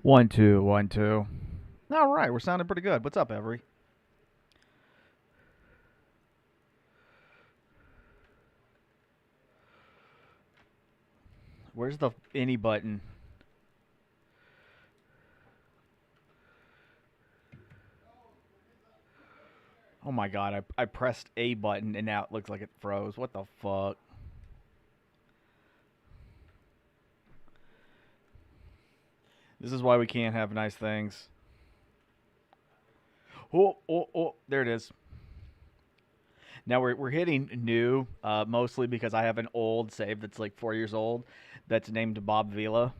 One, two, 1, 2. All right, we're sounding pretty good. What's up, Every? Where's the any button? Oh my god, I pressed A button and now it looks like it froze. What the fuck? This is why we can't have nice things. Oh, there it is. Now we're hitting new, mostly because I have an old save that's like 4 years old that's named Bob Vila.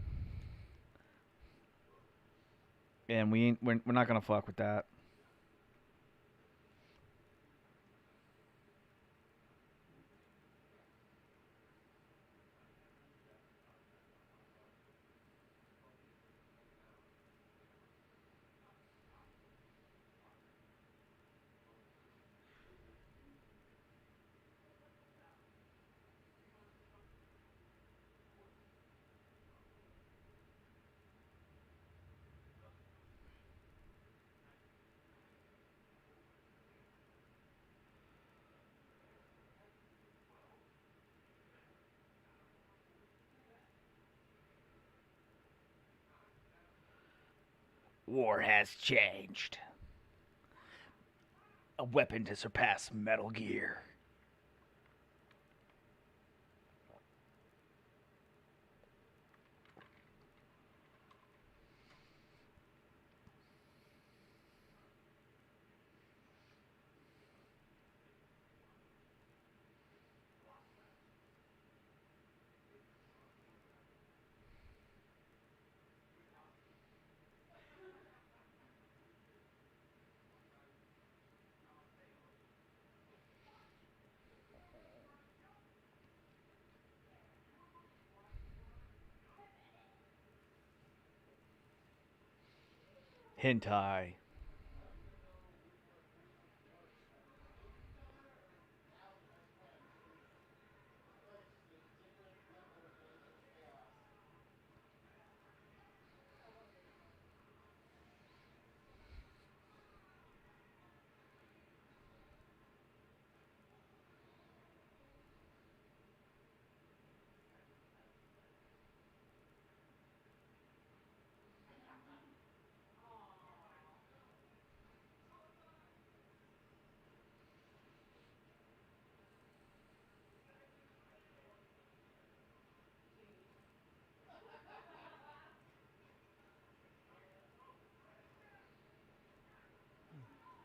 And we're not gonna fuck with that. War has changed. A weapon to surpass Metal Gear. Hentai.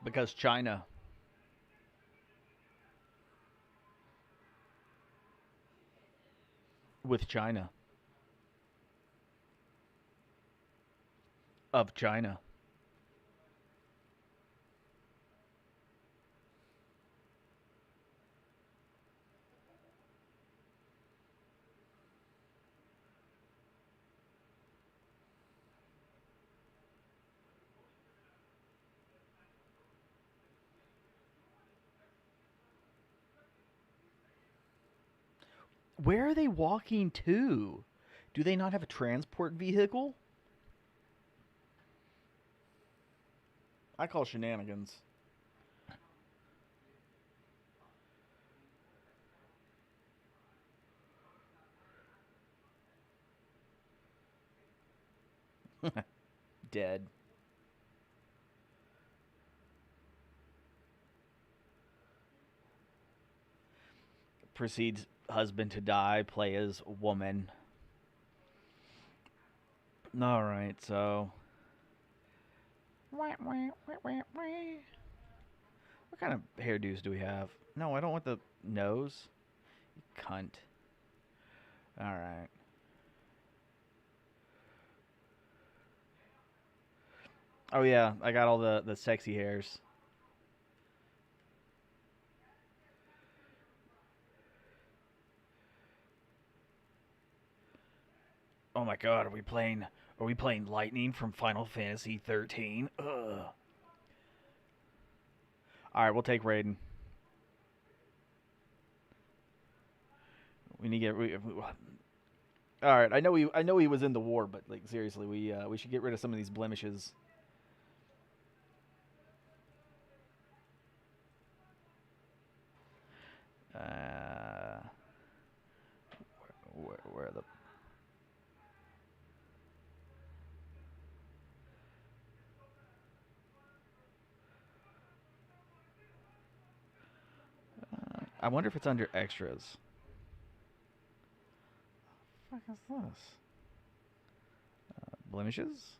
Because China. With China. Of China. Where are they walking to? Do they not have a transport vehicle? I call shenanigans. Dead. Proceeds husband to die, play as woman. Alright, so. What kind of hairdos do we have? No, I don't want the nose. You cunt. Alright. Oh, yeah, I got all the sexy hairs. Oh my god, are we playing Lightning from Final Fantasy 13? Ugh. Alright, we'll take Raiden. We need to get All right, I know he was in the war, but like seriously, we should get rid of some of these blemishes. Uh, where are the I wonder if it's under extras. What the fuck is this? Blemishes?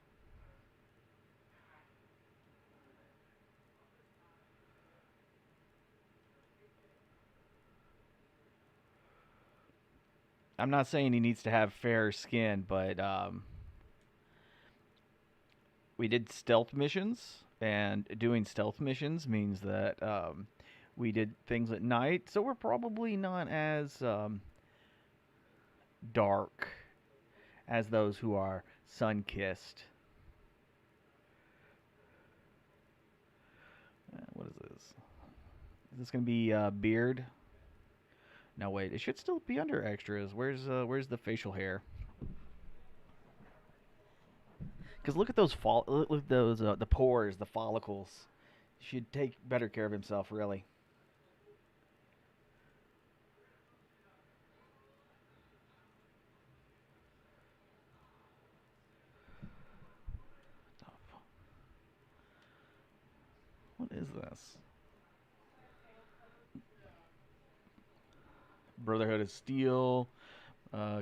I'm not saying he needs to have fair skin, but we did stealth missions, and doing stealth missions means that we did things at night, so we're probably not as dark as those who are sun kissed. What is this? Is this gonna be beard? No, wait. It should still be under extras. Where's the facial hair? Because look at those look at those the pores, the follicles. He should take better care of himself, really. What is this? Brotherhood of Steel,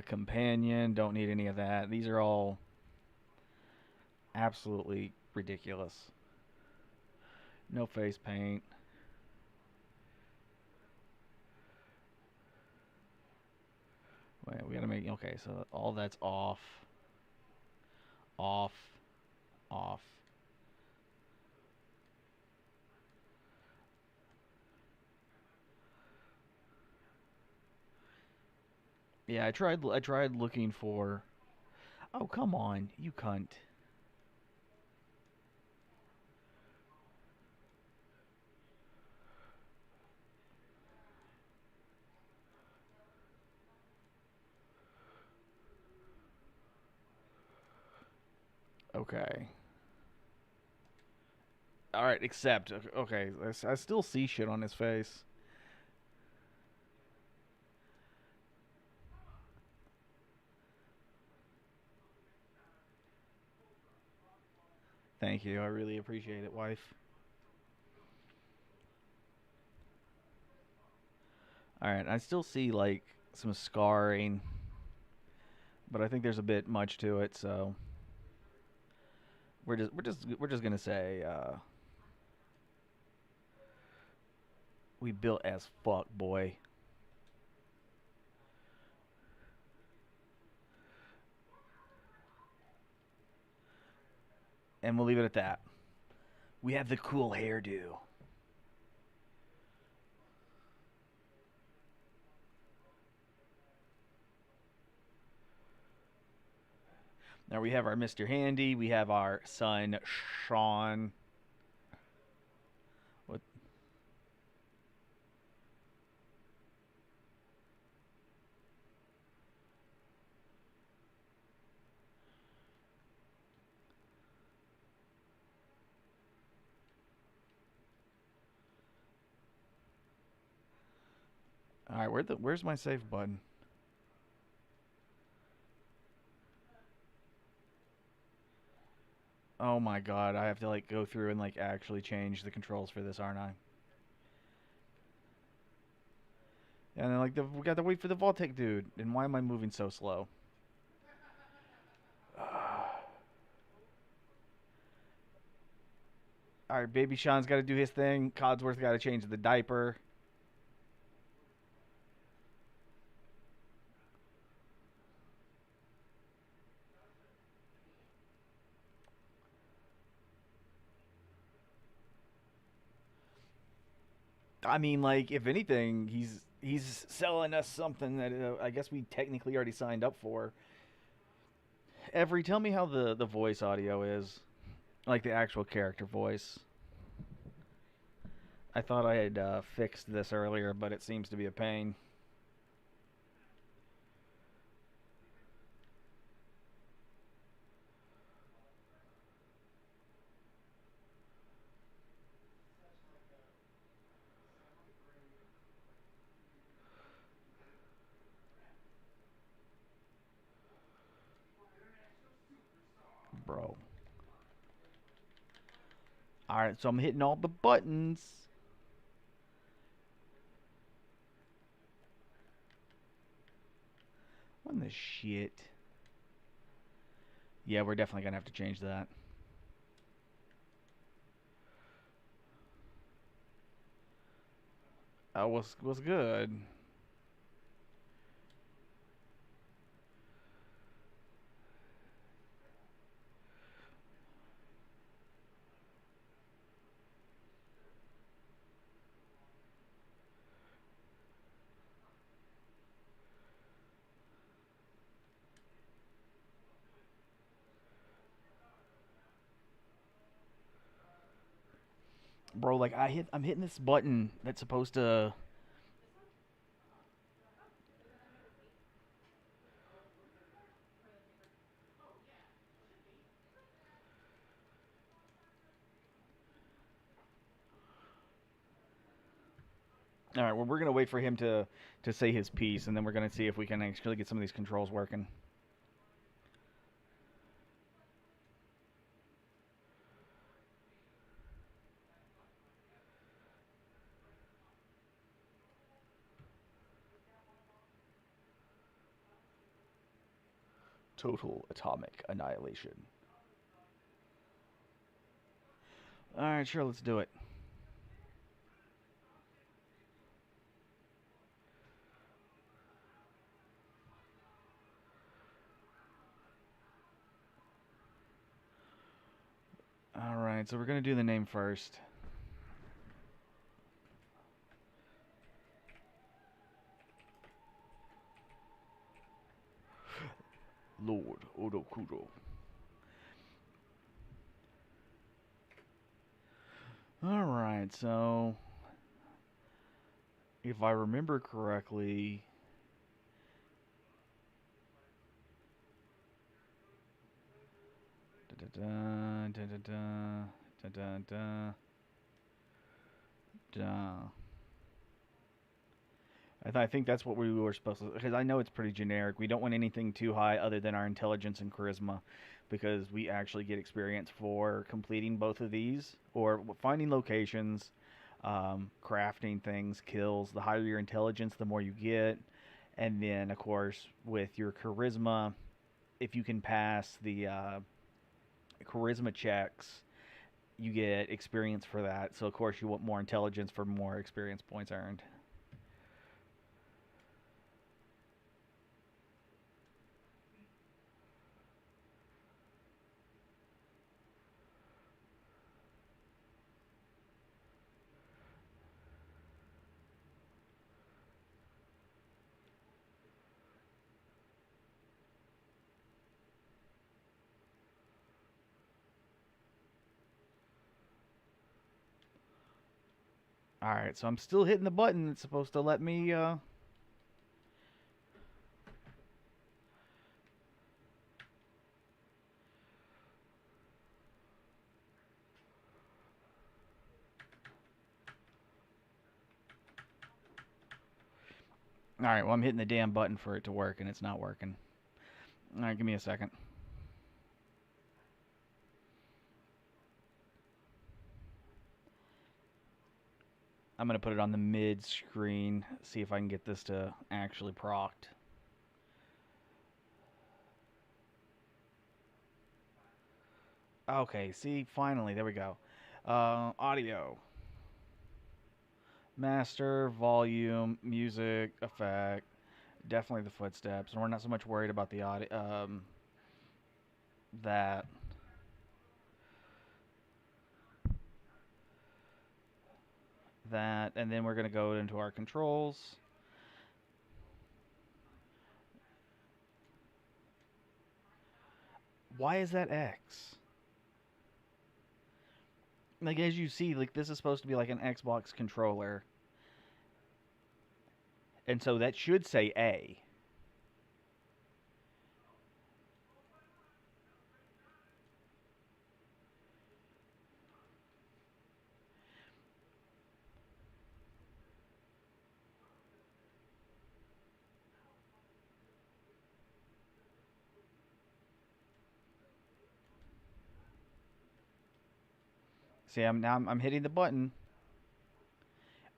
Companion. Don't need any of that. These are all absolutely ridiculous. No face paint. Wait, we gotta make. Okay, so all that's off, off, off. Yeah, I tried looking for. Oh, come on, you cunt. Okay. All right, accept. Okay, I still see shit on his face. Thank you. I really appreciate it, wife. All right, I still see like some scarring, but I think there's a bit much to it, so we're just gonna say we built as fuck, boy, and we'll leave it at that. We have the cool hairdo. Now we have our Mr. Handy. We have our son Sean. What? All right, where's my save button? Oh my god, I have to like go through and like actually change the controls for this, aren't I? And then like we got to wait for the Voltec dude. And why am I moving so slow? All right, Baby Sean's got to do his thing. Codsworth got to change the diaper. I mean, like if anything, he's selling us something that I guess we technically already signed up for. Every tell me how the voice audio is, like the actual character voice. I thought I had fixed this earlier, but it seems to be a pain. bro. Alright, so I'm hitting all the buttons. What in the shit? Yeah, we're definitely gonna have to change that. Was good. Bro, like I'm hitting this button that's supposed to. All right, well, we're gonna wait for him to say his piece, and then we're gonna see if we can actually get some of these controls working. Total atomic annihilation. All right, sure, let's do it. All right, so we're gonna do the name first. Lord Odokudo. All right, so if I remember correctly, da da da da da da da da. I think that's what we were supposed to. Because I know it's pretty generic. We don't want anything too high other than our intelligence and charisma, because we actually get experience for completing both of these or finding locations, crafting things, kills. The higher your intelligence, the more you get, and then of course with your charisma, if you can pass the charisma checks, you get experience for that. So of course you want more intelligence for more experience points earned. All right, so I'm still hitting the button. It's supposed to let me. All right, well, I'm hitting the damn button for it to work, and it's not working. All right, give me a second. I'm gonna put it on the mid screen. See if I can get this to actually proct. Okay, see, finally, there we go. Audio, master, volume, music, effect. Definitely the footsteps, and we're not so much worried about the audio. That that, and then we're gonna go into our controls. Why is that X? Like as you see, like this is supposed to be like an Xbox controller, and so that should say A. See, I'm hitting the button,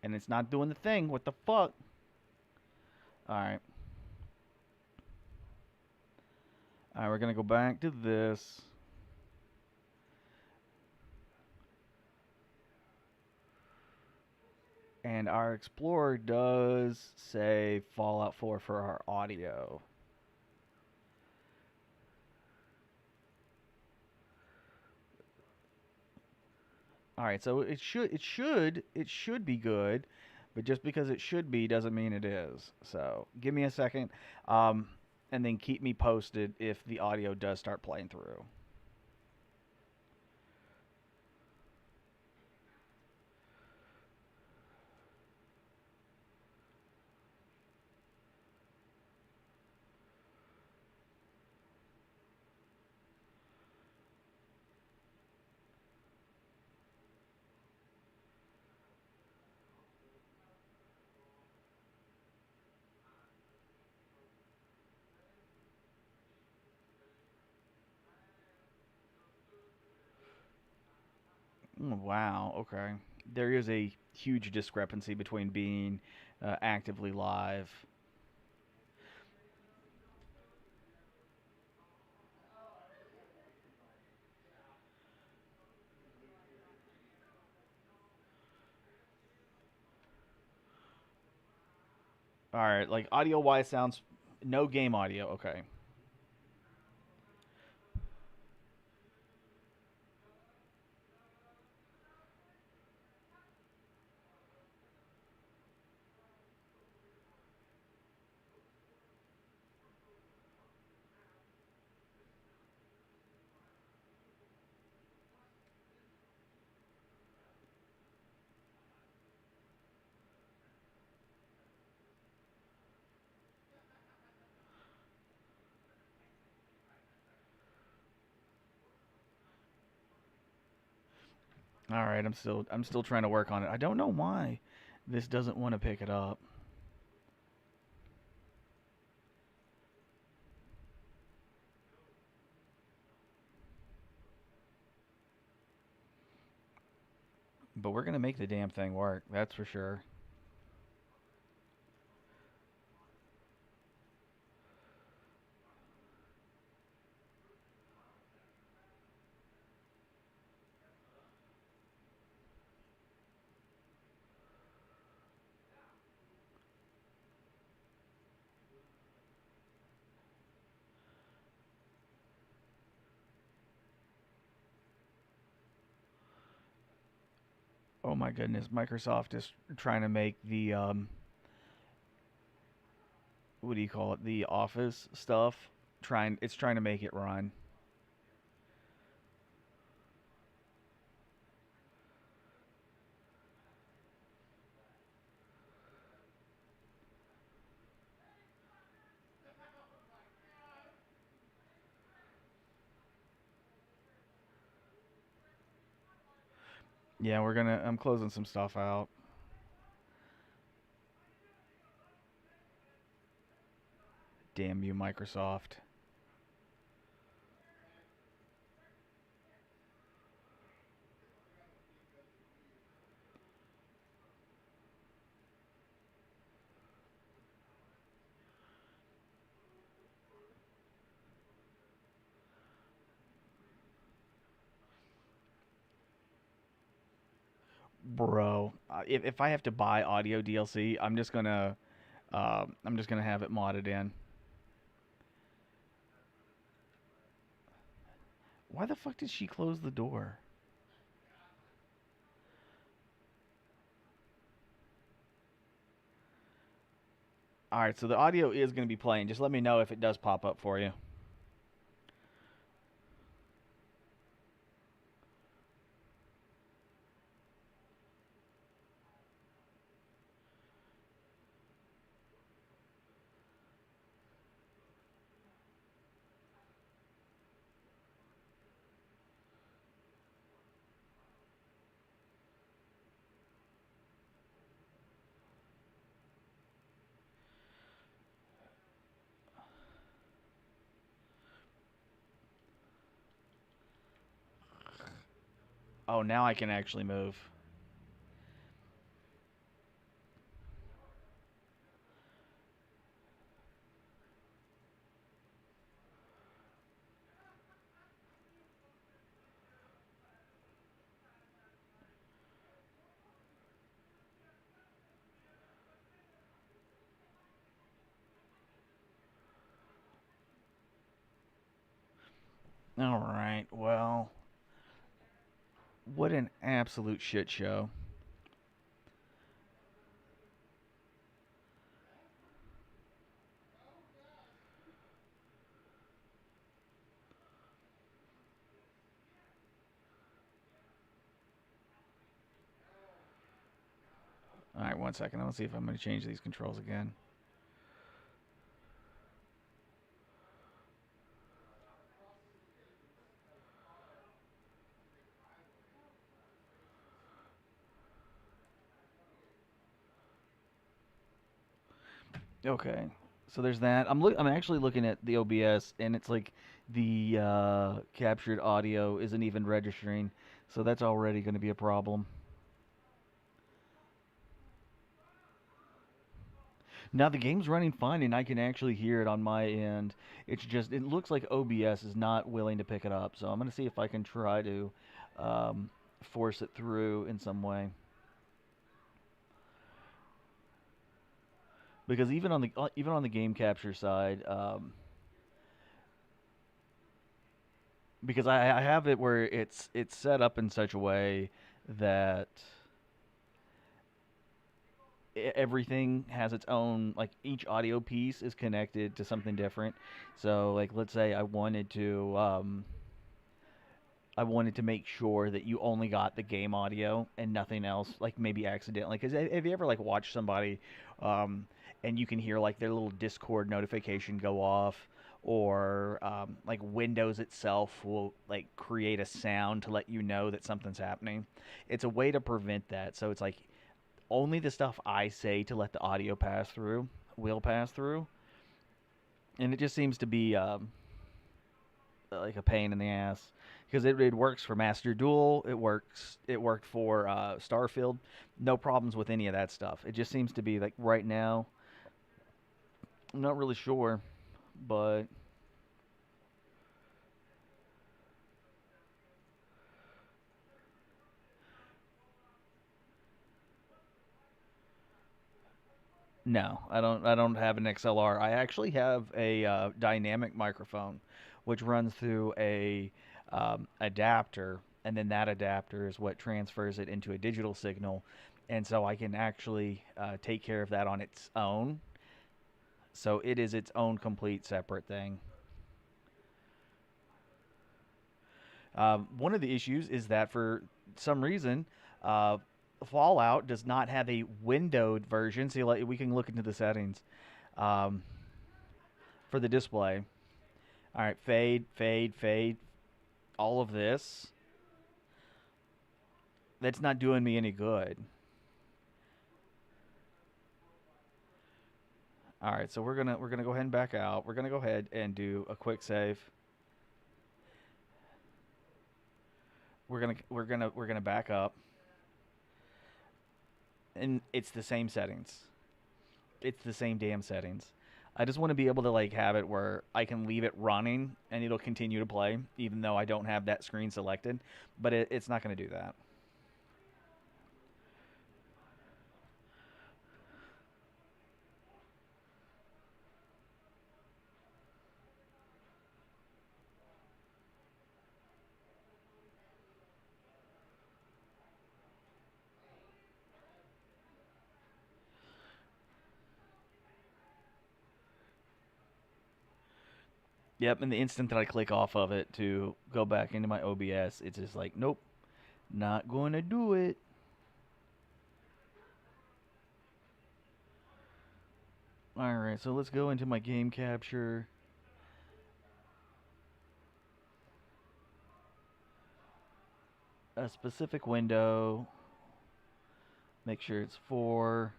and it's not doing the thing. What the fuck? All right. All right, we're gonna go back to this. And our Explorer does say Fallout 4 for our audio. All right, so it should be good, but just because it should be doesn't mean it is. So give me a second, and then keep me posted if the audio does start playing through. Wow. Okay. There is a huge discrepancy between being actively live. All right. Like audio wise, sounds no game audio. Okay. All right. I'm still trying to work on it. I don't know why this doesn't want to pick it up. But we're gonna make the damn thing work. That's for sure. Oh my goodness, Microsoft is trying to make the what do you call it? The Office stuff. It's trying to make it run. Yeah, I'm closing some stuff out. Damn you, Microsoft. Bro, if I have to buy audio DLC, I'm just gonna have it modded in. Why the fuck did she close the door? All right, so the audio is gonna be playing. Just let me know if it does pop up for you. Oh, now I can actually move. All right. Well, what an absolute shit show. All right, one second. Let's see if I'm going to change these controls again. Okay. So there's that. I'm actually looking at the OBS, and it's like the captured audio isn't even registering. So that's already going to be a problem. Now the game's running fine, and I can actually hear it on my end. It's just it looks like OBS is not willing to pick it up. So I'm going to see if I can try to um, force it through in some way. Because even on the game capture side, because I have it where it's set up in such a way that everything has its own, like each audio piece is connected to something different. So like let's say I wanted to make sure that you only got the game audio and nothing else, like maybe accidentally. Because have you ever like watched somebody, um, and you can hear like their little Discord notification go off, or like Windows itself will like create a sound to let you know that something's happening. It's a way to prevent that. So it's like only the stuff I say to let the audio pass through will pass through, and it just seems to be like a pain in the ass because it works for Master Duel. It worked for Starfield. No problems with any of that stuff. It just seems to be like right now. I'm not really sure, but no, I don't. I don't have an XLR. I actually have a dynamic microphone, which runs through a adapter, and then that adapter is what transfers it into a digital signal, and so I can actually take care of that on its own. So it is its own complete separate thing. One of the issues is that for some reason, uh, Fallout does not have a windowed version. So like, we can look into the settings um, for the display. All right, fade, fade, fade. All of this. That's not doing me any good. All right, so we're gonna go ahead and back out. We're gonna go ahead and do a quick save. We're gonna back up, and it's the same settings. It's the same damn settings. I just want to be able to like have it where I can leave it running and it'll continue to play, even though I don't have that screen selected. But it's not going to do that. Yep, and the instant that I click off of it to go back into my OBS, it's just like, nope, not going to do it. All right, so let's go into my game capture. A specific window. Make sure it's 4.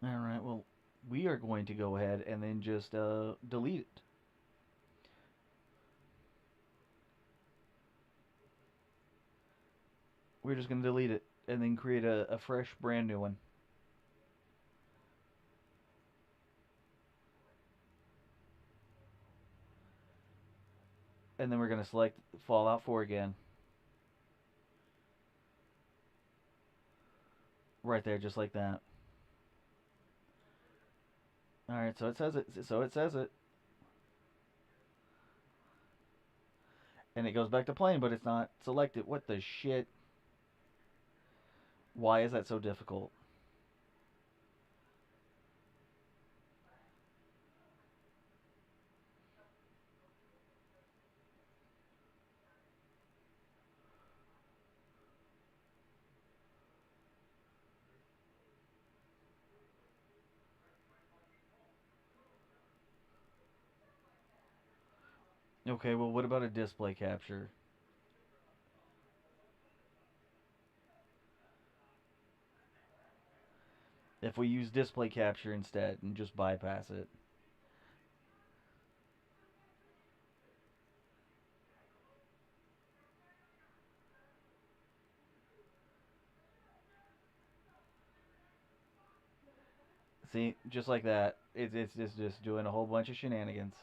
All right, well, we are going to go ahead and then just delete it. We're just going to delete it and then create a fresh, brand new one. And then we're going to select Fallout 4 again. Right there, just like that. Alright, so it says it. So it says it. And it goes back to playing, but it's not selected. What the shit? Why is that so difficult? Okay, well, what about a display capture? If we use display capture instead and just bypass it. See, just like that. It's just doing a whole bunch of shenanigans.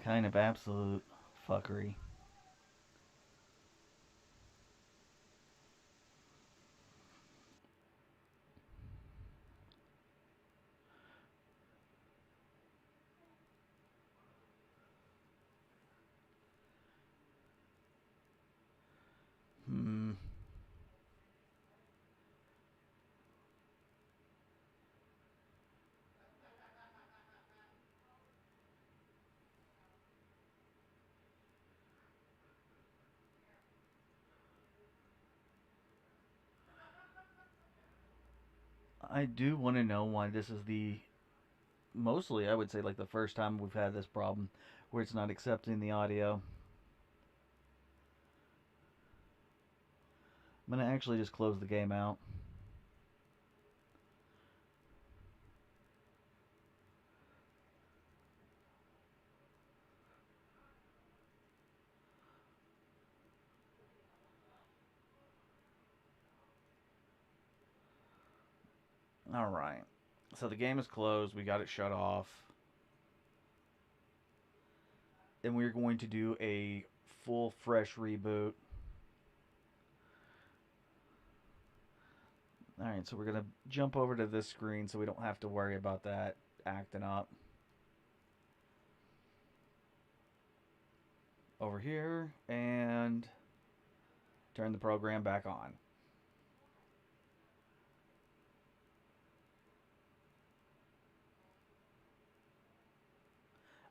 Kind of absolute fuckery. Hmm. I do want to know why this is the mostly, I would say, like the first time we've had this problem where it's not accepting the audio. I'm gonna actually just close the game out. All right. So the game is closed. We got it shut off. And we're going to do a full fresh reboot. All right, so we're going to jump over to this screen so we don't have to worry about that acting up. Over here and turn the program back on.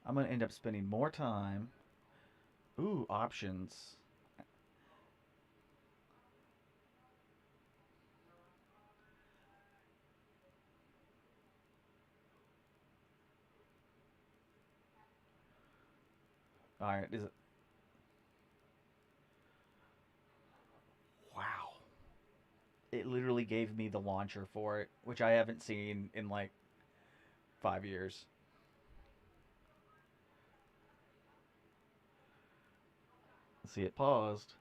I'm going to end up spending more time. Ooh, options. All right, is it? Wow. It literally gave me the launcher for it, which I haven't seen in like 5 years. See, it paused.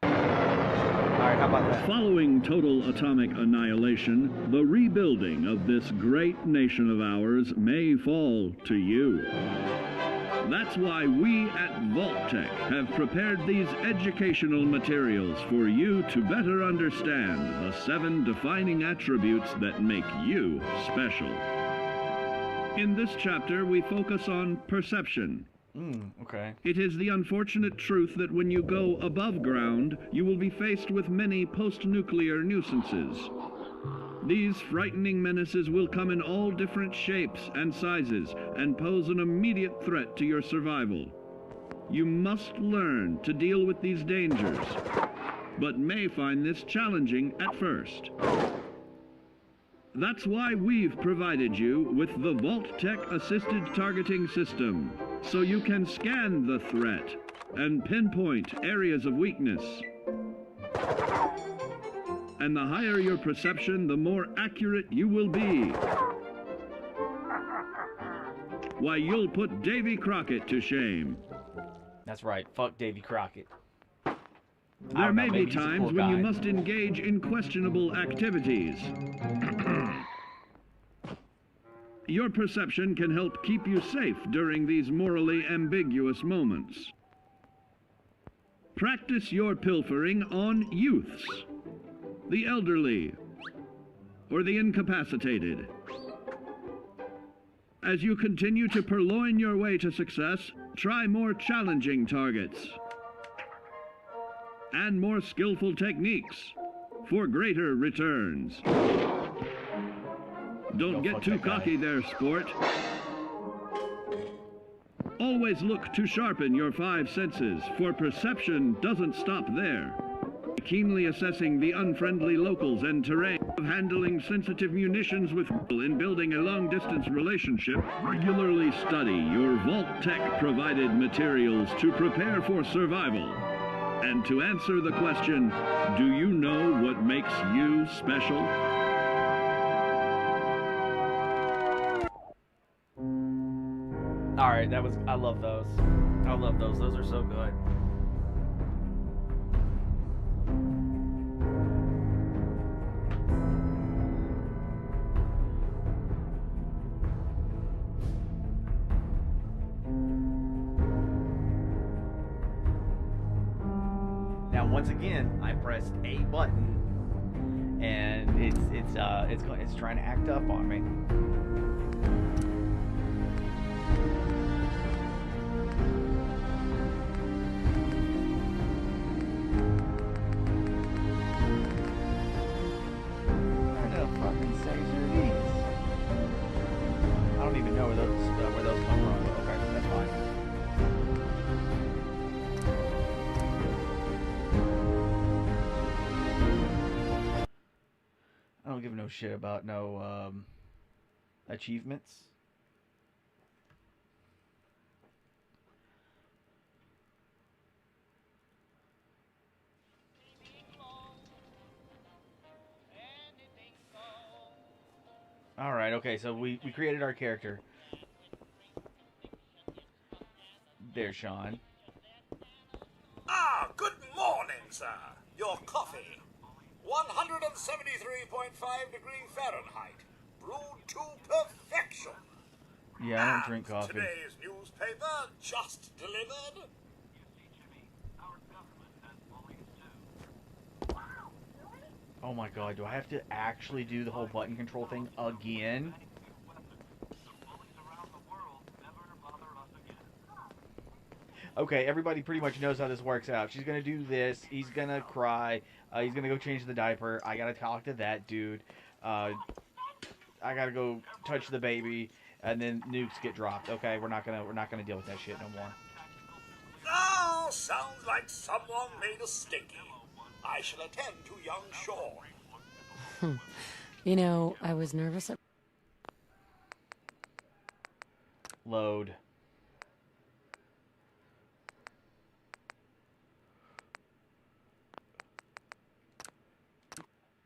All right, how about that? Following total atomic annihilation, the rebuilding of this great nation of ours may fall to you. That's why we at Vault-Tec have prepared these educational materials for you to better understand the 7 defining attributes that make you special. In this chapter, we focus on perception. Okay. It is the unfortunate truth that when you go above ground, you will be faced with many post-nuclear nuisances. These frightening menaces will come in all different shapes and sizes and pose an immediate threat to your survival. You must learn to deal with these dangers, but may find this challenging at first. That's why we've provided you with the Vault-Tec Assisted Targeting System, so you can scan the threat and pinpoint areas of weakness. And the higher your perception, the more accurate you will be. Why, you'll put Davy Crockett to shame. That's right. Fuck Davy Crockett. There may be times when you must engage in questionable activities. Your perception can help keep you safe during these morally ambiguous moments. Practice your pilfering on youths, the elderly, or the incapacitated. As you continue to purloin your way to success, try more challenging targets and more skillful techniques for greater returns. Don't get too cocky there, sport. Always look to sharpen your 5 senses, for perception doesn't stop there. Keenly assessing the unfriendly locals and terrain, of handling sensitive munitions with in building a long-distance relationship, regularly study your Vault-Tec provided materials to prepare for survival. And to answer the question, do you know what makes you special? Alright, I love those. I love those. Those are so good. Now, once again, I pressed a button, and it's trying to act up on me. I don't even know where those come from. But okay, that's fine. I don't give no shit about no achievements. Alright, okay, so we created our character. There's Sean. Ah, good morning, sir. Your coffee. 173.5 degrees Fahrenheit. Brewed to perfection. Yeah, I don't drink coffee. Today's newspaper just delivered. Oh my god, do I have to actually do the whole button control thing again? Okay, everybody pretty much knows how this works out. She's gonna do this, he's gonna cry, he's gonna go change the diaper, I gotta talk to that dude, I gotta go touch the baby, and then nukes get dropped. Okay, we're not gonna deal with that shit no more. Oh, sounds like someone made a stinky. I shall attend to young Shaw. You know, I was nervous at... Load.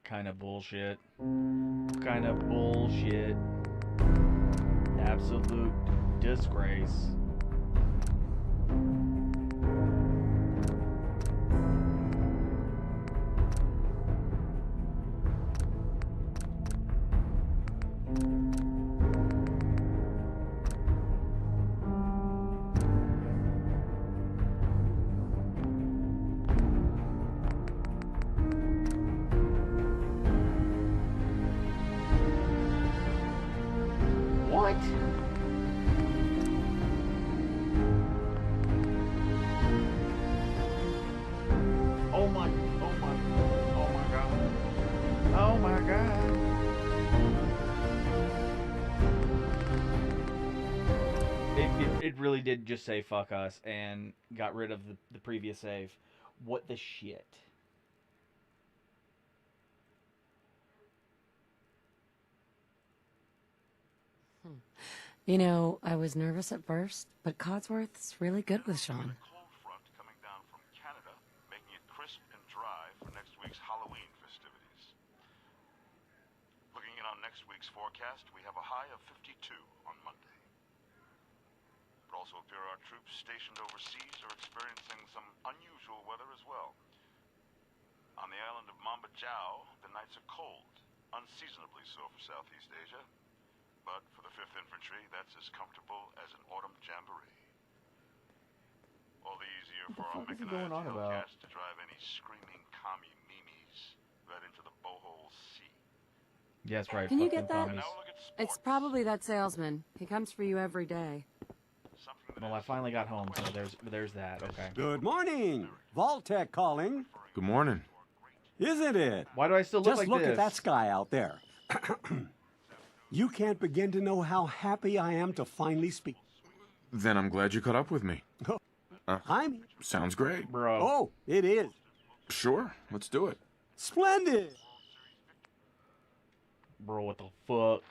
Kind of bullshit. Kind of bullshit. Absolute disgrace. really did just say fuck us and got rid of the previous save. What the shit? You know, I was nervous at first, but Codsworth's really good with Sean. Cold front coming down from Canada, making it crisp and dry for next week's Halloween festivities. Looking in on next week's forecast, we have a high of 52 on Monday. It also appears our troops stationed overseas are experiencing some unusual weather as well. On the island of Mamba Jau, the nights are cold, unseasonably so for Southeast Asia. But for the 5th Infantry, that's as comfortable as an autumn jamboree. All the easier for our mechanized Hellcats to drive any screaming commie memes right into the Bohol Sea. Yeah, that's right. Can you get that? Commies. It's probably that salesman. He comes for you every day. Well, I finally got home, so there's that. Okay. Good morning. Vaultec calling. Good morning. Isn't it? Why do I still look Just like look this? at that sky out there. You can't begin to know how happy I am to finally speak. Then I'm glad you caught up with me. I'm... Sounds great. Bro. Oh, it is. Sure, let's do it. Splendid. Bro, what the fuck?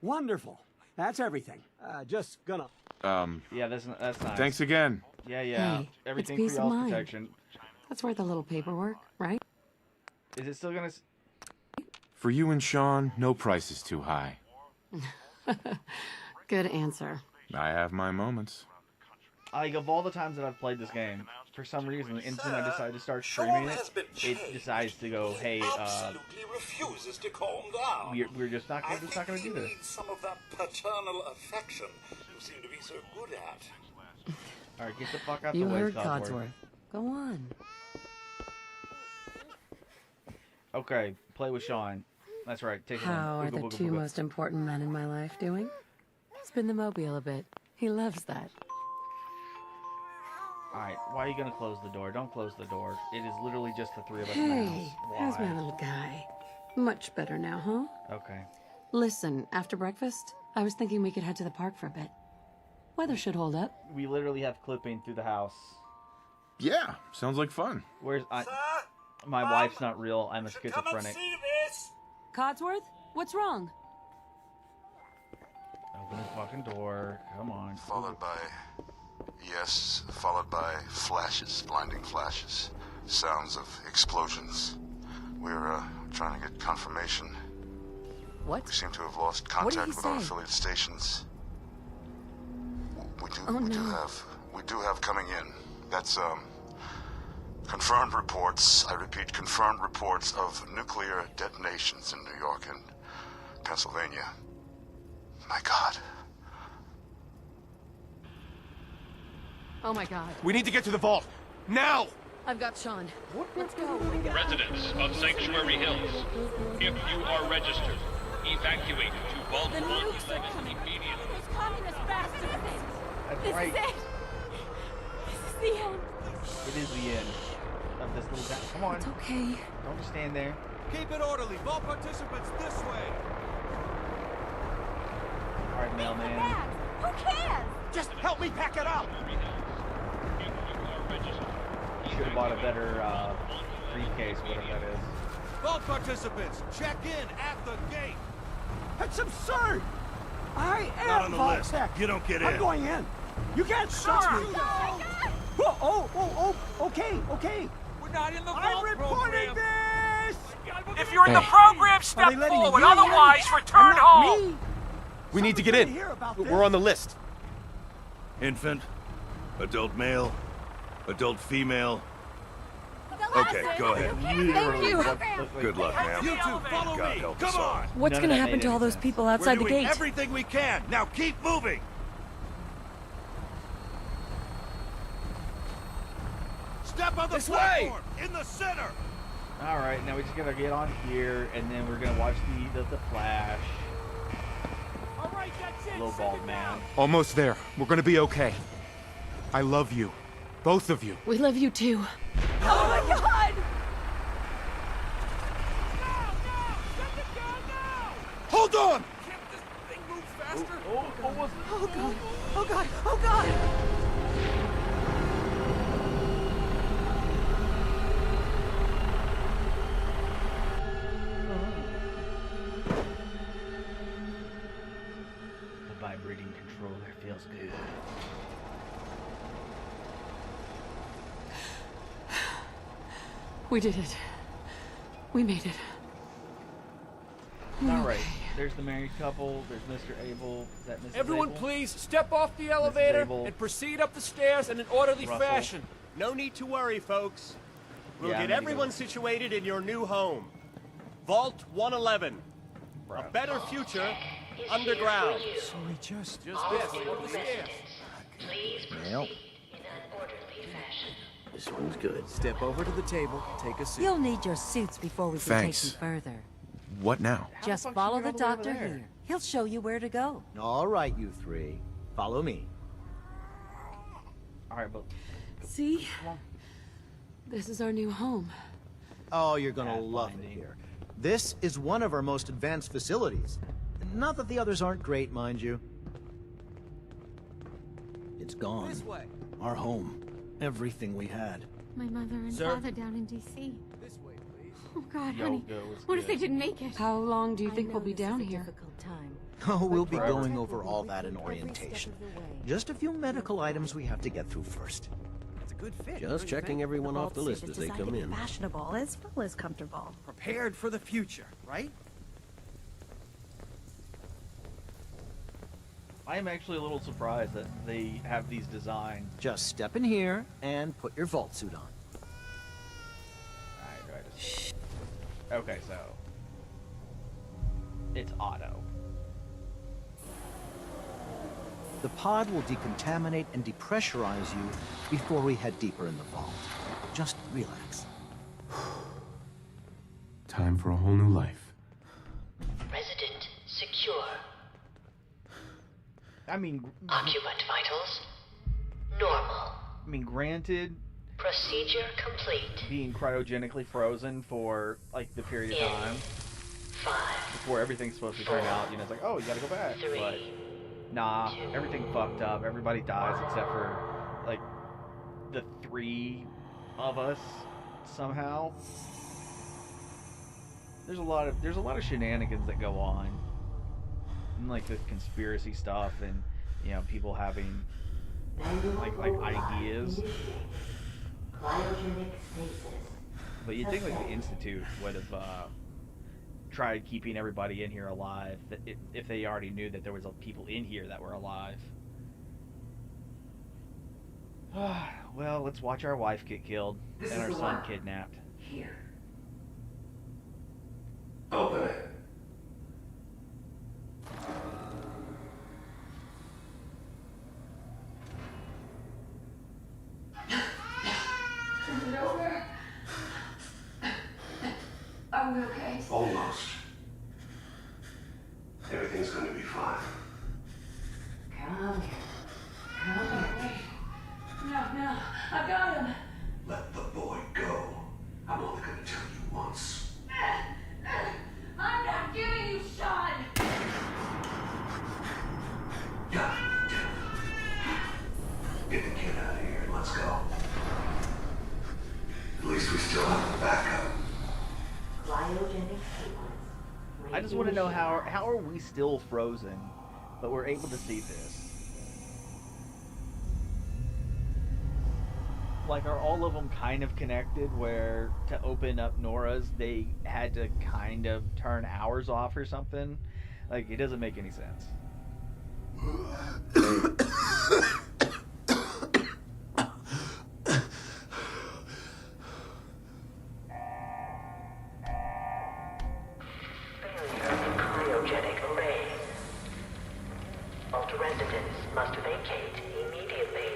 Wonderful. That's everything. Just gonna... Yeah, that's nice. Thanks again. Yeah. Hey, Everything it's for peace of y'all's mind. protection. That's worth a little paperwork, right? Is it still gonna? For you and Sean, no price is too high. Good answer. I have my moments. Like, of all the times that I've played this game, for some reason, the instant I decide to start Sean streaming has it, been it changed. decides to go, hey, Absolutely refuses to calm down. we're just not gonna do he this. needs some of that paternal affection you seem to be so good at. All right, get the fuck out You the way, heard Codsworth. Codsworth. Go on. Okay, play with Sean. That's right. Take it. How are Booga, the booga, two booga. most important men in my life doing? Spin the mobile a bit. He loves that. All right, why are you gonna close the door? Don't close the door. It is literally just the three of us in the Hey, house. how's my Why? little guy? Much better now, huh? Okay. Listen, after breakfast, I was thinking we could head to the park for a bit. Weather should hold up. We literally have clipping through the house. Yeah, sounds like fun. Where's Sir? my Mom, wife's not real. I'm a Come and schizophrenic. see this. Codsworth? What's wrong? Open the fucking door. Come on. Followed by flashes, blinding flashes, sounds of explosions. We're trying to get confirmation. What? We seem to have lost did contact he with our say? affiliate stations. We Oh, do no. have coming in. That's confirmed reports. I repeat, confirmed reports of nuclear detonations in New York and Pennsylvania. My God. Oh my god. We need to get to the vault. Now! I've got Sean. Let's go. Residents of Sanctuary Hills, if you are registered, evacuate to Vault The 1 nukes are coming. immediately. Those communist bastards. That's This right. is it. This is the end. It is the end of this little town. Come on. It's okay. Don't just stand there. Keep it orderly. Vault participants this way. All right, mailman. Who cares? Just help me pack it up. Should have bought a better briefcase, whatever that is. Vault participants, check in at the gate. That's absurd. I Not am on the list. Vaultec. You don't get I'm in. going in. You can't stop me. Okay. We're not in the I'm vault reporting program. this. If you're in the program, Are step they letting forward. you in? Otherwise, return And not home. me? We need to get Somebody's in. gonna hear about We're on the this. list. Infant, adult male, adult female. Okay, go ahead. Thank you. Good luck, ma'am. You two, follow God me. help Come us all. on. What's None gonna of that happen made to all any those sense. people We're outside the doing gate? everything we can. Now keep moving. Step on the This platform. way. In the center. All right, now we just gotta get on here, and then we're gonna watch the Flash. All right, that's it. Little Send bald it man. down. Almost there. We're gonna be okay. I love you. Both of you. We love you too. Oh my god! Now, now! Shut the gun now! Hold on! Can't this thing move faster? What was it? Oh god! Oh god! Oh god! The vibrating controller feels good. We did it. We made it. All right, there's the married couple. There's Mr. Abel. Is that Mrs. Everyone, Abel? please step off the elevator Abel. and proceed up the stairs in an orderly Russell. fashion. No need to worry, folks. We'll Yeah, I'm get gonna everyone go. situated in your new home. Vault 111. Bro. A better future underground. Just this, up the stairs. Well, this one's good. Step over to the table, take a seat. You'll need your suits before we can Thanks. take you further. What now? Just fuck follow should we the go all the way doctor over there? here. He'll show you where to go. All right, you three. Follow me. All right, but See? This is our new home. Oh, you're gonna love it Pathfinding. here. This is one of our most advanced facilities. Not that the others aren't great, mind you. It's gone. This way. Our home. Everything we had. My mother and Sir? father down in D.C. This way, please. Oh God, Yo, honey. go, it's What if they good. didn't make it? How long do you I think know we'll be this is down a here? difficult time. Oh, we'll be forever. going over all that in orientation. Just a few medical items we have to get through first. It's a good fit. Just checking everyone off the list as they come in. Fashionable as well as comfortable. Prepared for the future, right? I am actually a little surprised that they have these designs. Just step in here and put your vault suit on. Alright, do I just... Okay, so... It's auto. The pod will decontaminate and depressurize you before we head deeper in the vault. Just relax. Time for a whole new life. Resident secure. I mean, Occupant vitals normal. granted, Procedure complete. being cryogenically frozen for, like, the period of time 5, before everything's supposed to turn out, you know, it's like, oh, you gotta go back. 3. But, nah, everything fucked up. Everybody dies except for, like, the 3 of us, somehow. There's a lot of shenanigans that go on. And, like, the conspiracy stuff and, you know, people having, like ideas. But you'd think, like, the Institute would have, tried keeping everybody in here alive, that if they already knew that there was people in here that were alive. Well, let's watch our wife get killed and our son kidnapped. Here. Open it. Is it over? Are we okay? Almost. Everything's gonna be fine. Come here. Come here. No, I've got him. Let the boy go. I'm only gonna tell you once. I'm not giving you Sean. God damn it. Get the kid out of here and let's go. At least we still have the backup. Cryogenic I just want to know how are we still frozen, but we're able to see this? Like, are all of them kind of connected where to open up Nora's, they had to kind of turn ours off or something? Like, it doesn't make any sense. cryogenic array. Vault residents must vacate immediately.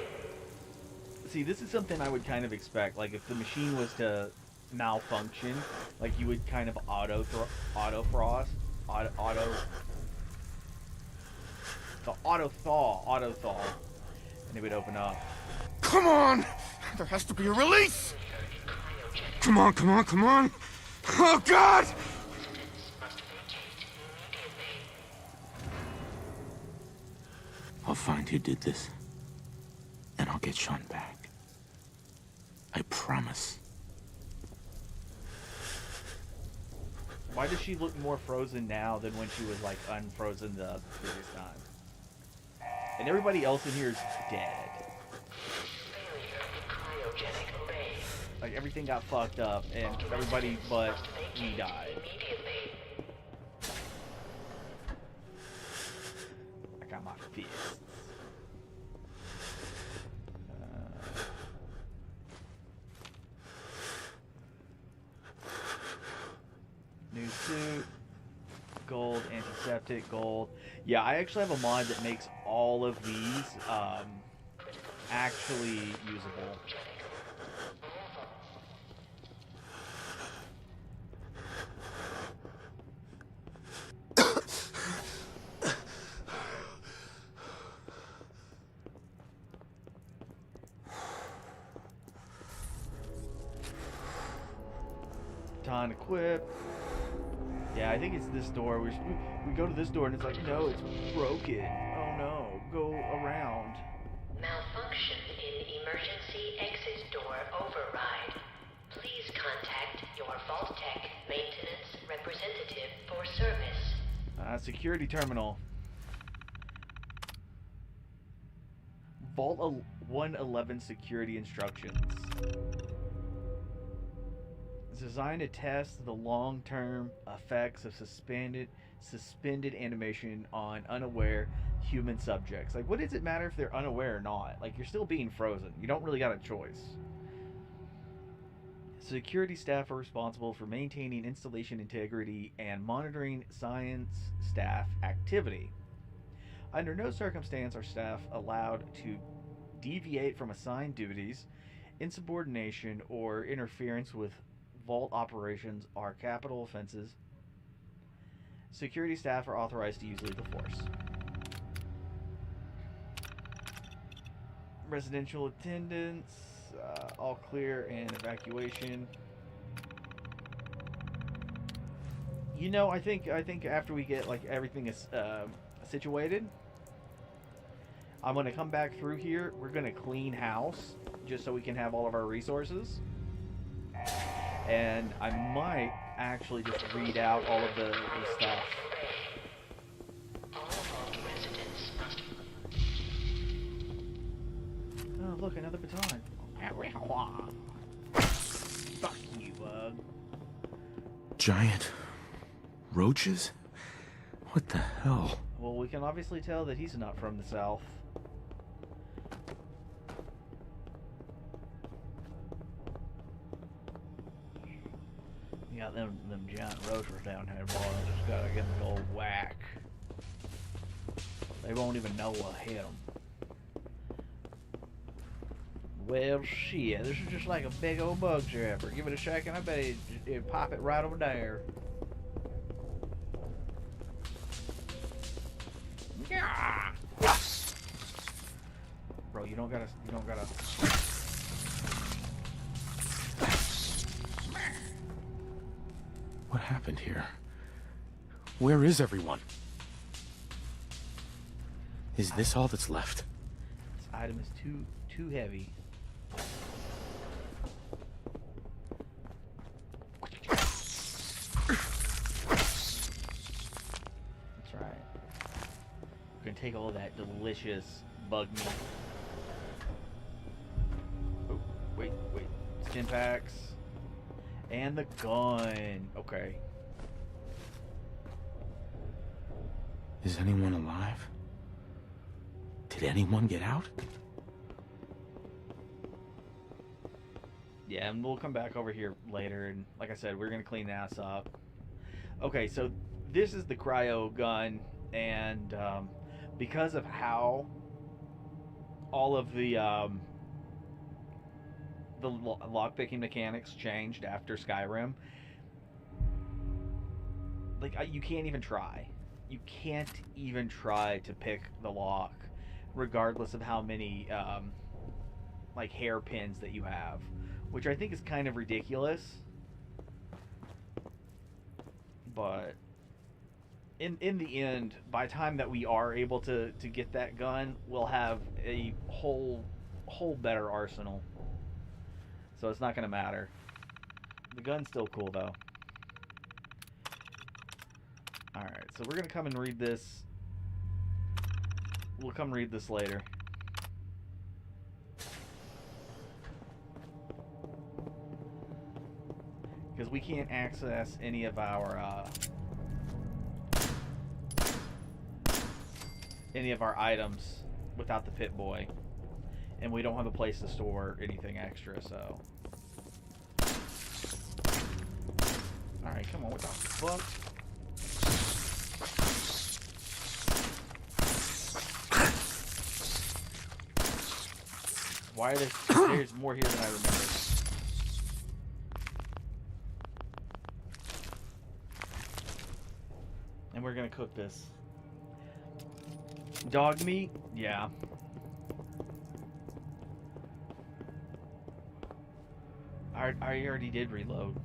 See, this is something I would kind of expect. Like, if the machine was to malfunction, like you would kind of auto frost, auto thaw, and it would open up. Come on! There has to be a release! Come on, come on, come on! Oh, God! I'll find who did this, and I'll get Sean back. I promise. Why does she look more frozen now than when she was, like, unfrozen the previous time? And everybody else in here is dead. Like, everything got fucked up, and everybody but me died. I got my fists. New suit. Gold, antiseptic, gold. Yeah, I actually have a mod that makes all of these actually usable. Time equip. Yeah, I think it's this door. We go to this door and it's like, no, it's broken. Oh no, go around. Malfunction in emergency exit door override. Please contact your Vault Tech maintenance representative for service. Security terminal. Vault 111 security instructions. It's designed to test the long-term effects of suspended animation on unaware human subjects. Like, what does it matter if they're unaware or not? Like, you're still being frozen. You don't really got a choice. Security staff are responsible for maintaining installation integrity and monitoring science staff activity. Under no circumstance are staff allowed to deviate from assigned duties. Insubordination or interference with vault operations are capital offenses. Security staff are authorized to use lethal force. Residential attendants, all clear and evacuation. You know, I think after we get like everything is situated, I'm gonna come back through here. We're gonna clean house just so we can have all of our resources. And I might actually just read out all of the stuff. Oh, look, another baton. Fuck you, bug. Giant roaches? What the hell? Well, we can obviously tell that he's not from the south. You got them giant roaches down here, boy. Just gotta give them the old whack. They won't even know what hit them. Well, shit. This is just like a big old bug trapper. Give it a second, I bet it'd pop it right over there. Yeah. Bro, you don't gotta. What happened here? Where is everyone? Is this all that's left? This item is too heavy. That's right. We're gonna take all that delicious bug meat. Oh, wait. Stim packs. And the gun. Okay. Is anyone alive? Did anyone get out? Yeah, and we'll come back over here later, and like I said, we're gonna clean this up. Okay, so this is the cryo gun, and because of how all of the the lockpicking mechanics changed after Skyrim. Like, you can't even try. You can't even try to pick the lock, regardless of how many like hairpins that you have, which I think is kind of ridiculous. But in the end, by the time that we are able to get that gun, we'll have a whole better arsenal. So it's not gonna matter. The gun's still cool though. Alright, so we're gonna come and read this. We'll come read this later. Because we can't access any of our items without the Pit Boy. And we don't have a place to store anything extra, so. Alright, come on, what the fuck? Why are there's more here than I remember? And we're gonna cook this. Dog meat? Yeah. I already did reload.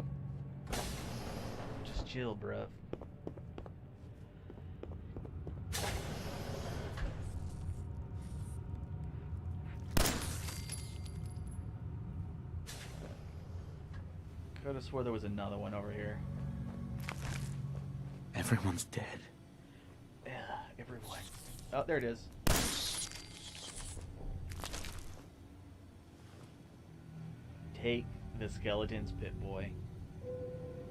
Just chill, bruh. Could have swore there was another one over here. Everyone's dead. Yeah, everyone. Oh, there it is. Take the skeleton's Pit Boy.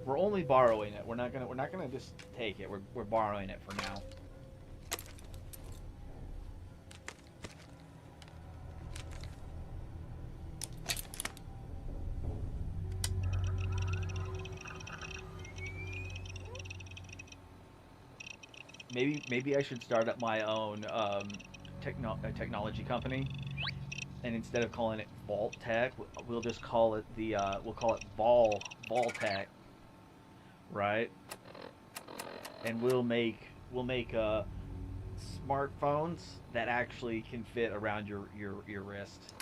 We're only borrowing it. We're not gonna just take it. We're borrowing it for now. Maybe I should start up my own technology company, and instead of calling it Vault Tech, we'll just call it we'll call it Vol Tech, right? And we'll make smartphones that actually can fit around your wrist.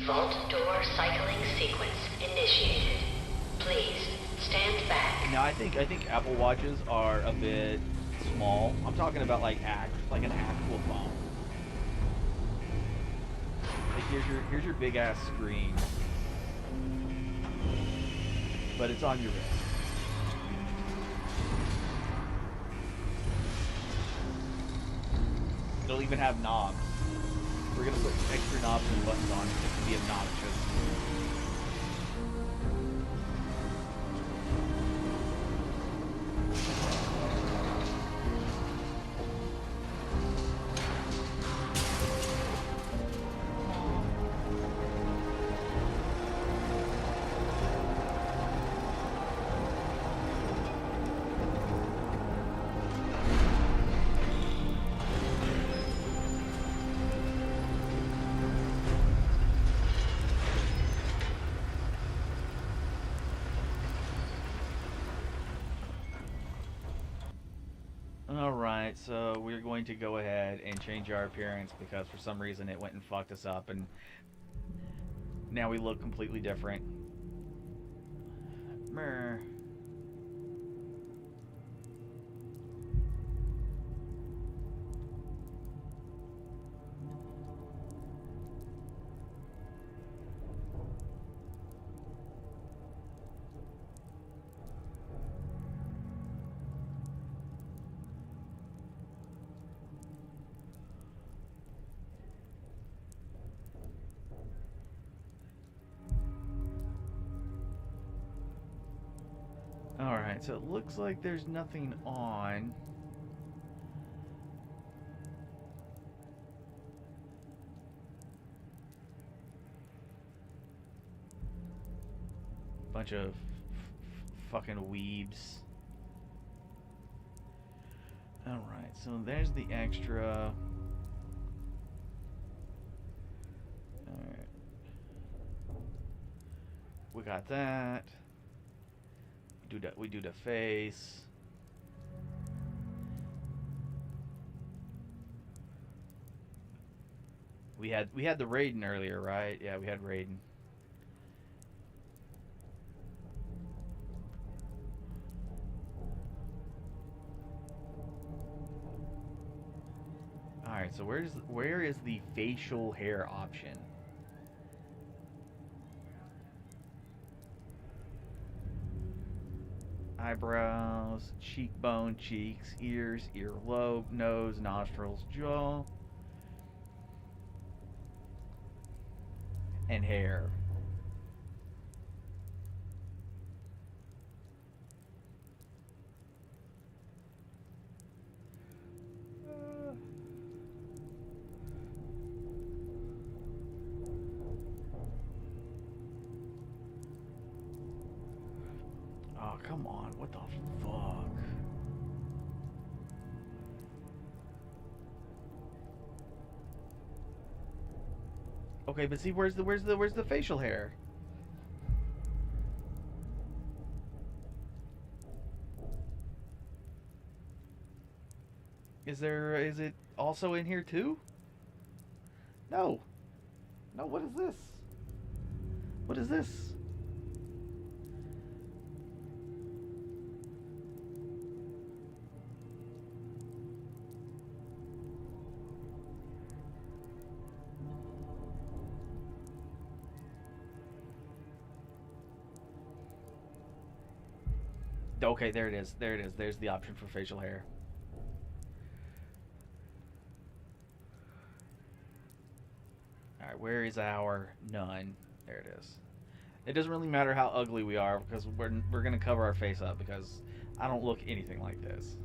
Vault door cycling sequence initiated. Please stand back. Now I think Apple Watches are a bit small. I'm talking about like an actual phone. Like here's your big ass screen, but it's on your wrist. It'll even have knobs. We're gonna put extra knobs and buttons on it just to be obnoxious. Alright, so we're going to go ahead and change our appearance because for some reason it went and fucked us up, and now we look completely different. Meh. Alright, so it looks like there's nothing on. Bunch of fucking weebs. Alright, so there's the extra. Alright. We got that. We do the face. We had the Raiden earlier, right? Yeah, we had Raiden. Alright, so where is the facial hair option? Eyebrows, cheekbone, cheeks, ears, earlobe, nose, nostrils, jaw, and hair. Oh, come on. What the fuck? Okay, but see, where's the facial hair? Is it also in here too? No. No, what is this? What is this? Okay, there it is. There it is. There's the option for facial hair. Alright, where is our none? There it is. It doesn't really matter how ugly we are because we're going to cover our face up because I don't look anything like this.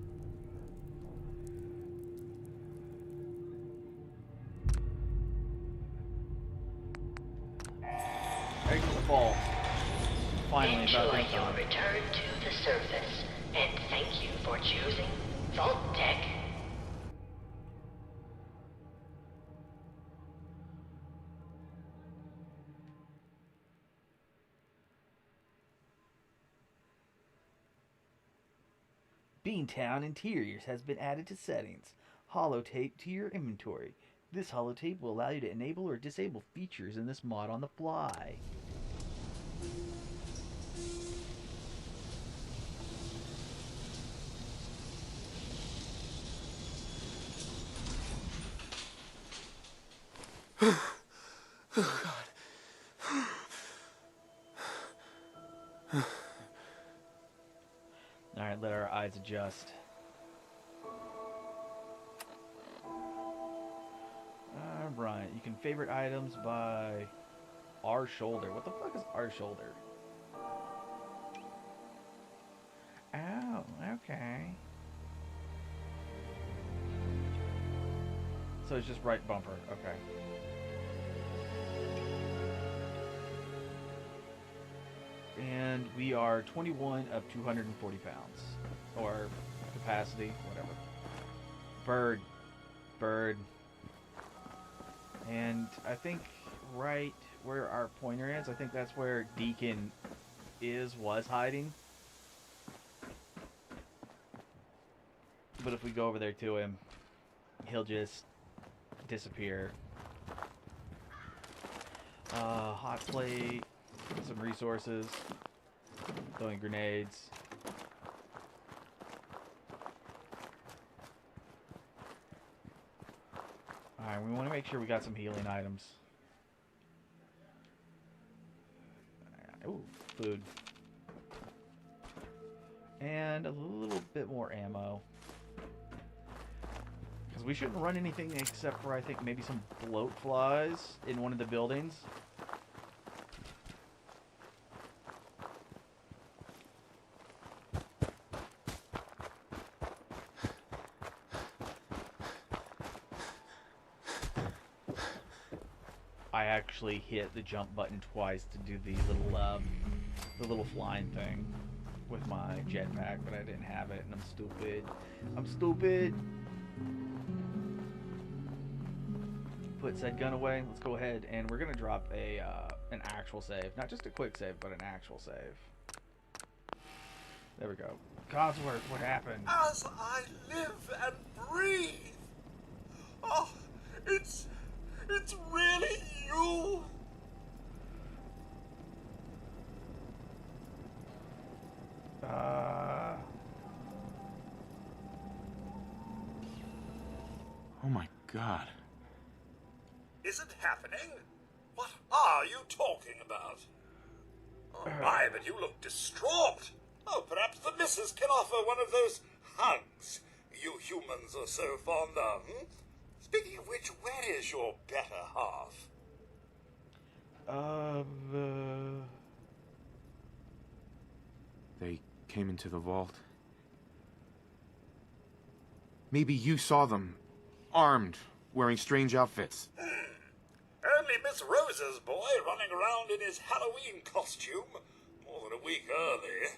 Exit the vault. Finally, enjoy your return to the surface, and thank you for choosing Vault Tech. Beantown Interiors has been added to settings. Holotape to your inventory. This holotape will allow you to enable or disable features in this mod on the fly. Oh, God. Alright, let our eyes adjust. Alright, you can favorite items by our shoulder. What the fuck is our shoulder? Oh, okay. So it's just right bumper, okay. And we are 21 of 240 pounds. Or capacity, whatever. Bird. And I think right where our pointer is, I think that's where Deacon was hiding. But if we go over there to him, he'll just disappear. Hot plate, some resources, throwing grenades. Alright, we want to make sure we got some healing items. Ooh, food. And a little bit more ammo. Because we shouldn't run anything except for, I think, maybe some bloat flies in one of the buildings. I actually hit the jump button twice to do the little the little flying thing with my jetpack, but I didn't have it, and I'm stupid. I'm stupid. Put said gun away. Let's go ahead, and we're gonna drop a an actual save, not just a quick save, but an actual save. There we go. Codsworth, what happened? As I live and breathe. Oh, it's really you. Oh my God. Is it happening? What are you talking about? Oh my, but you look distraught. Oh, perhaps the missus can offer one of those hugs you humans are so fond of. Hmm? Speaking of which, where is your better half? They came into the vault. Maybe you saw them, armed, wearing strange outfits. Only Miss Rosa's boy running around in his Halloween costume more than a week early.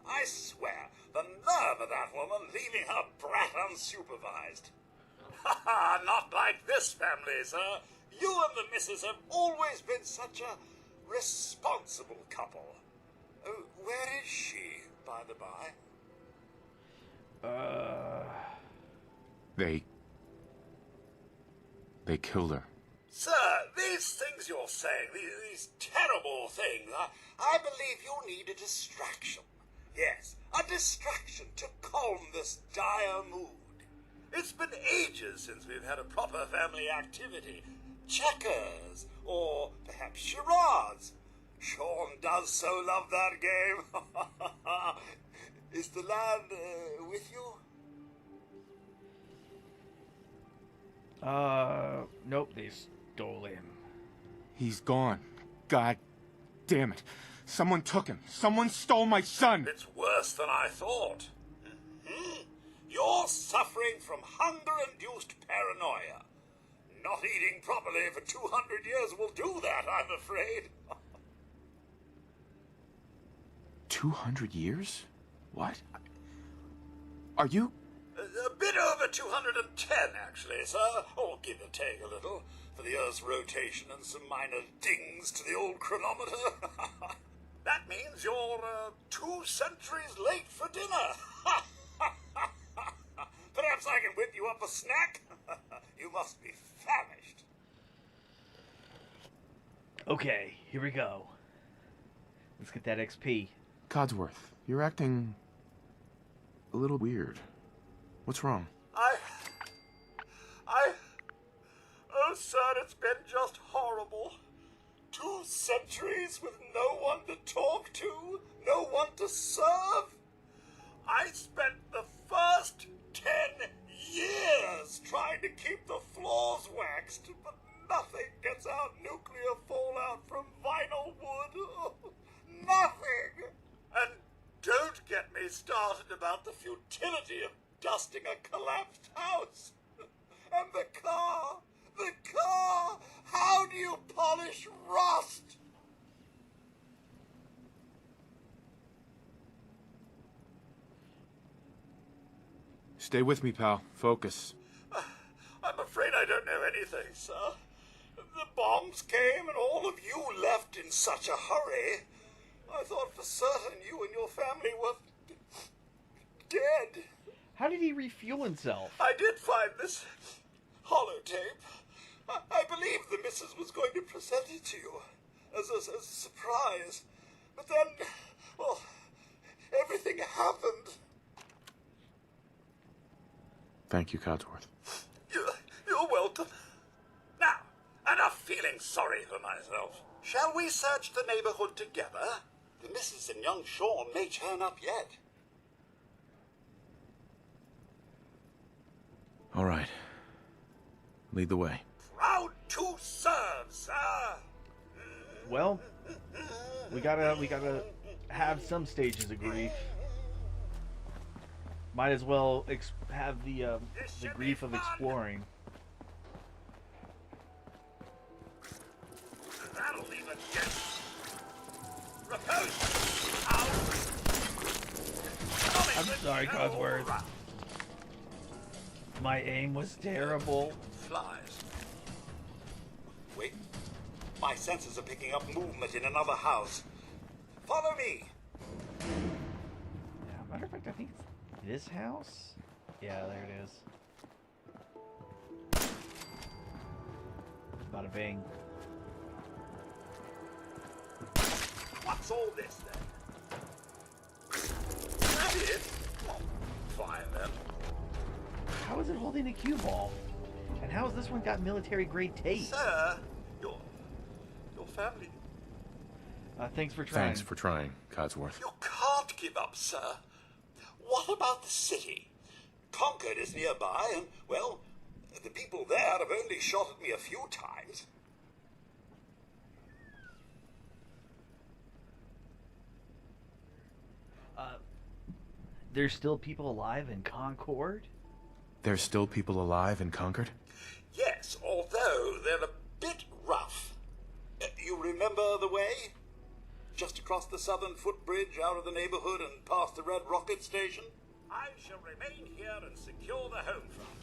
I swear, the nerve of that woman leaving her brat unsupervised. Ha ha, not like this family, sir. You and the missus have always been such a responsible couple. Where is she, by the by? They killed her. Sir, these things you're saying, these terrible things, I believe you need a distraction. Yes, a distraction to calm this dire mood. It's been ages since we've had a proper family activity. Checkers, or perhaps charades. Sean does so love that game. Is the lad with you? Nope, they stole him. He's gone. God damn it. Someone took him. Someone stole my son. It's worse than I thought. You're suffering from hunger-induced paranoia. Not eating properly for 200 years will do that, I'm afraid. 200 years? What? Are you... A bit over 210, actually, sir. Or give or take a little, for the Earth's rotation and some minor dings to the old chronometer. That means you're 2 centuries late for dinner. Perhaps I can whip you up a snack? You must be famished. Okay, here we go. Let's get that XP. Codsworth, you're acting a little weird. What's wrong? Oh, sir, it's been just horrible. 2 centuries with no one to talk to, no one to serve. I spent the first 10 years trying to keep the floors waxed, but nothing gets out nuclear fallout from vinyl wood. Nothing! And don't get me started about the futility of dusting a collapsed house. And the car! How do you polish rust? Stay with me, pal. Focus. I'm afraid I don't know anything, sir. The bombs came and all of you left in such a hurry. I thought for certain you and your family were dead. How did he refuel himself? I did find this holotape. I believe the missus was going to present it to you as a surprise. But then, well, everything happened. Thank you, Codsworth. You're welcome. Now, enough feeling sorry for myself. Shall we search the neighborhood together? The missus and young Sean may turn up yet. All right. Lead the way. Proud to serve, sir. Well, we gotta have some stages of grief. Might as well have the grief of exploring. That'll leave a guess. Repose. I'm sorry, Codsworth. My aim was terrible. Flies. Wait. My senses are picking up movement in another house. Follow me. Yeah, matter of fact, I think it's this house. Yeah, there it is. Bada bing. What's all this then? That it? Fine then. How is it holding a cue ball? And how has this one got military grade tape? Sir, your family. Thanks for trying. Thanks for trying, Codsworth. You can't give up, sir. What about the city? Concord is nearby, and, well, the people there have only shot at me a few times. There's still people alive in Concord? There's still people alive in Concord? Yes, although they're a bit rough. You remember the way? Just across the southern footbridge, out of the neighborhood, and past the Red Rocket Station? I shall remain here and secure the home front.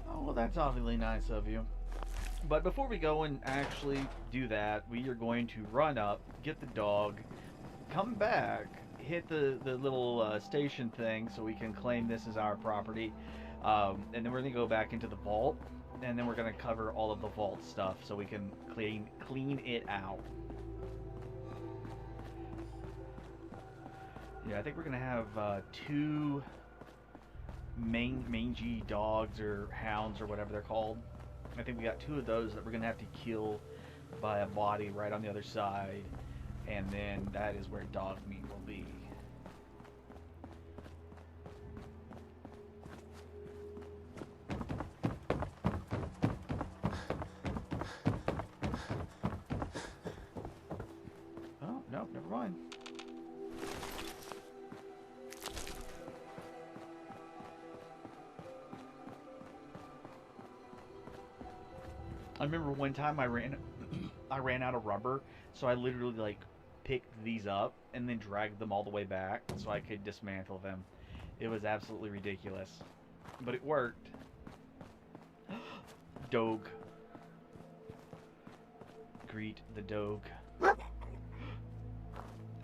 Oh, well, that's awfully nice of you. But before we go and actually do that, we are going to run up, get the dog, come back, hit the little station thing so we can claim this as our property, and then we're going to go back into the vault, and then we're going to cover all of the vault stuff so we can clean it out. Yeah, I think we're going to have two mangy dogs or hounds or whatever they're called. I think we got two of those that we're going to have to kill by a body right on the other side. And then that is where dog meat will be. Oh, no, never mind. I remember one time I ran out of rubber, so I literally like picked these up and then dragged them all the way back so I could dismantle them. It was absolutely ridiculous, but it worked. Dog. Greet the dog.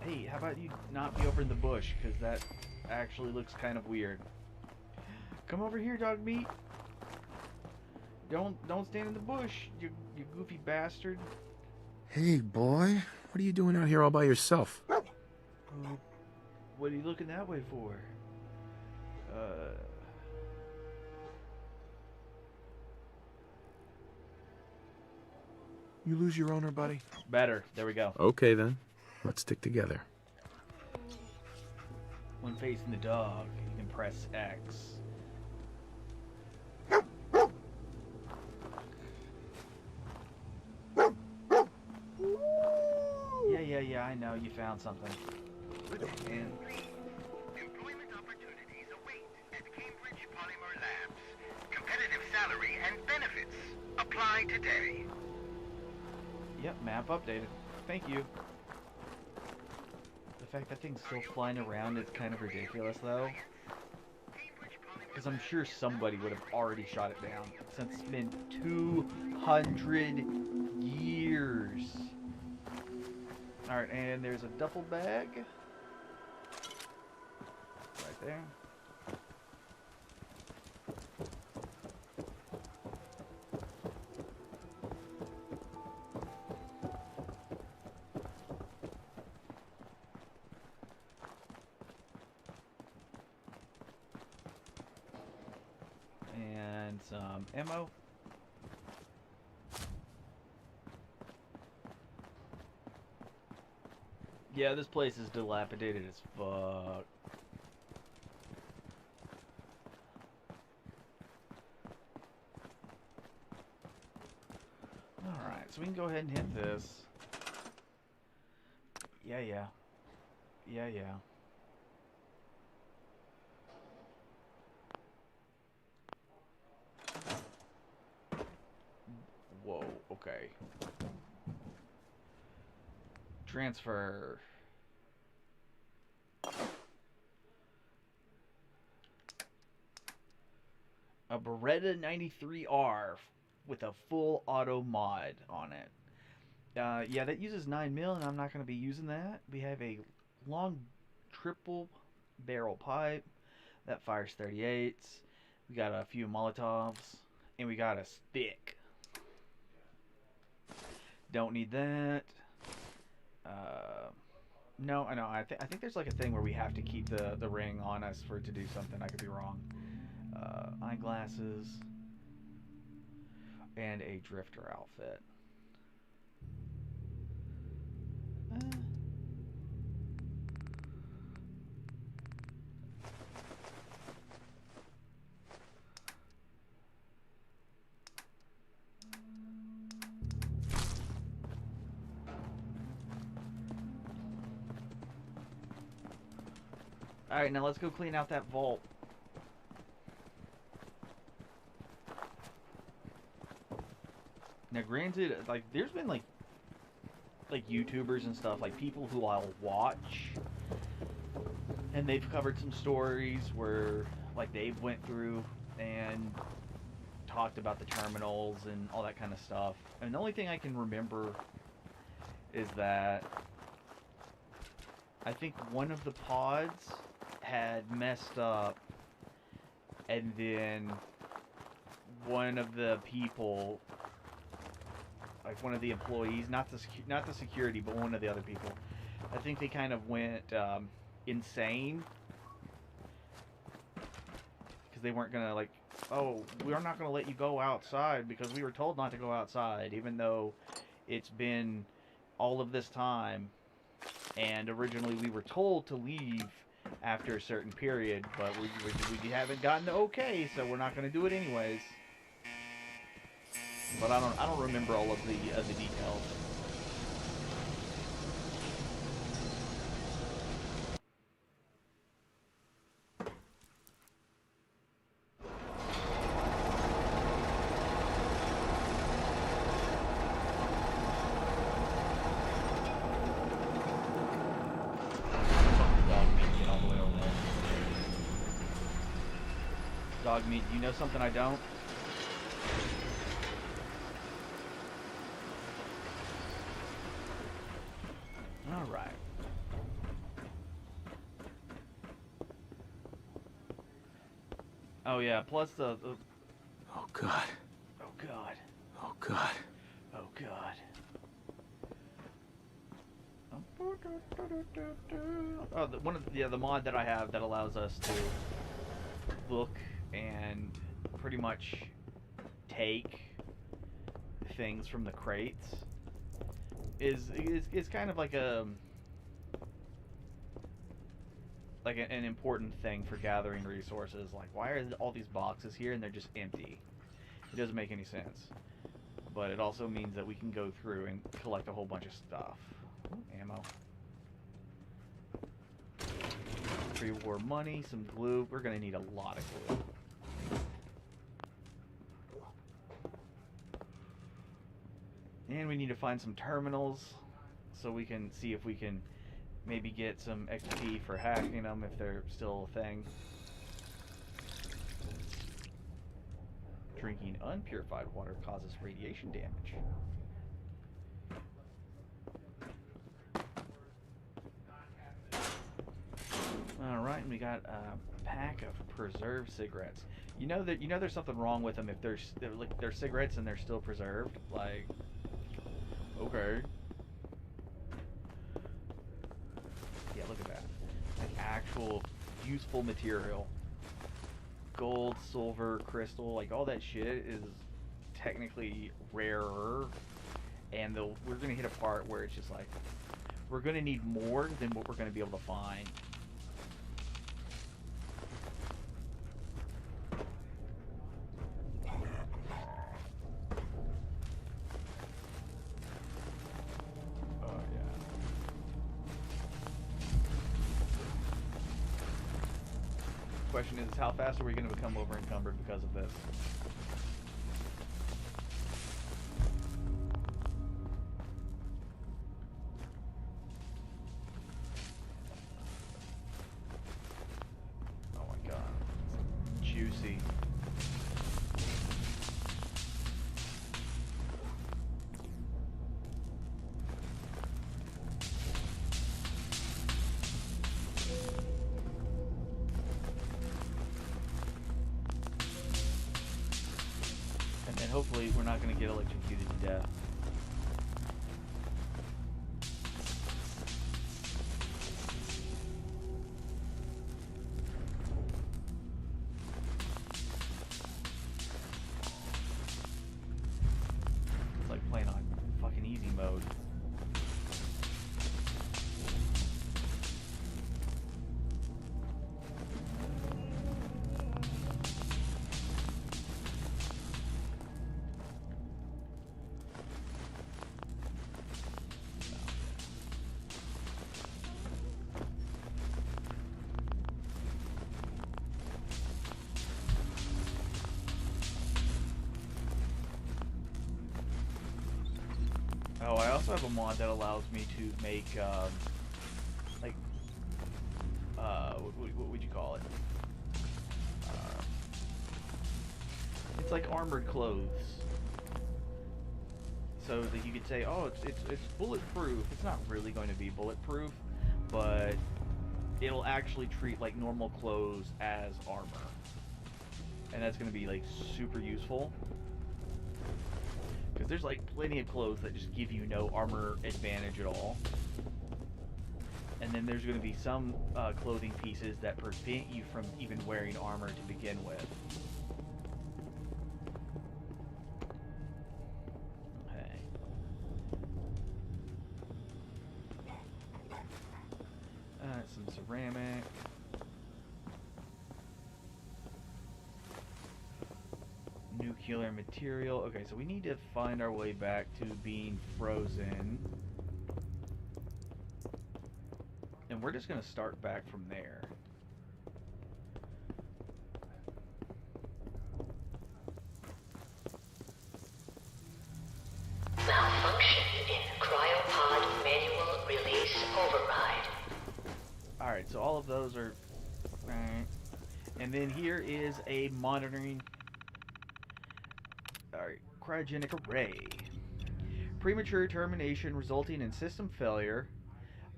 Hey, how about you not be over in the bush, because that actually looks kind of weird. Come over here, dog meat. Don't stand in the bush, you goofy bastard. Hey, boy. What are you doing out here all by yourself? What are you looking that way for? You lose your owner, buddy? Better. There we go. Okay, then. Let's stick together. When facing the dog, you can press X. Yeah, I know. You found something. And employment opportunities await at Cambridge Polymer Labs. Competitive salary and benefits. Apply today. Yep, map updated. Thank you. The fact that thing's still flying around is kind of ridiculous, though. Because I'm sure somebody would have already shot it down, since it's been 200 years. Alright, and there's a duffel bag. Right there. And some ammo. Yeah, this place is dilapidated as fuck. Alright, so we can go ahead and hit this. Yeah. Whoa, okay. Transfer. a Beretta 93R with a full auto mod on it. Yeah, that uses 9mm, and I'm not going to be using that. We have a long triple barrel pipe that fires 38s. We got a few Molotovs, and we got a stick. Don't need that. No, I know. I think there's like a thing where we have to keep the ring on us for it to do something. I could be wrong. Eyeglasses and a drifter outfit. Alright, now let's go clean out that vault. Now granted, like, there's been like YouTubers and stuff, like people who I'll watch, and they've covered some stories where like they went through and talked about the terminals and all that kind of stuff. And the only thing I can remember is that I think one of the pods had messed up, and then one of the people, like one of the employees, not the security, but one of the other people, I think they kind of went insane because they weren't gonna, like, oh, we're not gonna let you go outside because we were told not to go outside, even though it's been all of this time, and originally we were told to leave after a certain period, but we haven't gotten the okay, so we're not going to do it anyways. But I don't remember all of the details. Dog meat, you know something I don't? Alright. Oh yeah, plus the... Oh God. Oh God. Oh God. Oh God. Oh, one of the mod that I have that allows us to look and pretty much take things from the crates is kind of like an important thing for gathering resources. Like, why are all these boxes here and they're just empty? It doesn't make any sense. But it also means that we can go through and collect a whole bunch of stuff. Ammo. Pre-war money, some glue. We're gonna need a lot of glue. And we need to find some terminals so we can see if we can maybe get some XP for hacking them if they're still a thing. Drinking unpurified water causes radiation damage. Alright, and we got a pack of preserved cigarettes. You know there's something wrong with them if they're cigarettes and they're still preserved. Like, okay. Yeah, look at that. Like actual useful material. Gold, silver, crystal, like all that shit is technically rarer. And we're gonna hit a part where it's just like we're gonna need more than what we're gonna be able to find. Question is how fast are we going to become over encumbered because of this? Oh my god. Juicy. And hopefully we're not going to get electrocuted to death. It's like playing on fucking easy mode. Oh, I also have a mod that allows me to make, like, what would you call it? It's like armored clothes. So that you could say, oh, it's bulletproof. It's not really going to be bulletproof, but it'll actually treat, like, normal clothes as armor. And that's going to be, like, super useful. Because there's like plenty of clothes that just give you no armor advantage at all. And then there's going to be some clothing pieces that prevent you from even wearing armor to begin with. Okay. Some ceramic. Nuclear material. Okay, so we need to find our way back to being frozen. And we're just going to start back from there. Malfunction in cryopod manual release override. Alright, so all of those are... Alright. And then here is a monitoring... Alright, cryogenic array. Premature termination resulting in system failure.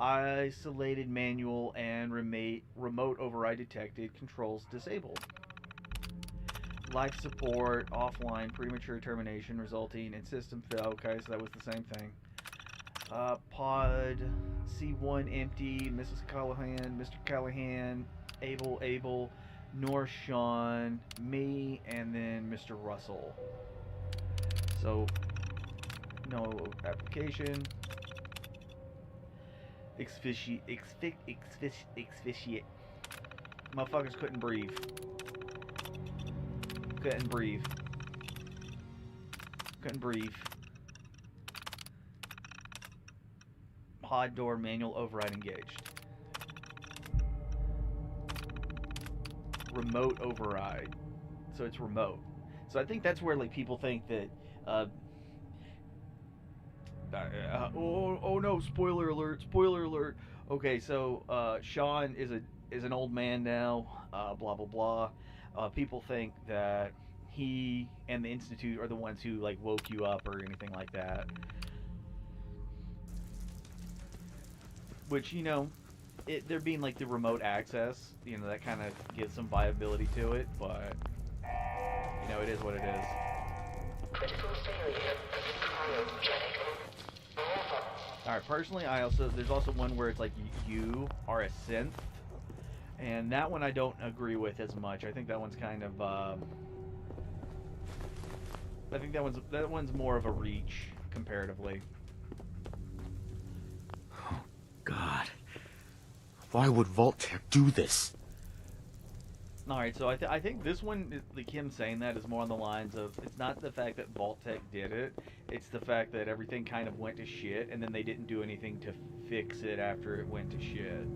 Isolated manual and remote override detected. Controls disabled. Life support offline. Premature termination resulting in system fail. Okay, so that was the same thing. Pod C1 empty. Mrs. Callahan, Mr. Callahan, Abel, North Sean, me, and then Mr. Russell. So, no application. Exfoliate. Motherfuckers couldn't breathe. Couldn't breathe. Pod door manual override engaged. Remote override. So it's remote. So I think that's where like people think that oh no, spoiler alert. Okay, so Sean is an old man now, blah blah blah. People think that he and the Institute are the ones who like woke you up or anything like that. Which, you know, there being like the remote access, you know, that kind of gives some viability to it, but you know, it is what it is. Critical failure of cryogenic. Alright, personally, there's also one where it's like you are a synth, and that one I don't agree with as much. I think that one's kind of, I think that one's more of a reach, comparatively. Oh, God. Why would Vault-Tec do this? Alright, so I think this one, like him saying that, is more on the lines of, it's not the fact that Vault-Tec did it, it's the fact that everything kind of went to shit, and then they didn't do anything to fix it after it went to shit.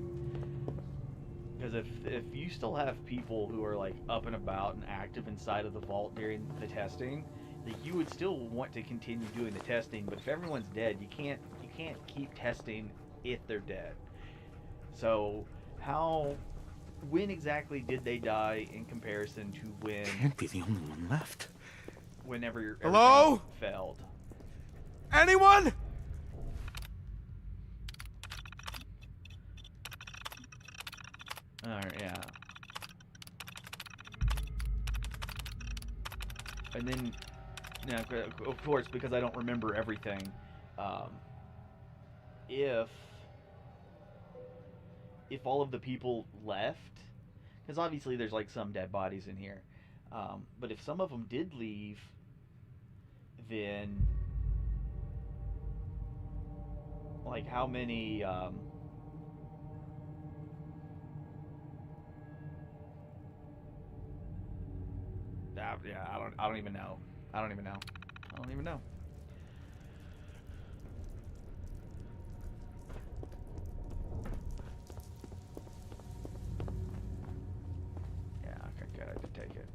Because if you still have people who are, like, up and about and active inside of the vault during the testing, like, you would still want to continue doing the testing, but if everyone's dead, you can't keep testing if they're dead. So, when exactly did they die in comparison to when... Can't be the only one left. Whenever Hello? Failed. Anyone? Alright, yeah. And then Now, of course, because I don't remember everything, um, if all of the people left, because obviously there's like some dead bodies in here, but if some of them did leave, then like how many? Yeah, I don't even know. I don't even know. I don't even know. Yeah, okay, good. I did take it.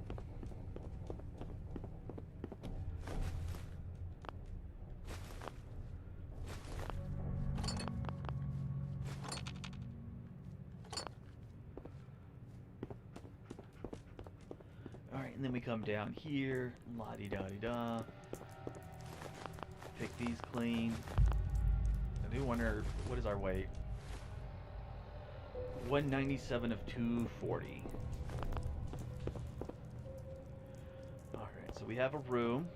Alright, and then we come down here. La-di-da-di-da. Pick these clean. I do wonder, what is our weight? 197 of 240. Alright, so we have a room.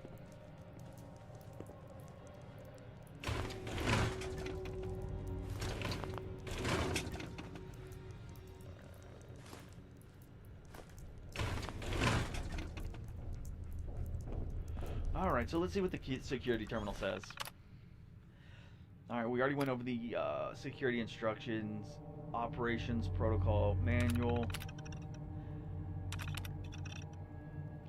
Alright, so let's see what the security terminal says. Alright, we already went over the security instructions, operations protocol manual.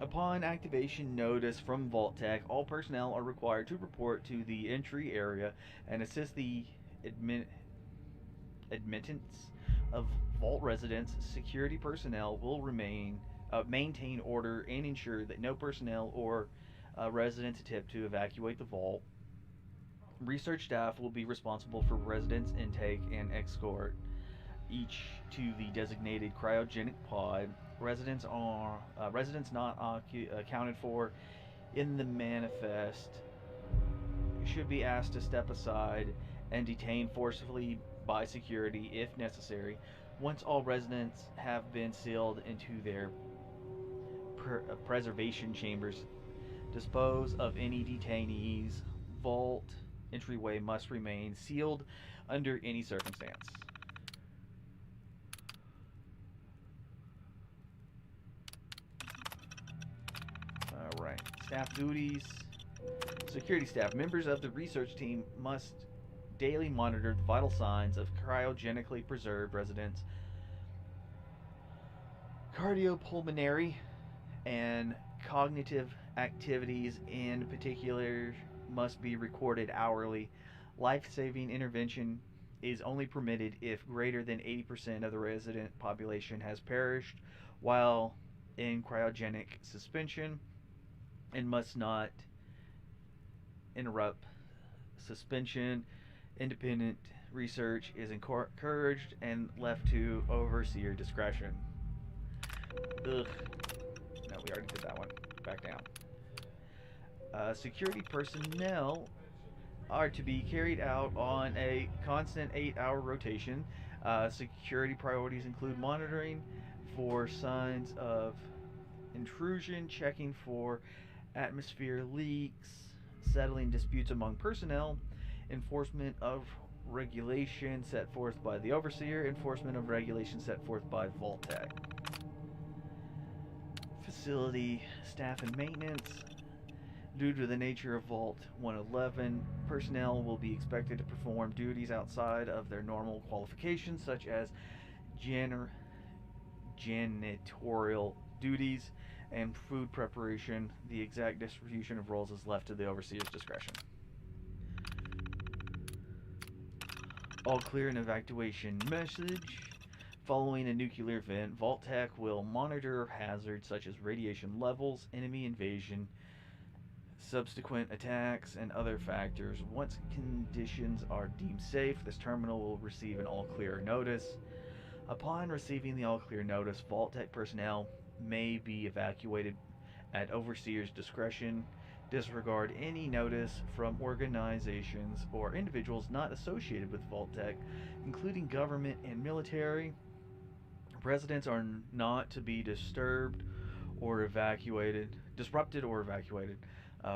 Upon activation notice from Vault-Tec, all personnel are required to report to the entry area and assist the admittance of Vault residents. Security personnel will maintain order and ensure that no personnel or residents attempt to evacuate the vault. Research staff will be responsible for residents' intake and escort each to the designated cryogenic pod. Residents not accounted for in the manifest should be asked to step aside and detained forcibly by security if necessary. Once all residents have been sealed into their preservation chambers, dispose of any detainees. Vault entryway must remain sealed under any circumstance. Alright, staff duties. Security staff. Members of the research team must daily monitor the vital signs of cryogenically preserved residents. Cardiopulmonary and cognitive activities in particular must be recorded hourly. Life-saving intervention is only permitted if greater than 80% of the resident population has perished while in cryogenic suspension and must not interrupt suspension. Independent research is encouraged and left to overseer discretion. Ugh. No, we already did that one. Back down. Security personnel are to be carried out on a constant 8-hour rotation. Security priorities include monitoring for signs of intrusion, checking for atmosphere leaks, settling disputes among personnel, enforcement of regulation set forth by the overseer, enforcement of regulation set forth by Vault-Tec. Facility staff and maintenance. Due to the nature of Vault 111, personnel will be expected to perform duties outside of their normal qualifications, such as janitorial duties and food preparation. The exact distribution of roles is left to the overseer's discretion. All clear and evacuation message. Following a nuclear event, Vault-Tec will monitor hazards such as radiation levels, enemy invasion, subsequent attacks, and other factors. Once conditions are deemed safe, this terminal will receive an all-clear notice. Upon receiving the all-clear notice, Vault-Tec personnel may be evacuated at overseer's discretion. Disregard any notice from organizations or individuals not associated with Vault-Tec, including government and military. Residents are not to be disrupted or evacuated.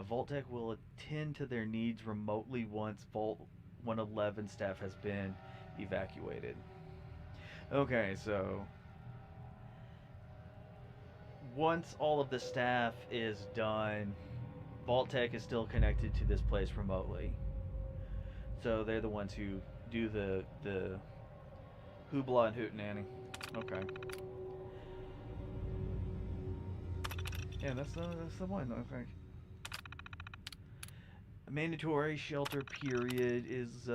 Vault-Tec will attend to their needs remotely once Vault 111 staff has been evacuated. Okay, so once all of the staff is done, Vault-Tec is still connected to this place remotely. So they're the ones who do the hoopla and hootenanny. Okay. Yeah, that's the one. Okay. A mandatory shelter period is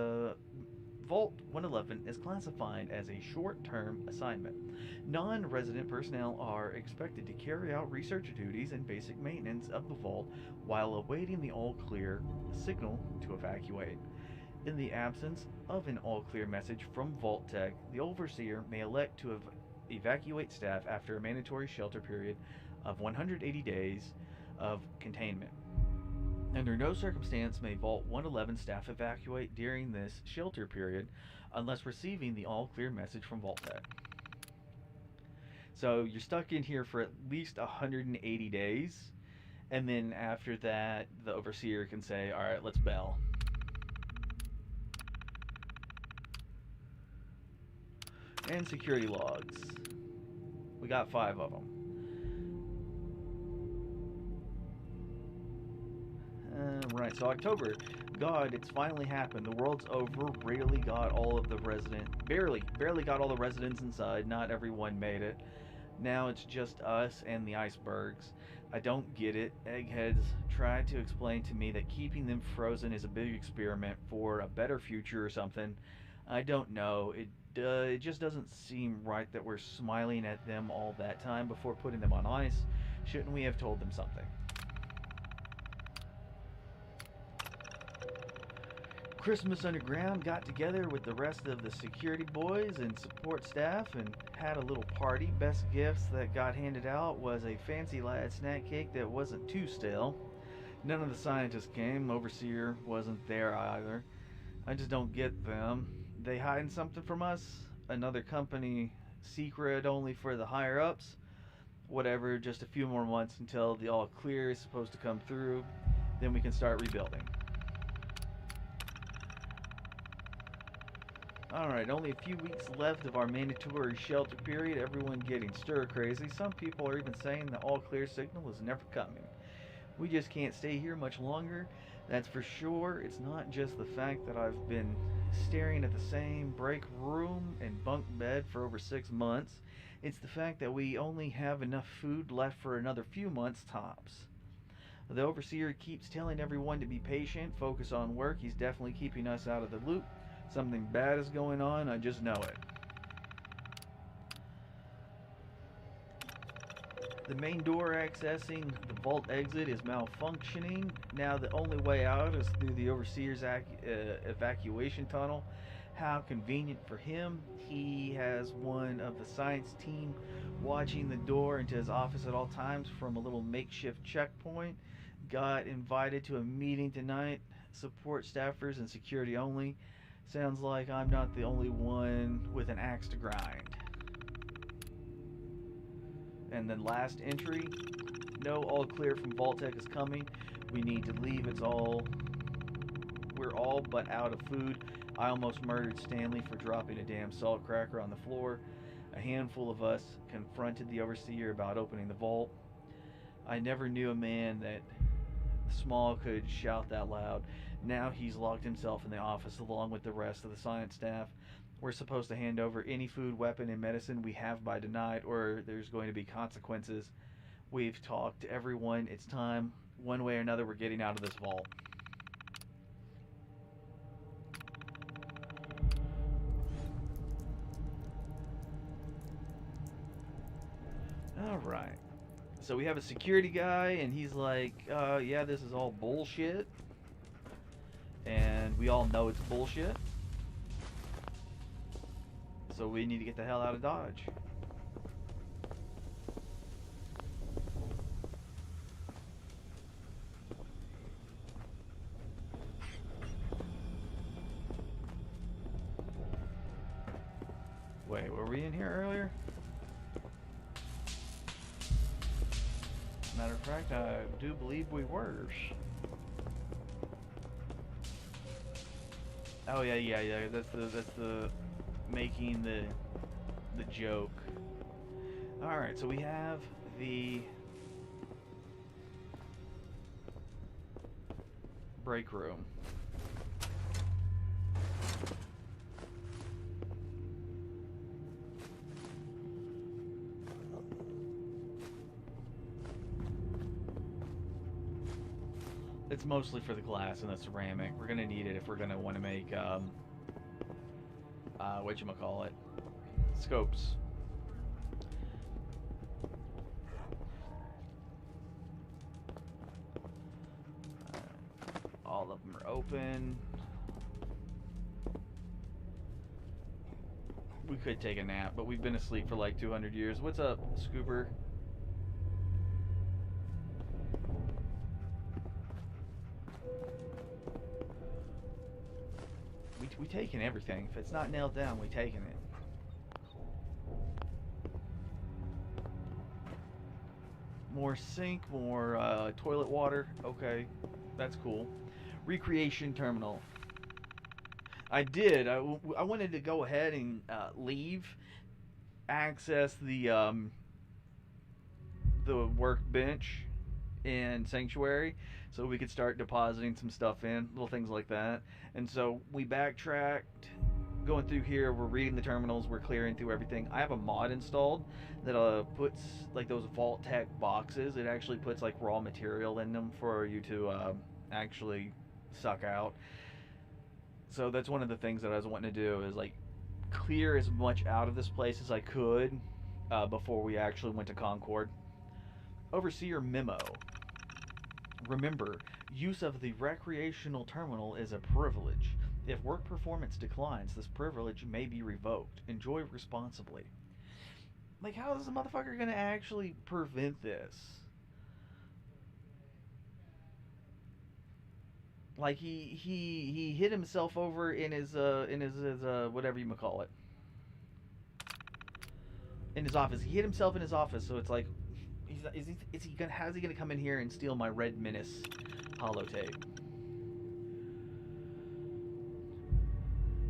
Vault 111 is classified as a short-term assignment. Non-resident personnel are expected to carry out research duties and basic maintenance of the vault while awaiting the all-clear signal to evacuate. In the absence of an all-clear message from Vault-Tec, the Overseer may elect to evacuate staff after a mandatory shelter period of 180 days of containment. Under no circumstance may Vault 111 staff evacuate during this shelter period unless receiving the all-clear message from Vault-Tec. So you're stuck in here for at least 180 days, and then after that, the Overseer can say, alright, let's bail. And security logs. We got 5 of them. Right, so October. God, it's finally happened. The world's over. Barely got all the residents inside. Not everyone made it. Now it's just us and the icebergs. I don't get it. Eggheads tried to explain to me that keeping them frozen is a big experiment for a better future or something. I don't know. It just doesn't seem right that we're smiling at them all that time before putting them on ice. Shouldn't we have told them something? Christmas Underground got together with the rest of the security boys and support staff and had a little party. Best gifts that got handed out was a fancy lad snack cake that wasn't too stale. None of the scientists came. Overseer wasn't there either. I just don't get them. They hiding something from us? Another company secret only for the higher ups? Whatever, just a few more months until the all clear is supposed to come through. Then we can start rebuilding. Alright, only a few weeks left of our mandatory shelter period. Everyone getting stir crazy. Some people are even saying the all clear signal is never coming. We just can't stay here much longer. That's for sure. It's not just the fact that I've been staring at the same break room and bunk bed for over 6 months. It's the fact that we only have enough food left for another few months tops. The Overseer keeps telling everyone to be patient, focus on work. He's definitely keeping us out of the loop. Something bad is going on, I just know it. The main door accessing the vault exit is malfunctioning. Now the only way out is through the Overseer's evacuation tunnel. How convenient for him. He has one of the science team watching the door into his office at all times from a little makeshift checkpoint. Got invited to a meeting tonight. Support staffers and security only. Sounds like I'm not the only one with an axe to grind. And then last entry, no all clear from Vault-Tec is coming. We need to leave. We're all but out of food. I almost murdered Stanley for dropping a damn salt cracker on the floor. A handful of us confronted the Overseer about opening the vault. I never knew a man that small could shout that loud. Now he's locked himself in the office along with the rest of the science staff. We're supposed to hand over any food, weapon, and medicine we have by tonight, or there's going to be consequences. We've talked to everyone. It's time. One way or another, we're getting out of this vault. Alright. So we have a security guy, and he's like, yeah, this is all bullshit. And we all know it's bullshit. So we need to get the hell out of Dodge. Wait, were we in here earlier? No, Matter of fact, I do believe we were. Oh yeah. That's the making the joke. All right, so we have the break room. It's mostly for the glass and the ceramic. We're gonna need it if we're gonna want to make whatchamacallit, scopes. All of them are open. We could take a nap, but we've been asleep for like 200 years. What's up, Scooper? We taking everything. If it's not nailed down, we taking it. More sink, more toilet water. Okay, that's cool. Recreation terminal. I did. I wanted to go ahead and leave, access the workbench in Sanctuary, so we could start depositing some stuff in, little things like that. And so we backtracked, going through here. We're reading the terminals. We're clearing through everything. I have a mod installed that puts like those Vault Tech boxes. It actually puts like raw material in them for you to actually suck out. So that's one of the things that I was wanting to do, is like clear as much out of this place as I could before we actually went to Concord. Overseer memo. Remember, use of the recreational terminal is a privilege. If work performance declines, this privilege may be revoked. Enjoy responsibly. Like, how is the motherfucker gonna actually prevent this? Like he hit himself over in his whatever you call it, in his office. He hit himself in his office, so it's like, how's he gonna come in here and steal my Red Menace holotape?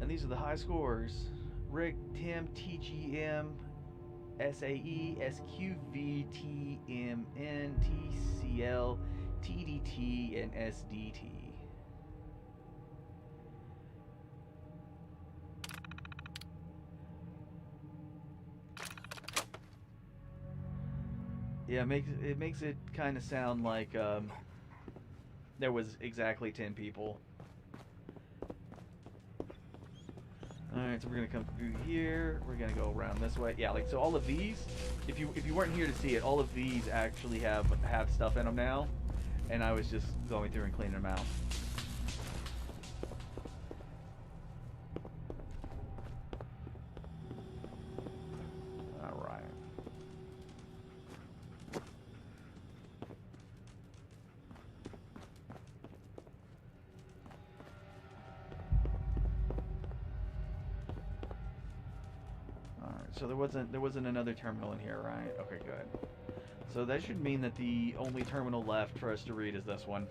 And these are the high scores: Rick, Tim, TGM, SAE, SQV, TMN, TCL, TDT, and SDT. Yeah, it makes it kind of sound like there was exactly 10 people. Alright, so we're gonna come through here. We're gonna go around this way. Yeah, like, so all of these, if you weren't here to see it, all of these actually have stuff in them now, and I was just going through and cleaning them out. Alright. So there wasn't another terminal in here, right? Okay, good. So that should mean that the only terminal left for us to read is this one.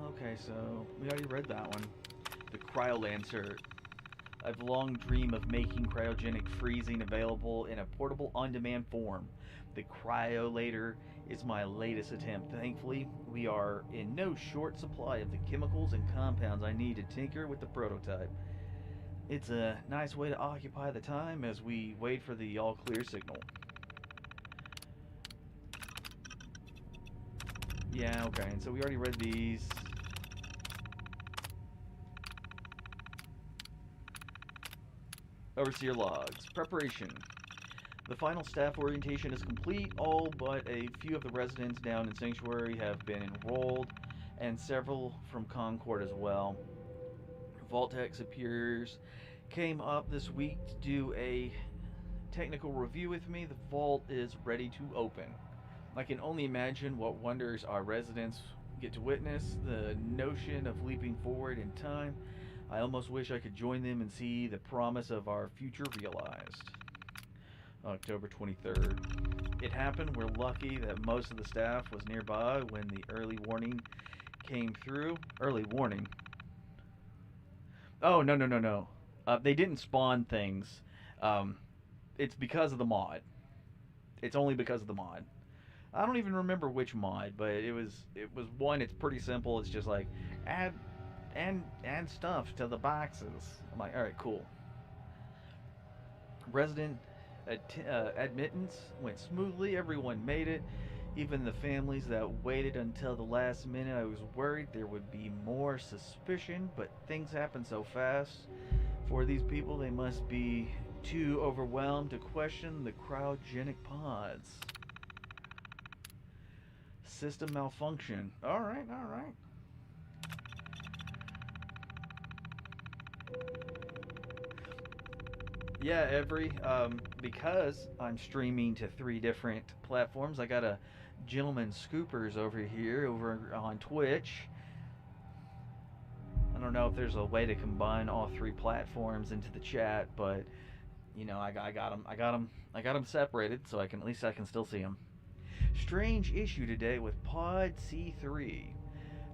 Okay, so we already read that one. The Cryolancer. I've long dreamed of making cryogenic freezing available in a portable on-demand form. The Cryolator is my latest attempt. Thankfully, we are in no short supply of the chemicals and compounds I need to tinker with the prototype. It's a nice way to occupy the time as we wait for the all-clear signal. Yeah, okay, and so we already read these. Overseer logs. Preparation. The final staff orientation is complete. All but a few of the residents down in Sanctuary have been enrolled, and several from Concord as well. Vault-Tech superiors came up this week to do a technical review with me. The vault is ready to open. I can only imagine what wonders our residents get to witness. The notion of leaping forward in time I almost wish I could join them and see the promise of our future realized. October 23rd. It happened. We're lucky that most of the staff was nearby when the early warning came through. Early warning? Oh, no, no, no, no. They didn't spawn things. It's because of the mod. It's only because of the mod. I don't even remember which mod, but it was one. It's pretty simple. It's just like add stuff to the boxes. I'm like, all right, cool. Resident admittance went smoothly. Everyone made it. Even the families that waited until the last minute. I was worried there would be more suspicion, but things happen so fast. For these people, they must be too overwhelmed to question the cryogenic pods. System malfunction. Alright, alright. Yeah, because I'm streaming to 3 different platforms, I got a gentleman scoopers over here over on Twitch. I don't know if there's a way to combine all 3 platforms into the chat, but you know, I got them separated so at least I can still see them. Strange issue today with Pod C3.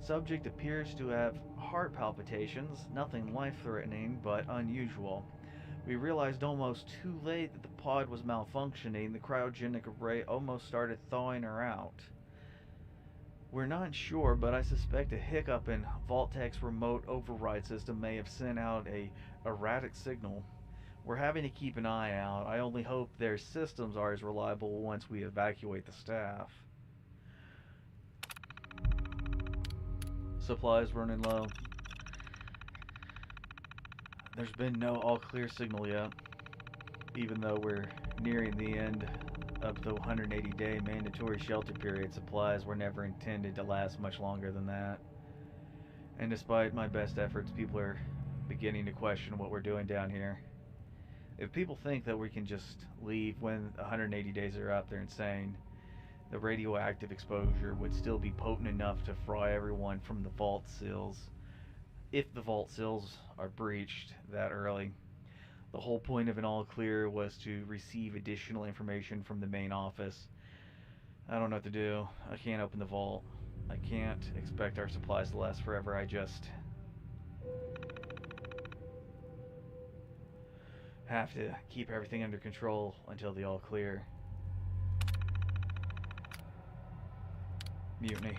Subject appears to have heart palpitations, nothing life-threatening but unusual. We realized almost too late that the pod was malfunctioning. The cryogenic array almost started thawing her out. We're not sure, but I suspect a hiccup in Vault-Tec's remote override system may have sent out a erratic signal. We're having to keep an eye out. I only hope their systems are as reliable once we evacuate the staff. Supplies running low. There's been no all-clear signal yet, even though we're nearing the end of the 180-day mandatory shelter period. Supplies were never intended to last much longer than that. And despite my best efforts, people are beginning to question what we're doing down here. If people think that we can just leave when 180 days are up, they're insane. The radioactive exposure would still be potent enough to fry everyone from the vault seals. If the vault seals are breached that early. The whole point of an all-clear was to receive additional information from the main office. I don't know what to do. I can't open the vault. I can't expect our supplies to last forever. I just have to keep everything under control until the all-clear. Mutiny.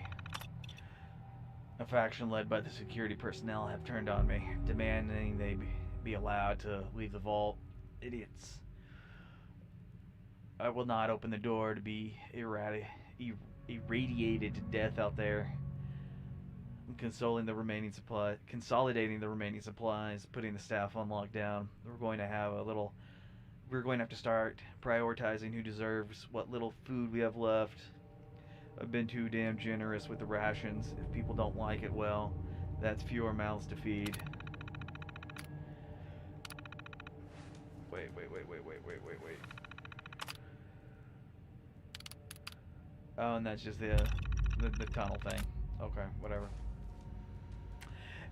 A faction led by the security personnel have turned on me, demanding they be allowed to leave the vault. Idiots. I will not open the door to be irradiated to death out there. I'm consolidating the remaining supplies, putting the staff on lockdown. We're going to have to start prioritizing who deserves what little food we have left. I've been too damn generous with the rations. If people don't like it, well, that's fewer mouths to feed. Wait. Oh, and that's just the tunnel thing. Okay, whatever.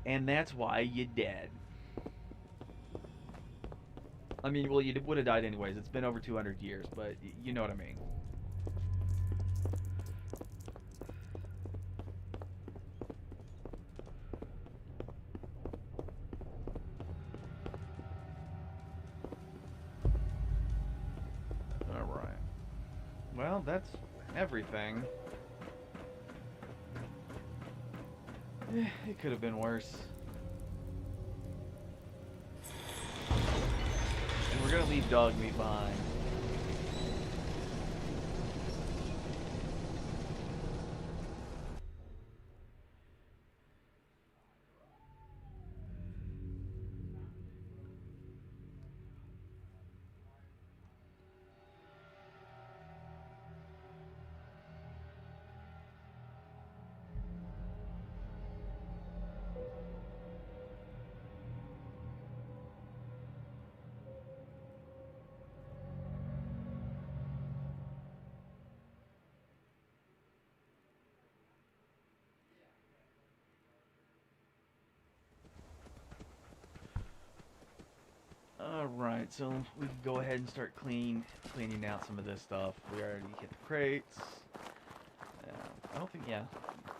And that's why you're dead. I mean, well, you would have died anyways. It's been over 200 years, but you know what I mean. Alright. Well, that's everything. It could have been worse. And we're gonna leave dog meat behind. Alright, so we can go ahead and start cleaning out some of this stuff. We already hit the crates. I don't think, yeah,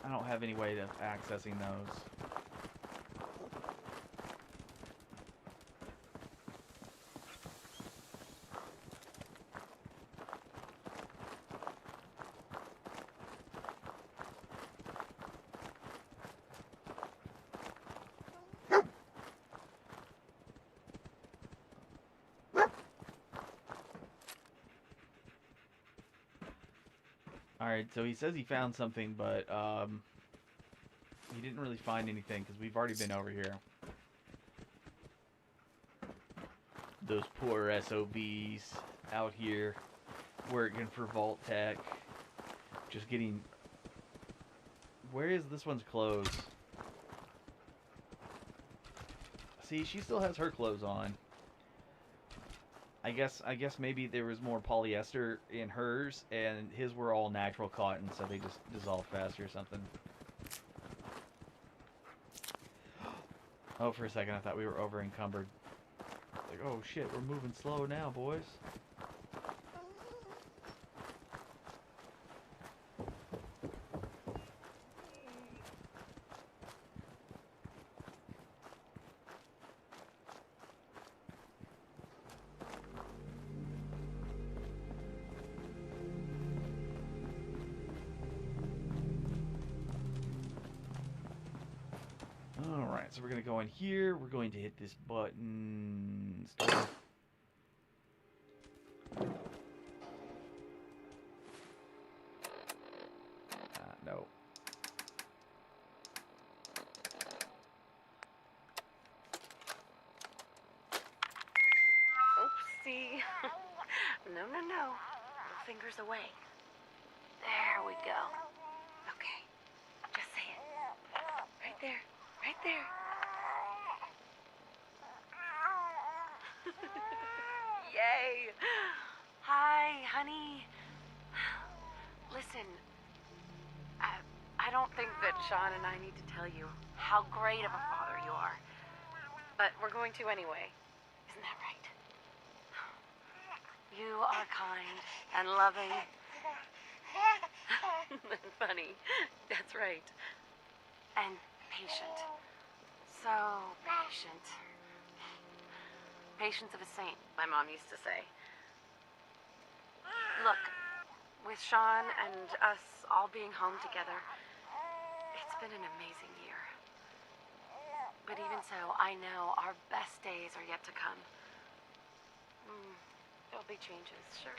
I don't have any way of accessing those. Alright, so he says he found something, but he didn't really find anything because we've already been over here. Those poor SOBs out here working for Vault Tech. Just getting... Where is this one's clothes? See, she still has her clothes on. I guess maybe there was more polyester in hers, and his were all natural cotton, so they just dissolve faster or something. Oh, for a second I thought we were over encumbered. Like, oh shit, we're moving slow now, boys. Alright, so we're going to go in here. We're going to hit this button. Start. No. Oopsie. No, no, no. Little fingers away. There we go. Okay. Just say it. Right there. Right there. Yay. Hi, honey. Listen, I don't think that Sean and I need to tell you how great of a father you are. But we're going to anyway. Isn't that right? You are kind and loving. And funny. That's right. And patient. So patient. Patience of a saint, my mom used to say. Look, with Sean and us all being home together, it's been an amazing year. But even so, I know our best days are yet to come. There'll be changes, sure.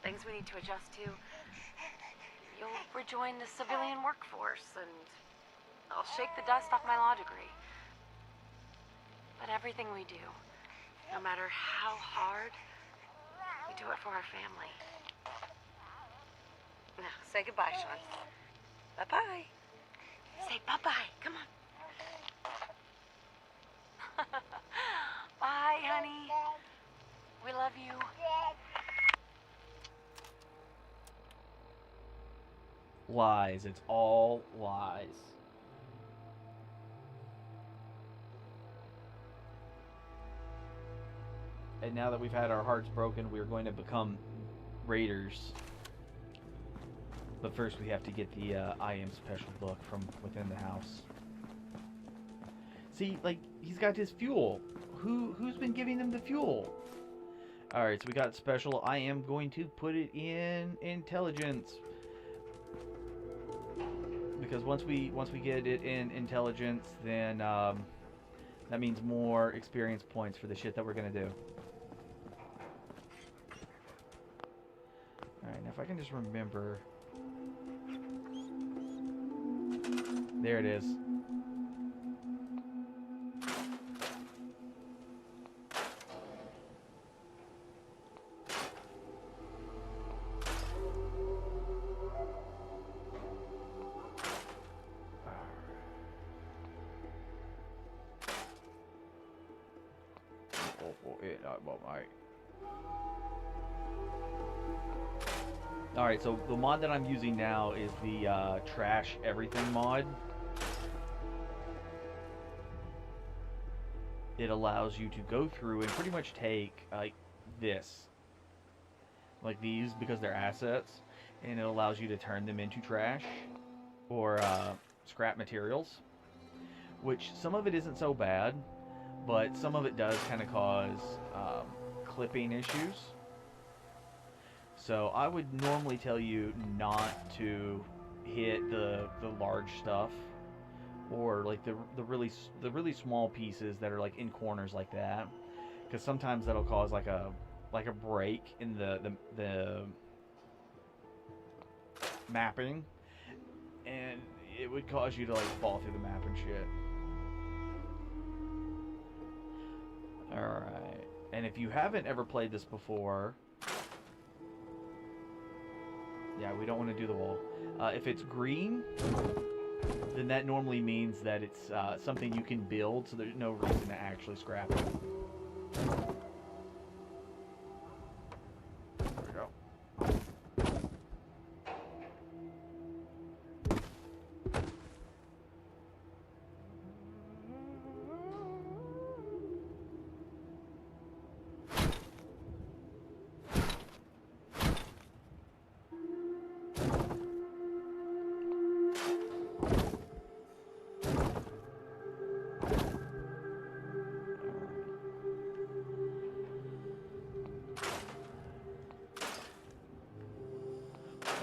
Things we need to adjust to. You'll rejoin the civilian workforce, and I'll shake the dust off my law degree. But everything we do, no matter how hard, we do it for our family. Now, say goodbye, Sean. Bye-bye. Say bye-bye. Come on. Bye, honey. We love you. Lies. It's all lies. And now that we've had our hearts broken, we're going to become raiders. But first we have to get the I Am Special book from within the house. See, like, he's got his fuel. Who's been giving him the fuel? Alright, so we got special. I am going to put it in intelligence. Because once we get it in intelligence, then that means more experience points for the shit that we're gonna do. Alright, now if I can just remember. There it is. Alright, so the mod that I'm using now is the Trash Everything mod. it allows you to go through and pretty much take like this, like these, because they're assets, and it allows you to turn them into trash or scrap materials, which some of it isn't so bad, but some of it does kind of cause clipping issues. So I would normally tell you not to hit the large stuff, or like the really small pieces that are like in corners like that, because sometimes that'll cause like a break in the mapping, and it would cause you to like fall through the map and shit. Alright, and if you haven't ever played this before, yeah, we don't want to do the wall. If it's green, then that normally means that it's something you can build, so there's no reason to actually scrap it. There we go.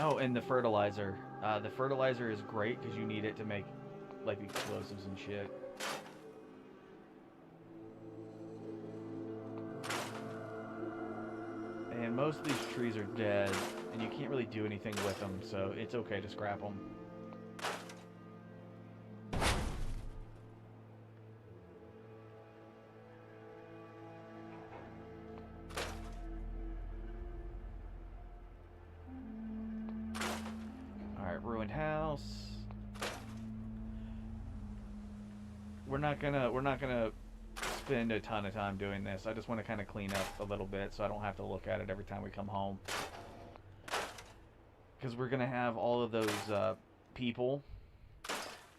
Oh, and the fertilizer. The fertilizer is great because you need it to make like explosives and shit. And most of these trees are dead, and you can't really do anything with them, so it's okay to scrap them. Ruined house. We're not gonna spend a ton of time doing this. I just want to kind of clean up a little bit so I don't have to look at it every time we come home. Because we're gonna have all of those people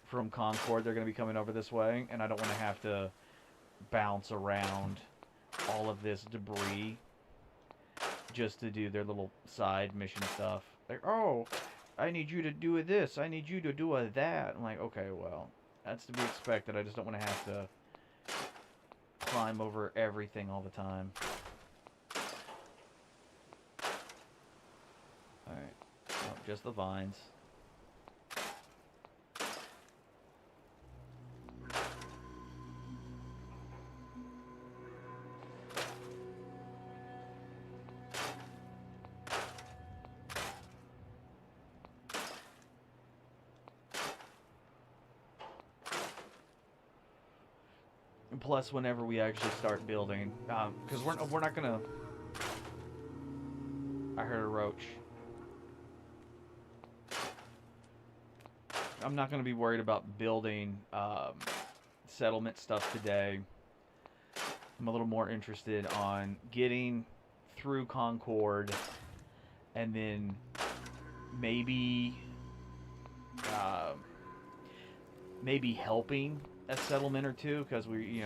from Concord. They're gonna be coming over this way, and I don't want to have to bounce around all of this debris just to do their little side mission stuff. Like, oh, I need you to do this. I need you to do that. I'm like, okay, well, that's to be expected. I just don't want to have to climb over everything all the time. Alright. Oh, just the vines. Plus, whenever we actually start building, because we're not gonna. I heard a roach. I'm not gonna be worried about building settlement stuff today. I'm a little more interested on getting through Concord, and then maybe maybe helping a settlement or two, because we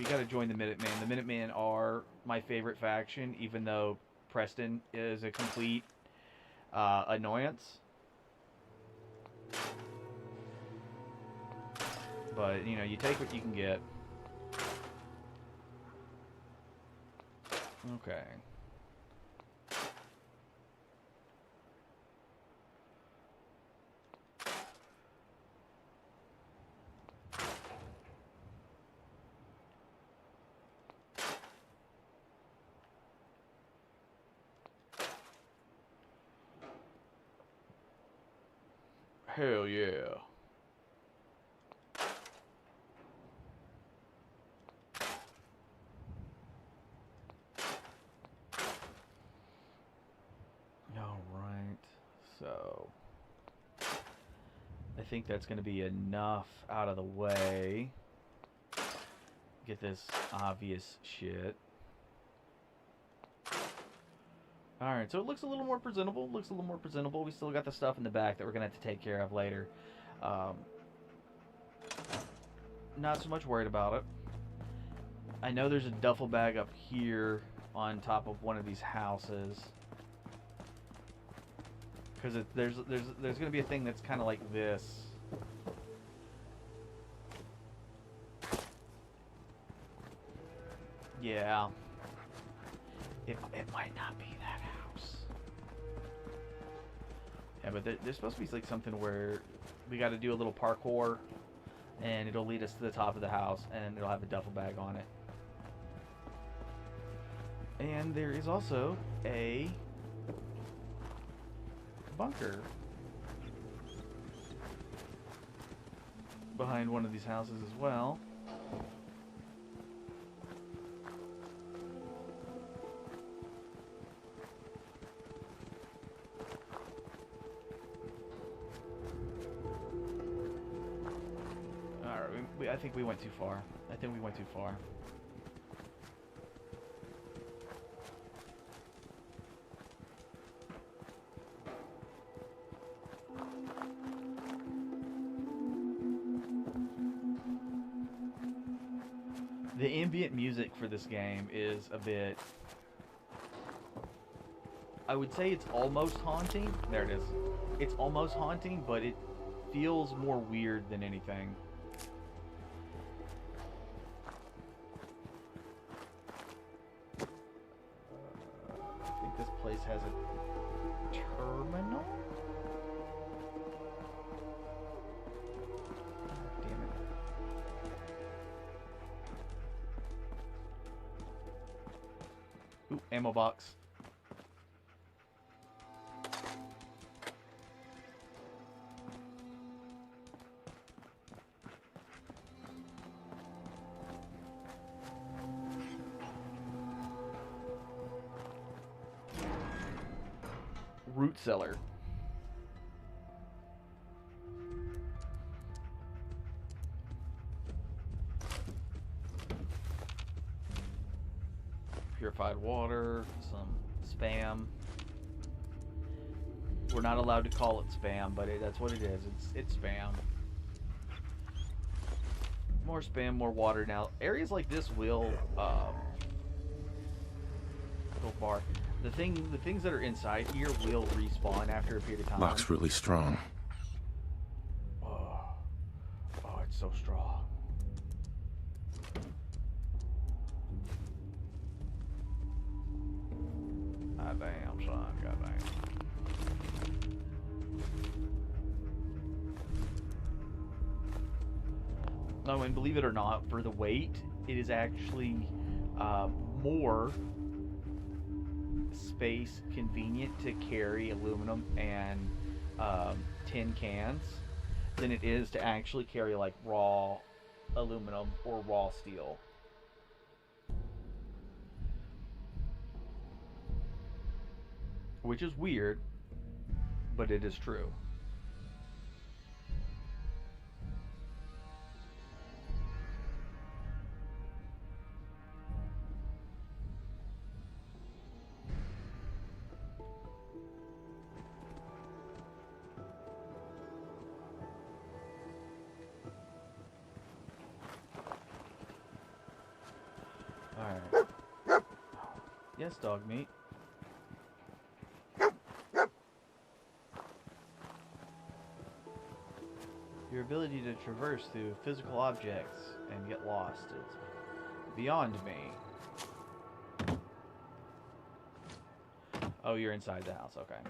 got to join the Minutemen. The Minutemen are my favorite faction, even though Preston is a complete annoyance. But you take what you can get. Okay. Hell yeah. Alright, so I think that's going to be enough out of the way. Get this obvious shit. Alright, so it looks a little more presentable. We still got the stuff in the back that we're going to have to take care of later. Not so much worried about it. I know there's a duffel bag up here on top of one of these houses. Because there's going to be a thing that's kind of like this. Yeah. It might not be that house. Yeah, but there's supposed to be like something where we got to do a little parkour, and it'll lead us to the top of the house, and it'll have a duffel bag on it. And there is also a bunker behind one of these houses as well. Alright, I think we went too far. I think we went too far. The ambient music for this game is a bit... I would say it's almost haunting. There it is. It's almost haunting, but it feels more weird than anything. I think this place has a terminal? Ooh, ammo box. Root cellar. Purified water, some spam. We're not allowed to call it spam, but that's what it is. It's spam. More spam, more water. Now, areas like this will go far. The things that are inside here will respawn after a period of time. Lock's really strong. Oh, it's so strong. God damn, son. God damn. No, and believe it or not, for the weight, it is actually more space convenient to carry aluminum and tin cans than it is to actually carry like raw aluminum or raw steel. Which is weird, but it is true. Alright. Yes, dog meat. Your ability to traverse through physical objects and get lost is beyond me. Oh, you're inside the house, okay.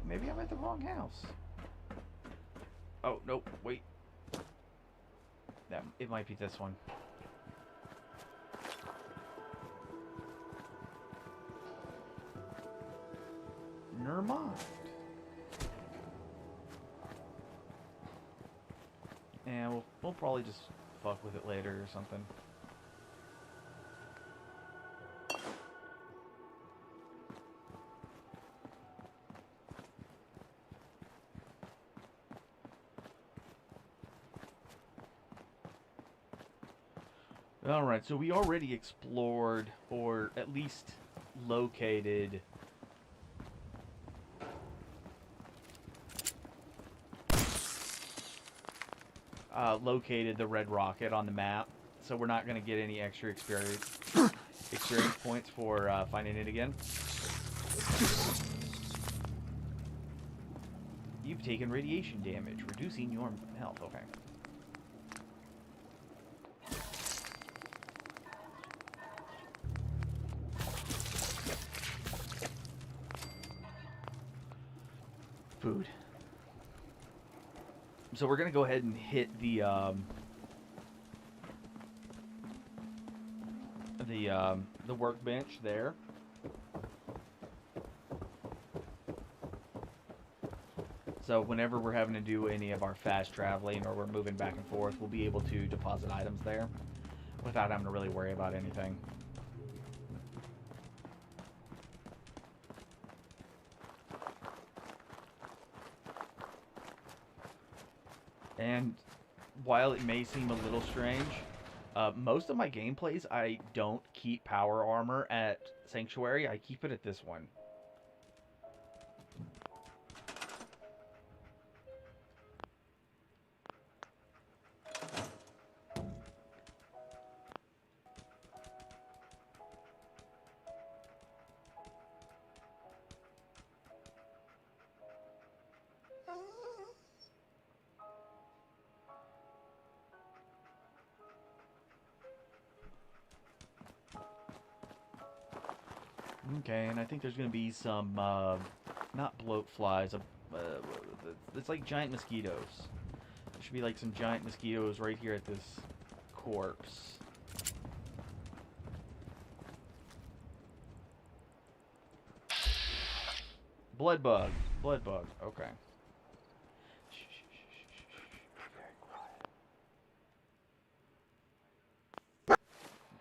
Maybe I'm at the wrong house. Oh, nope, wait. It might be this one. Never mind. And we'll probably just fuck with it later or something. Alright, so we already explored, or at least located... located the red rocket on the map, so we're not going to get any extra experience points for finding it again. You've taken radiation damage, reducing your health. Okay. Food. So we're gonna go ahead and hit the workbench there. So whenever we're having to do any of our fast traveling or we're moving back and forth, we'll be able to deposit items there without having to really worry about anything. And while it may seem a little strange, most of my gameplays, I don't keep power armor at Sanctuary. I keep it at this one. Okay, and I think there's going to be some, not bloat flies, it's like giant mosquitoes. There should be like some giant mosquitoes right here at this corpse. Blood bug, okay.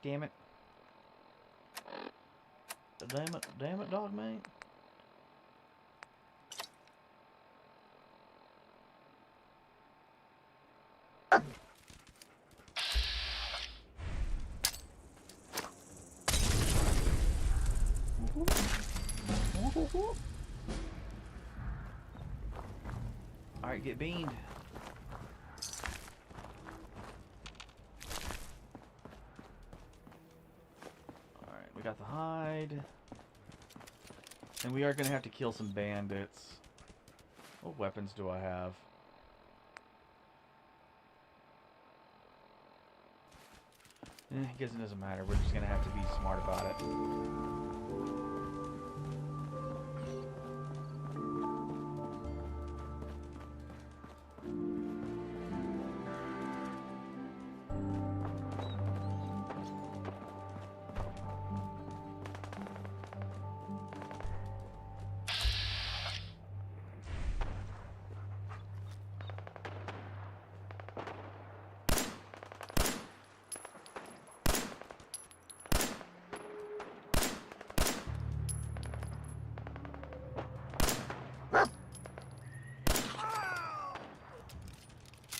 Damn it. Damn it, dog mate. Alright, get beamed. We got the hide. And we are going to have to kill some bandits. What weapons do I have? I guess it doesn't matter. We're just going to have to be smart about it.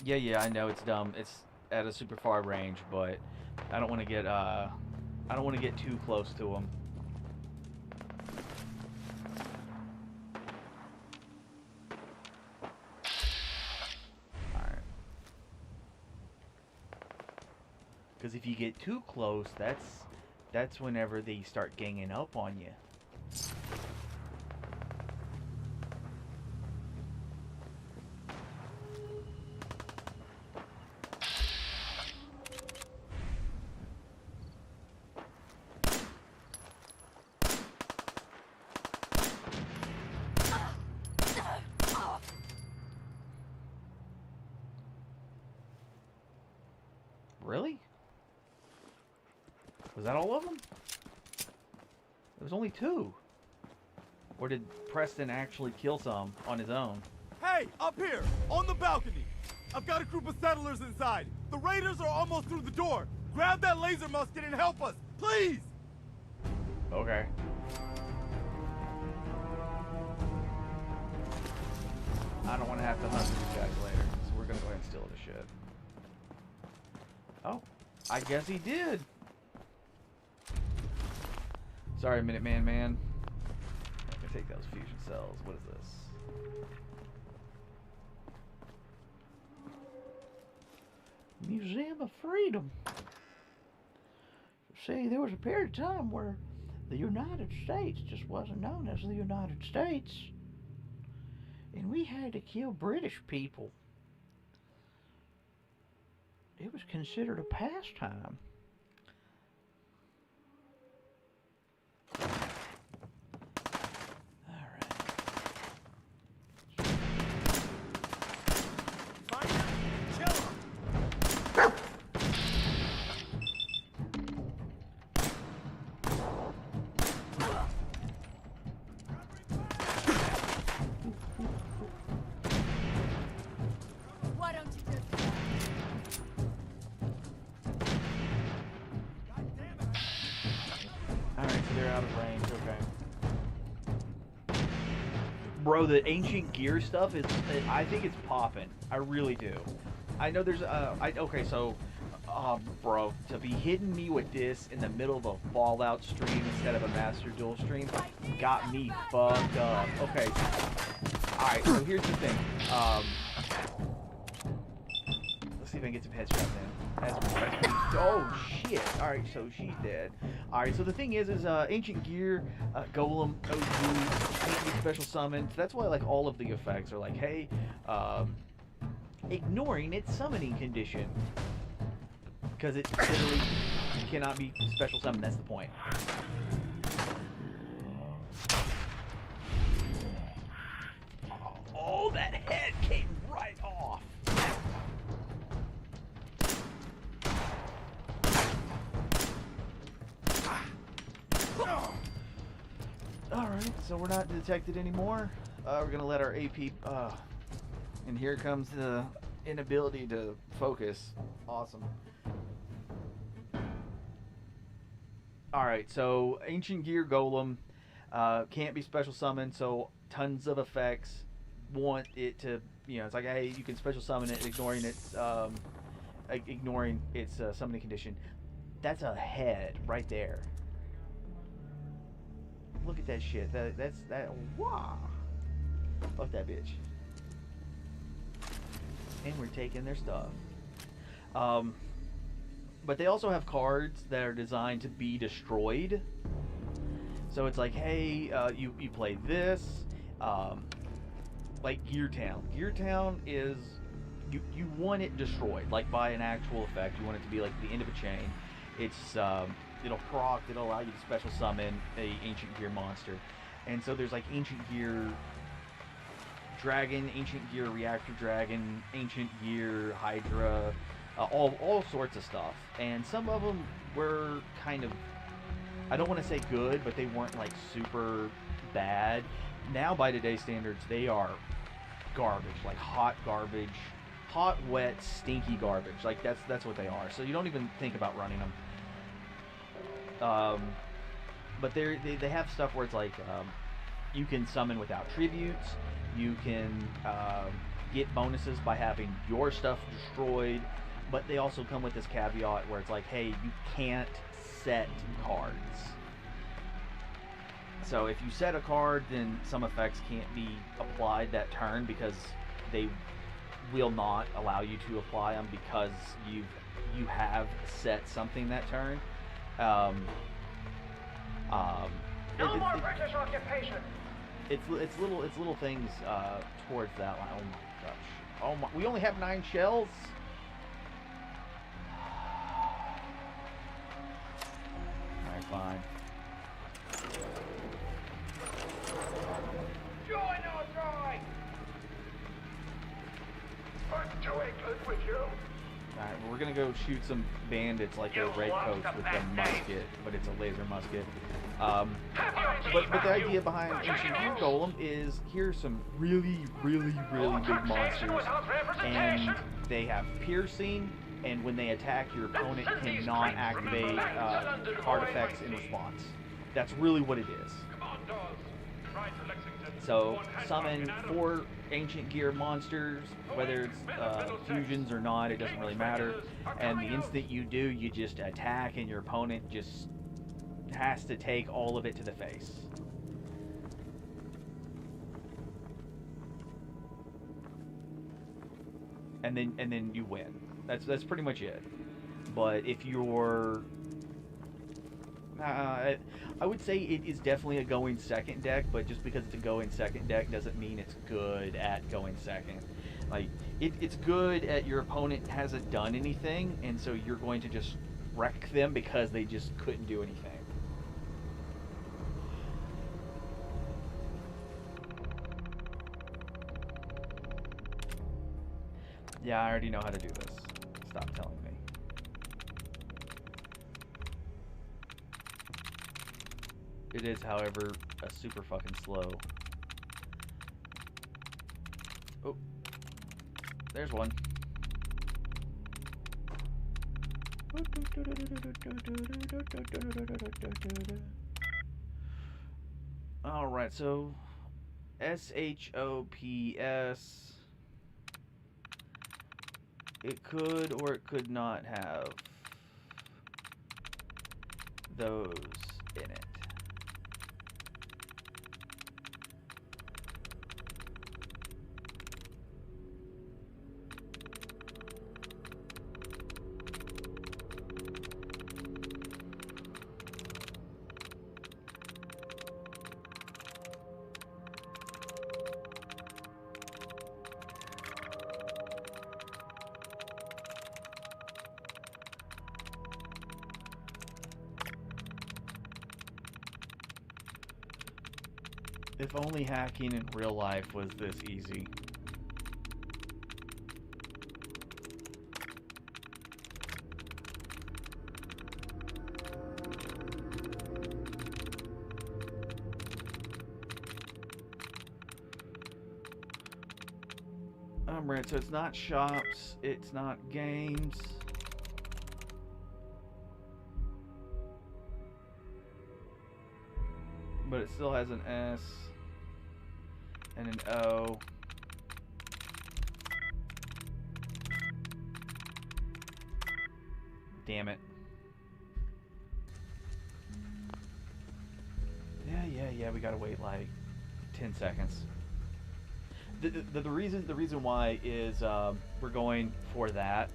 Yeah, I know it's dumb. It's at a super far range, but I don't want to get too close to him. Alright. Because if you get too close, that's whenever they start ganging up on you. Really? Was that all of them? There was only 2. Or did Preston actually kill some on his own? Hey, up here, on the balcony. I've got a group of settlers inside. The raiders are almost through the door. Grab that laser musket and help us, please! Okay. I don't want to have to hunt these guys later, so we're gonna go ahead and steal the shit. Oh, I guess he did. Sorry, Minuteman man. I'm gonna take those fusion cells. What is this? Museum of Freedom. See, there was a period of time where the United States just wasn't known as the United States. And we had to kill British people. It was considered a pastime. Why don't you just... Alright, so they're out of range, okay. Bro, the ancient gear stuff is, I think it's popping. I really do. I know there's, okay, so, bro, to be hitting me with this in the middle of a Fallout stream instead of a Master Duel stream got me fucked up. Okay. Alright, so here's the thing. Let's see if I can get some headshots in. Oh shit! All right, so she's dead. All right, so the thing is ancient gear, golem, OG, can't be special summoned. That's why like all of the effects are like, hey, ignoring its summoning condition, because it literally cannot be special summoned. That's the point. Oh, that head came right off. Alright, so we're not detected anymore. We're gonna let our AP, and here comes the inability to focus. Awesome. Alright, so Ancient Gear Golem can't be special summoned, so tons of effects want it to, you know, it's like, hey, you can special summon it, ignoring its summoning condition. That's a head right there. Look at that shit. That's wow. Fuck that bitch. And we're taking their stuff. But they also have cards that are designed to be destroyed. So it's like, hey, you play this, like Gear Town. Gear Town is you want it destroyed, like by an actual effect. You want it to be like the end of a chain. It's it'll proc, it'll allow you to special summon a Ancient Gear monster. And so there's like Ancient Gear Dragon, Ancient Gear Reactor Dragon, Ancient Gear Hydra, all sorts of stuff. And some of them were kind of, I don't want to say good, but they weren't like super bad. Now by today's standards, they are garbage, like hot garbage, hot, wet, stinky garbage. Like that's what they are. So you don't even think about running them. But they have stuff where it's like you can summon without tributes. You can get bonuses by having your stuff destroyed. But they also come with this caveat where it's like, hey, you can't set cards. So if you set a card, then some effects can't be applied that turn because they will not allow you to apply them because you have set something that turn. No more British occupation. It's little things towards that line. Oh my gosh! Oh my! We only have 9 shells. All right, fine. Join or die. I'm doing good with you. Alright, well, we're gonna go shoot some bandits like a red coats with a musket, but it's a laser musket. But the idea behind Ancient Gear Golem is here's some really big monsters, and they have piercing, and when they attack, your opponent cannot activate artifacts in response. That's really what it is. So summon 4 ancient gear monsters, whether it's fusions or not, it doesn't really matter. And the instant you do, you just attack, and your opponent just has to take all of it to the face. And then you win. That's pretty much it. But if you're I would say it is definitely a going second deck, but just because it's a going second deck doesn't mean it's good at going second. Like, it's good at your opponent hasn't done anything, and so you're going to just wreck them because they just couldn't do anything. Yeah, I already know how to do this. Stop telling me. It is, however, a super fucking slow. Oh. There's one. Alright, so SHOPS. It could or it could not have those in it. If only hacking in real life was this easy. Right, so it's not shops, it's not games. But it still has an S and an O. Damn it. Yeah, we gotta wait like 10 seconds. The reason why is we're going for that.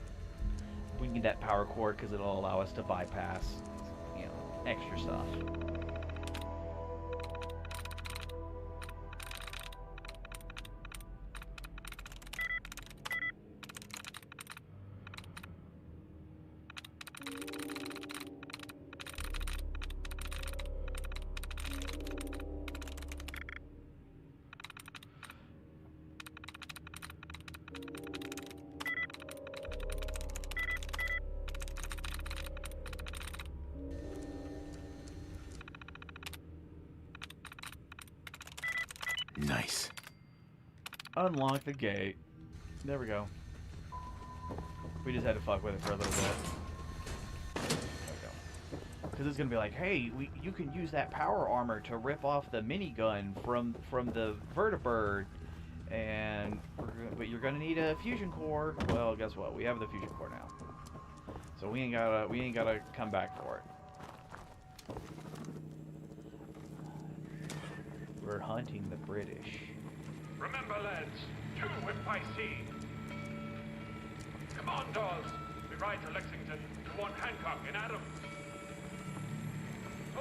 We need that power cord because it'll allow us to bypass, you know, extra stuff. Nice. Unlock the gate. There we go. We just had to fuck with it for a little bit. There we go. Because it's gonna be like, hey, you can use that power armor to rip off the minigun from the vertibird, but you're gonna need a fusion core. Well, guess what? We have the fusion core now, so we ain't gotta come back for it. We're hunting the British. Remember, lads, 2 if by sea. Commandos, we ride to Lexington to warn Hancock in Adams.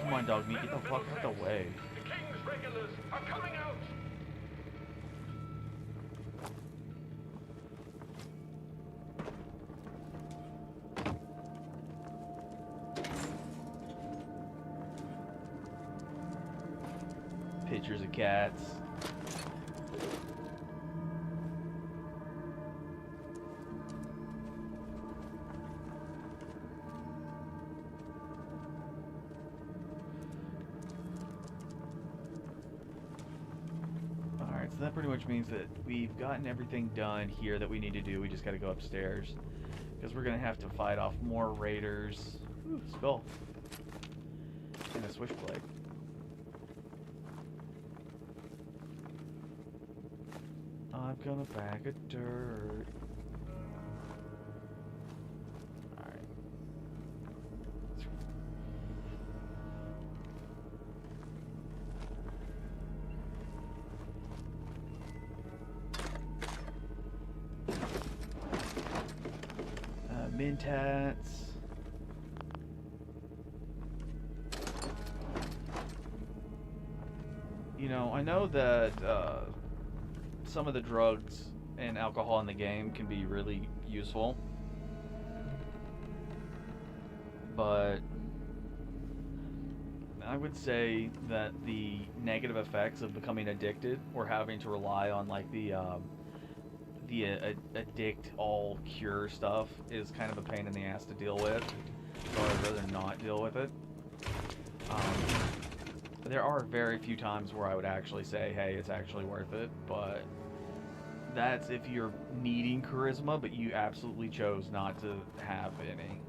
Come on, dog meat, get the fuck out of the way. The King's regulars are coming out. Pictures of cats. Alright, so that pretty much means that we've gotten everything done here that we need to do. We just gotta go upstairs. Because we're gonna have to fight off more raiders. Ooh, skull. And a switchblade. I've got a bag of dirt. Alright. Mentats. You know, I know that some of the drugs and alcohol in the game can be really useful, but I would say that the negative effects of becoming addicted or having to rely on like the addict all cure stuff is kind of a pain in the ass to deal with, so I'd rather not deal with it. There are very few times where I would actually say, hey, it's actually worth it, but that's if you're needing charisma, but you absolutely chose not to have any.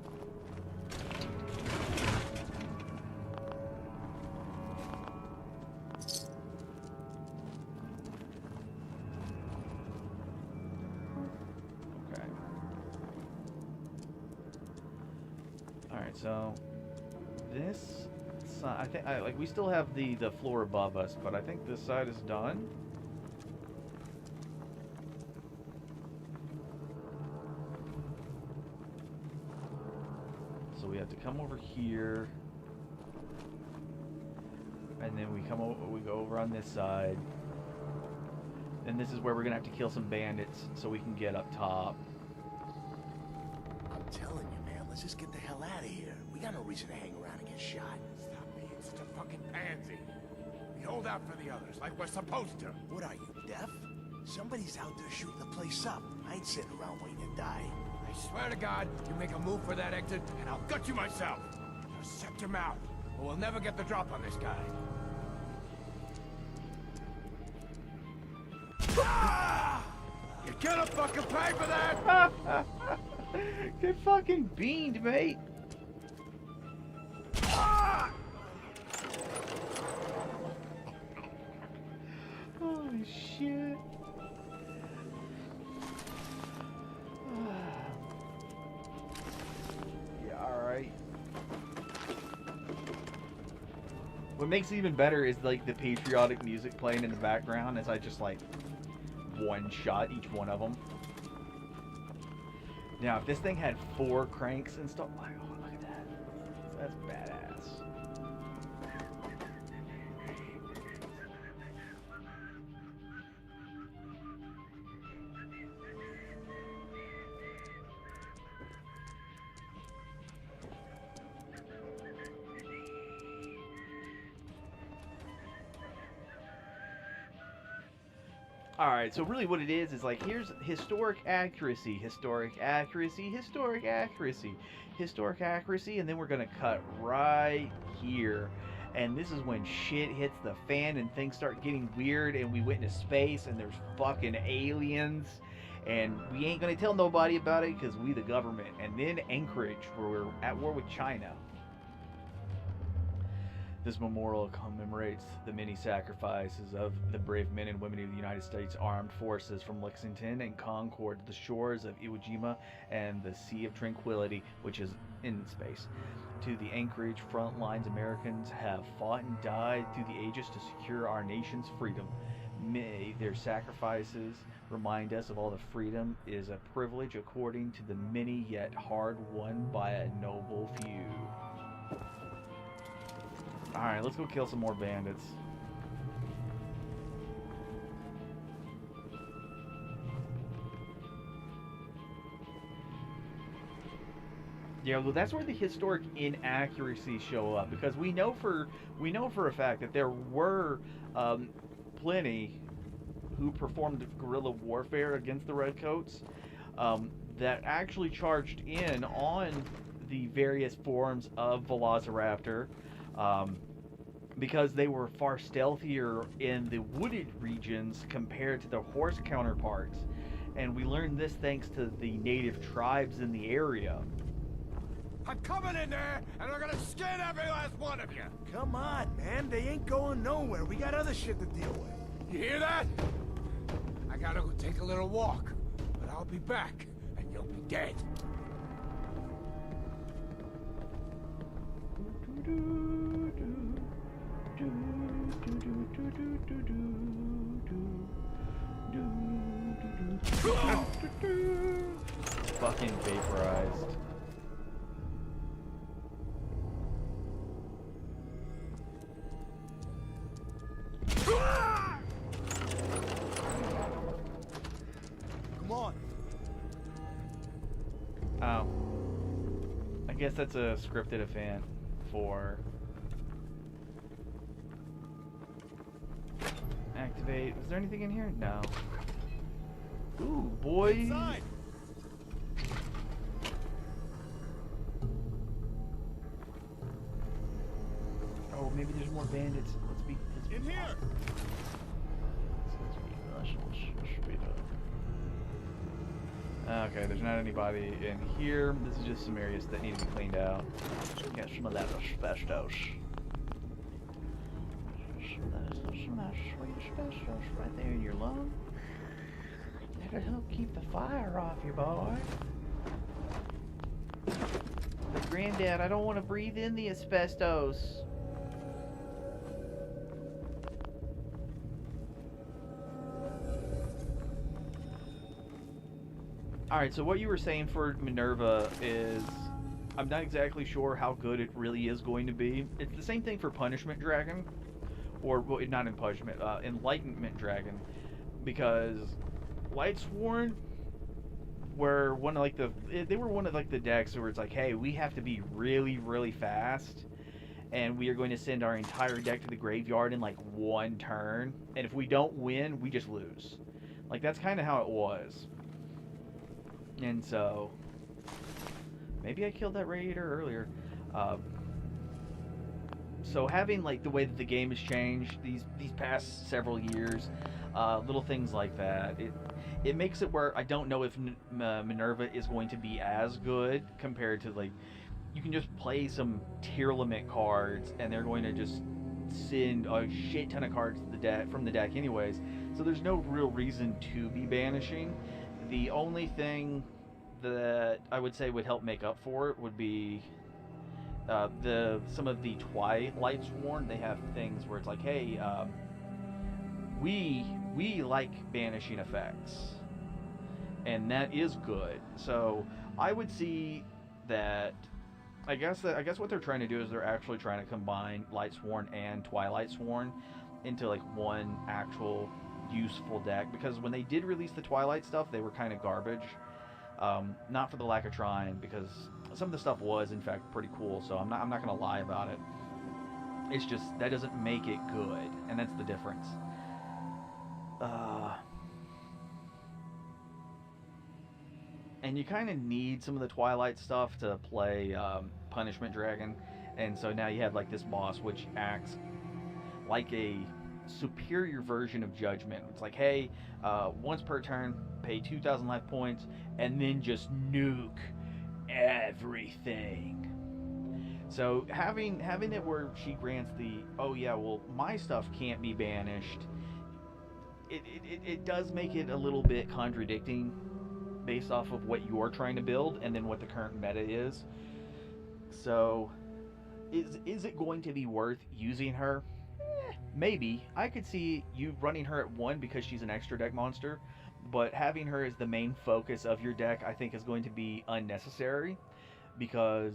Okay. Alright, so this side, I think, like, we still have the floor above us, but I think this side is done. So we have to come over here, and then we go over on this side, and this is where we're gonna have to kill some bandits so we can get up top. I'm telling you, man, let's just get the hell out of here. We got no reason to hang around and get shot. Stop being such a fucking pansy. We hold out for the others like we're supposed to. What are you, deaf? Somebody's out there shooting the place up. I ain't sitting around waiting to die. I swear to God, you make a move for that exit, and I'll gut you myself. Now shut your mouth, or we'll never get the drop on this guy. Ah! You gonna fucking pay for that? Get fucking beamed, mate. Ah! Holy shit. Yeah, alright. What makes it even better is like the patriotic music playing in the background as I just like one-shot each one of them. Now, if this thing had 4 cranks and stuff, like, oh, look at that. That's badass. Alright, so really what it is like, here's historic accuracy, historic accuracy, historic accuracy, historic accuracy, and then we're gonna cut right here. And this is when shit hits the fan and things start getting weird and we went into space and there's fucking aliens. And we ain't gonna tell nobody about it because we the government. And then Anchorage, where we're at war with China. This memorial commemorates the many sacrifices of the brave men and women of the United States Armed Forces from Lexington and Concord to the shores of Iwo Jima and the Sea of Tranquility, which is in space. To the Anchorage front lines, Americans have fought and died through the ages to secure our nation's freedom. May their sacrifices remind us of all the freedom is a privilege according to the many, yet hard won by a noble few. Alright, let's go kill some more bandits. Yeah, well, that's where the historic inaccuracies show up, because we know for a fact that there were plenty who performed guerrilla warfare against the Redcoats that actually charged in on the various forms of Velociraptor. Because they were far stealthier in the wooded regions compared to their horse counterparts. And we learned this thanks to the native tribes in the area. I'm coming in there, and I'm gonna skin every last one of you! Come on, man. They ain't going nowhere. We got other shit to deal with. You hear that? I gotta go take a little walk, but I'll be back, and you'll be dead. Fucking vaporized. Come on. Oh. I guess that's a scripted event for activate. Is there anything in here? No. Ooh, boy. Inside. Oh, maybe there's more bandits. Let's be In here. Okay, there's not anybody in here. This is just some areas that need to be cleaned out. Get some of that asbestos. Some of that sweet asbestos right there in your lung. That'll help keep the fire off you, boy. But Granddad, I don't want to breathe in the asbestos. Alright, so what you were saying for Minerva is, I'm not exactly sure how good it really is going to be. It's the same thing for Punishment Dragon, or, well, not in Punishment, Enlightenment Dragon, because Lightsworn were one of, like, they were one of, like, the decks where it's like, hey, we have to be really, really fast, and we are going to send our entire deck to the graveyard in, like, one turn, and if we don't win, we just lose. Like, that's kind of how it was. And so, maybe I killed that radiator earlier. So having, like, the way that the game has changed these past several years, little things like that, it makes it where I don't know if Minerva is going to be as good compared to, like, you can just play some tier limit cards and they're going to just send a shit ton of cards to the deck from the deck anyways. So there's no real reason to be banishing. The only thing that I would say would help make up for it would be some of the Twilight Sworn. They have things where it's like, hey, we like banishing effects, and that is good. So I would see that. I guess what they're trying to do is they're actually trying to combine Lightsworn and Twilight Sworn into, like, one actual useful deck, because when they did release the Twilight stuff, they were kind of garbage. Not for the lack of trying, because some of the stuff was in fact pretty cool, so I'm not gonna lie about it. It's just that doesn't make it good, and that's the difference. And you kind of need some of the Twilight stuff to play Punishment Dragon, and so now you have, like, this boss which acts like a superior version of Judgment. It's like, hey, once per turn, pay 2,000 life points, and then just nuke everything. So having it where she grants the, oh yeah, well, my stuff can't be banished, it does make it a little bit contradicting based off of what you're trying to build and then what the current meta is. So is it going to be worth using her? Maybe. I could see you running her at 1 because she's an extra deck monster, but having her as the main focus of your deck I think is going to be unnecessary, because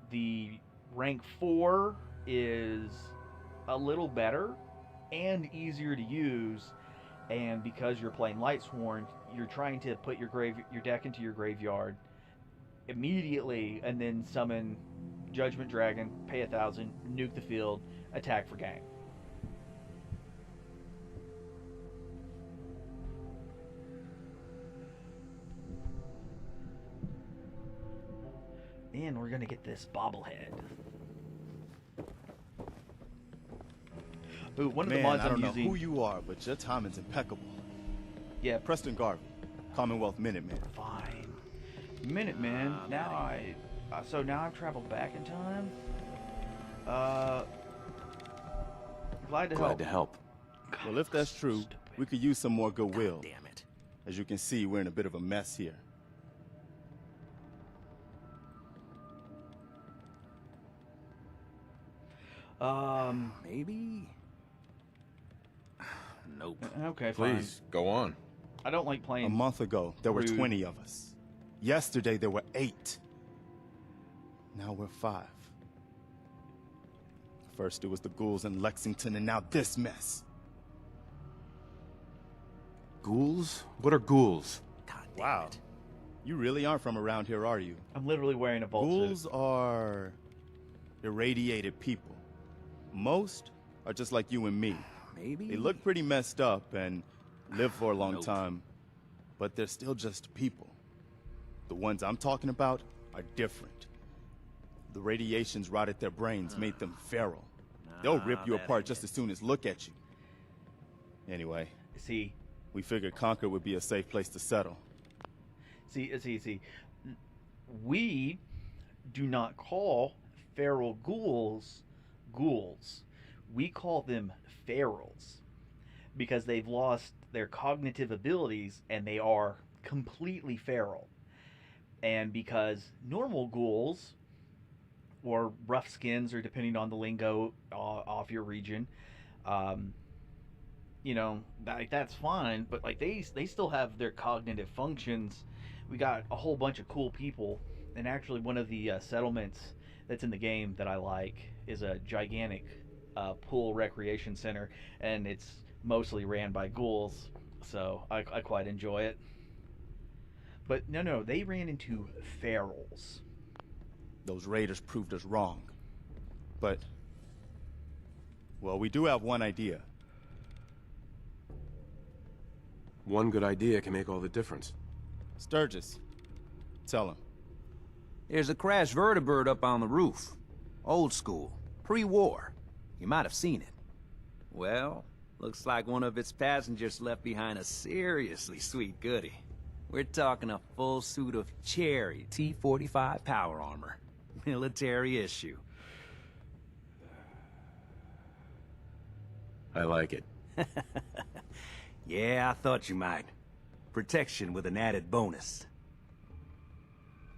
the rank 4 is a little better and easier to use, and because you're playing Lightsworn, you're trying to put your deck into your graveyard immediately and then summon Judgment Dragon, pay 1,000, nuke the field, attack for gang. And we're gonna get this bobblehead. Ooh, one of the mods I don't I'm know using. who you are, but your timing's impeccable. Yeah, Preston Garvey, Commonwealth Minuteman. Fine. Minuteman. So now I've traveled back in time. Glad to help. Well, if that's true, we could use some more goodwill. Damn it. As you can see, we're in a bit of a mess here. Maybe? Nope. Okay, Please, go on. I don't like playing. A month ago, there were rude. 20 of us. Yesterday, there were 8. Now we're 5. First, it was the ghouls in Lexington, and now this mess. Ghouls? What are ghouls? Wow. You really aren't from around here, are you? I'm literally wearing a vault Ghouls are irradiated people. Most are just like you and me. Maybe? They look pretty messed up and live for a long time, but they're still just people. The ones I'm talking about are different. The radiations rotted their brains, made them feral. They'll rip you apart just as soon as look at you. Anyway, see, we figured Concord would be a safe place to settle. See. We do not call feral ghouls ghouls. We call them ferals because they've lost their cognitive abilities and they are completely feral. And because normal ghouls, or rough skins, or depending on the lingo off your region, you know, that's fine, but like they still have their cognitive functions. We got a whole bunch of cool people, and actually one of the settlements that's in the game that I like is a gigantic pool recreation center, and it's mostly ran by ghouls, so I quite enjoy it. But no, they ran into ferals. Those raiders proved us wrong. But, well, we do have one idea. One good idea can make all the difference. Sturgis, tell him. There's a crashed vertibird up on the roof. Old school. Pre-war. You might have seen it. Well, looks like one of its passengers left behind a seriously sweet goodie. We're talking a full suit of cherry T-45 power armor. Military issue. I like it. Yeah, I thought you might. Protection with an added bonus.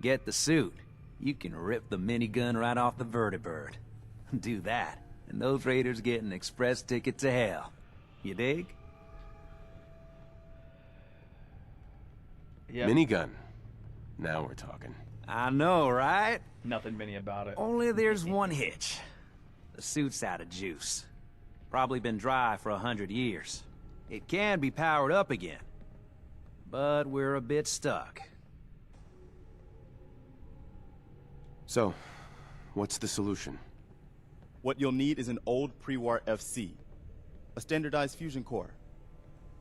Get the suit. You can rip the minigun right off the vertibird. Do that, and those raiders get an express ticket to hell. You dig? Yeah. Minigun. Now we're talking. I know, right? Nothing mini about it. Only there's one hitch. The suit's out of juice. Probably been dry for 100 years. It can be powered up again. But we're a bit stuck. So, what's the solution? What you'll need is an old pre-war FC. A standardized fusion core.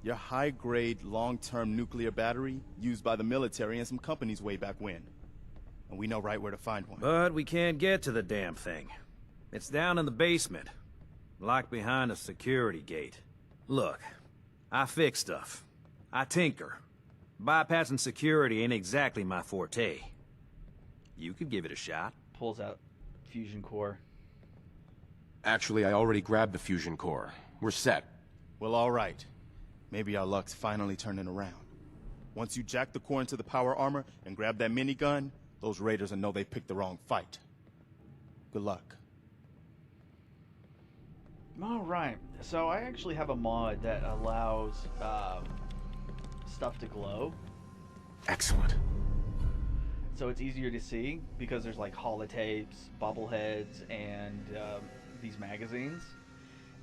Your high-grade, long-term nuclear battery used by the military and some companies way back when. And we know right where to find one. But we can't get to the damn thing. It's down in the basement. Locked behind a security gate. Look, I fix stuff. I tinker. Bypassing security ain't exactly my forte. You could give it a shot. Pulls out fusion core. Actually, I already grabbed the fusion core. We're set. Well, all right. Maybe our luck's finally turning around. Once you jack the core into the power armor and grab that minigun, those raiders will know they picked the wrong fight. Good luck. Alright, so I actually have a mod that allows stuff to glow. Excellent. So it's easier to see because there's like holotapes, bobbleheads, and these magazines.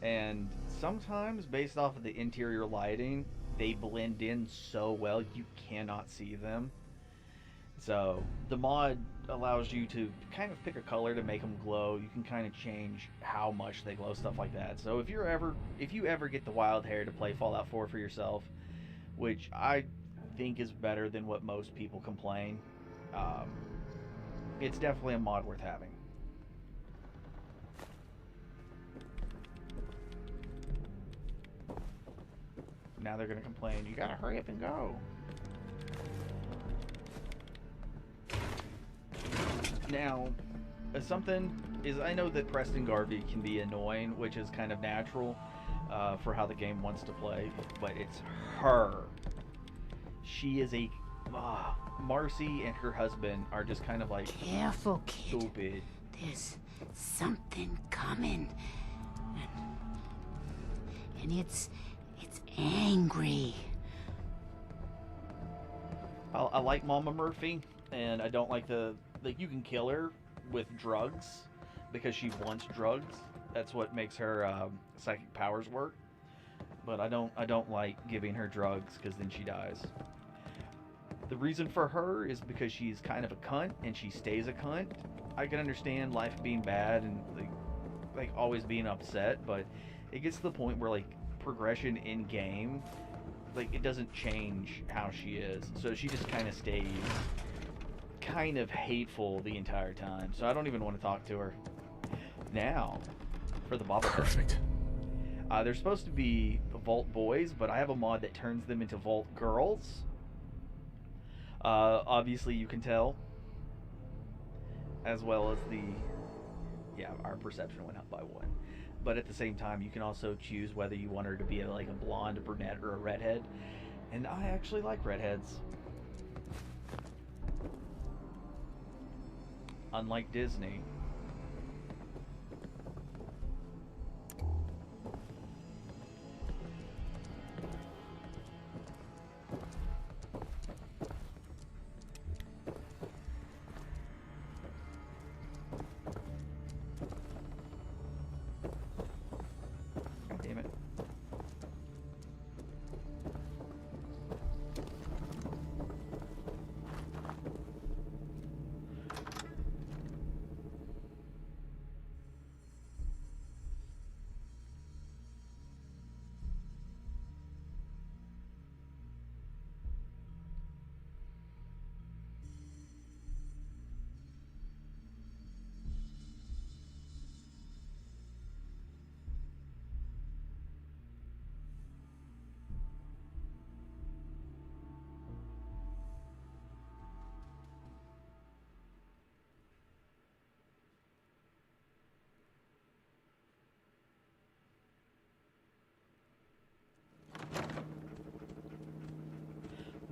And sometimes, based off of the interior lighting, they blend in so well you cannot see them. So the mod allows you to kind of pick a color to make them glow. You can kind of change how much they glow, stuff like that. So if you ever get the wild hair to play Fallout 4 for yourself, which I think is better than what most people complain, it's definitely a mod worth having. Now they're gonna complain, you gotta hurry up and go. Now, something is, I know that Preston Garvey can be annoying, which is kind of natural for how the game wants to play, but it's her. She is a Marcy and her husband are just kind of like Careful, kid. stupid. There's something coming. And it's angry. I like Mama Murphy, and I don't like you can kill her with drugs because she wants drugs. That's what makes her psychic powers work. But I don't like giving her drugs because then she dies. The reason for her is because she's kind of a cunt and she stays a cunt. I can understand life being bad and like always being upset, but it gets to the point where like progression in game, like it doesn't change how she is. So she just kind of stays kind of hateful the entire time. So I don't even want to talk to her. Now, for the bobblehead. Perfect. They're supposed to be Vault boys, but I have a mod that turns them into Vault girls. Obviously you can tell, as well as our perception went up by 1. But at the same time, you can also choose whether you want her to be like a blonde, a brunette, or a redhead. And I actually like redheads. Unlike Disney.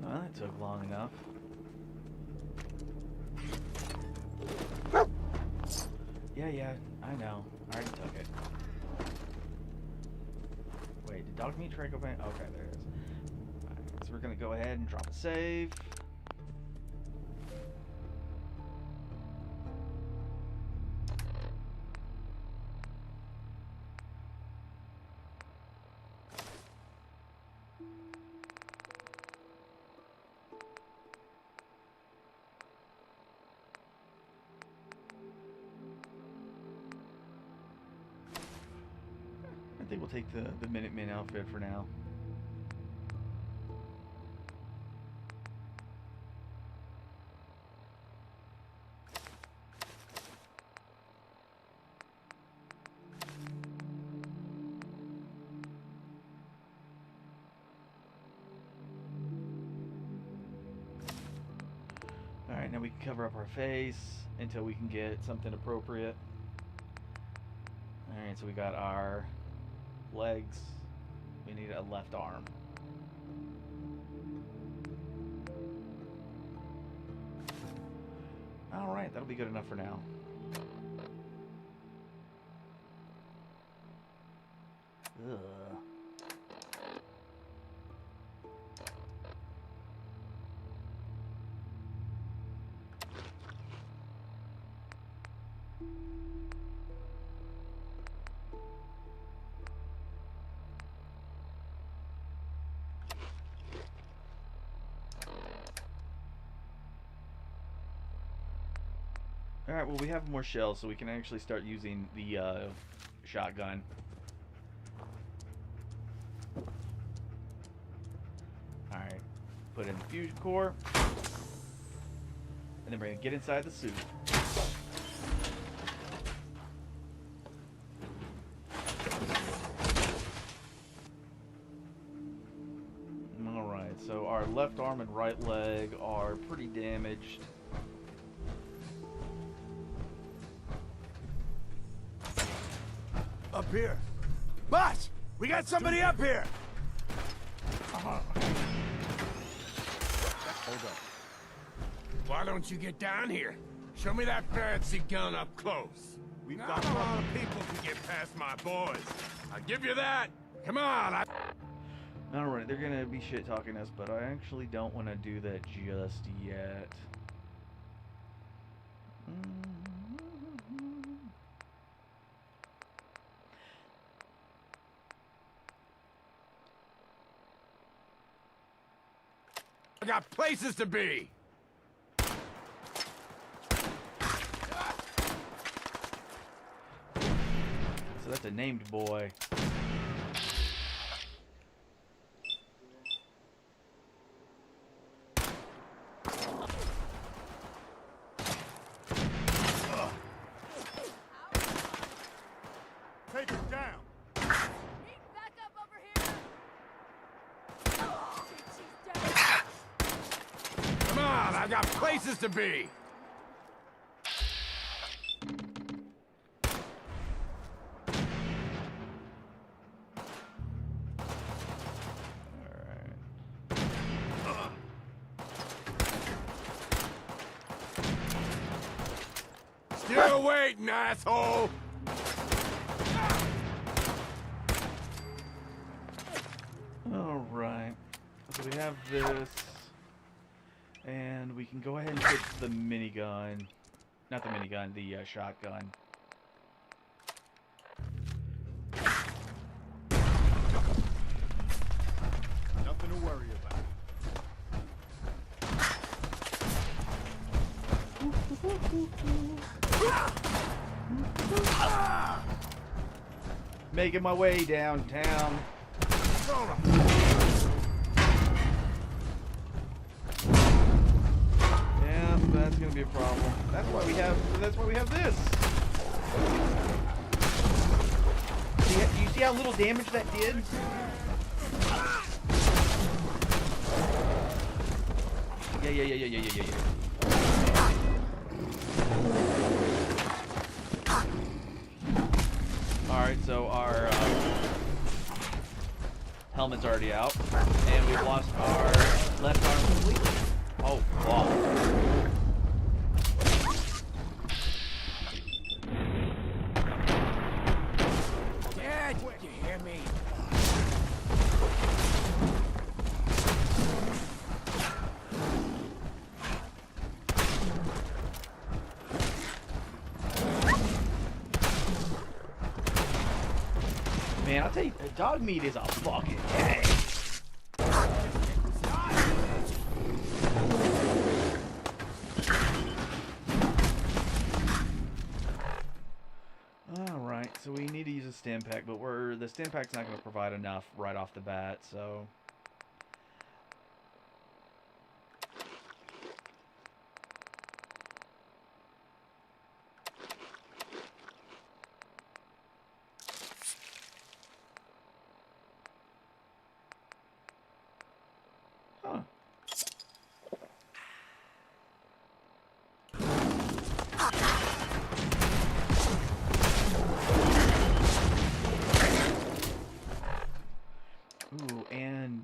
Well, that took long enough. Yeah, I know. I already took it. Wait, did dog meat try to go back? Okay, there it is. Alright, so we're gonna go ahead and drop a save. I think we'll take the Minutemen outfit for now. Alright, now we can cover up our face until we can get something appropriate. Alright, so we got our legs. We need a left arm. Alright, that'll be good enough for now. Ugh. Alright, well we have more shells, so we can actually start using the shotgun. Alright, put in the fusion core. And then we're going to get inside the suit. Alright, so our left arm and right leg are pretty damaged. Up here. Boss! We got somebody up here! Hold up. Why don't you get down here? Show me that fancy gun up close. We've got a lot of people to get past my boys. I'll give you that. Come on. Alright, they're gonna be shit talking us, but I actually don't want to do that just yet. I got places to be. So that's a named boy. Take him down. Back up over here. Come on, I got places to be. Still waiting, asshole! Alright. So we have this. And we can go ahead and fix the minigun. Not the minigun, the shotgun. Nothing to worry about. Making my way downtown. Yeah, that's gonna be a problem. That's why we have this. Do you see how little damage that did? Yeah. Alright, so our helmet's already out, and we've lost our left arm completely. Oh, wow. Dad, you hear me? Man, I'll tell you, dog meat is a fucking gang. Alright, so we need to use a stim pack, but the stim pack's not going to provide enough right off the bat, so... Huh. Ooh, and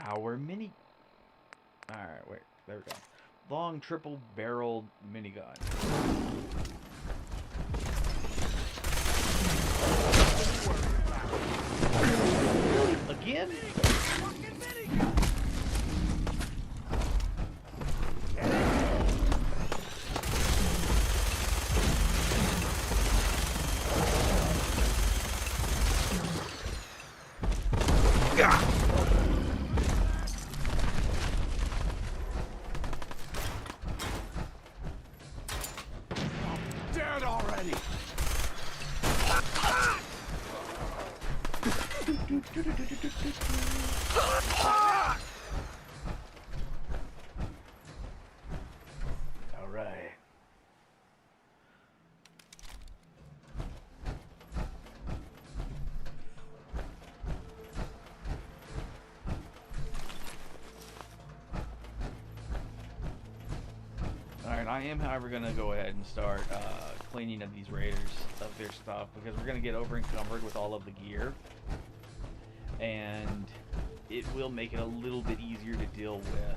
our mini... Alright, wait, there we go. Long triple-barreled minigun. Really? Again? Dead already! All right. Alright, I am, however, going to go ahead and start cleaning of these raiders of their stuff, because we're going to get over encumbered with all of the gear. And it will make it a little bit easier to deal with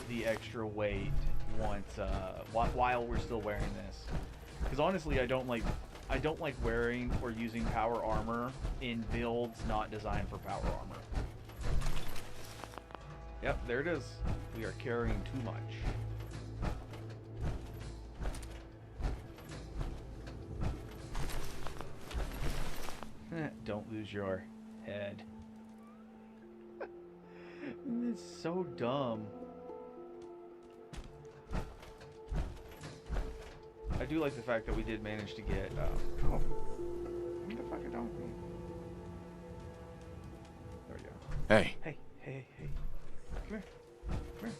the extra weight once while we're still wearing this. Because honestly, I don't like wearing or using power armor in builds not designed for power armor. Yep, there it is. We are carrying too much. Don't lose your head. It's so dumb. I do like the fact that we did manage to get. Oh, what the fuck? I don't. There we go. Hey. Hey. Come here.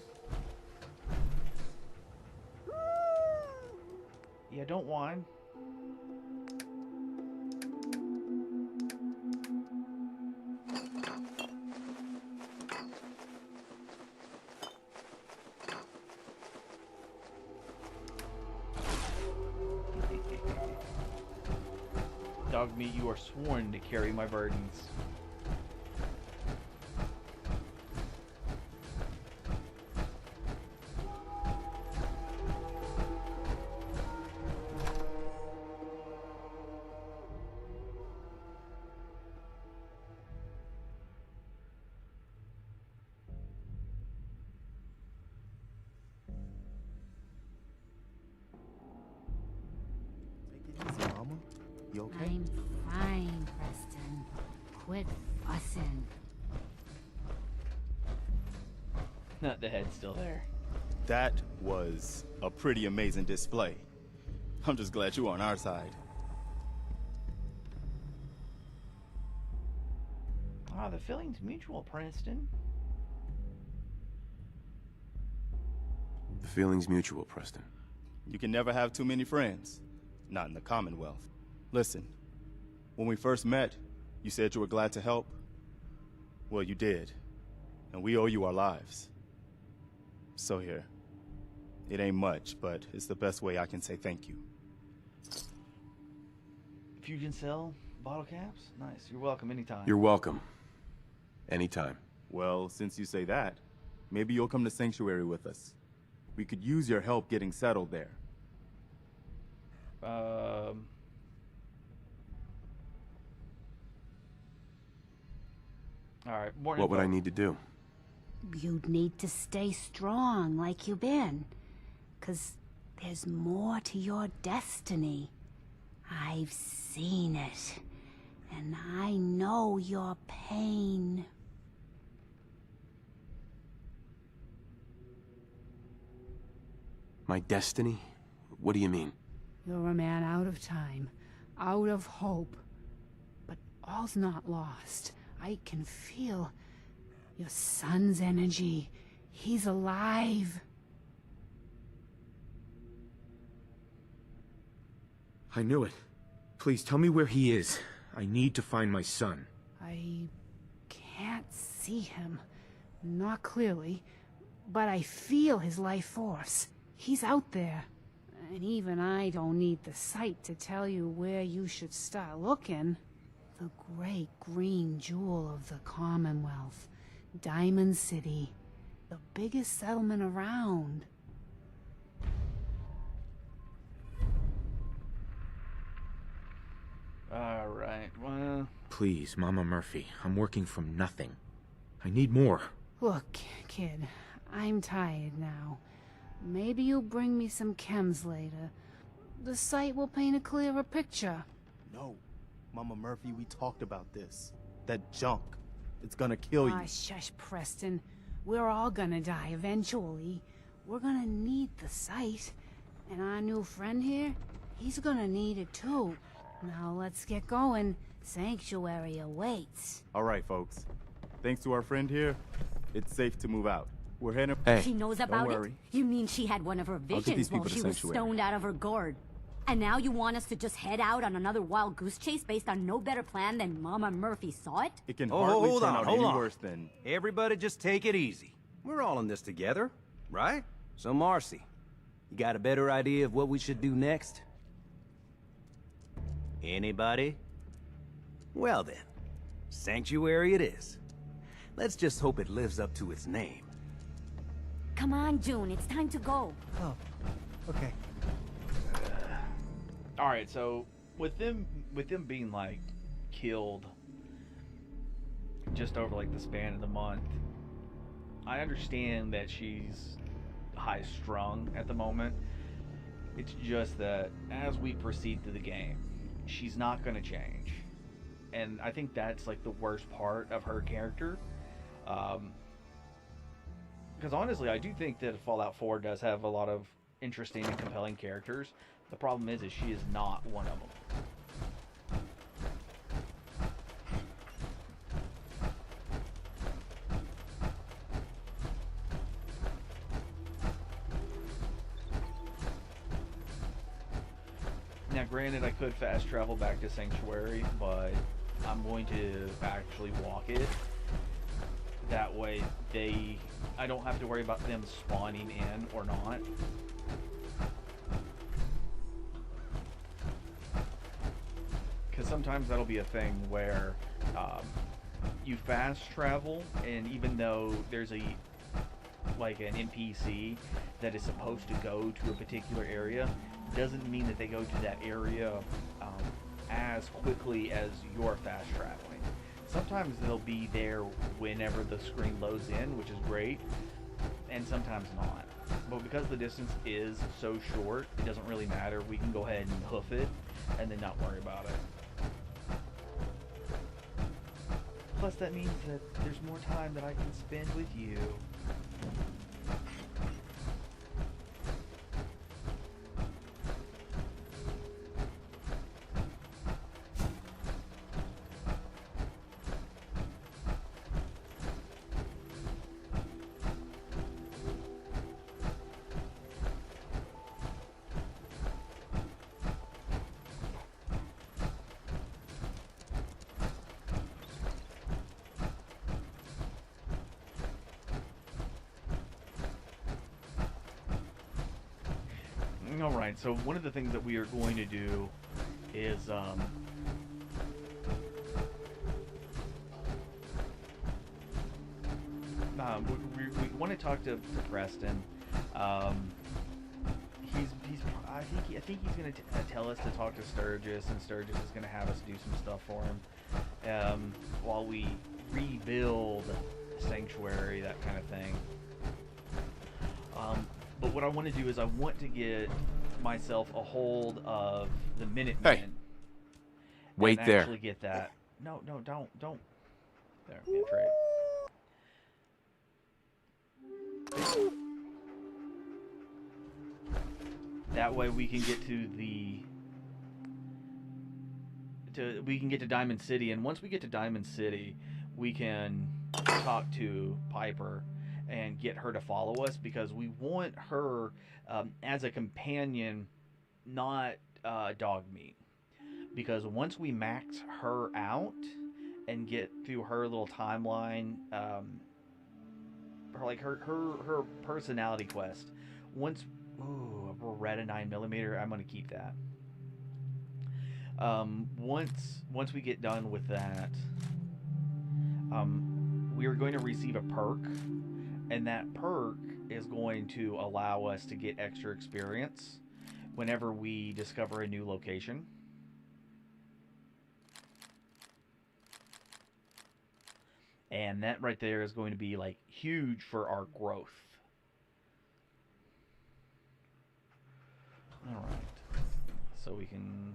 Yeah, don't whine. Dog meat, you are sworn to carry my burdens. You okay? I'm fine, Preston. Quit fussing. The head's still there. That was a pretty amazing display. I'm just glad you're on our side. Ah, the feeling's mutual, Preston. The feeling's mutual, Preston. You can never have too many friends. Not in the Commonwealth. Listen, when we first met, you said you were glad to help. Well, you did. And we owe you our lives. So here. It ain't much, but it's the best way I can say thank you. Fusion cell, bottle caps? Nice. You're welcome anytime. You're welcome. Anytime. Well, since you say that, maybe you'll come to Sanctuary with us. We could use your help getting settled there. Alright, what would I need to do? You'd need to stay strong like you've been. 'Cause there's more to your destiny. I've seen it. And I know your pain. My destiny? What do you mean? You're a man out of time, out of hope. But all's not lost. I can feel your son's energy. He's alive. I knew it. Please tell me where he is. I need to find my son. I can't see him. Not clearly. But I feel his life force. He's out there. And even I don't need the sight to tell you where you should start looking. The great green jewel of the Commonwealth. Diamond City. The biggest settlement around. Alright, well... Please, Mama Murphy. I'm working from nothing. I need more. Look, kid. I'm tired now. Maybe you'll bring me some chems later. The sight will paint a clearer picture. No. Mama Murphy, we talked about this. That junk. It's gonna kill you. Ah, shush, Preston. We're all gonna die eventually. We're gonna need the sight. And our new friend here, he's gonna need it too. Now let's get going. Sanctuary awaits. All right, folks. Thanks to our friend here, it's safe to move out. We're heading... Hey. She knows about Don't it? worry. You mean she had one of her I'll get these visions while people to she was Sanctuary. stoned out of her gourd? And now you want us to just head out on another wild goose chase based on no better plan than Mama Murphy saw it? It can Oh, hardly hold turn on, out hold any on. worse than... Everybody just take it easy. We're all in this together, right? So Marcy, you got a better idea of what we should do next? Anybody? Well then, Sanctuary it is. Let's just hope it lives up to its name. Come on, June. It's time to go. Oh, okay. All right, so with them being like killed just over like the span of the month, I understand that she's high strung at the moment. It's just that as we proceed through the game, she's not going to change, and I think that's like the worst part of her character. Because honestly, I do think that Fallout 4 does have a lot of interesting and compelling characters. The problem is she is not one of them. Now, granted, I could fast travel back to Sanctuary, but I'm going to actually walk it. That way, I don't have to worry about them spawning in or not. Because sometimes that'll be a thing where you fast travel, and even though there's an NPC that is supposed to go to a particular area, doesn't mean that they go to that area as quickly as you're fast traveling. Sometimes they'll be there whenever the screen loads in, which is great, and sometimes not. But because the distance is so short, it doesn't really matter. We can go ahead and hoof it and then not worry about it. Plus, that means that there's more time that I can spend with you. Alright, so one of the things that we are going to do is, we want to talk to Preston. I think he's going to tell us to talk to Sturgis, and Sturgis is going to have us do some stuff for him while we rebuild Sanctuary, that kind of thing. But what I want to do is I want to get myself a hold of the Minutemen. Hey, wait and there. Actually get that. No, don't. There, yeah, trade. That way we can get to Diamond City, and once we get to Diamond City, we can talk to Piper and get her to follow us, because we want her as a companion, not dog meat. Because once we max her out and get through her little timeline, her personality quest, once a Beretta 9mm, I'm gonna keep that. Once we get done with that, we are going to receive a perk. And that perk is going to allow us to get extra experience whenever we discover a new location. And that right there is going to be like huge for our growth. Alright. So we can...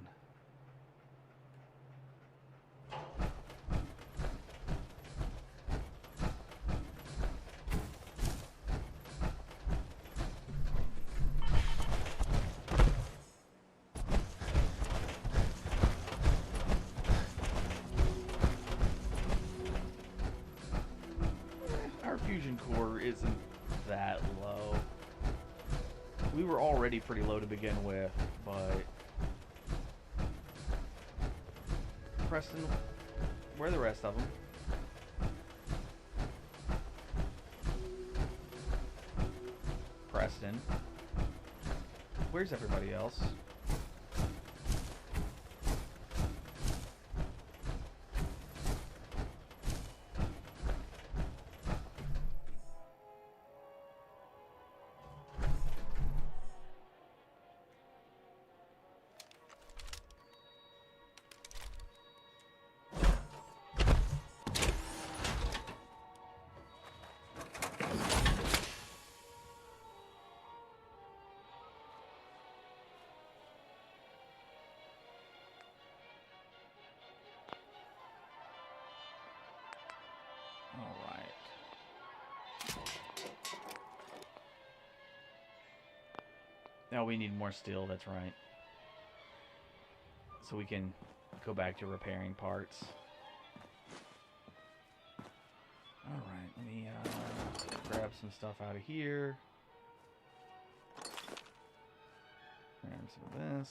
Fusion core isn't that low. We were already pretty low to begin with, but Preston, where are the rest of them? Preston, where's everybody else? Oh, we need more steel, that's right. So we can go back to repairing parts. Alright, let me grab some stuff out of here. Grab some of this.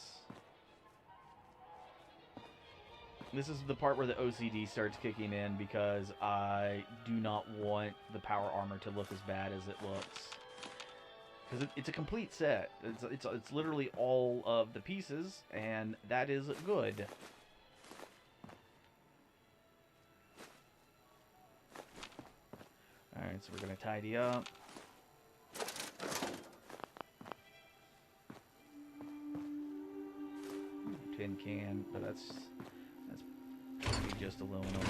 This is the part where the OCD starts kicking in because I do not want the power armor to look as bad as it looks. Because it's a complete set. It's literally all of the pieces, and that is good. Alright, so we're going to tidy up. Tin can, but that's probably just aluminum.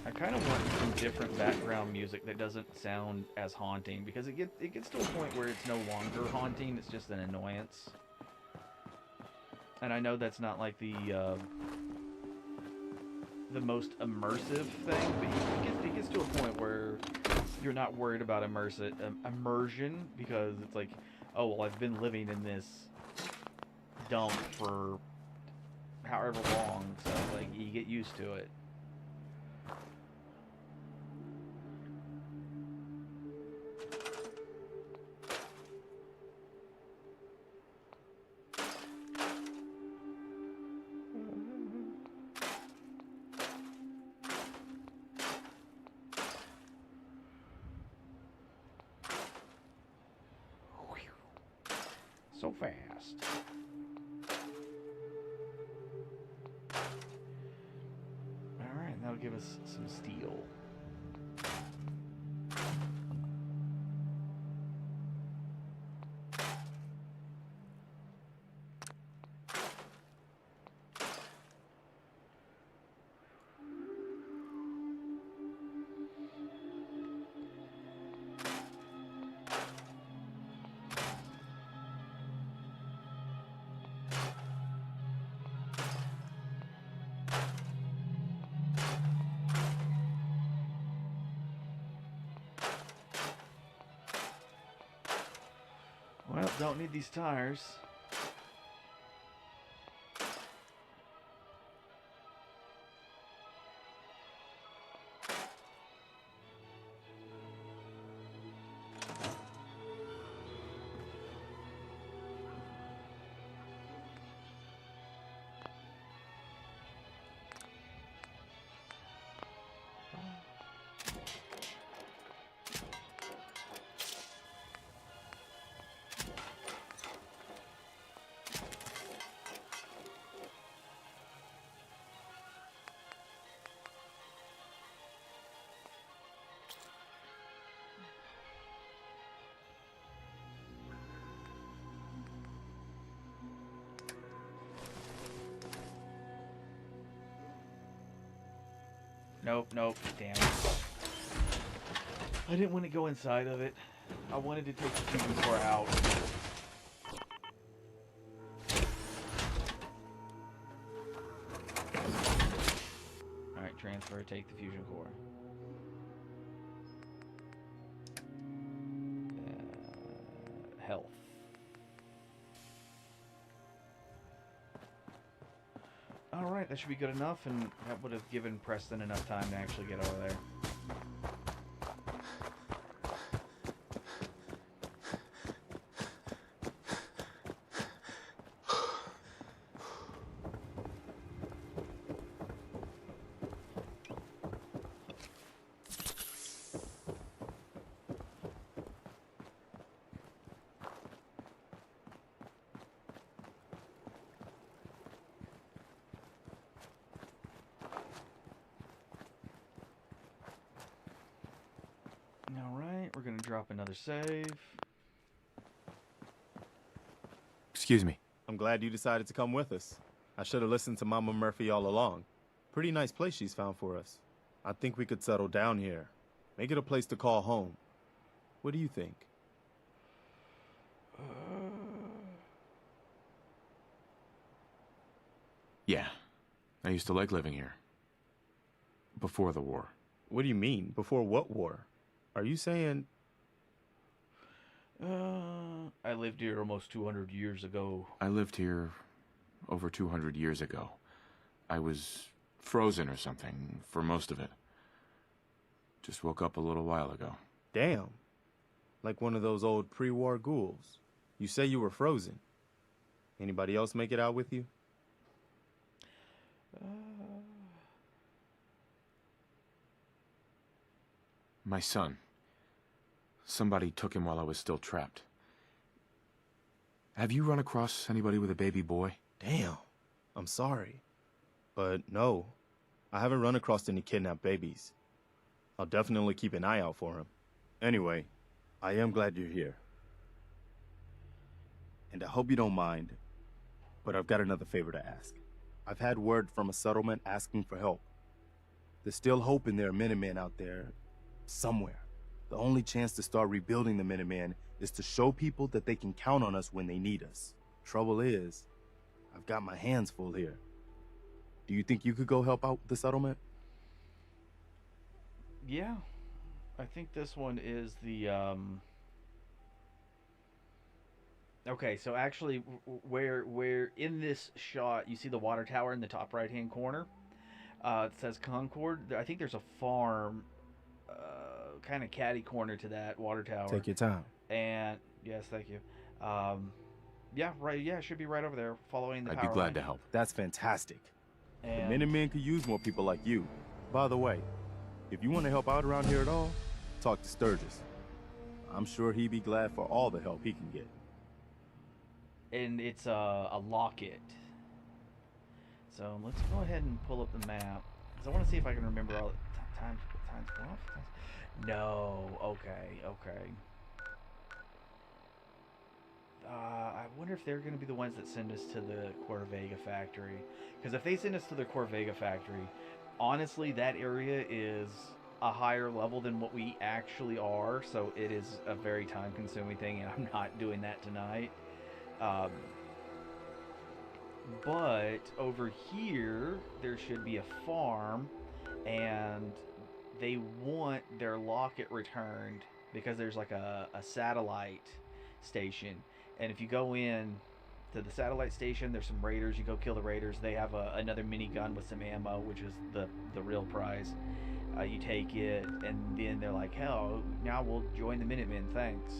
I kind of want some different background music that doesn't sound as haunting, because it gets to a point where it's no longer haunting, it's just an annoyance. And I know that's not like the most immersive thing, but it gets to a point where you're not worried about immersion, because it's like, oh, well, I've been living in this dump for however long, so like you get used to it. So fast. Alright, that'll give us some steel. Well, don't need these tires. Nope, nope, damn it. I didn't want to go inside of it. I wanted to take the fusion core out. Alright, transfer, take the fusion core. Health. Alright, that should be good enough, and that would have given Preston enough time to actually get over there. Alright, we're gonna drop another save. Excuse me. I'm glad you decided to come with us. I should have listened to Mama Murphy all along. Pretty nice place she's found for us. I think we could settle down here. Make it a place to call home. What do you think? Yeah. I used to like living here. Before the war. What do you mean? Before what war? Are you saying... I lived here almost 200 years ago. I lived here over 200 years ago. I was frozen or something for most of it. Just woke up a little while ago. Damn. Like one of those old pre-war ghouls. You say you were frozen. Anybody else make it out with you? My son. Somebody took him while I was still trapped. Have you run across anybody with a baby boy? Damn. I'm sorry. But no, I haven't run across any kidnapped babies. I'll definitely keep an eye out for him. Anyway, I am glad you're here. And I hope you don't mind, but I've got another favor to ask. I've had word from a settlement asking for help. There's still hope in there are Minutemen out there somewhere. The only chance to start rebuilding the Minutemen is to show people that they can count on us when they need us. Trouble is, I've got my hands full here. Do you think you could go help out the settlement? Yeah. I think this one is the, Okay, so actually, where in this shot, you see the water tower in the top right-hand corner? It says Concord. I think there's a farm, kind of catty corner to that water tower. Take your time. And, yes, thank you. Yeah, right, yeah, it should be right over there, following the I'd power be glad line. to help. That's fantastic. And The Minutemen could use more people like you. By the way, if you want to help out around here at all, talk to Sturgis. I'm sure he'd be glad for all the help he can get. And it's a locket. So let's go ahead and pull up the map, because I want to see if I can remember all the times. No, okay. I wonder if they're going to be the ones that send us to the Corvega factory. Because if they send us to the Corvega factory, honestly, that area is a higher level than what we actually are. So it is a very time-consuming thing, and I'm not doing that tonight. But over here, there should be a farm, and they want their locket returned because there's like a satellite station. And if you go in to the satellite station, there's some raiders. You go kill the raiders. They have another minigun with some ammo, which is the real prize. You take it, and then they're like, hell, now we'll join the Minutemen, thanks.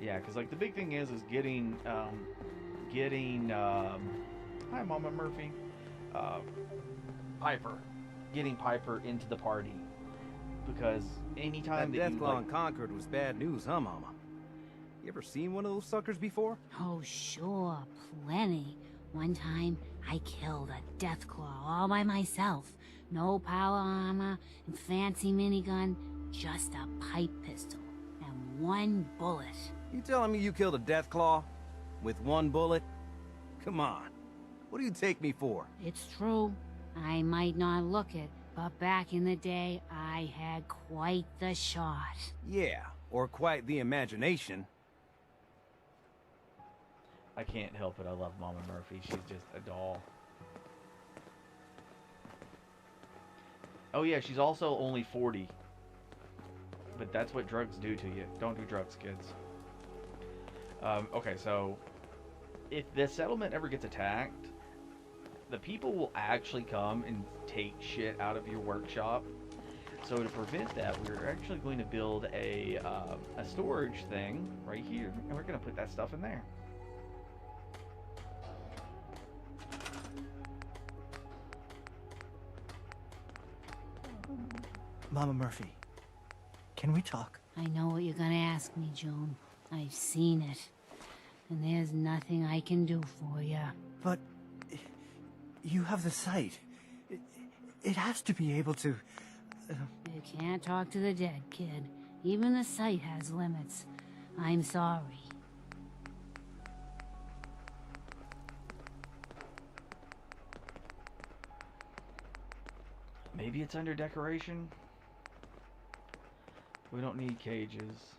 Yeah, because like the big thing is getting hi Mama Murphy, Piper, getting Piper into the party, because anytime that Deathclaw in Concord was bad news, huh, Mama? You ever seen one of those suckers before? Oh, sure, plenty. One time, I killed a Deathclaw all by myself. No power armor and fancy minigun, just a pipe pistol and one bullet. You telling me you killed a Deathclaw? With one bullet? Come on. What do you take me for? It's true. I might not look it, but back in the day, I had quite the shot. Yeah, or quite the imagination. I can't help it. I love Mama Murphy. She's just a doll. Oh yeah, she's also only 40. But that's what drugs do to you. Don't do drugs, kids. Okay, so if the settlement ever gets attacked, the people will actually come and take shit out of your workshop. So to prevent that, we're actually going to build a storage thing right here, and we're going to put that stuff in there. Mama Murphy, can we talk? I know what you're gonna ask me, Joan. I've seen it. And there's nothing I can do for you. But you have the sight. It has to be able to... You can't talk to the dead, kid. Even the sight has limits. I'm sorry. Maybe it's under decoration? We don't need cages.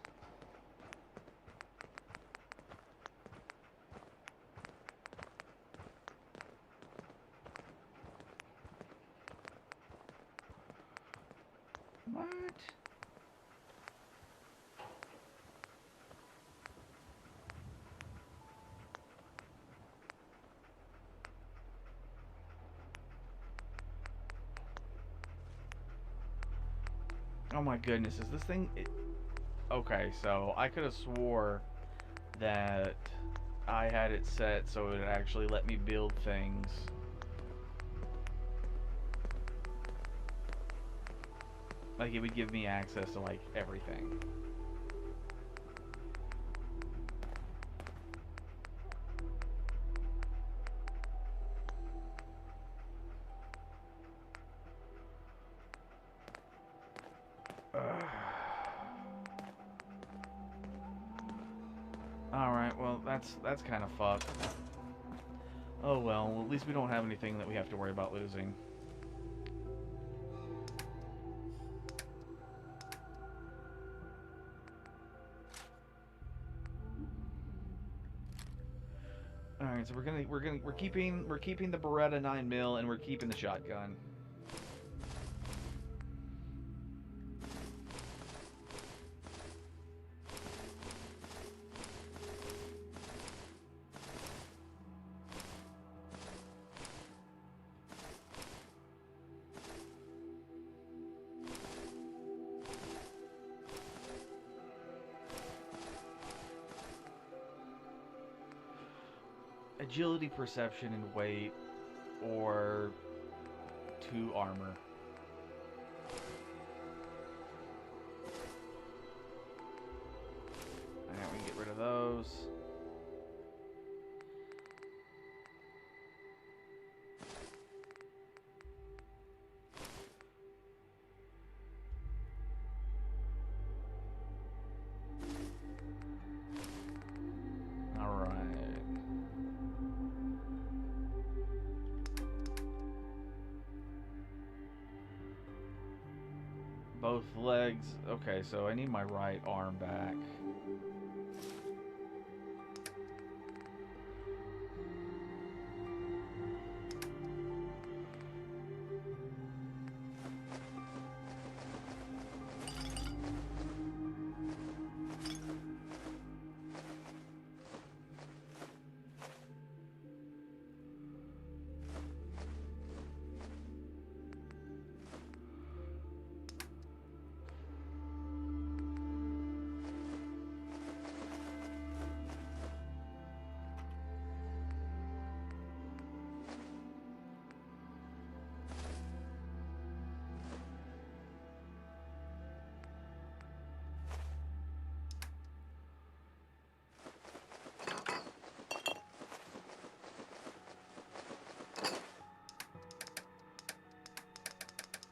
What? Oh my goodness, is this thing... Okay, so I could have swore that I had it set so it would actually let me build things. Like, it would give me access to, like, everything. Alright, well, that's kind of fucked. Oh well, at least we don't have anything that we have to worry about losing. Alright, so we're keeping the Beretta 9mm and we're keeping the shotgun. Agility, perception, and weight, or 2 armor. Alright, we can get rid of those. Alright. Both legs. Okay, so I need my right arm back.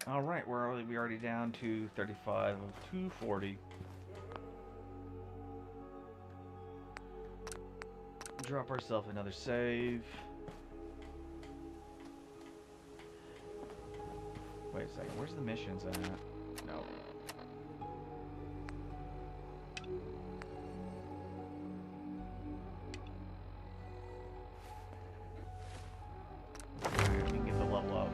All right, we're already down to 35 of 240. Drop ourselves another save. Wait a second, where's the missions at? No. Alright, we can get the level up.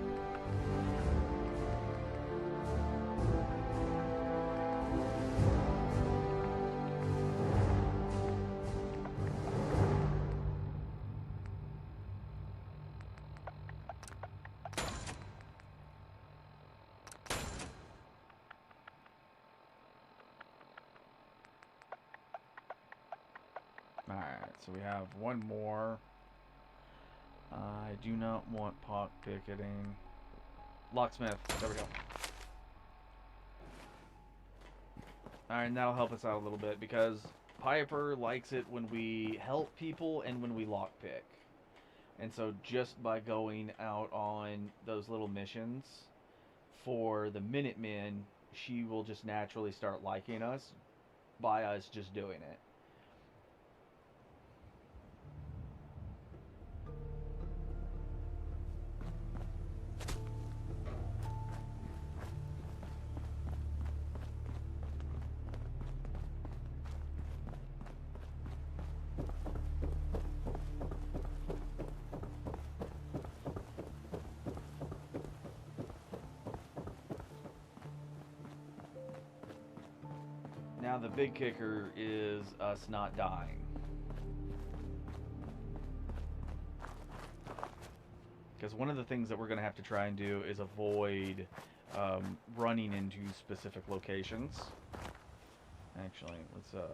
Alright, so we have one more. I do not want pot picketing. Locksmith, there we go. Alright, and that'll help us out a little bit because Piper likes it when we help people and when we lockpick. And so just by going out on those little missions for the Minutemen, she will just naturally start liking us by us just doing it. Now the big kicker is us not dying. Because one of the things that we're going to have to try and do is avoid running into specific locations. Actually, let's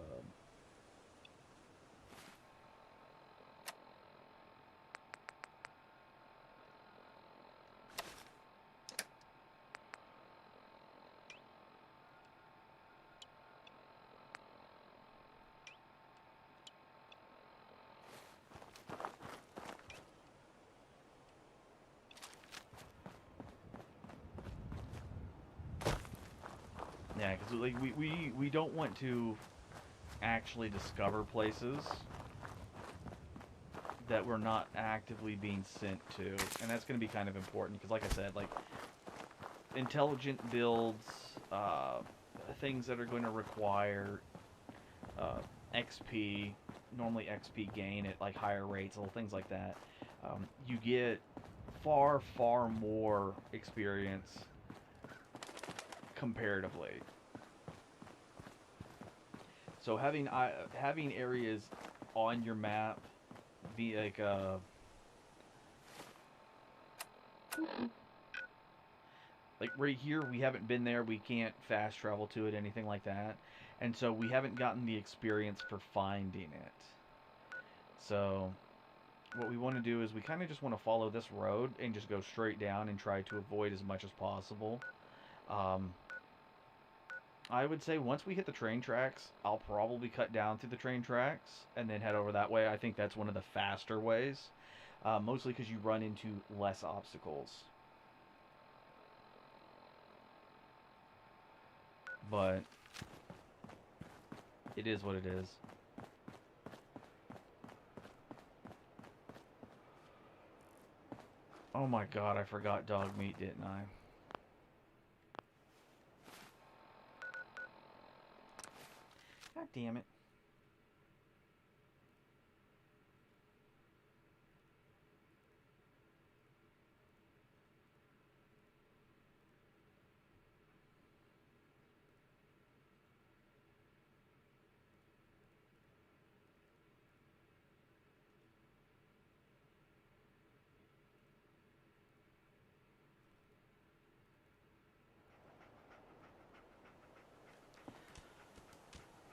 yeah, because like we don't want to actually discover places that we're not actively being sent to, and that's going to be kind of important because, like I said, like intelligent builds, things that are going to require XP, normally XP gain at like higher rates, little things like that. You get far more experience comparatively. So having areas on your map be like right here, we haven't been there, we can't fast travel to it, anything like that, and so we haven't gotten the experience for finding it. So what we want to do is we kind of just want to follow this road and just go straight down and try to avoid as much as possible. I would say once we hit the train tracks, I'll probably cut down through the train tracks and then head over that way. I think that's one of the faster ways, mostly because you run into less obstacles. But it is what it is. Oh my god, I forgot dog meat, didn't I? God damn it.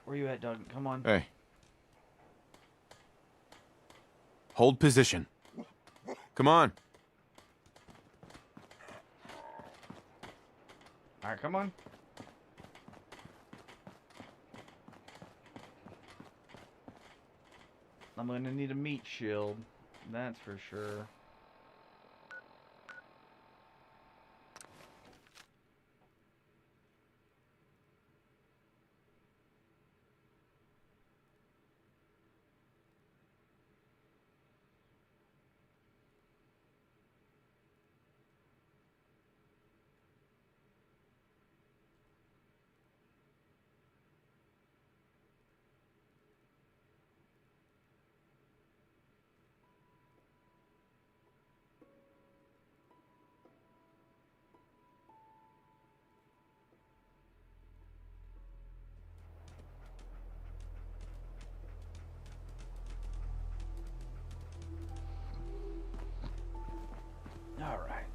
Where you at, Doug? Come on. Hey. Hold position. Come on. Alright, come on. I'm gonna need a meat shield. That's for sure. All right.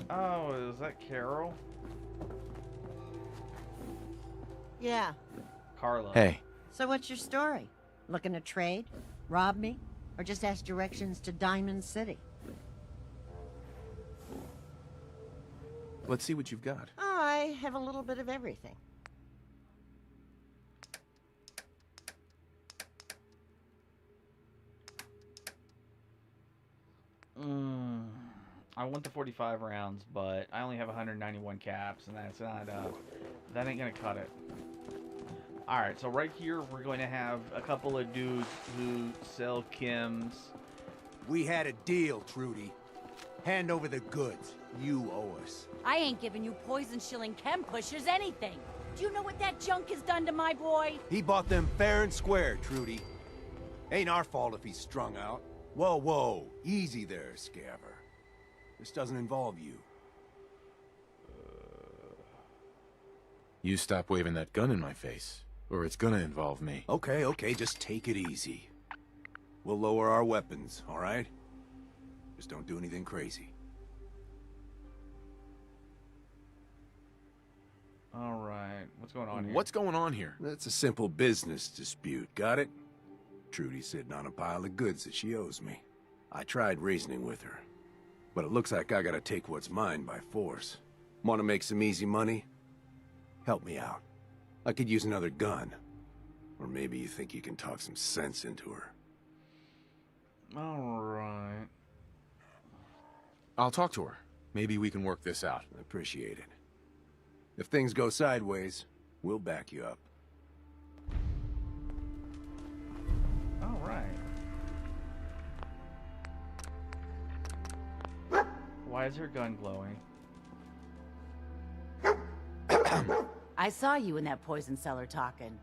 Oh, is that Carol? Yeah. Carla. Hey. So what's your story? Looking to trade? Rob me? Or just ask directions to Diamond City? Let's see what you've got. I have a little bit of everything. I want the 45 rounds, but I only have 191 caps, and that's not, that ain't gonna cut it. Alright, so right here, we're going to have a couple of dudes who sell chems. We had a deal, Trudy. Hand over the goods. You owe us. I ain't giving you poison-shilling chem pushers anything. Do you know what that junk has done to my boy? He bought them fair and square, Trudy. Ain't our fault if he's strung out. Whoa, whoa. Easy there, Scaver. This doesn't involve you. You stop waving that gun in my face, or it's gonna involve me. Okay, just take it easy. We'll lower our weapons, all right? Just don't do anything crazy. Alright, what's going on here? What's going on here? That's a simple business dispute, got it? Trudy's sitting on a pile of goods that she owes me. I tried reasoning with her, but it looks like I gotta take what's mine by force. Want to make some easy money? Help me out. I could use another gun. Or maybe you think you can talk some sense into her. Alright. I'll talk to her. Maybe we can work this out. I appreciate it. If things go sideways, we'll back you up. Alright. Why is her gun glowing? I saw you in that poison cellar talking.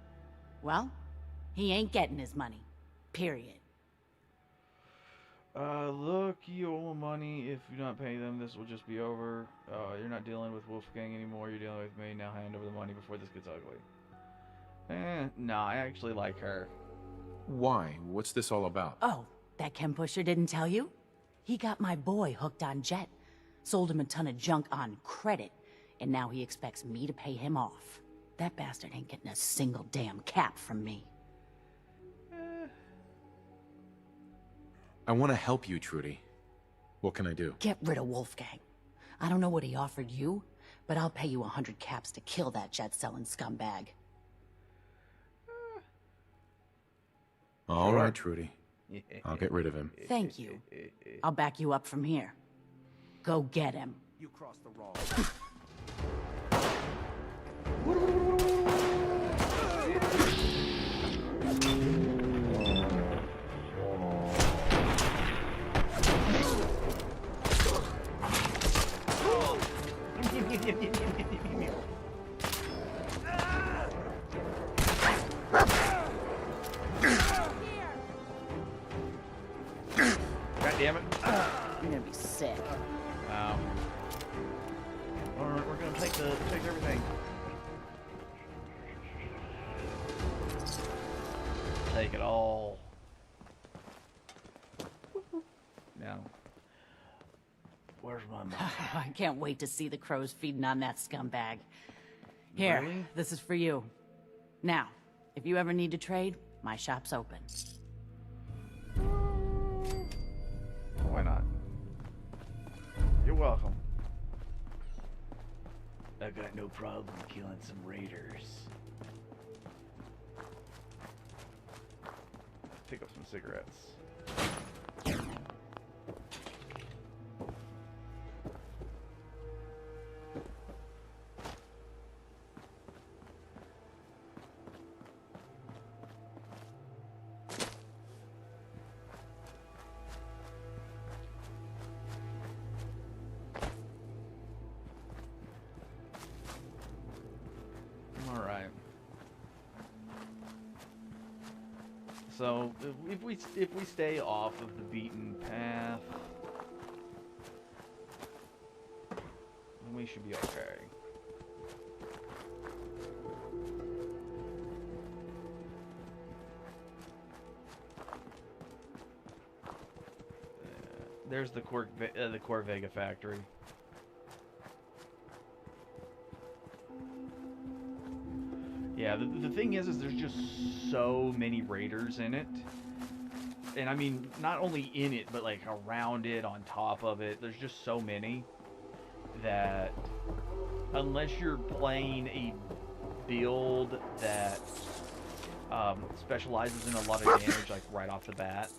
Well, he ain't getting his money. Period. Look, you owe money. If you don't pay them, this will just be over. You're not dealing with Wolfgang anymore. You're dealing with me. Now hand over the money before this gets ugly. Nah, I actually like her. Why? What's this all about? Oh, that chem pusher didn't tell you? He got my boy hooked on Jet. Sold him a ton of junk on credit. And now he expects me to pay him off. That bastard ain't getting a single damn cap from me. I want to help you, Trudy. What can I do? Get rid of Wolfgang. I don't know what he offered you, but I'll pay you 100 caps to kill that jet-selling scumbag. All right, Trudy. I'll get rid of him. Thank you. I'll back you up from here. Go get him. You crossed the wrong. God damn it. You're gonna be sick. Wow. Alright, we're gonna take everything. Take it all. Now, where's my money? I can't wait to see the crows feeding on that scumbag. Here, Really? this is for you. Now, if you ever need to trade, my shop's open. Why not? You're welcome. I got no problem killing some raiders. Pick up some cigarettes. So if we stay off of the beaten path, then we should be okay. There's the Corvega factory. Yeah, the thing is there's just so many raiders in it. And I mean, not only in it, but like around it, on top of it. There's just so many that unless you're playing a build that specializes in a lot of damage, like right off the bat.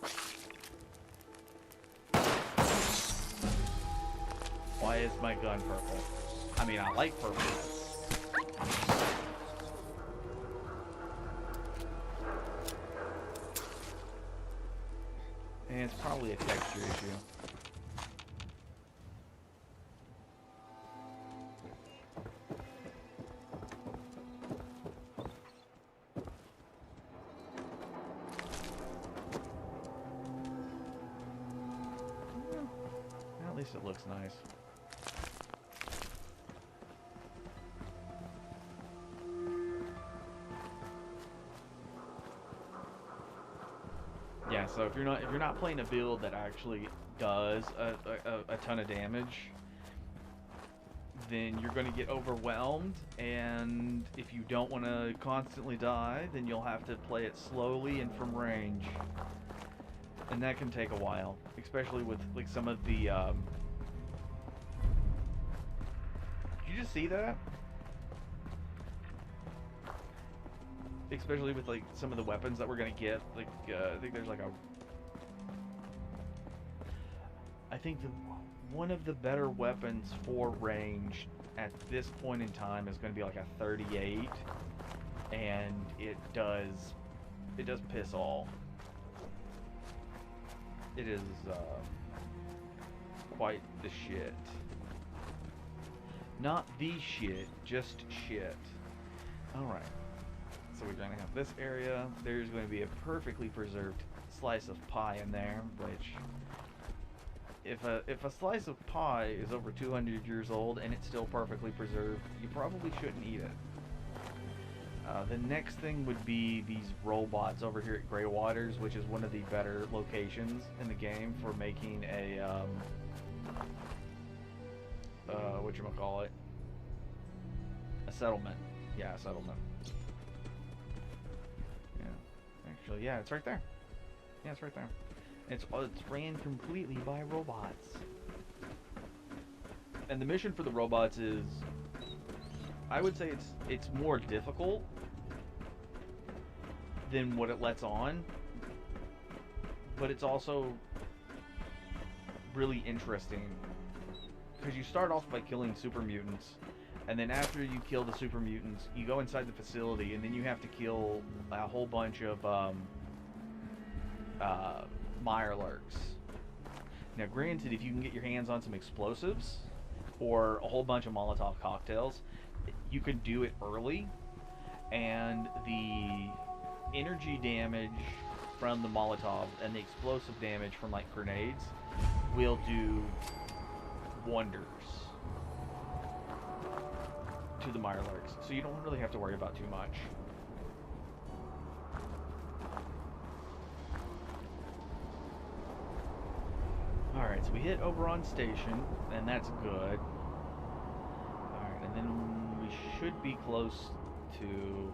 Why is my gun purple? I mean, I like purple. And it's probably a texture issue. At least it looks nice. Yeah, so if you're not playing a build that actually does a ton of damage, then you're going to get overwhelmed, and if you don't want to constantly die, then you'll have to play it slowly and from range. And that can take a while, especially with like some of the did you just see that? Especially with like some of the weapons that we're gonna get, like I think there's like one of the better weapons for range at this point in time is going to be like a 38, and it does piss all. It is quite the shit. Not the shit, just shit. Alright. So we're going to have this area. There's going to be a perfectly preserved slice of pie in there, which if a slice of pie is over 200 years old and it's still perfectly preserved, you probably shouldn't eat it. The next thing would be these robots over here at Grey Waters, which is one of the better locations in the game for making a whatchamacallit? A settlement. Yeah, a settlement. Yeah. Actually, yeah, it's right there. Yeah, it's right there. It's ran completely by robots. And the mission for the robots is, I would say it's more difficult than what it lets on, but it's also really interesting because you start off by killing super mutants, and then after you kill the super mutants, you go inside the facility, and then you have to kill a whole bunch of Mirelurks. Now granted, if you can get your hands on some explosives or a whole bunch of Molotov cocktails, you can do it early, and the energy damage from the Molotov and the explosive damage from like grenades will do wonders to the Mirelurks, so you don't really have to worry about too much. Alright, so we hit Oberon Station, and that's good. Alright, and then we should be close to...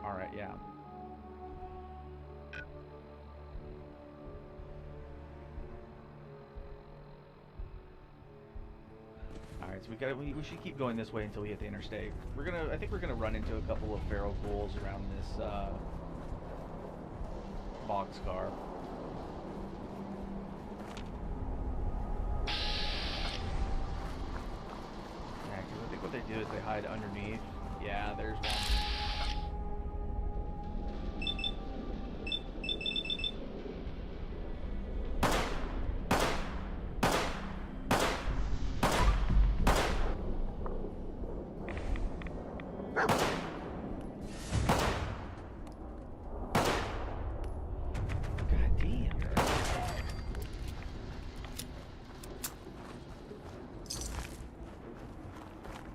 Alright, yeah. Alright, so we should keep going this way until we hit the interstate. I think we're gonna run into a couple of feral ghouls around this boxcar. What they do is they hide underneath. Yeah, there's one. God damn.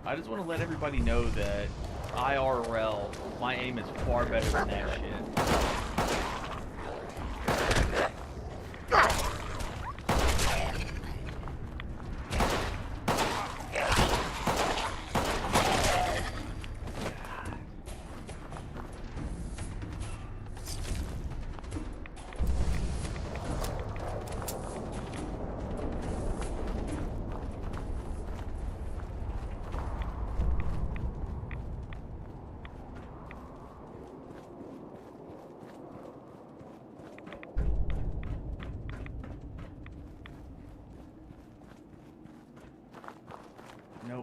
I just want to let everybody know that IRL, my aim is far better than that shit.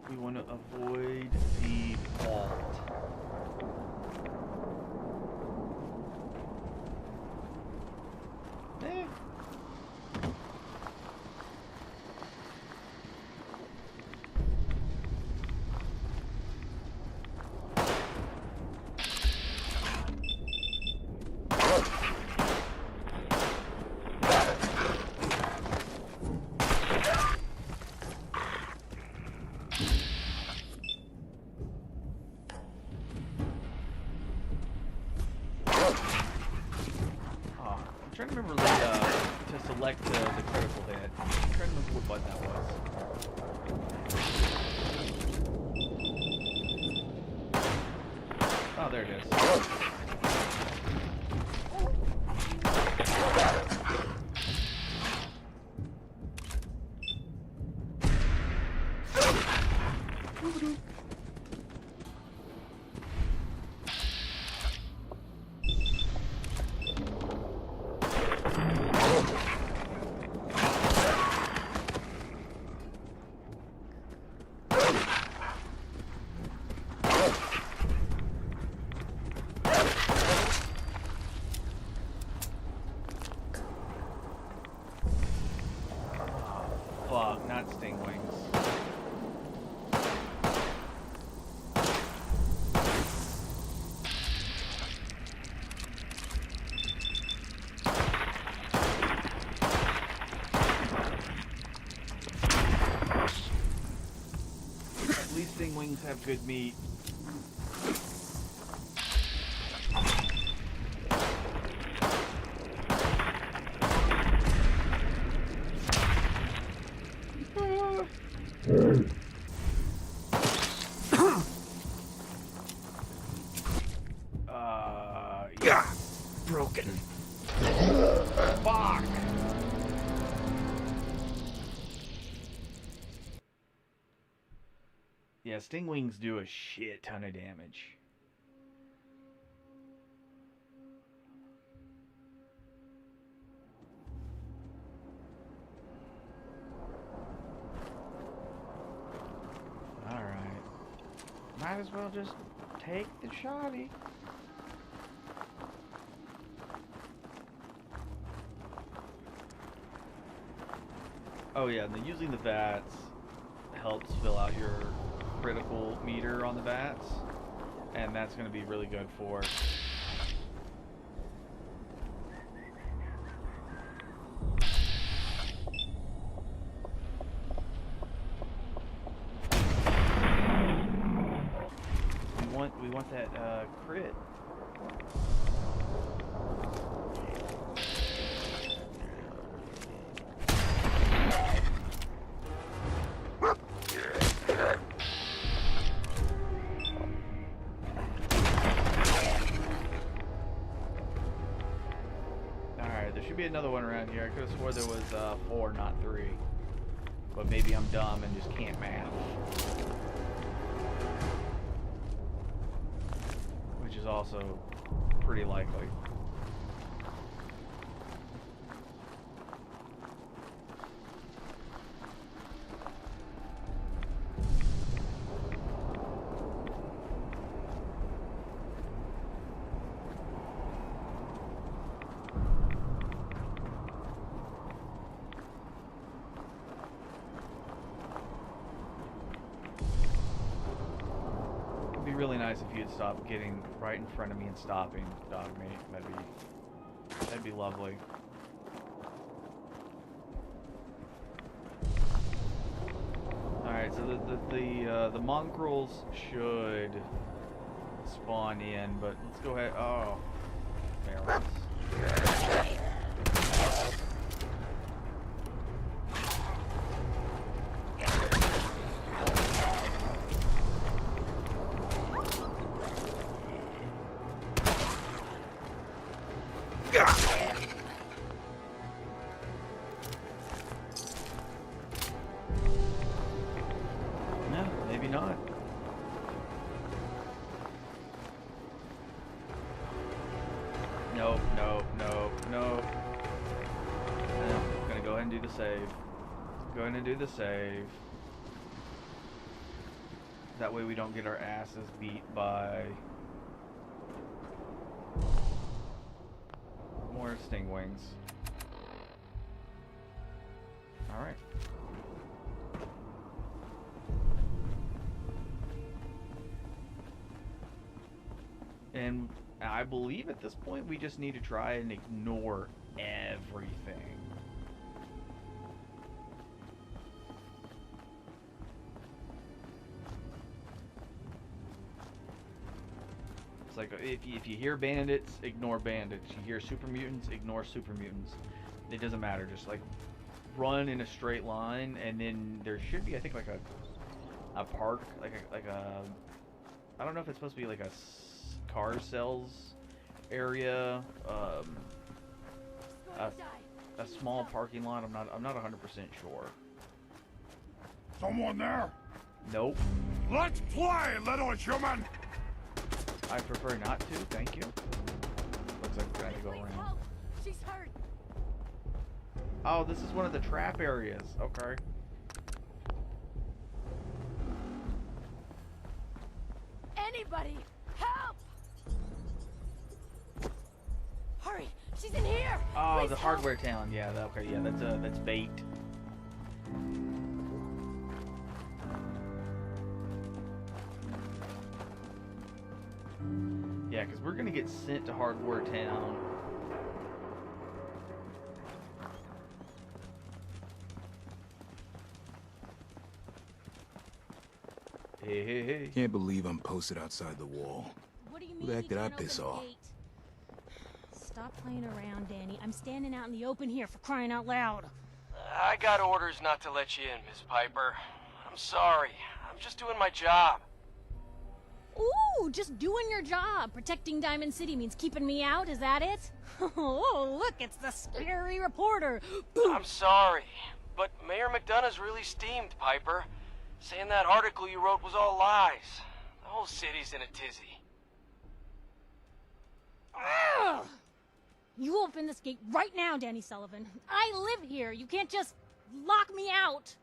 we want to avoid the vault. I'm trying to remember to select the critical hit. I'm trying to remember what button that was. Oh, there it is. Fuck, not sting wings. At least sting wings have good meat. Yeah. Broken. Fuck. Yeah, sting wings do a shit ton of damage. Alright. Might as well just take the shoddy. Oh yeah, and then using the bats helps fill out your critical meter on the bats, and that's going to be really good for we want that crit. Be another one around here. I could have swore there was 4, not 3. But maybe I'm dumb and just can't math. Which is also pretty likely. Really nice if you'd stop getting right in front of me and stopping, dog mate. That'd be lovely. All right, so the mongrels should spawn in, but let's go ahead. Oh, barrels. No, maybe not. Nope, nope, nope, nope. I'm gonna go ahead and do the save. Go ahead and do the save. That way we don't get our asses beat by more stingwings. Alright. And I believe at this point we just need to try and ignore everything. It's like if you hear bandits, ignore bandits. You hear super mutants, ignore super mutants. It doesn't matter. Just like run in a straight line, and then there should be, I think, like a park, like a I don't know if it's supposed to be like a car sales area, a small parking lot. I'm not 100% sure. Someone there? Nope. Let's play, little human! I prefer not to, thank you. Looks like we're gonna go around. She's hurt. Oh, this is one of the trap areas. Okay. Anybody, help! Hurry, she's in here. Oh, Please the help. hardware town. Yeah, okay, yeah, that's bait. Yeah, because we're gonna get sent to hardware town. Hey. Can't believe I'm posted outside the wall. What do you Who mean the heck you did I can't piss open the off? gate? Stop playing around, Danny. I'm standing out in the open here for crying out loud. I got orders not to let you in, Miss Piper. I'm sorry. I'm just doing my job. Ooh, just doing your job. Protecting Diamond City means keeping me out, is that it? Oh, look, it's the scary reporter. I'm sorry, but Mayor McDonough's really steamed, Piper. Saying that article you wrote was all lies. The whole city's in a tizzy. Ugh! You open this gate right now, Danny Sullivan. I live here. You can't just lock me out.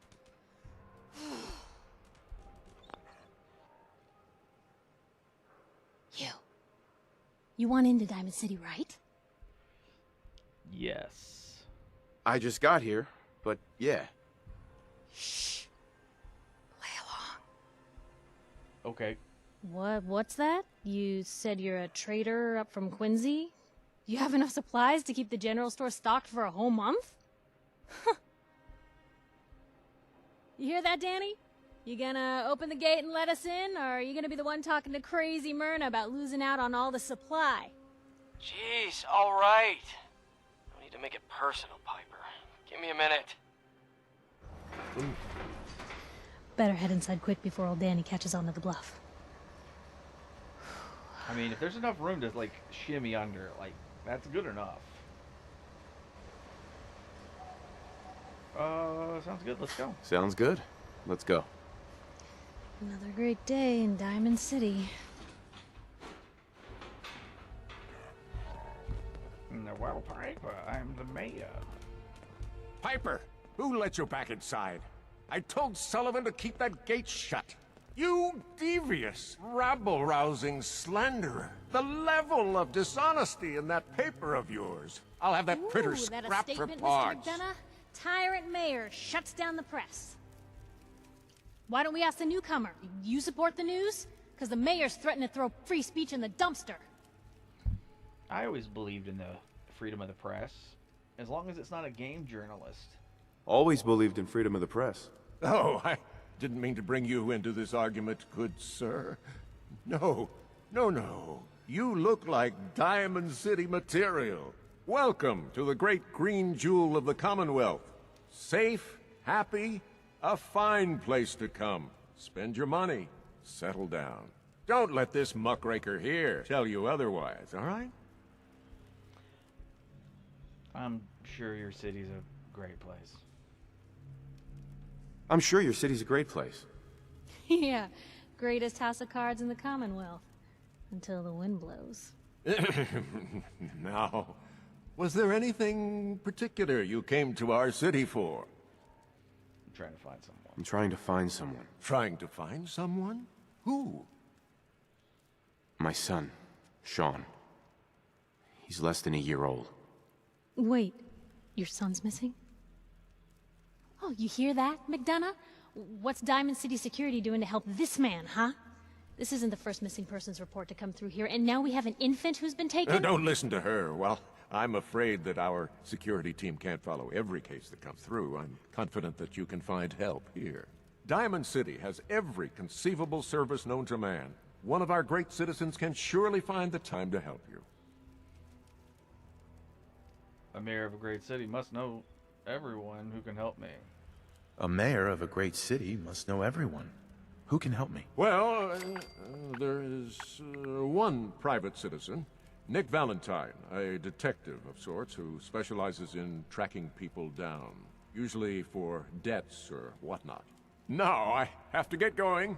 You want into Diamond City, right? Yes. I just got here, but yeah. Shh. Play along. Okay. What's that? You said you're a trader up from Quincy? You have enough supplies to keep the general store stocked for a whole month? You hear that, Danny? You gonna open the gate and let us in, or are you gonna be the one talking to crazy Myrna about losing out on all the supply? Jeez, all right. No need to make it personal, Piper. Give me a minute. Better head inside quick before old Danny catches on to the bluff. I mean, if there's enough room to, like, shimmy under, like, that's good enough. Sounds good. Let's go. Sounds good. Let's go. Another great day in Diamond City. Well, Piper, I'm the mayor. Piper, who let you back inside? I told Sullivan to keep that gate shut. You devious, rabble-rousing slanderer. The level of dishonesty in that paper of yours. I'll have that printer Ooh, that a scrapped for statement, parts. Mr. McDonough? Tyrant mayor shuts down the press. Why don't we ask the newcomer? You support the news? Because the mayor's threatened to throw free speech in the dumpster. I always believed in the freedom of the press, as long as it's not a game journalist. Always believed in freedom of the press. Oh, I didn't mean to bring you into this argument, good sir. No. You look like Diamond City material. Welcome to the great green jewel of the Commonwealth. Safe, happy, a fine place to come. Spend your money. Settle down. Don't let this muckraker here tell you otherwise, all right? I'm sure your city's a great place. I'm sure your city's a great place. Yeah, greatest house of cards in the Commonwealth. Until the wind blows. Now, was there anything particular you came to our city for? I'm trying to find someone. I'm trying to find someone. Trying to find someone? Who? My son, Sean. He's less than a year old. Wait, your son's missing? Oh, you hear that, McDonough? What's Diamond City Security doing to help this man, huh? This isn't the first missing persons report to come through here, and now we have an infant who's been taken? Don't listen to her. Well, I'm afraid that our security team can't follow every case that comes through. I'm confident that you can find help here. Diamond City has every conceivable service known to man. One of our great citizens can surely find the time to help you. A mayor of a great city must know everyone who can help me. A mayor of a great city must know everyone. Who can help me? Well, there is one private citizen, Nick Valentine, a detective of sorts who specializes in tracking people down, usually for debts or whatnot. Now, I have to get going.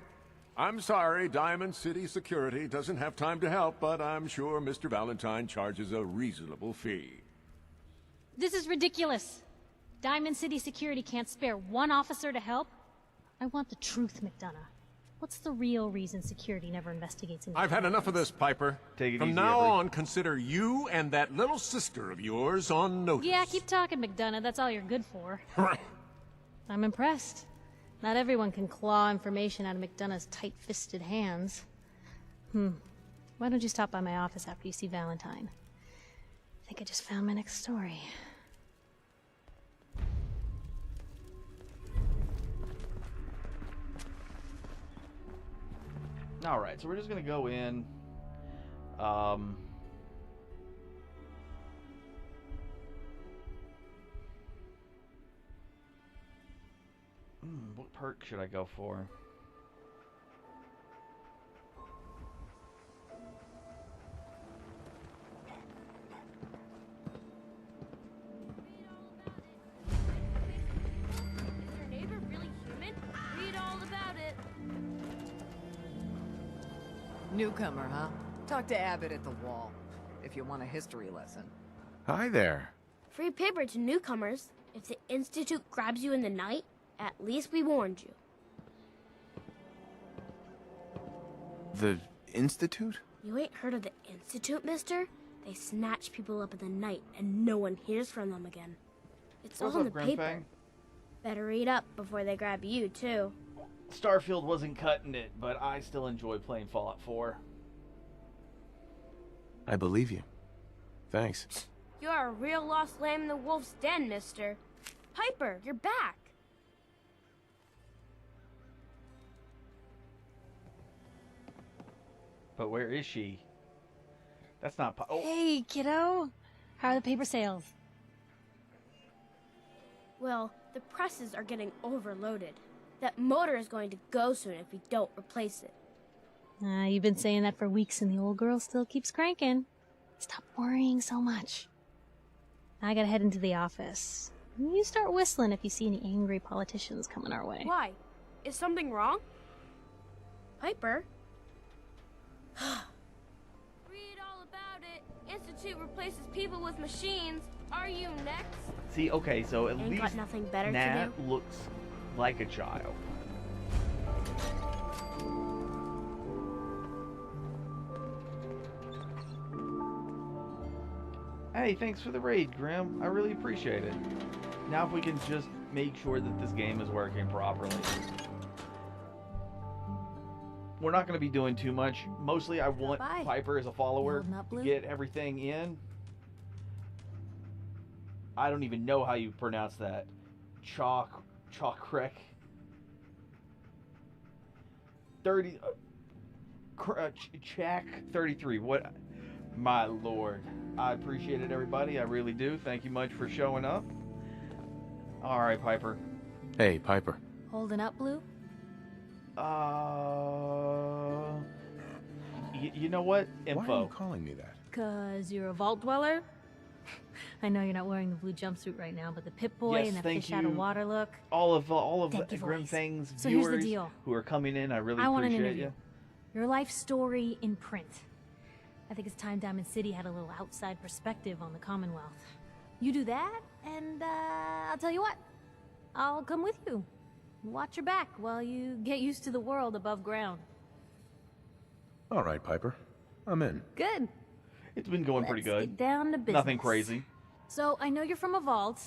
I'm sorry, Diamond City Security doesn't have time to help, but I'm sure Mr. Valentine charges a reasonable fee. This is ridiculous. Diamond City Security can't spare one officer to help? I want the truth, McDonough. What's the real reason security never investigates into I've had enough of this, Piper. From now on, consider you and that little sister of yours on notice. Yeah, keep talking, McDonough. That's all you're good for. I'm impressed. Not everyone can claw information out of McDonough's tight-fisted hands. Why don't you stop by my office after you see Valentine? I think I just found my next story. Alright, so we're just gonna go in. What perk should I go for? Your neighbor really human? Read all about it. Newcomer, huh? Talk to Abbott at the wall, if you want a history lesson. Hi there. Free paper to newcomers. If the Institute grabs you in the night, at least we warned you. The Institute? You ain't heard of the Institute, mister? They snatch people up in the night and no one hears from them again. It's What's all in up, the Grimfang? paper. Better read up before they grab you, too. Starfield wasn't cutting it, but I still enjoy playing Fallout 4. I believe you. Thanks. You are a real lost lamb in the wolf's den, mister. Piper, you're back. But where is she? That's not oh. Hey, kiddo. How are the paper sales? Well, the presses are getting overloaded. That motor is going to go soon if we don't replace it. You've been saying that for weeks and the old girl still keeps cranking. Stop worrying so much. I gotta head into the office. You start whistling if you see any angry politicians coming our way. Why? Is something wrong? Piper? Read all about it. Institute replaces people with machines. Are you next? See, okay, so at Ain't least got nothing better to Nat do? looks like a child. Hey, thanks for the raid, Grim. I really appreciate it. Now if we can just make sure that this game is working properly. We're not going to be doing too much. Mostly I want Piper as a follower to get everything in. I don't even know how you pronounce that. Chalkrek. 30 Chak 33. What? My lord. I appreciate it, everybody. I really do. Thank you much for showing up. All right, Piper. Hey, Piper. Holding up, Blue? You know what? Info. Why are you calling me that? 'Cause you're a vault dweller? I know you're not wearing the blue jumpsuit right now, but the Pip-Boy Yes, and the thank fish out of you. water look. All of Thank you, Grim boys. Things So here's viewers the deal. who are coming in, I really I want an appreciate interview. you. Your life story in print. I think it's time Diamond City had a little outside perspective on the Commonwealth. You do that, and I'll tell you what. I'll come with you. Watch your back while you get used to the world above ground. All right, Piper. I'm in. Good. It's been going pretty good. Get down to business. Nothing crazy. So, I know you're from a vault.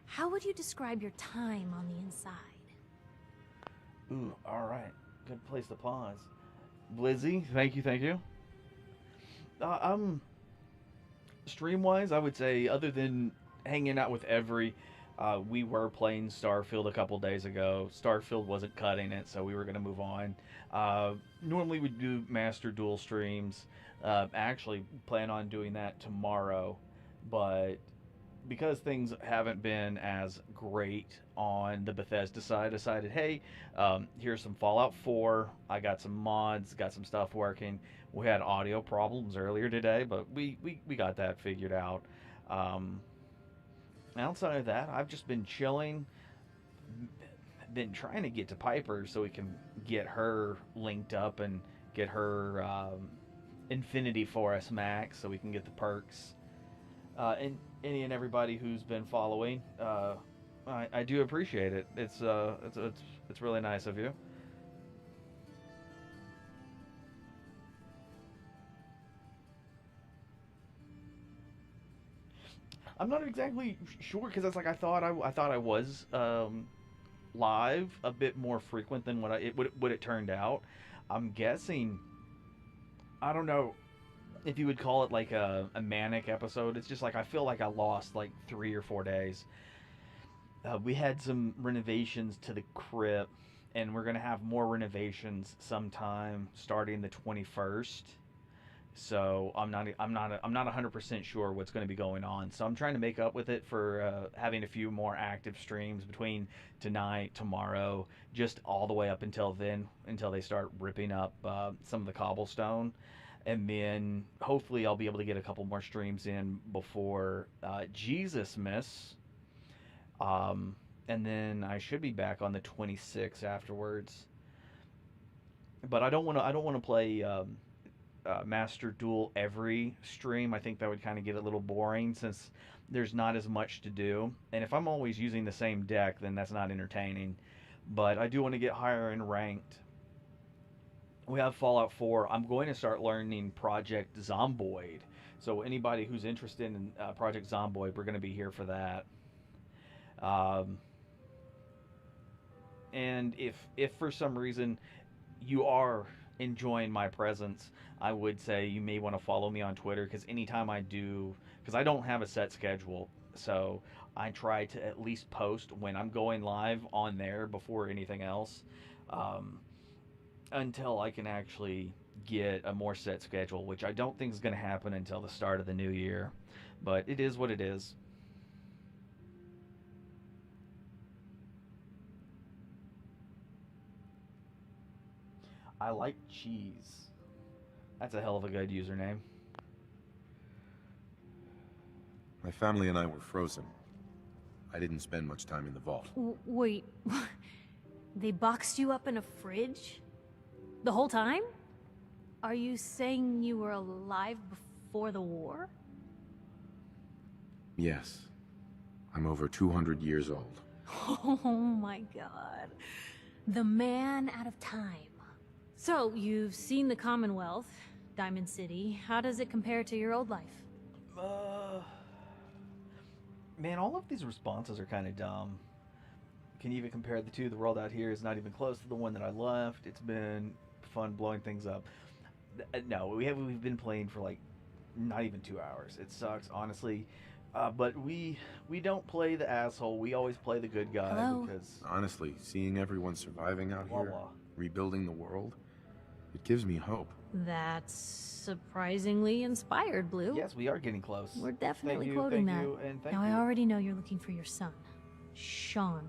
How would you describe your time on the inside? Ooh, alright. Good place to pause. Blizzy, thank you. Stream-wise, I would say, other than hanging out with Every, we were playing Starfield a couple days ago. Starfield wasn't cutting it, so we were going to move on. Normally we do Master Duel streams. Actually plan on doing that tomorrow, but because things haven't been as great on the Bethesda side, I decided, hey, here's some Fallout 4. I got some mods, got some stuff working. We had audio problems earlier today, but we got that figured out. Outside of that, I've just been chilling. Been trying to get to Piper so we can get her linked up and get her Infinity Forest Max so we can get the perks. And any and everybody who's been following, I do appreciate it. It's really nice of you. I'm not exactly sure because it's like I thought I was live a bit more frequent than what it turned out. I'm guessing, I don't know if you would call it like a manic episode. It's just like I feel like I lost like 3 or 4 days. We had some renovations to the crypt, and we're gonna have more renovations sometime starting the 21st. So I'm not 100% sure what's going to be going on. So I'm trying to make up with it for having a few more active streams between tonight, tomorrow, just all the way up until then, until they start ripping up some of the cobblestone. And then hopefully I'll be able to get a couple more streams in before Jesus Miss. And then I should be back on the 26th afterwards. But I don't want to play Master Duel every stream. I think that would kind of get a little boring since there's not as much to do. And if I'm always using the same deck, then that's not entertaining. But I do want to get higher in ranked. We have Fallout 4. I'm going to start learning Project Zomboid. So anybody who's interested in Project Zomboid, we're going to be here for that. And if for some reason you are enjoying my presence, I would say you may want to follow me on Twitter, because anytime I do, because I don't have a set schedule, so I try to at least post when I'm going live on there before anything else, until I can actually get a more set schedule, which I don't think is going to happen until the start of the new year, but it is what it is. I like cheese. That's a hell of a good username. My family and I were frozen. I didn't spend much time in the vault. Wait, they boxed you up in a fridge? The whole time? Are you saying you were alive before the war? Yes. I'm over 200 years old. Oh my god. The man out of time. So, you've seen the Commonwealth, Diamond City. How does it compare to your old life? Man, all of these responses are kind of dumb. Can you even compare the two? The world out here is not even close to the one that I left. It's been fun blowing things up. No, we've been playing for like not even 2 hours. It sucks, honestly. But we don't play the asshole. We always play the good guy. Hello? Because honestly, seeing everyone surviving out here, rebuilding the world, it gives me hope. That's surprisingly inspired, Blue. Yes, we are getting close. We're definitely Thank you, quoting thank that. you, and thank Now, you. I already know you're looking for your son, Sean.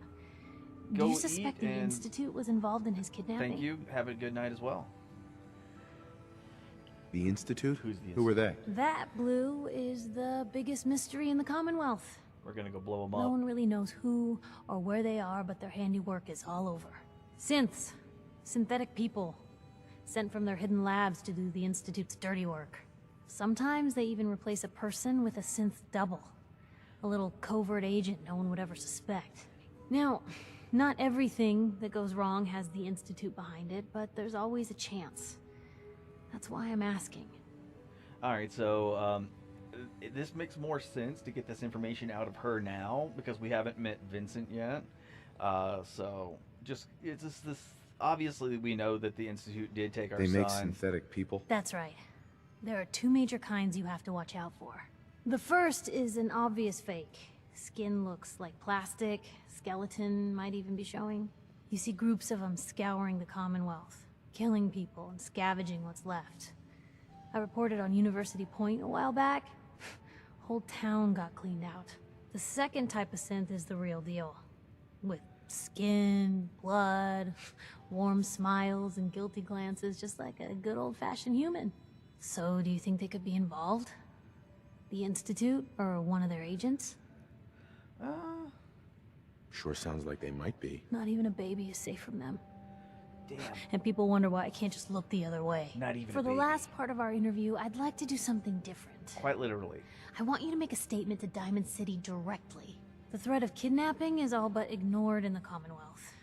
Do Go you suspect eat the and Institute was involved in his kidnapping? Thank you. Have a good night as well. The Institute? Who's the Who are they? That, Blue, is the biggest mystery in the Commonwealth. We're gonna go blow them No up. one really knows who or where they are, but their handiwork is all over. Synths. Synthetic people. Sent from their hidden labs to do the Institute's dirty work. Sometimes they even replace a person with a synth double. A little covert agent no one would ever suspect. Now, not everything that goes wrong has the Institute behind it, but there's always a chance. That's why I'm asking. Alright, so this makes more sense to get this information out of her now because we haven't met Vincent yet. So just it's just this. Obviously, we know that the Institute did take our They son. make synthetic people? That's right. There are two major kinds you have to watch out for. The first is an obvious fake. Skin looks like plastic, skeleton might even be showing. You see groups of them scouring the Commonwealth, killing people and scavenging what's left. I reported on University Point a while back. Whole town got cleaned out. The second type of synth is the real deal. With skin, blood, warm smiles, and guilty glances, just like a good old-fashioned human. So, do you think they could be involved? The Institute, or one of their agents? Sure sounds like they might be. Not even a baby is safe from them. Damn. And people wonder why I can't just look the other way. Not even For a the baby. last part of our interview, I'd like to do something different. Quite literally. I want you to make a statement to Diamond City directly. The threat of kidnapping is all but ignored in the Commonwealth.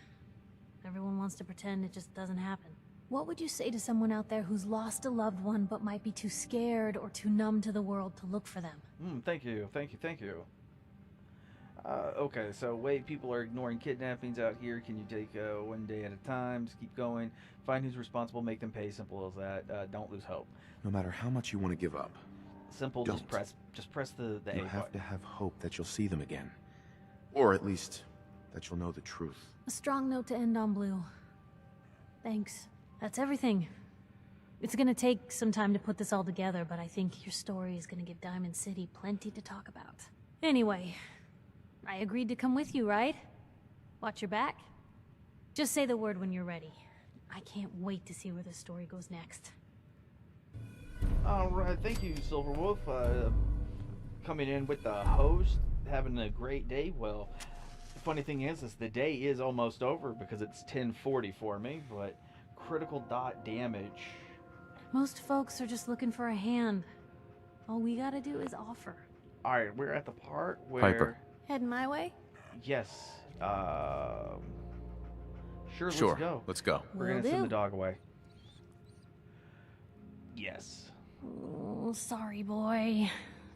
Everyone wants to pretend it just doesn't happen. What would you say to someone out there who's lost a loved one but might be too scared or too numb to the world to look for them? Thank you. Okay, so wait, people are ignoring kidnappings out here. Can you take one day at a time? Just keep going. Find who's responsible, make them pay. Simple as that. Don't lose hope. No matter how much you want to give up. Simple, Don't. just press the A You button. have to have hope that you'll see them again. Or at least, that you'll know the truth. A strong note to end on, Blue. Thanks. That's everything. It's gonna take some time to put this all together, but I think your story is gonna give Diamond City plenty to talk about. Anyway, I agreed to come with you, right? Watch your back. Just say the word when you're ready. I can't wait to see where this story goes next. Alright, thank you, Silver Wolf. Coming in with the host, having a great day. Well, the funny thing is the day is almost over because it's 10:40 for me, but critical dot damage. Most folks are just looking for a hand. All we gotta do is offer. Alright, we're at the part where... Piper. Heading my way? Yes. Sure, Sure, let's go. let's go. We're Will gonna send do. the dog away. Yes. Oh, sorry, boy.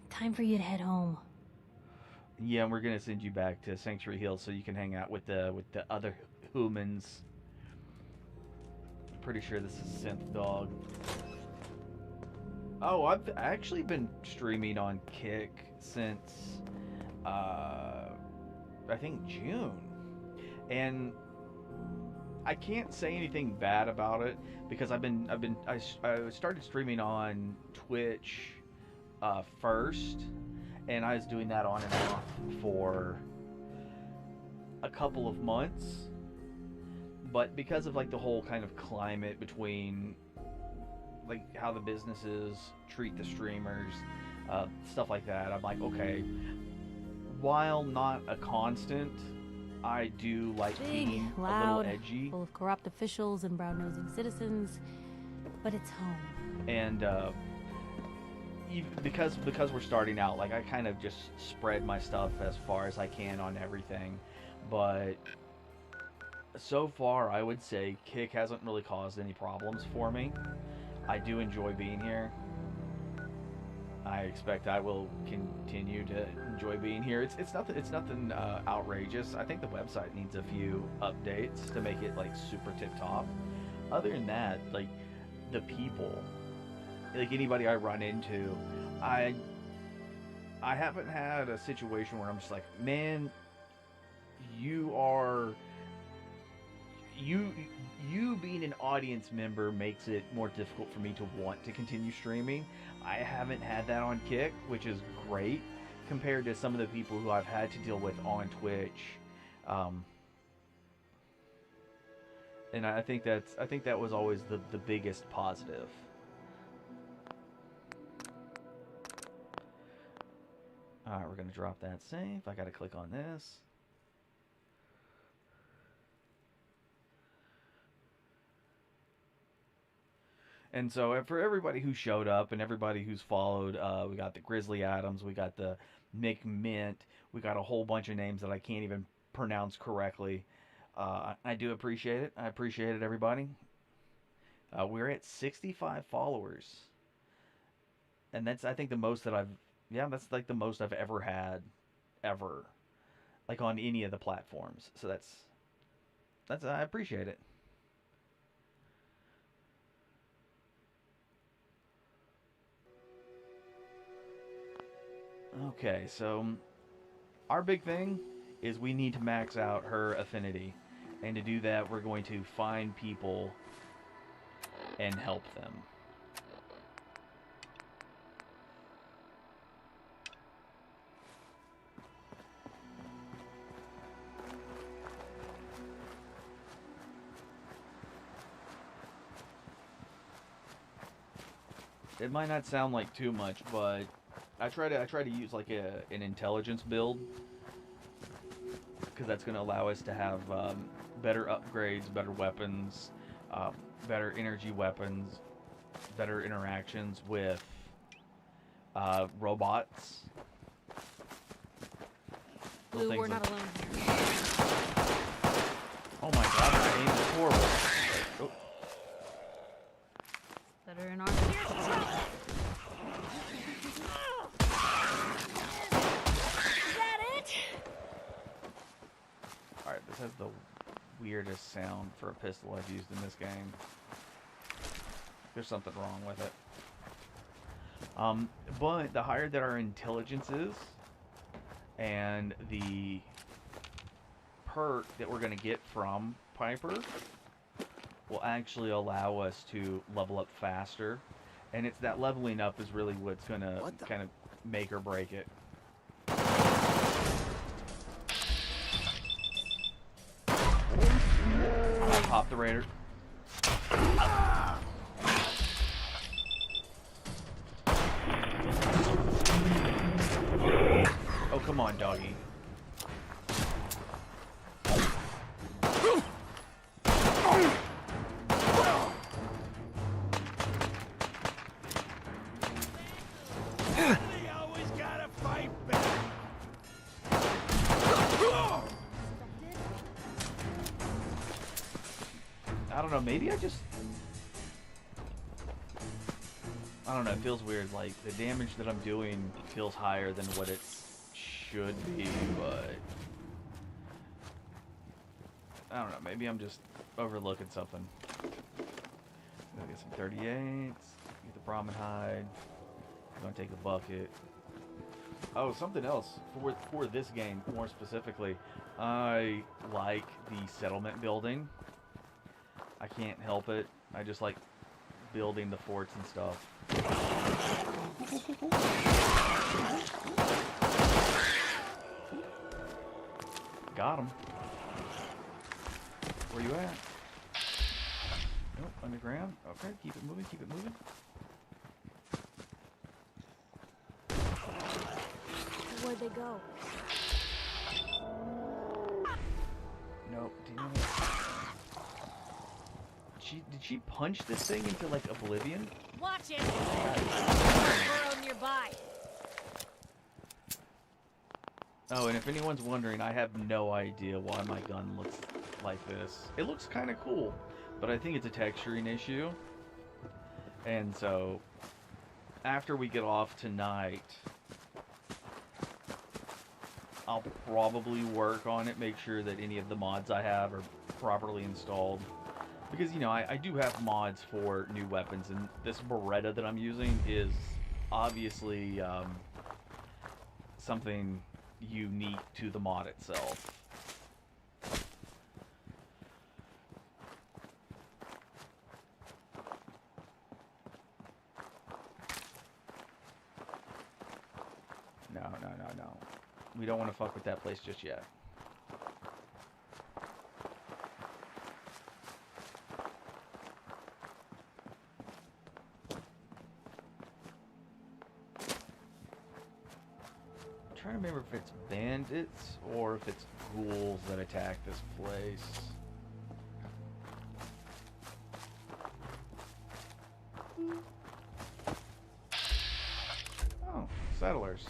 Time for you to head home. Yeah, and we're gonna send you back to Sanctuary Hills so you can hang out with the other humans. Pretty sure this is Synth Dog. Oh, I've actually been streaming on Kick since I think June, and I can't say anything bad about it because I started streaming on Twitch first, and I was doing that on and off for a couple of months. But because of like the whole kind of climate between like how the businesses treat the streamers, stuff like that, I'm like, okay, while not a constant, I do like Big, being a loud, little edgy. full of corrupt officials and brown-nosing citizens, but it's home. And because we're starting out, like I kind of just spread my stuff as far as I can on everything, but so far I would say Kick hasn't really caused any problems for me. I do enjoy being here. I expect I will continue to enjoy being here. It's nothing outrageous. I think the website needs a few updates to make it like super tip top. Other than that, like the people, like anybody I run into, I haven't had a situation where I'm just like, man, you being an audience member makes it more difficult for me to want to continue streaming. I haven't had that on Kick, which is great compared to some of the people who I've had to deal with on Twitch. And I think that was always the biggest positive. Alright, we're gonna drop that save. I gotta click on this. And so for everybody who showed up and everybody who's followed, we got the Grizzly Adams, we got the Mick Mint, we got a whole bunch of names that I can't even pronounce correctly. I do appreciate it. I appreciate it, everybody. We're at 65 followers. And that's, I think, the most that that's like the most I've ever had, ever. Like on any of the platforms. So I appreciate it. Okay, so our big thing is we need to max out her affinity. And to do that, we're going to find people and help them. It might not sound like too much, but I try to use like an intelligence build, because that's going to allow us to have better upgrades, better weapons, better energy weapons, better interactions with robots. Blue, we're not alone here. Oh my god, my aim is horrible. Oh. Better in our gear. Is that it? Alright, this has the weirdest sound for a pistol I've used in this game. There's something wrong with it. But the higher that our intelligence is, and the perk that we're going to get from Piper will actually allow us to level up faster. And it's that leveling up is really what's going to kind of make or break it. Pop the Raider. Oh, come on, doggy. I don't know, maybe I don't know, it feels weird, like, the damage that I'm doing feels higher than what it should be, but I don't know, maybe I'm just overlooking something. Gonna get some 38s, get the Brahmin hide, gonna take a bucket. Oh, something else, for this game, more specifically, I like the settlement building. I can't help it. I just like building the forts and stuff. Got him. Where you at? Nope, underground. Okay, keep it moving, keep it moving. Where'd they go? Nope, damn it. Did she punch this thing into like oblivion? Watch it! Burrow nearby. Oh, and if anyone's wondering, I have no idea why my gun looks like this. It looks kind of cool, but I think it's a texturing issue. And so, after we get off tonight, I'll probably work on it, make sure that any of the mods I have are properly installed. Because, you know, I do have mods for new weapons, and this Beretta that I'm using is obviously something unique to the mod itself. No. We don't want to fuck with that place just yet. I'm trying to remember if it's bandits or if it's ghouls that attack this place. Oh, settlers.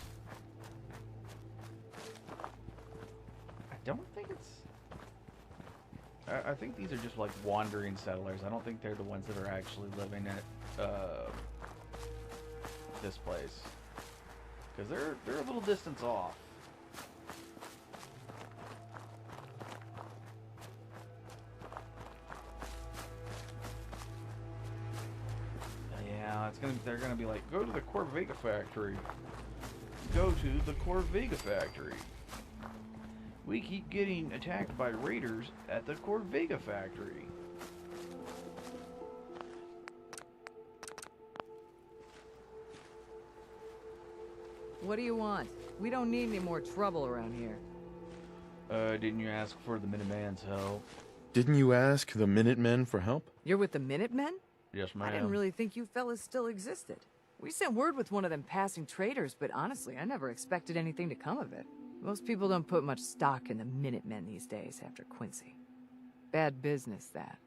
I don't think it's... I think these are just like wandering settlers. I don't think they're the ones that are actually living at this place, because they're a little distance off. Yeah, they're gonna be like, go to the Corvega factory. Go to the Corvega factory. We keep getting attacked by raiders at the Corvega factory. What do you want? We don't need any more trouble around here. Didn't you ask for the Minuteman's help? Didn't you ask the Minutemen for help? You're with the Minutemen? Yes, ma'am. I didn't really think you fellas still existed. We sent word with one of them passing traders, but honestly, I never expected anything to come of it. Most people don't put much stock in the Minutemen these days after Quincy. Bad business, that.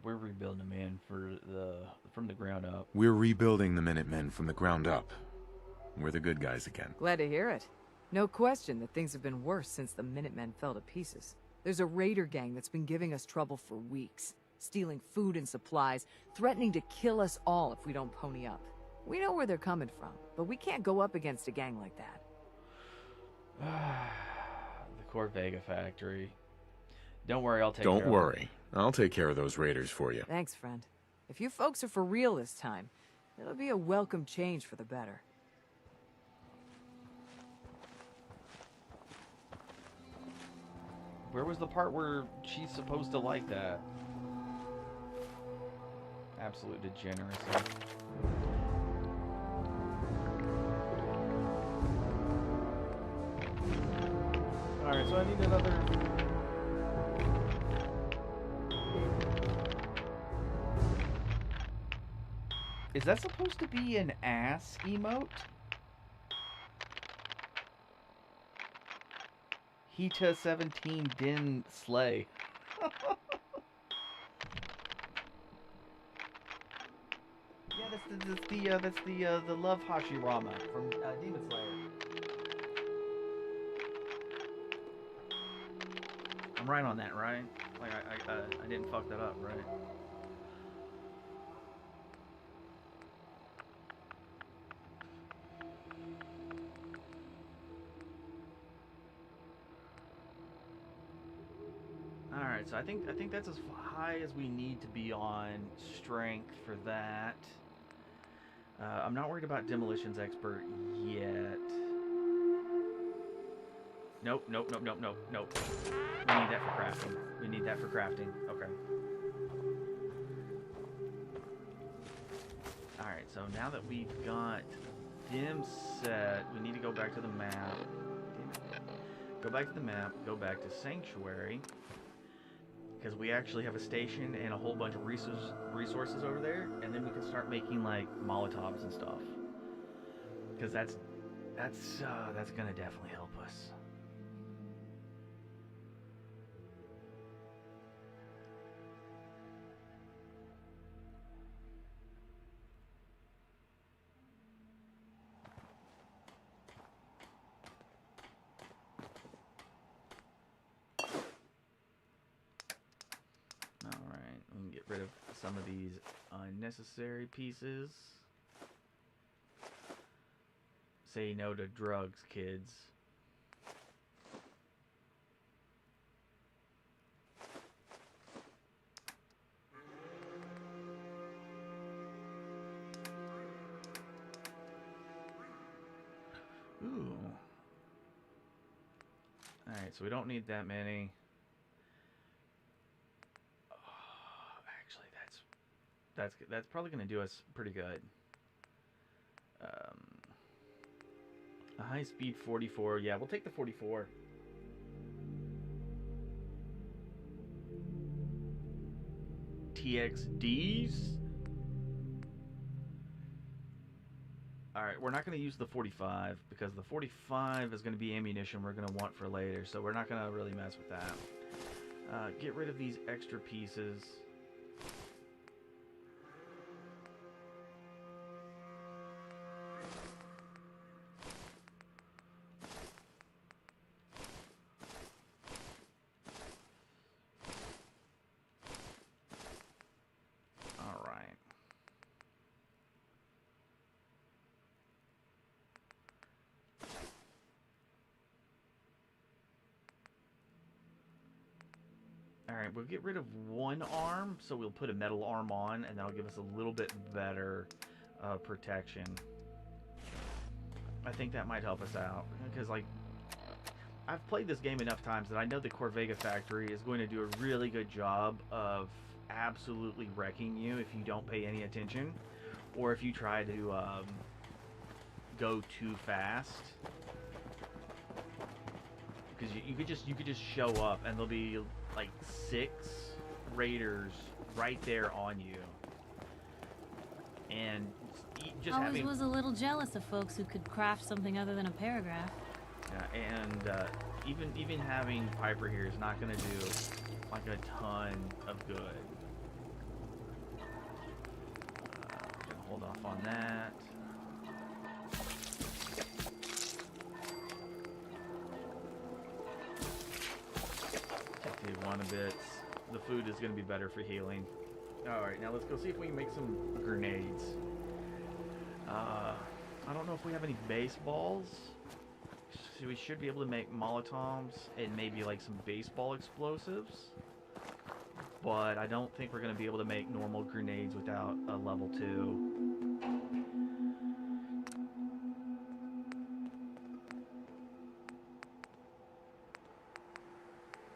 We're rebuilding the man from the ground up. We're rebuilding the Minutemen from the ground up. We're the good guys again. Glad to hear it. No question that things have been worse since the Minutemen fell to pieces. There's a raider gang that's been giving us trouble for weeks, stealing food and supplies, threatening to kill us all if we don't pony up. We know where they're coming from, but we can't go up against a gang like that. The Corvega factory. Don't worry, I'll take care of it. Don't worry. I'll take care of those raiders for you. Thanks, friend. If you folks are for real this time, it'll be a welcome change for the better. Where was the part where she's supposed to like that? Absolute degeneracy. Alright, so I need another... Is that supposed to be an ass emote? Hita 17 Din Slay. Yeah, that's the Love Hashirama from Demon Slayer. I'm right on that, right? Like I didn't fuck that up, right? Alright, so I think that's as high as we need to be on strength for that. I'm not worried about Demolitions Expert yet. Nope. We need that for crafting. Okay. Alright, so now that we've got Dim set, we need to go back to the map. Go back to the map, go back to Sanctuary. Because we actually have a station and a whole bunch of resources over there, and then we can start making like Molotovs and stuff. Because that's gonna definitely help us. Rid of some of these unnecessary pieces. Say no to drugs, kids. Ooh. Alright, so we don't need that many. That's probably going to do us pretty good. A high speed 44. Yeah, we'll take the 44. TXDs. Alright, we're not going to use the 45 because the 45 is going to be ammunition we're going to want for later, so we're not going to really mess with that. Get rid of these extra pieces. Alright, we'll get rid of one arm, so we'll put a metal arm on, and that'll give us a little bit better protection. I think that might help us out, because, like, I've played this game enough times that I know the Corvega factory is going to do a really good job of absolutely wrecking you if you don't pay any attention, or if you try to go too fast. Because you could just show up and there'll be like 6 raiders right there on you, and just Always having was a little jealous of folks who could craft something other than a paragraph. even having Piper here is not going to do like a ton of good. Gonna hold off on that. Take the one a bit. The food is going to be better for healing. Alright, now let's go see if we can make some grenades. I don't know if we have any baseballs. So we should be able to make Molotovs and maybe like some baseball explosives. But I don't think we're going to be able to make normal grenades without a level 2.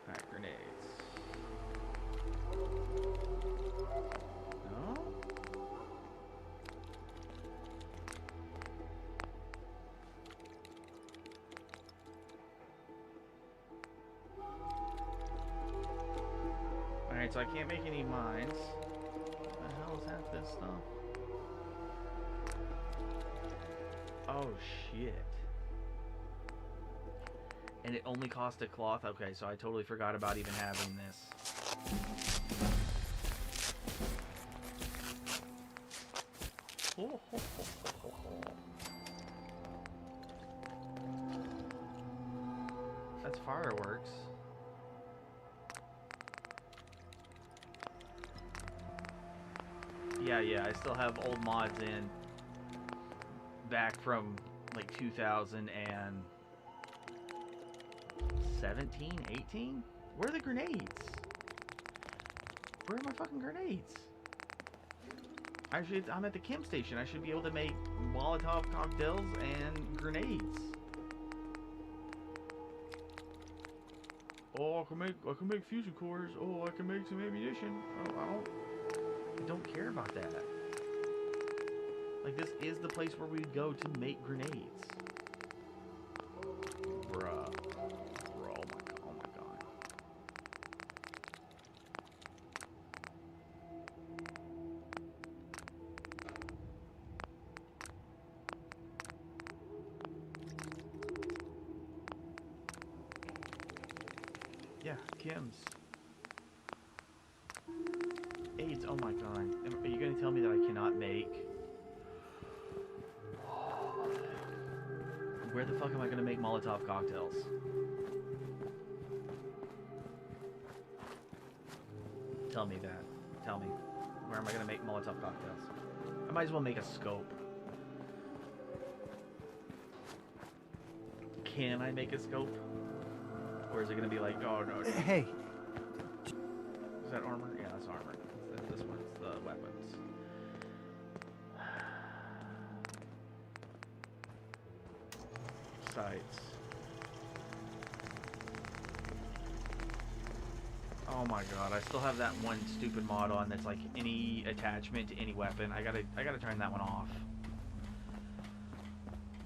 Alright, grenades. No? Alright, so I can't make any mines. What the hell is half this stuff? Oh shit. And it only cost a cloth? Okay, so I totally forgot about even having this. That's fireworks. Yeah, I still have old mods in back from like 2017, 18? Where are the grenades? Where are my fucking grenades? Actually, I'm at the chem station. I should be able to make Molotov cocktails and grenades. Oh, I can make fusion cores. Oh, I can make some ammunition. Oh, I don't care about that. Like, this is the place where we'd go to make grenades. Bruh. Bro, oh my god. Yeah, chems. AIDS, oh my god. Are you going to tell me that I cannot make... Where the fuck am I going to make Molotov cocktails? Tell me that. Tell me. Where am I going to make Molotov cocktails? I might as well make a scope. Can I make a scope? Or is it going to be like, oh no. Hey. Is that armor? Yeah, that's armor. This one's the weapons. Sights. Oh my god, I still have that one stupid mod on that's like any attachment to any weapon. I gotta turn that one off.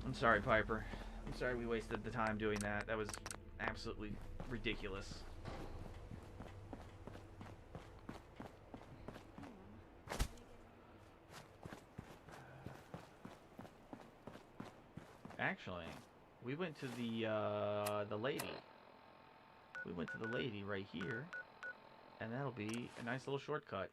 I'm sorry, Piper. I'm sorry we wasted the time doing that. That was absolutely ridiculous. Actually, we went to the lady. We went to the lady right here, and that'll be a nice little shortcut.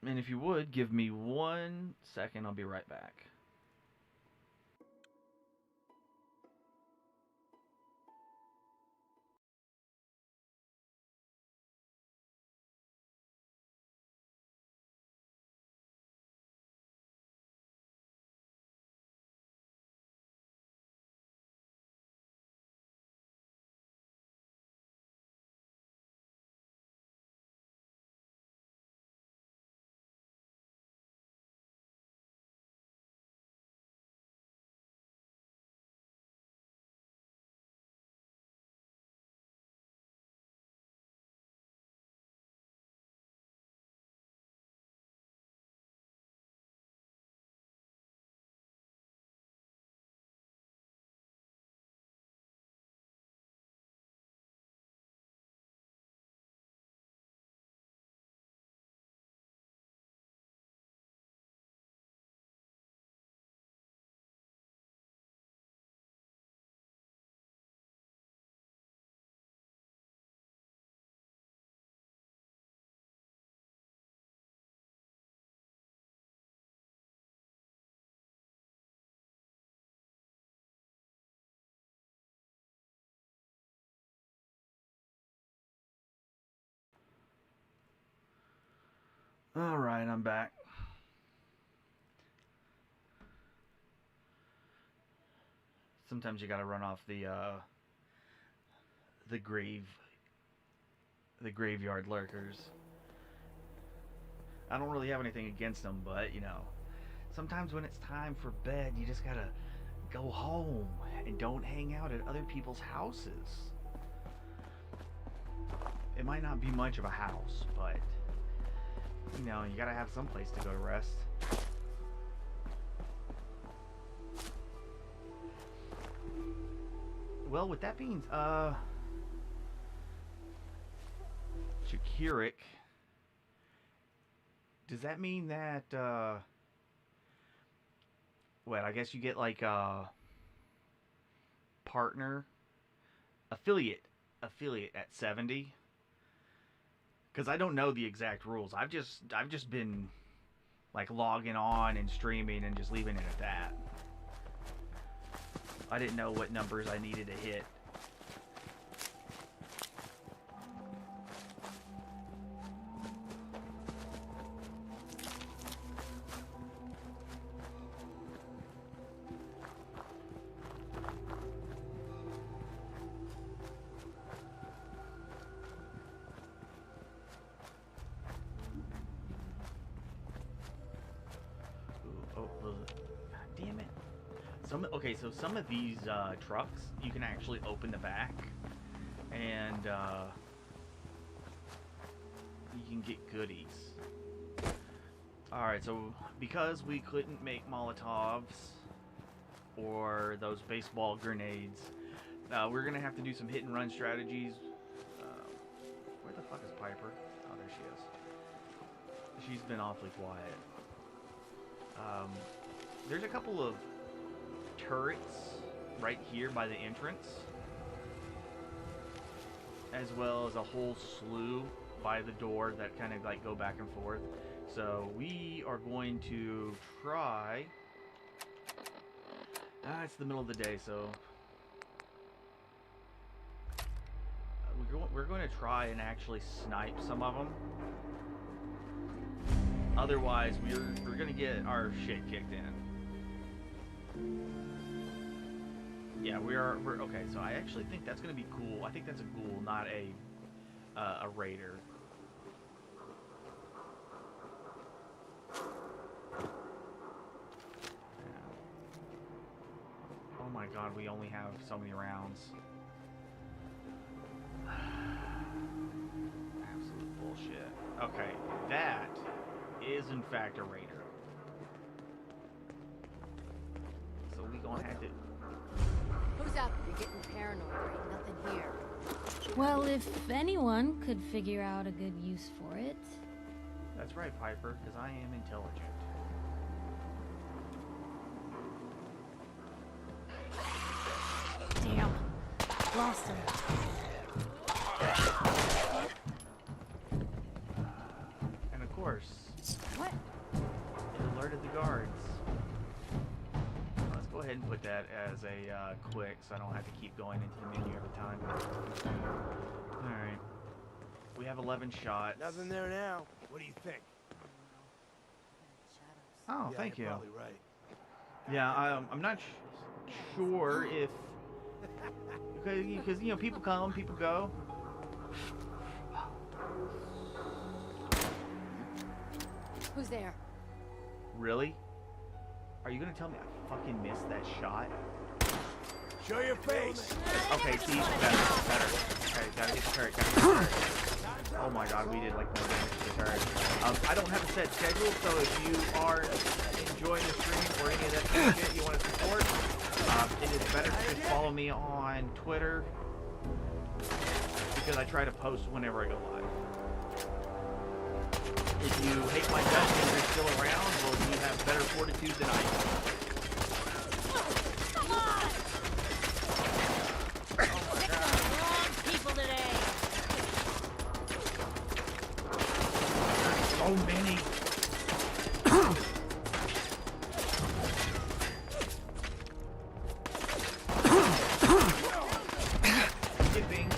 And if you would, give me 1 second, I'll be right back. Alright, I'm back. Sometimes you gotta run off the graveyard lurkers. I don't really have anything against them, but, you know, sometimes when it's time for bed, you just gotta go home and don't hang out at other people's houses. It might not be much of a house, but, you know, you gotta have some place to go to rest. Well, with that being, Shakirik, does that mean that, what, I guess you get like a partner, affiliate at 70? Because I don't know the exact rules. I've just been like logging on and streaming and just leaving it at that. I didn't know what numbers I needed to hit. Damn it. Okay, so some of these trucks, you can actually open the back and you can get goodies. Alright, so because we couldn't make Molotovs or those baseball grenades, we're going to have to do some hit and run strategies. Where the fuck is Piper? Oh, there she is. She's been awfully quiet. There's a couple of turrets right here by the entrance, as well as a whole slew by the door that kind of like go back and forth. So we are going to try. It's the middle of the day, so we're going to try and actually snipe some of them. Otherwise, we're going to get our shit kicked in. Yeah, we're okay. So I actually think that's gonna be cool. I think that's a ghoul, not a raider. Oh my god, we only have so many rounds. Absolute bullshit. Okay, that is in fact a raider. So we gonna have to. Who's up? You're getting paranoid. There ain't nothing here. Well, if anyone could figure out a good use for it. That's right, Piper, because I am intelligent. Damn. Lost him. And of course, what? It alerted the guards. Let's go ahead and put that as a quick, so I don't have to keep going into the menu every time. Alright. We have 11 shots. Nothing there now. What do you think? Oh, yeah, thank you're you. Probably right. Yeah, I'm not sure if... Because, you know, people come, people go. Who's there? Really? Are you gonna tell me I fucking missed that shot? Show your face. Okay, see, better. Okay, gotta get the turret, Oh my god, we did like no damage to the turret. I don't have a set schedule, so if you are enjoying the stream or any of that kind of shit you want to support, it is better to just follow me on Twitter, because I try to post whenever I go live. If you hate my guts and you're still around, well, you have better fortitude than I do. Come on! Wrong people today. So many. Skipping.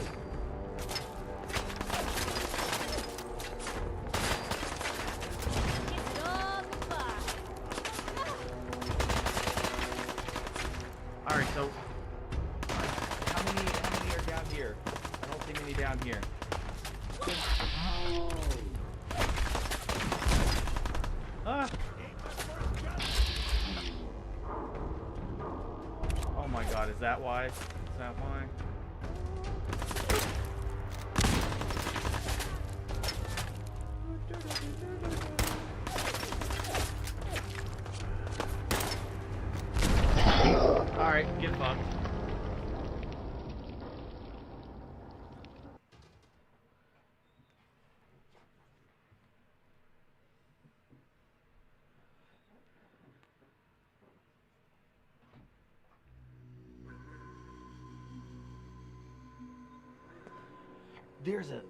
down here. I don't see many down here. Ah! Oh my god, is that why? Is that why? Alright, get fucked. There's a...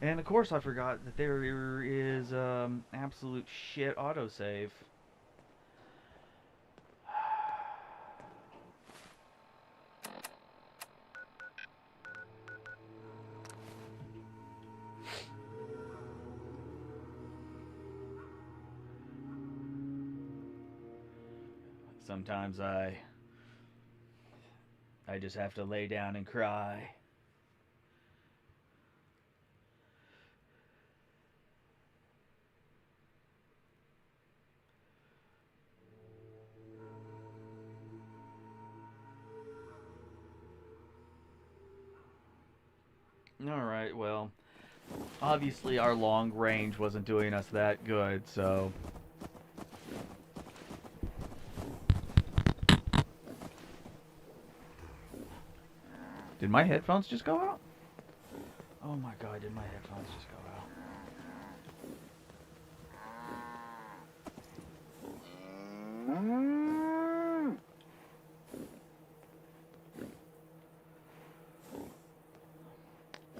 And of course I forgot that there is absolute shit autosave. Sometimes I just have to lay down and cry. Alright, well, obviously our long range wasn't doing us that good, so... Did my headphones just go out? Oh my god, did my headphones just go out?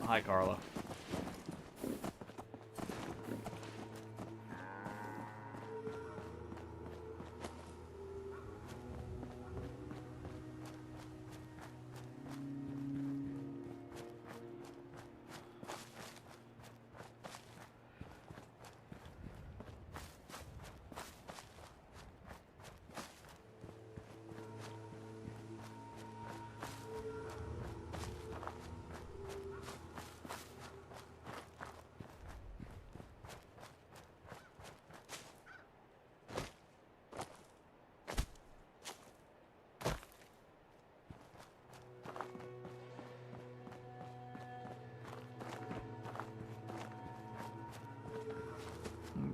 Hi, Carla.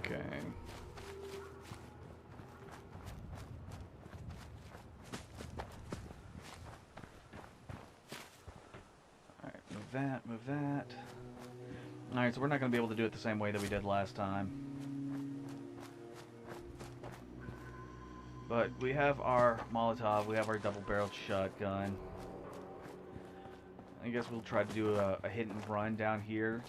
Okay. Alright, move that, move that. Alright, so we're not going to be able to do it the same way that we did last time. But we have our Molotov, we have our double-barreled shotgun. I guess we'll try to do a hit and run down here.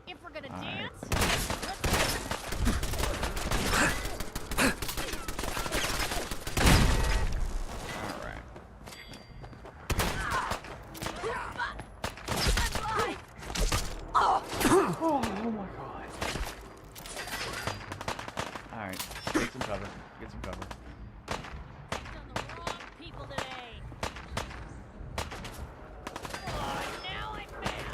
If we're gonna dance, Oh my god. Alright, get some cover. Get some cover. people today. Oh, now I'm mad.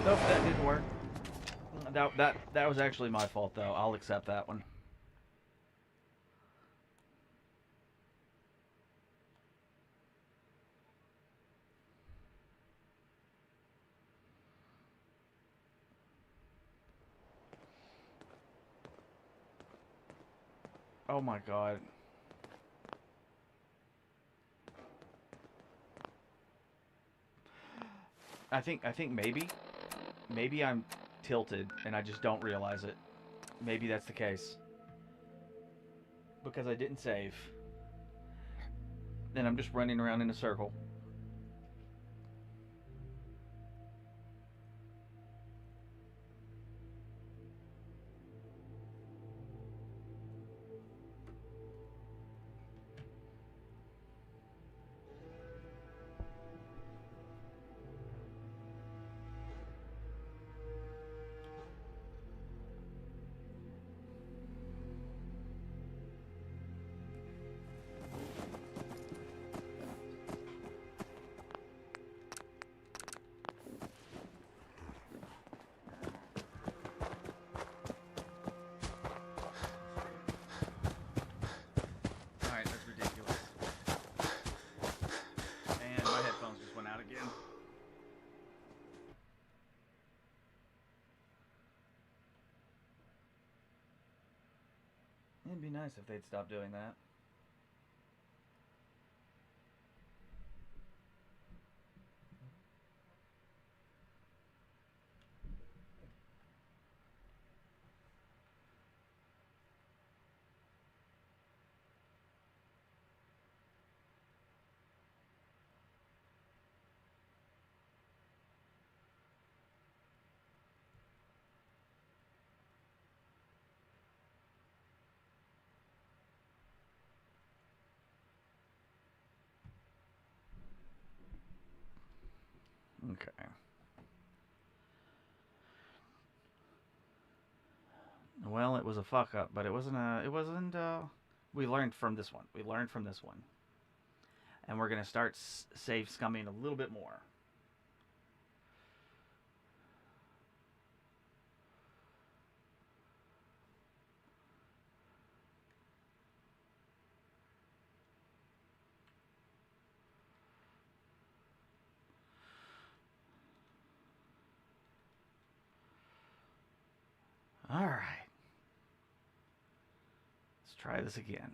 Nope, that didn't work. That was actually my fault, though. I'll accept that one. Oh my god. I think maybe I'm tilted and I just don't realize it. Maybe that's the case. Because I didn't save. Then I'm just running around in a circle. It'd be nice if they'd stop doing that. Okay. Well, it was a fuck up, but it wasn't we learned from this one. We learned from this one. And we're going to start save scumming a little bit more. All right. Let's try this again.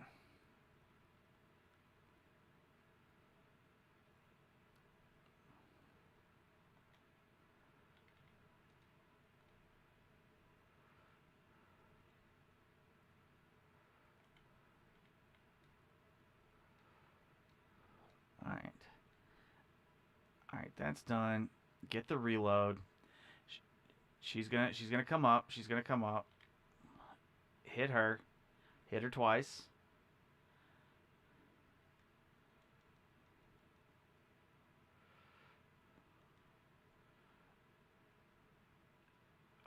All right. All right, that's done. Get the reload. She's gonna come up. She's gonna come up. Hit her. Hit her twice.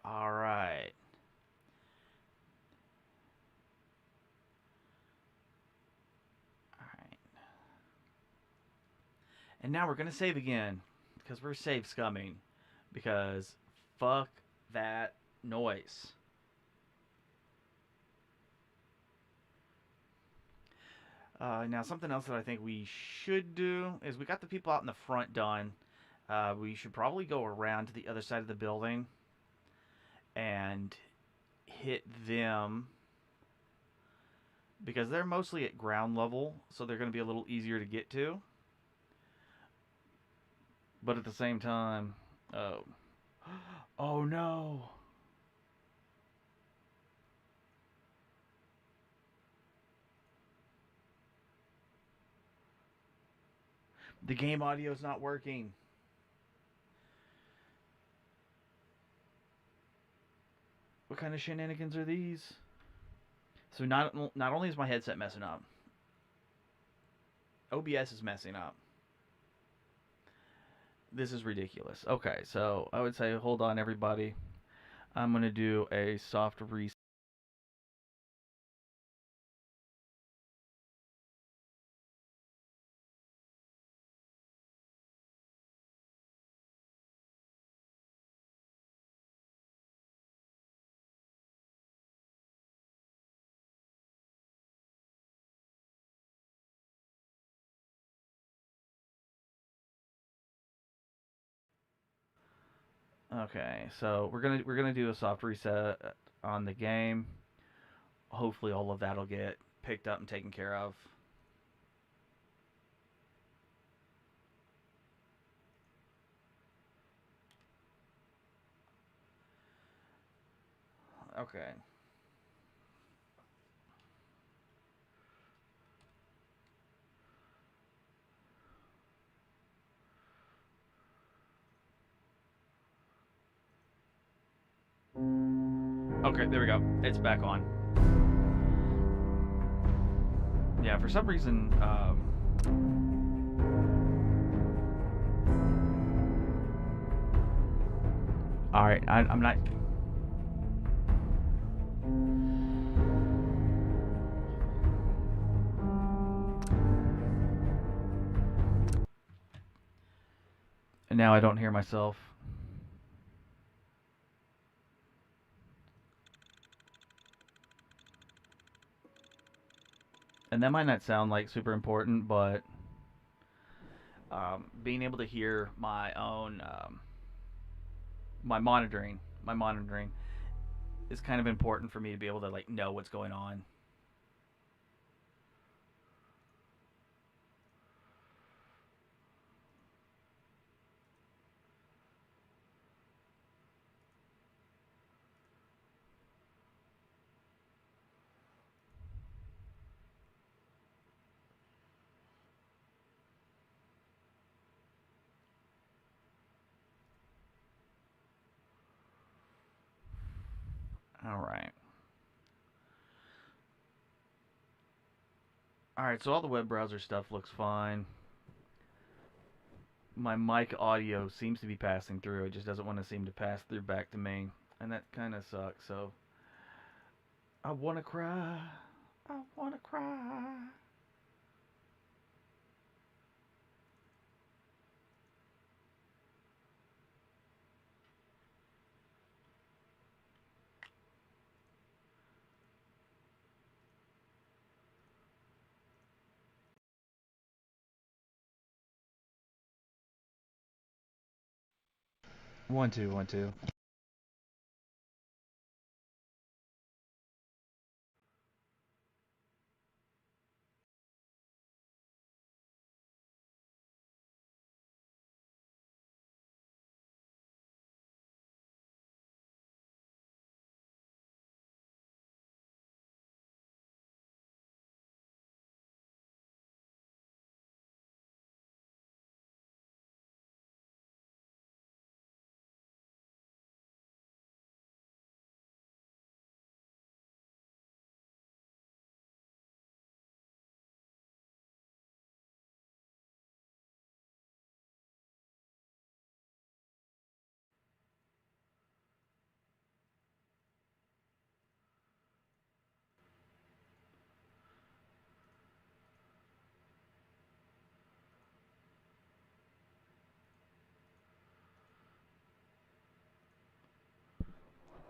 All right. All right. And now we're gonna save again because we're save scumming because fuck that noise. Now, something else that I think we should do is we got the people out in the front done. We should probably go around to the other side of the building and hit them because they're mostly at ground level, so they're going to be a little easier to get to. But at the same time, oh no. The game audio is not working. What kind of shenanigans are these? So not only is my headset messing up, OBS is messing up. This is ridiculous. Okay, so I would say hold on everybody. I'm going to do a soft reset. Okay, so we're gonna do a soft reset on the game. Hopefully all of that'll get picked up and taken care of. Okay. Okay, there we go. It's back on. Yeah, for some reason, alright, I'm not... And now I don't hear myself. And that might not sound like super important, but being able to hear my own my monitoring is kind of important for me to be able to like know what's going on. Alright. Alright, so all the web browser stuff looks fine. My mic audio seems to be passing through. It just doesn't want to seem to pass through back to me. And that kind of sucks, so... I wanna cry. I wanna cry. One, two, 1, 2.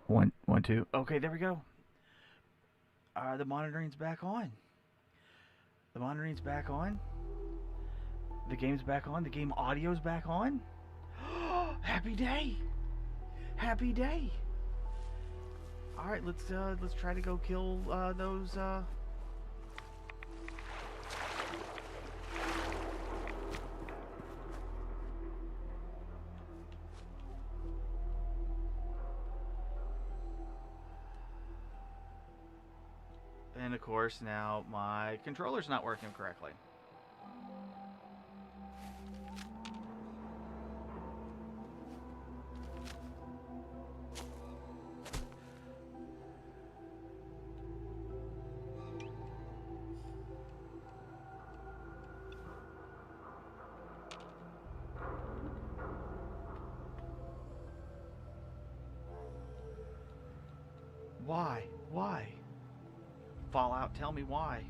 One, 1, 2. Okay, there we go. The monitoring's back on. The monitoring's back on. The game's back on. The game audio's back on. Happy day. Happy day. All right, let's try to go kill those. And of course, now my controller's not working correctly. Why? Why? Fallout, tell me why.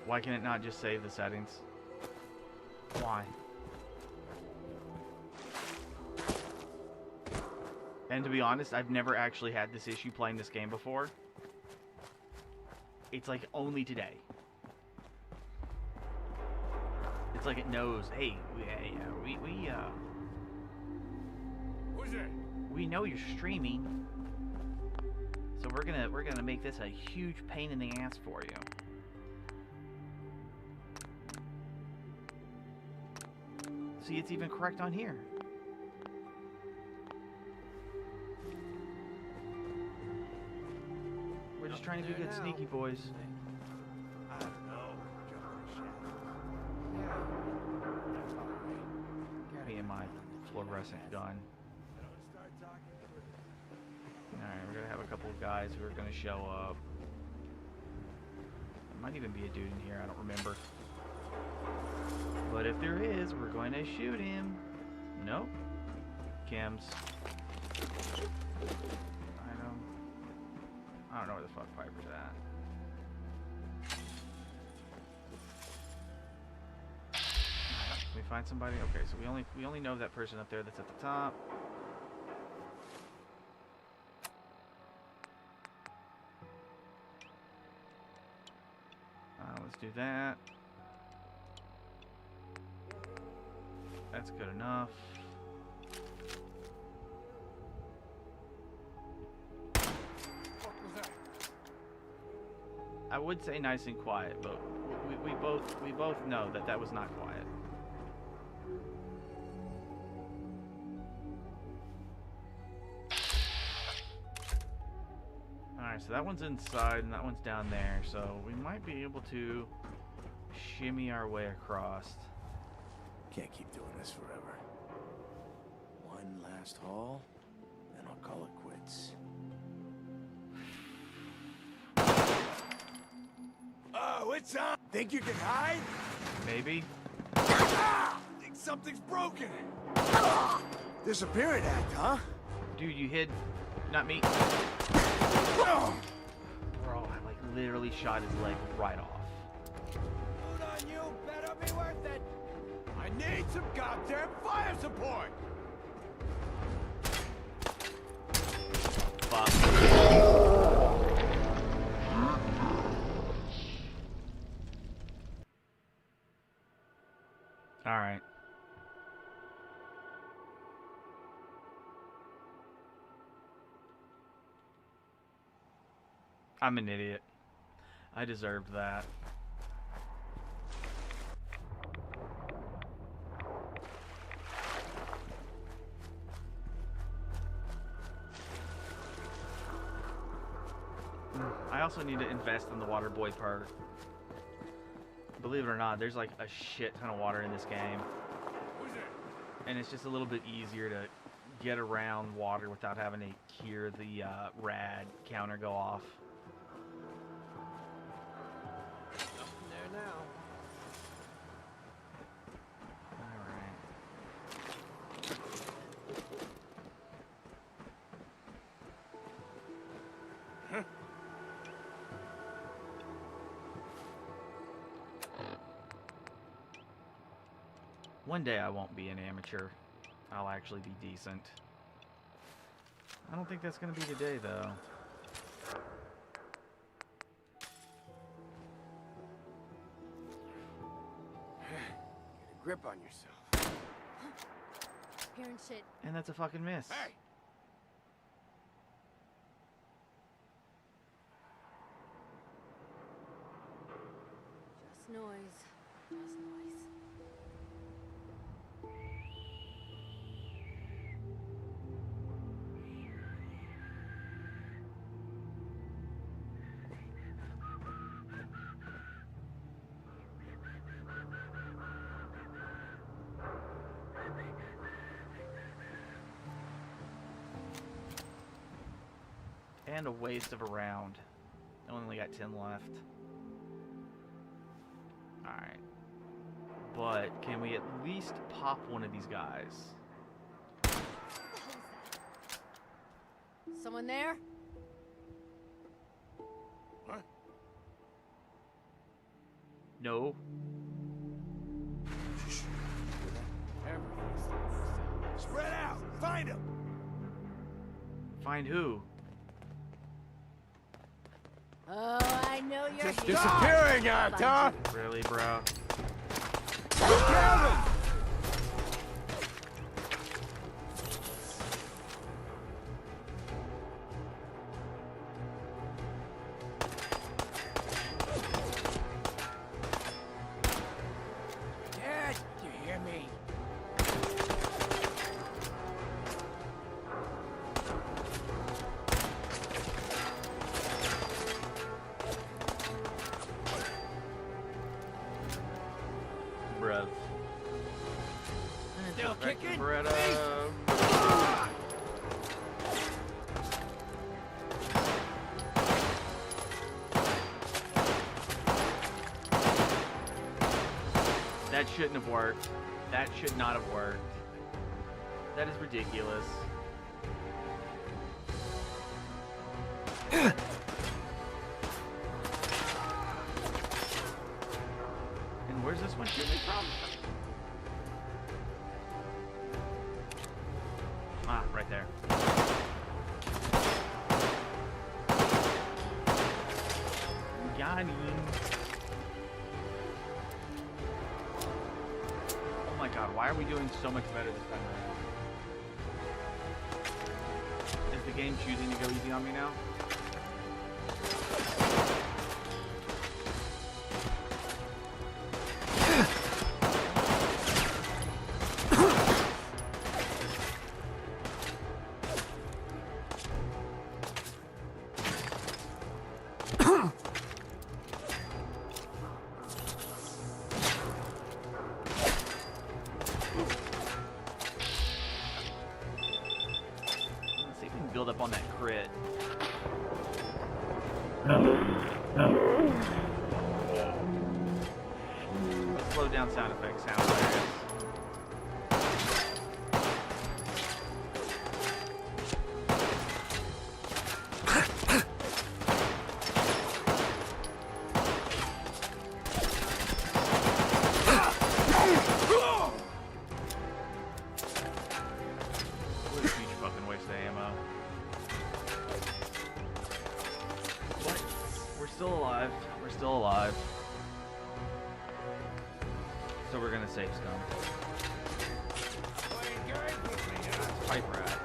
Why can it not just save the settings? Why? And to be honest, I've never actually had this issue playing this game before. It's like only today. It's like it knows, hey, Who's that? we know you're streaming, so we're gonna make this a huge pain in the ass for you. See, it's even correct on here. We're just trying to be good sneaky boys. I don't know. Me and my fluorescent gun. Alright, we're gonna have a couple of guys who are gonna show up. There might even be a dude in here, I don't remember. But if there is, we're going to shoot him. Nope. Chems. I don't know where the fuck Piper's at. Can we find somebody? Okay, so we only know that person up there that's at the top. Let's do that. That's good enough. I would say nice and quiet, but we both know that that was not quiet. Alright, so that one's inside and that one's down there, so we might be able to shimmy our way across. Can't keep doing this forever. One last haul, then I'll call it quits. Oh, it's on! Think you can hide? Maybe. Think something's broken! Disappearing act, huh? Dude, you hid. Not me. Bro, I like literally shot his leg right off. Food on you better be worth it. I need some goddamn fire support. Fuck. All right. I'm an idiot. I deserved that. I also need to invest in the water boy part. Believe it or not, there's like a shit ton of water in this game. And it's just a little bit easier to get around water without having to hear the rad counter go off. There now. One day I won't be an amateur. I'll actually be decent. I don't think that's gonna be today, though. Get a grip on yourself. Hearing shit. And that's a fucking miss. Hey! Just noise. Just noise. And a waste of a round. I only got 10 left. Alright. But can we at least pop one of these guys? Someone there? What? No. Spread out! Find him! Find who? Oh, I know you're Just here. disappearing act, huh? Really, bro? Kevin! Dad, you hear me? Bruh. Still kicking? Beretta. That shouldn't have worked. That should not have worked. That is ridiculous. And where's this one shooting from? Ah, right there. Got him. Oh my god, why are we doing so much better this time around? Is the game choosing to go easy on me now? Slow down sound effects sound hilarious. What a huge fucking waste of ammo. What? We're still alive. We're still alive. So we're gonna save scum. Pipe rat.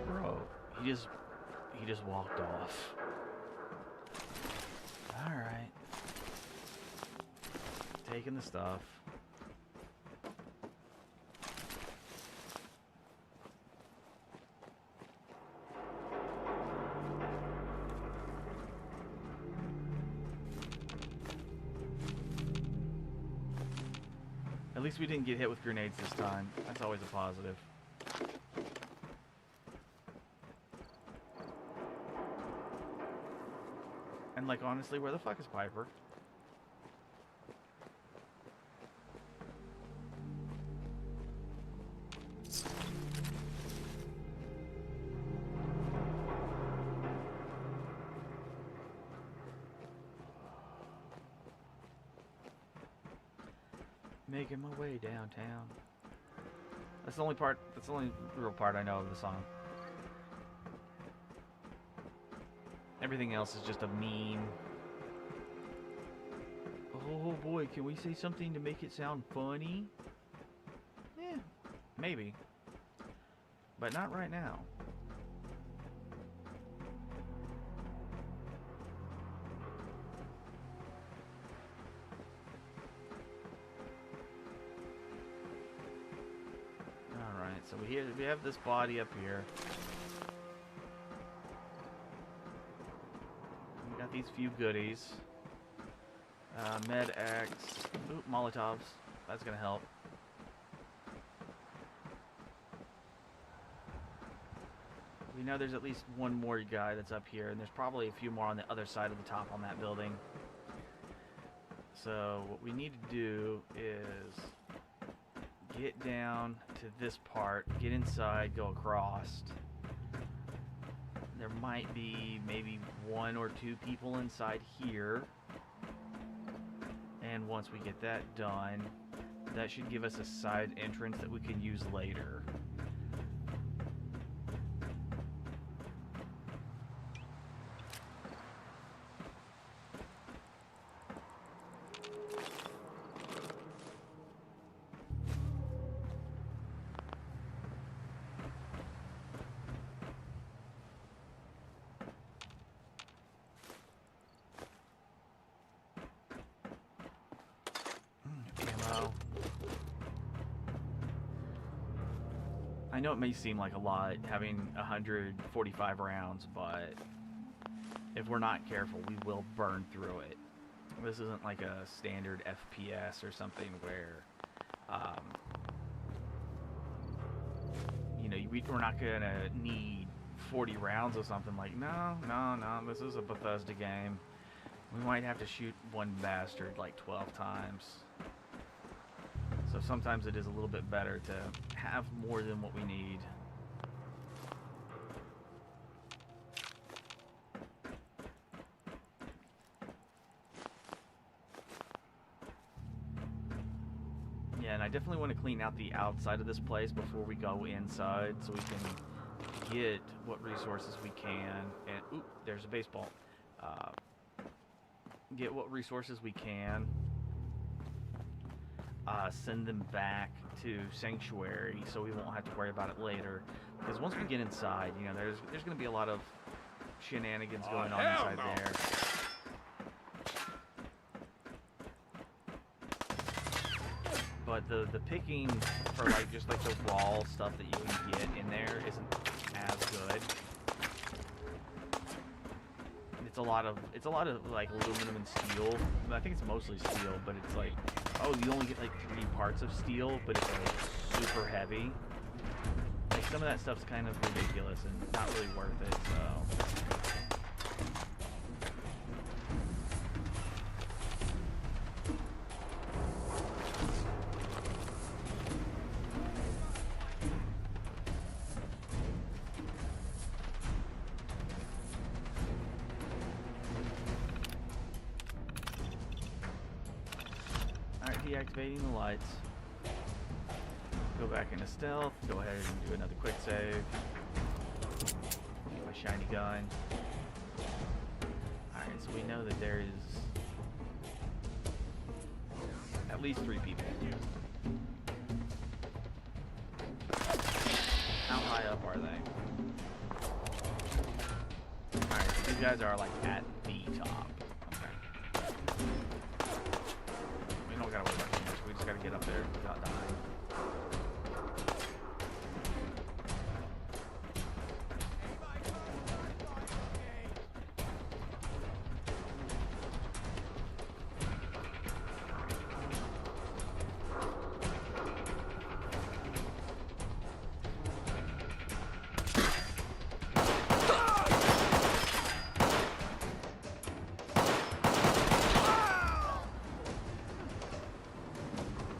Bro, he just walked off. All right. Taking the stuff. At least we didn't get hit with grenades this time. That's always a positive. And like, honestly, where the fuck is Piper? Making my way downtown. That's the only part, that's the only real part I know of the song. Everything else is just a meme. Oh boy, can we say something to make it sound funny? Yeah, maybe. But not right now. Alright, so we have this body up here. We got these few goodies. Med X. Ooh, Molotovs. That's gonna help. We know there's at least one more guy that's up here, and there's probably a few more on the other side of the top on that building. So what we need to do is get down to this part, get inside, go across. There might be maybe 1 or 2 people inside here. And once we get that done, that should give us a side entrance that we can use later. I know it may seem like a lot having 145 rounds, but if we're not careful, we will burn through it. This isn't like a standard FPS or something where, you know, we're not gonna need 40 rounds of something. Like, no, this is a Bethesda game. We might have to shoot one bastard like 12 times. So sometimes it is a little bit better to have more than what we need. Yeah, and I definitely want to clean out the outside of this place before we go inside so we can get what resources we can. And, oop, there's a baseball. Get what resources we can. Send them back to Sanctuary so we won't have to worry about it later. Because once we get inside, you know, there's going to be a lot of shenanigans going on inside there. But the picking for like just like the raw stuff that you can get in there isn't as good. it's a lot of like aluminum and steel. I think it's mostly steel, but it's like, oh, you only get like 3 parts of steel, but it's like super heavy. Like some of that stuff's kind of ridiculous and not really worth it. So. Deactivating the lights. Go back into stealth. Go ahead and do another quick save. Get my shiny gun. Alright, so we know that there is at least 3 people here. How high up are they? Alright, so these guys are like at the top. We don't gotta worry about too much. We just gotta get up there without dying.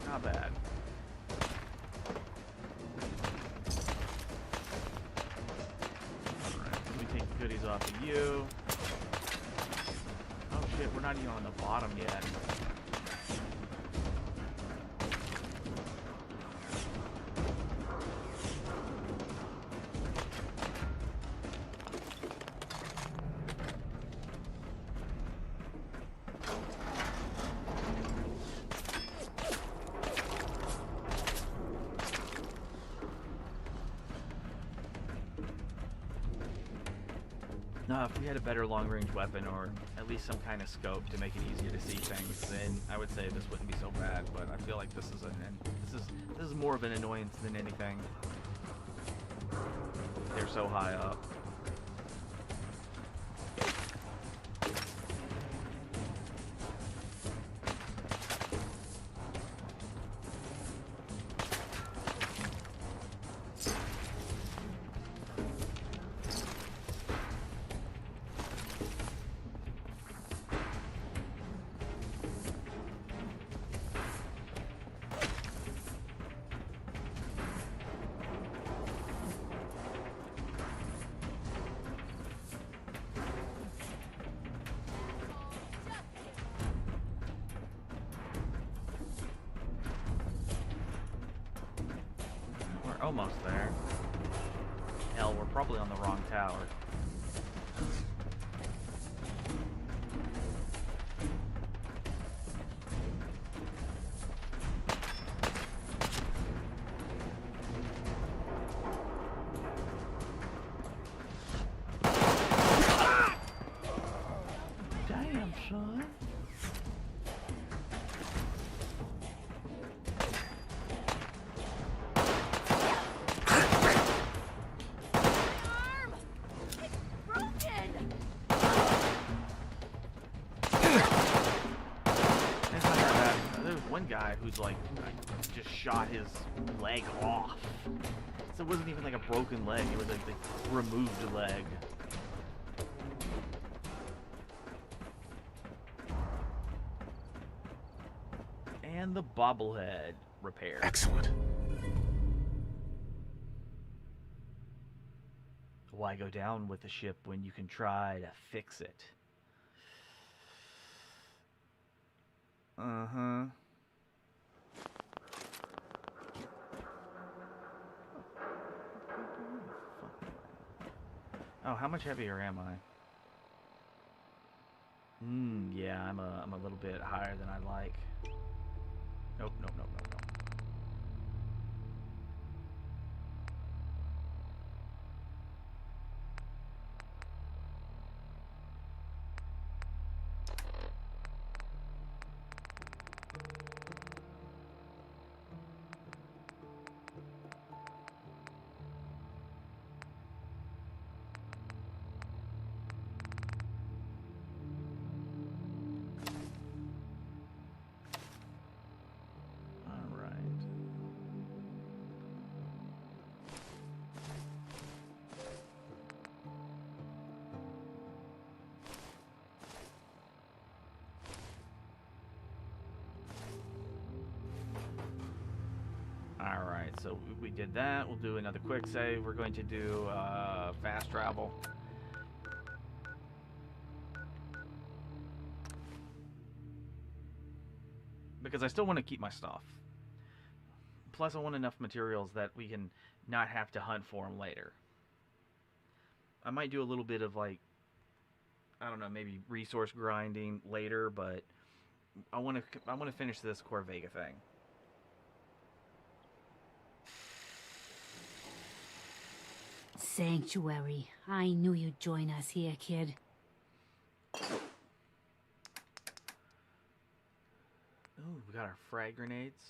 Not bad. Alright, let me take the goodies off of you. Oh shit, we're not even on the bottom yet. If we had a better long-range weapon or at least some kind of scope to make it easier to see things, then I would say this wouldn't be so bad. But I feel like this is more of an annoyance than anything. They're so high up. Almost there. Hell, we're probably on the wrong tower. Damn, son. One guy who's like just shot his leg off. So it wasn't even like a broken leg, it was like the removed leg. And the bobblehead repaired. Excellent. Why go down with the ship when you can try to fix it? Uh-huh. Oh, how much heavier am I? Yeah, I'm a little bit higher than I like. Nope, nope, nope, nope, nope. Alright, so we did that. We'll do another quick save. We're going to do fast travel. Because I still want to keep my stuff. Plus, I want enough materials that we can not have to hunt for them later. I might do a little bit of, like, I don't know, maybe resource grinding later, but I want to finish this Corvega thing. Sanctuary. I knew you'd join us here, kid. Ooh, we got our frag grenades.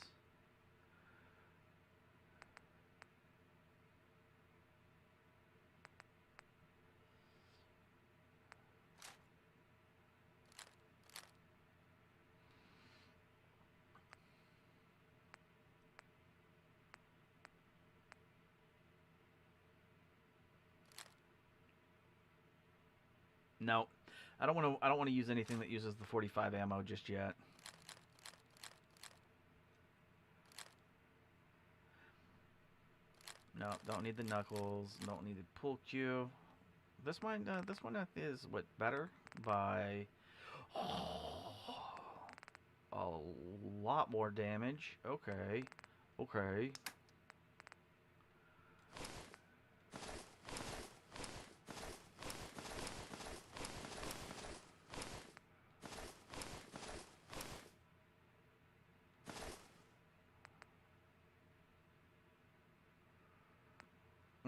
No, I don't want to use anything that uses the 45 ammo just yet. No, don't need the knuckles. Don't need the pull cue. This one is what, better by a lot more damage. Okay, okay.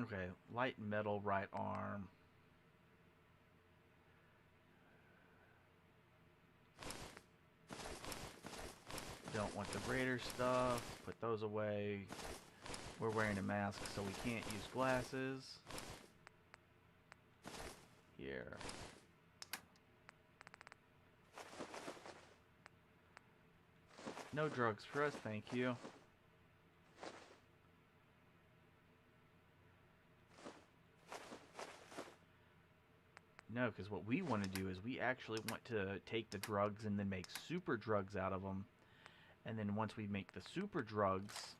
Okay, light metal right arm. Don't want the Raider stuff. Put those away. We're wearing a mask, so we can't use glasses. Here. No drugs for us, thank you. No, because what we want to do is we actually want to take the drugs and then make super drugs out of them. And then once we make the super drugs,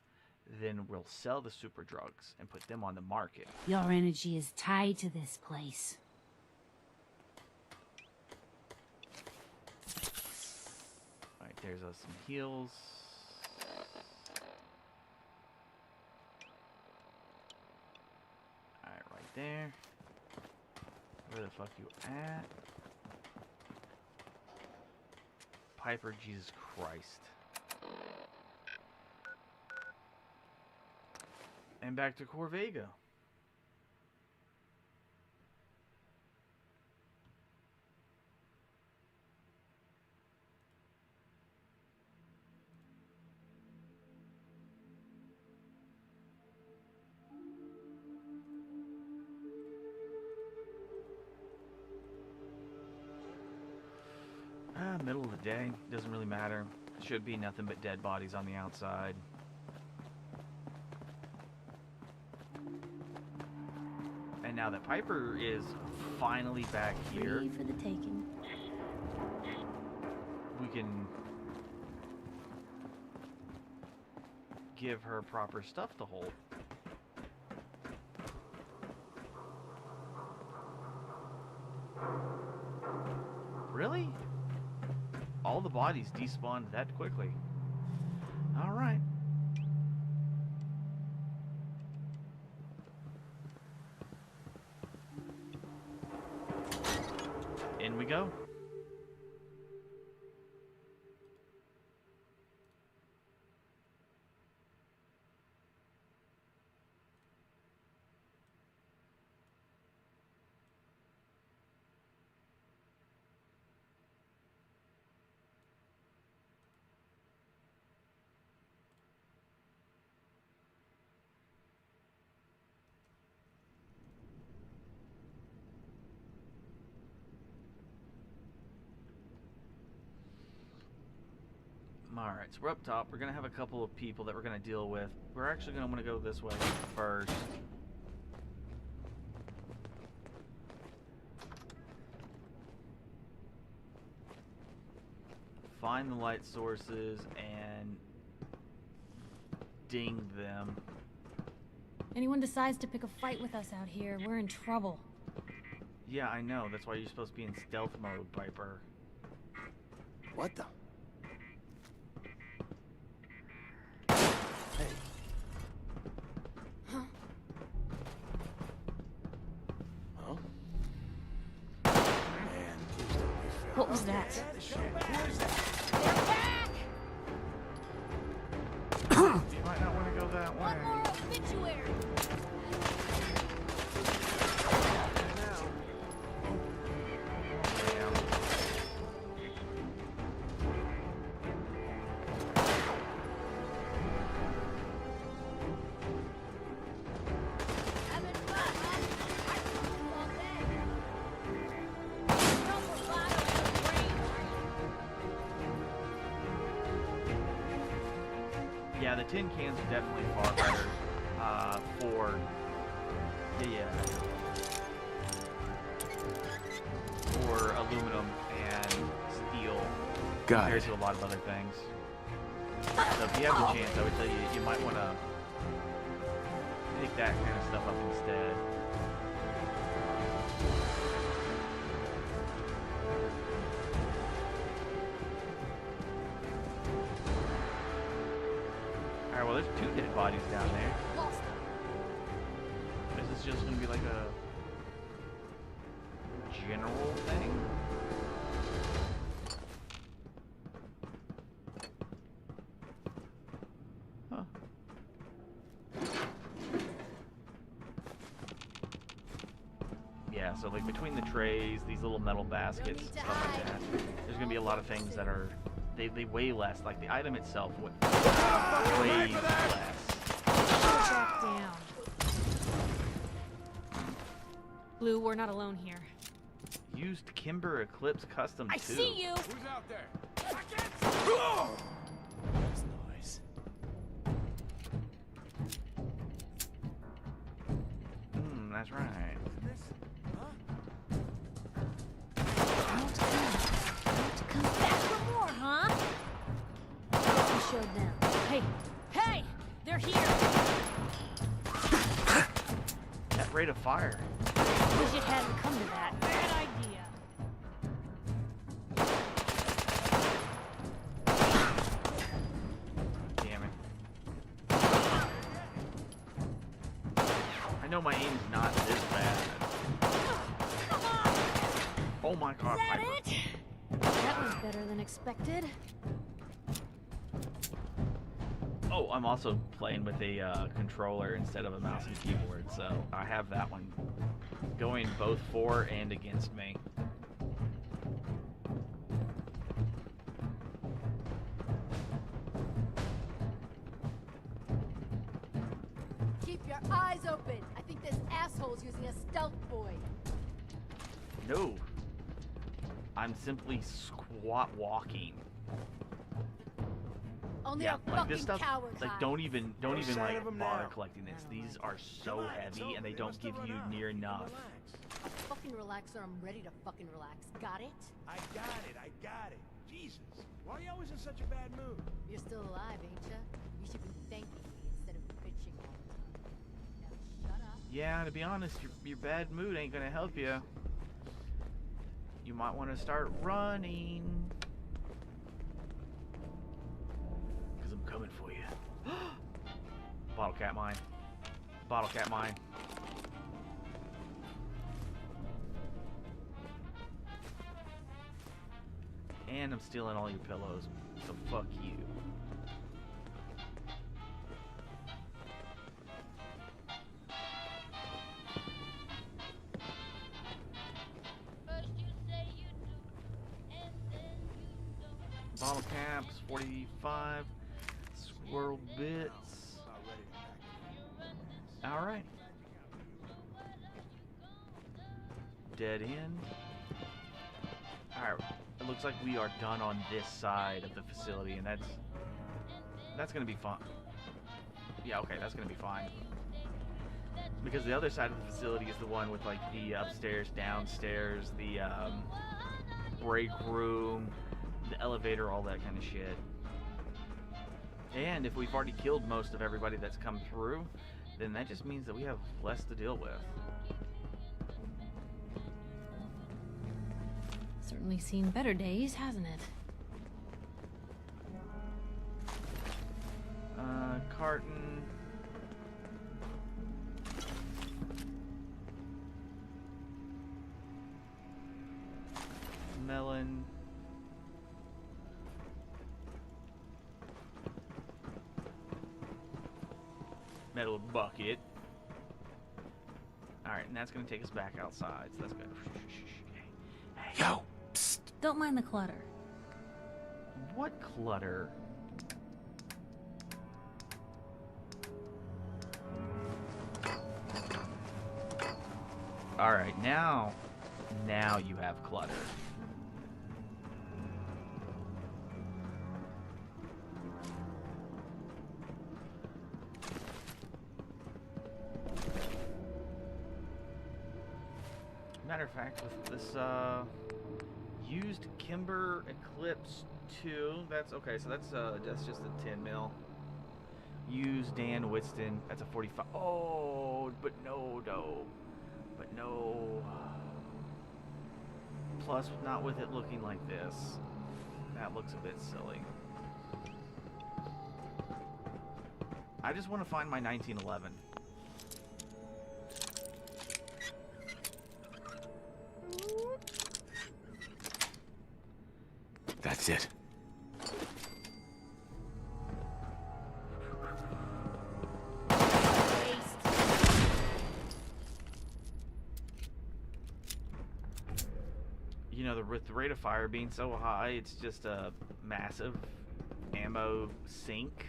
then we'll sell the super drugs and put them on the market. Your energy is tied to this place. Alright, there's some heals. Alright, right there. Where the fuck you at? Piper, Jesus Christ. And back to Corvega. Middle of the day, doesn't really matter. Should be nothing but dead bodies on the outside. And now that Piper is finally back here, Free for the taking. we can give her proper stuff to hold. Really? All the bodies despawned that quickly. Alright. In we go. Alright, so we're up top. We're going to have a couple of people that we're going to deal with. We're actually going to want to go this way first. Find the light sources and ding them. Anyone decides to pick a fight with us out here, we're in trouble. Yeah, I know. That's why you're supposed to be in stealth mode, Piper. What the? Huh? Huh? What was that? You might not want to go that way. One more obituary. Yeah, the tin cans are definitely far better for for aluminum and steel compared to a lot of other things. So if you have the chance, I would tell you you might want to pick that kind of stuff up instead. Alright, well, there's 2 dead bodies down there. Is this just gonna be like a general thing? Huh. Yeah, so like between the trays, these little metal baskets, stuff like that, there's gonna be a lot of things that are they weigh less. Like the item itself weighs less. Back down. Blue, we're not alone here. Used Kimber Eclipse Custom 2. I see you! Who's out there? That's nice. That's right. Come back for more, huh? You showed them. Hey! Hey! They're here! That rate of fire. Wish it hadn't come to that. Bad idea. Damn it. I know my aim's not this bad. Oh my god, Piper. That was better than expected. Oh, I'm also playing with a controller instead of a mouse and keyboard, so I have that one going both for and against me. Keep your eyes open. I think this asshole's using a stealth boy. No. I'm simply squat walking. Only Yeah, a like fucking this stuff, coward like hide. don't even sign like of 'em bother now. collecting this. These are so heavy and they don't give you near enough. Fucking relax or I'm ready to fucking relax. Got it? I got it. Jesus, why are you always in such a bad mood? You're still alive, ain't ya? You should be thanking me instead of bitching all the time. Now shut up. Yeah, to be honest, your bad mood ain't gonna help you. You might want to start running. Because I'm coming for you. Bottle cap mine. Bottle cap mine. And I'm stealing all your pillows. So fuck you. Bottle caps, 45. Swirl bits. Alright. Dead end. Alright. It looks like we are done on this side of the facility, and that's gonna be fun. Yeah, okay, that's gonna be fine. Because the other side of the facility is the one with like the upstairs, downstairs, the break room, the elevator, all that kind of shit. And if we've already killed most of everybody that's come through, then that just means that we have less to deal with. Certainly seen better days, hasn't it? Carton. Melon. Metal bucket. Alright, and that's gonna take us back outside, so that's good. Hey, yo! Psst. Don't mind the clutter. What clutter? Alright, now you have clutter. Matter of fact, with this used Kimber Eclipse 2, that's okay, so that's just a 10 mil. Used Dan Whitston, that's a 45. Oh, but no. Plus, not with it looking like this. That looks a bit silly. I just want to find my 1911. That's it. You know, with the rate of fire being so high, it's just a massive ammo sink.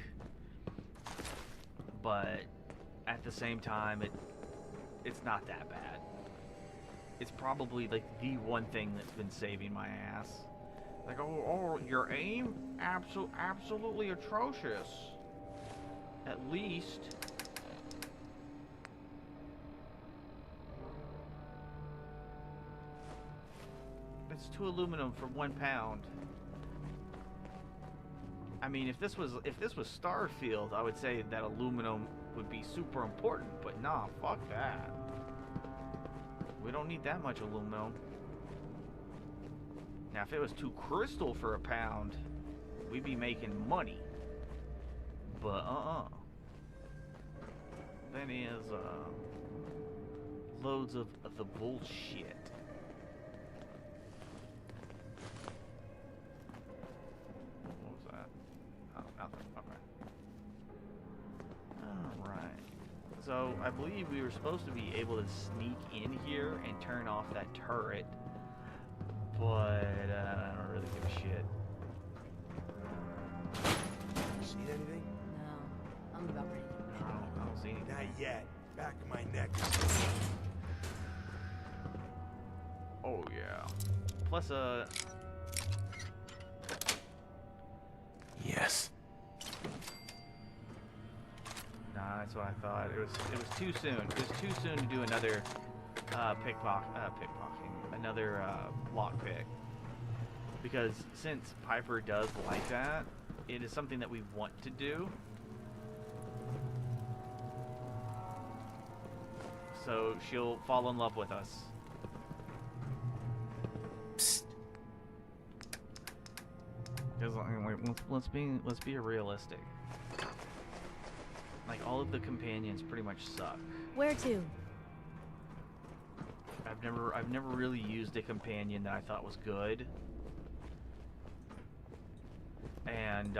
But at the same time, it's not that bad. It's probably like the one thing that's been saving my ass. Like, oh, your aim? Absolutely atrocious. At least. It's 2 aluminum for 1 pound. I mean, if this was Starfield, I would say that aluminum would be super important, but nah, fuck that. We don't need that much aluminum. Now, if it was 2 crystal for 1 pound, we'd be making money. But, That is, loads of the bullshit. What was that? Oh, nothing. Okay. Alright. So, I believe we were supposed to be able to sneak in here and turn off that turret. But I don't really give a shit. See anything? No, I'm about ready. I don't see anything. Not yet. Back of my neck. Oh yeah. Plus Yes. Nah, that's what I thought. It was too soon. It was too soon to do another pickpocketing, another lockpick. Because since Piper does like that, it is something that we want to do. So she'll fall in love with us. Because let's be realistic. Like, all of the companions pretty much suck. Where to? I've never really used a companion that I thought was good. And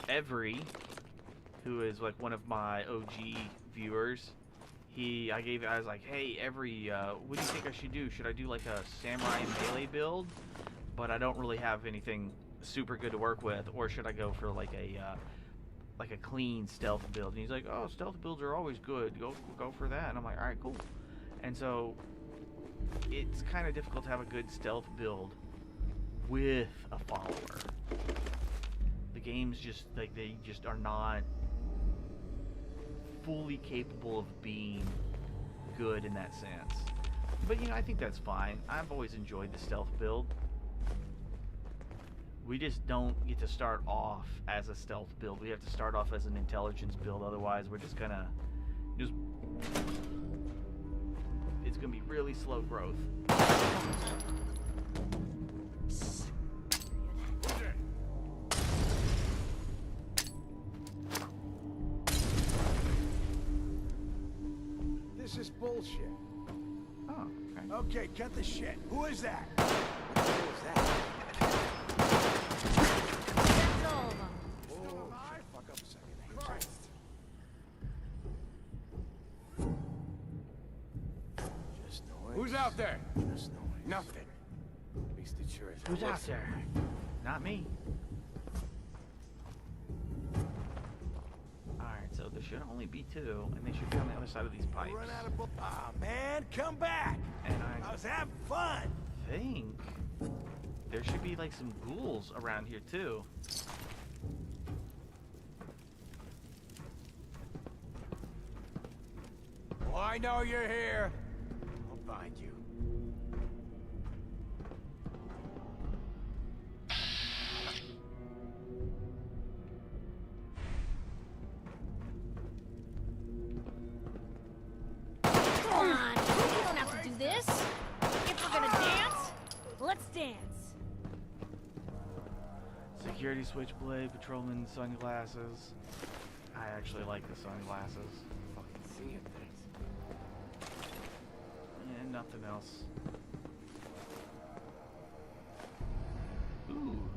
Every, who is like one of my OG viewers, I was like, hey, Every, what do you think I should do? Should I do like a samurai melee build, but I don't really have anything super good to work with, or should I go for like a clean stealth build? And he's like, oh, stealth builds are always good. Go for that. And I'm like, all right, cool. And so it's kind of difficult to have a good stealth build with a follower. The games just they just are not fully capable of being good in that sense. But you know, I think that's fine. I've always enjoyed the stealth build. we just don't get to start off as a stealth build. We have to start off as an intelligence build. Otherwise, we're just gonna it's gonna be really slow growth. This is bullshit. Oh, okay. Okay, cut the shit. Who is that? Who is that? That's all of them. Oh, fuck up a second. Christ. Just noise. Who's out there? Just noise. Nothing. At least it sure is. Who's out there? Not me. Alright, so there should only be 2, and they should be on the other side of these pipes. Run out of Ah, man, come back. And I was having fun. think there should be like some ghouls around here too. Well, I know you're here. I'll find you. Come on, you don't have to do this. If we're gonna dance, let's dance. Security switchblade, patrolman sunglasses. I actually like the sunglasses. Fucking seeing things. And nothing else. Ooh.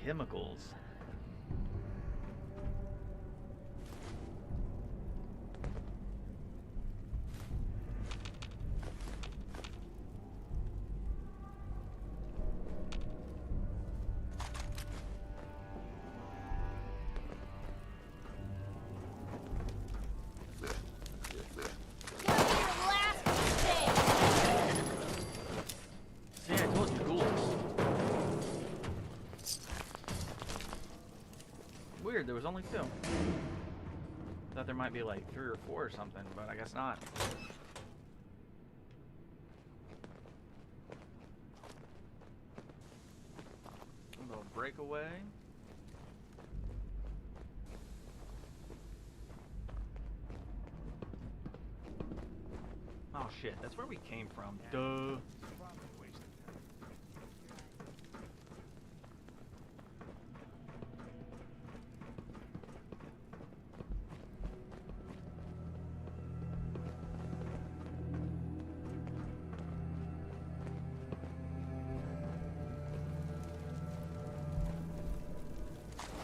Chemicals. See, I told you, ghouls. Weird, there was only 2. Thought there might be like 3 or 4 or something, but I guess not. A little breakaway. Oh shit, that's where we came from. Duh.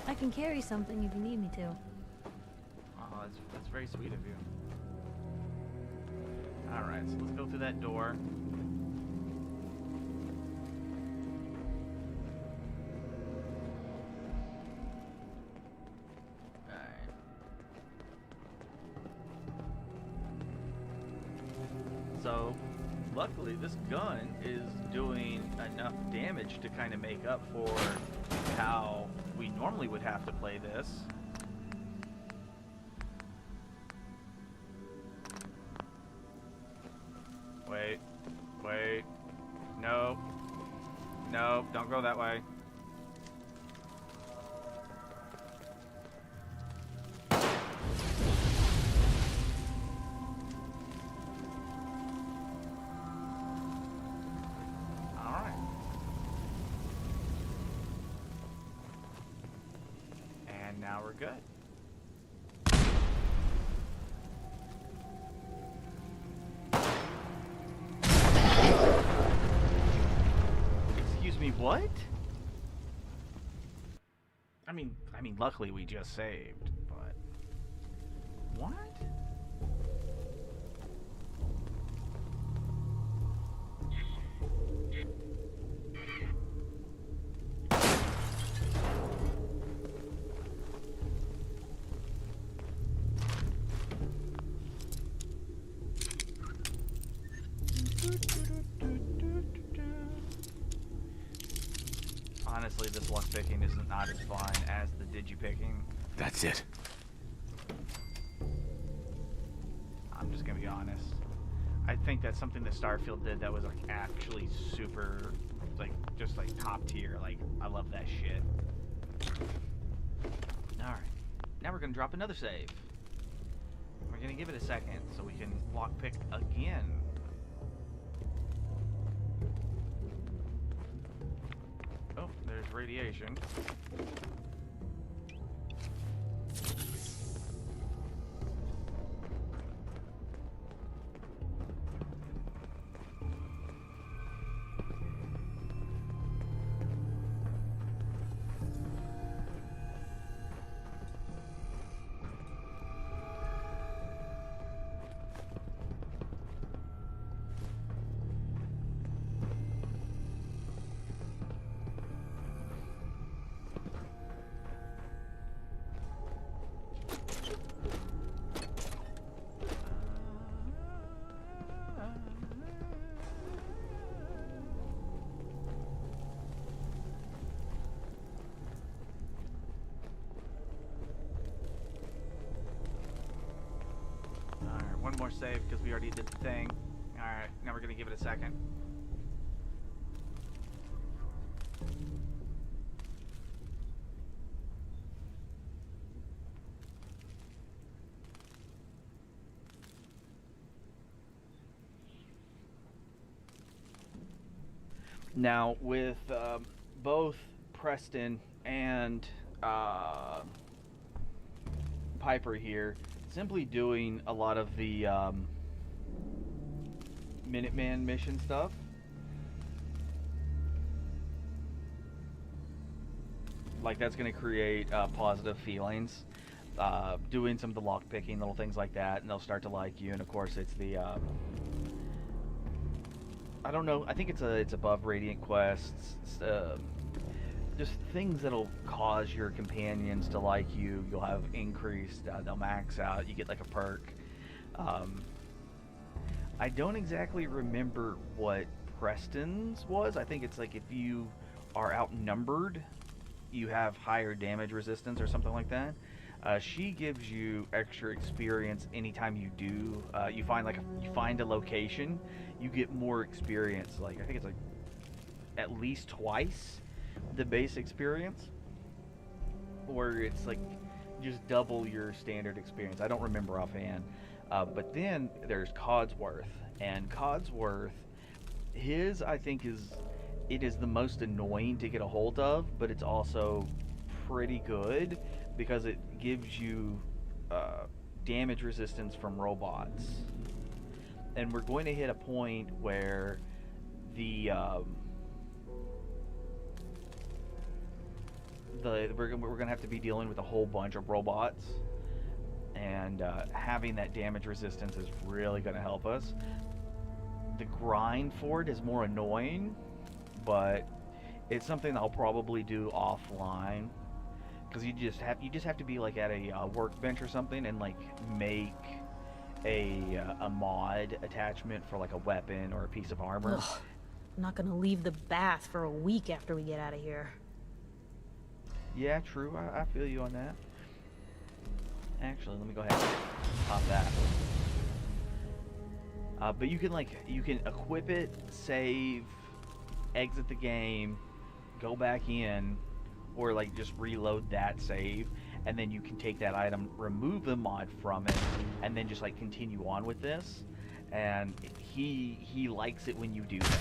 I can carry something if you need me to. Oh, that's very sweet of you. Alright, so let's go through that door. Alright. So, luckily this gun is doing enough damage to kind of make up for how we normally would have to play this. Wait. No. No, don't go that way. Alright. And now we're good. Excuse me, what? I mean, luckily we just saved, but what? Honestly, this luck picking is not as fun as the digi-picking. That's it. I'm just gonna be honest. I think that's something that Starfield did that was like actually super, like, just like top tier. Like, I love that shit. Alright. Now we're gonna drop another save. We're gonna give it a second so we can lockpick again. Oh, there's radiation. One more save because we already did the thing. Alright, now we're gonna give it a second. Now, with both Preston and Piper here, simply doing a lot of the Minuteman mission stuff. Like, that's going to create positive feelings. Doing some of the lockpicking, little things like that, and they'll start to like you. And of course, it's the I don't know. I think it's above Radiant quests. Just things that'll cause your companions to like you. You'll have increased. They'll max out. You get like a perk. I don't exactly remember what Preston's was. I think it's like if you are outnumbered, you have higher damage resistance or something like that. She gives you extra experience anytime you do. You find a location, you get more experience. Like, I think it's like at least twice the base experience, or it's like just double your standard experience. I don't remember offhand. But then there's Codsworth, and Codsworth, his I think is the most annoying to get a hold of, but it's also pretty good because it gives you damage resistance from robots. And we're going to hit a point where we're going to have to be dealing with a whole bunch of robots, and having that damage resistance is really going to help us. The grind for it is more annoying, but it's something I'll probably do offline, because you just have to be like at a workbench or something and like make a mod attachment for like a weapon or a piece of armor. Ugh, I'm not gonna leave the bath for a week after we get out of here. Yeah, true. I feel you on that. Actually, let me go ahead and pop that. But you can equip it, save, exit the game, go back in, or like just reload that save, and then you can take that item, remove the mod from it, and then just like continue on with this. And he likes it when you do that.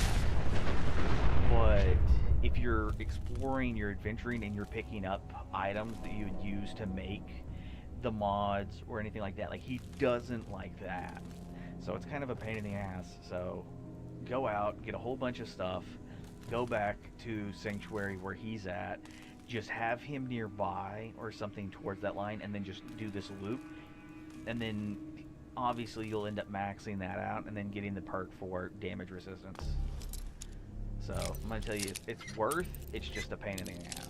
But if you're exploring, you're adventuring, and you're picking up items that you would use to make the mods or anything like that, like, he doesn't like that. So it's kind of a pain in the ass. So go out, get a whole bunch of stuff, go back to Sanctuary where he's at, just have him nearby or something towards that line, and then just do this loop. And then obviously you'll end up maxing that out and then getting the perk for damage resistance. So I'm gonna tell you, it's worth, it's just a pain in the ass.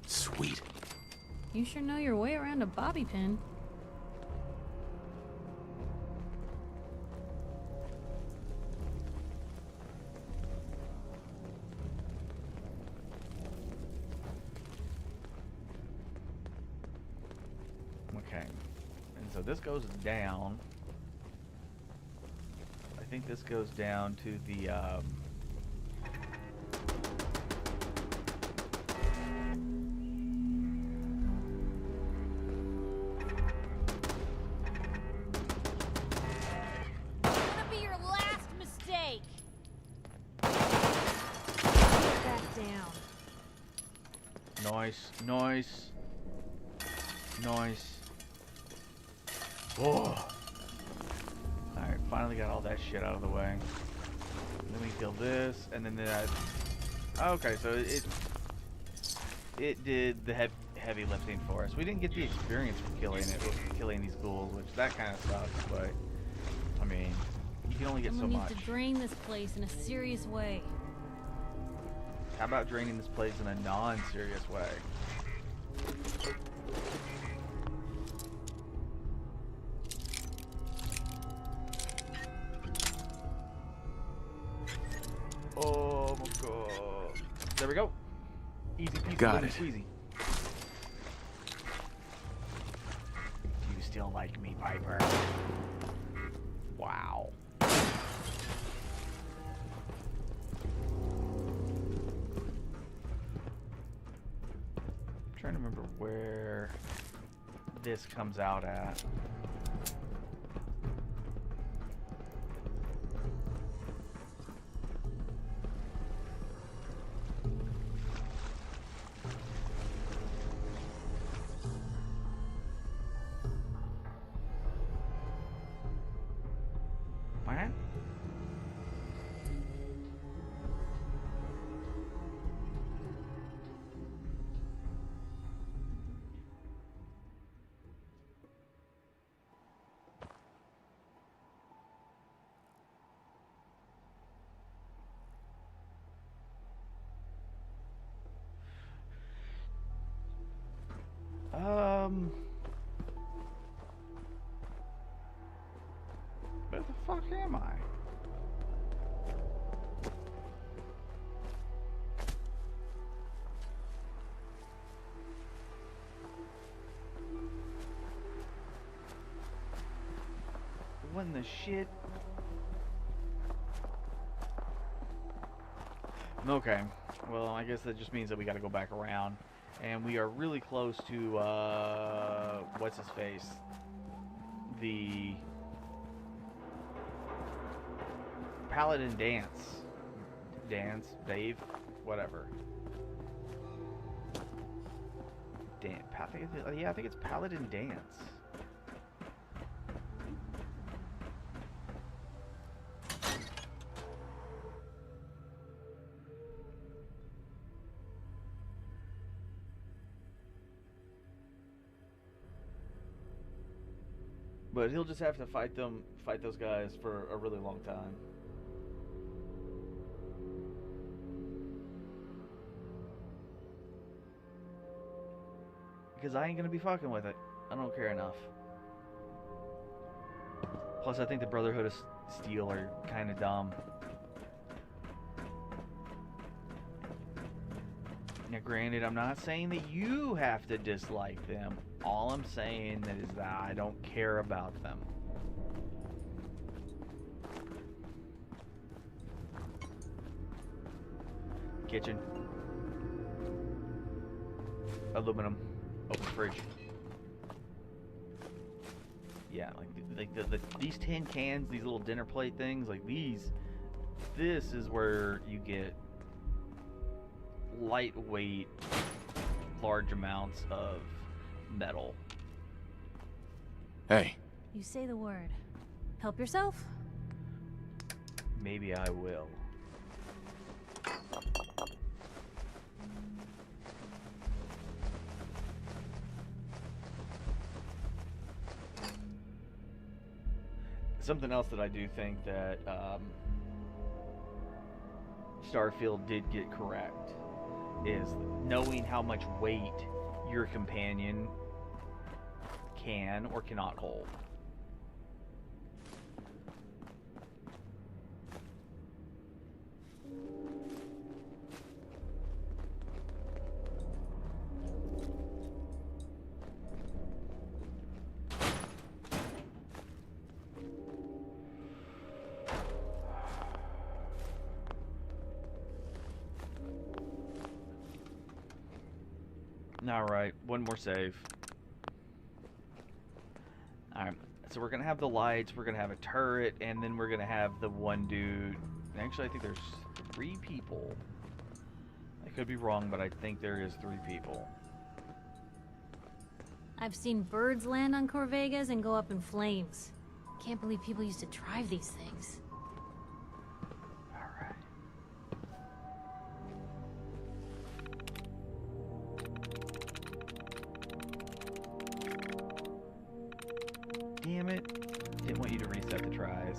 Sweet. You sure know your way around a bobby pin. Okay, and so this goes down. think this goes down to the, Gonna be your last mistake. Back down. Nice, nice. Nice. Oh. Alright, finally got all that shit out of the way. Then we kill this, and then that. Okay, so it did the heavy lifting for us. We didn't get the experience for killing these ghouls, which that kind of sucks. But I mean, you can only get so Someone much. needs to drain this place in a serious way. How about draining this place in a non-serious way? Oh my god. There we go. Easy peasy, Got lemon it. squeezy. Do you still like me, Piper? Wow. I'm trying to remember where this comes out at. What? Where the fuck am I? When the shit? Okay, well, I guess that just means that we gotta go back around. And we are really close to, what's his face? The Paladin Dance. Dave? Whatever. I think it's Paladin Dance. But he'll just have to fight those guys for a really long time. Because I ain't gonna be fucking with it. I don't care enough. Plus, I think the Brotherhood of Steel are kind of dumb. Now, granted, I'm not saying that you have to dislike them. All I'm saying is that I don't care about them. Kitchen. Aluminum. Open fridge. Yeah, these tin cans, these little dinner plate things, like these. This is where you get lightweight, large amounts of metal. Hey. You say the word. Help yourself? Maybe I will. Something else that I do think that Starfield did get correct is knowing how much weight your companion can or cannot hold. Alright, one more save. Alright, so we're gonna have the lights, we're gonna have a turret, and then we're gonna have the one dude. Actually, I think there's 3 people. I could be wrong, but I think there is 3 people. I've seen birds land on Corvegas and go up in flames. Can't believe people used to drive these things. Damn it. Didn't want you to reset the tries.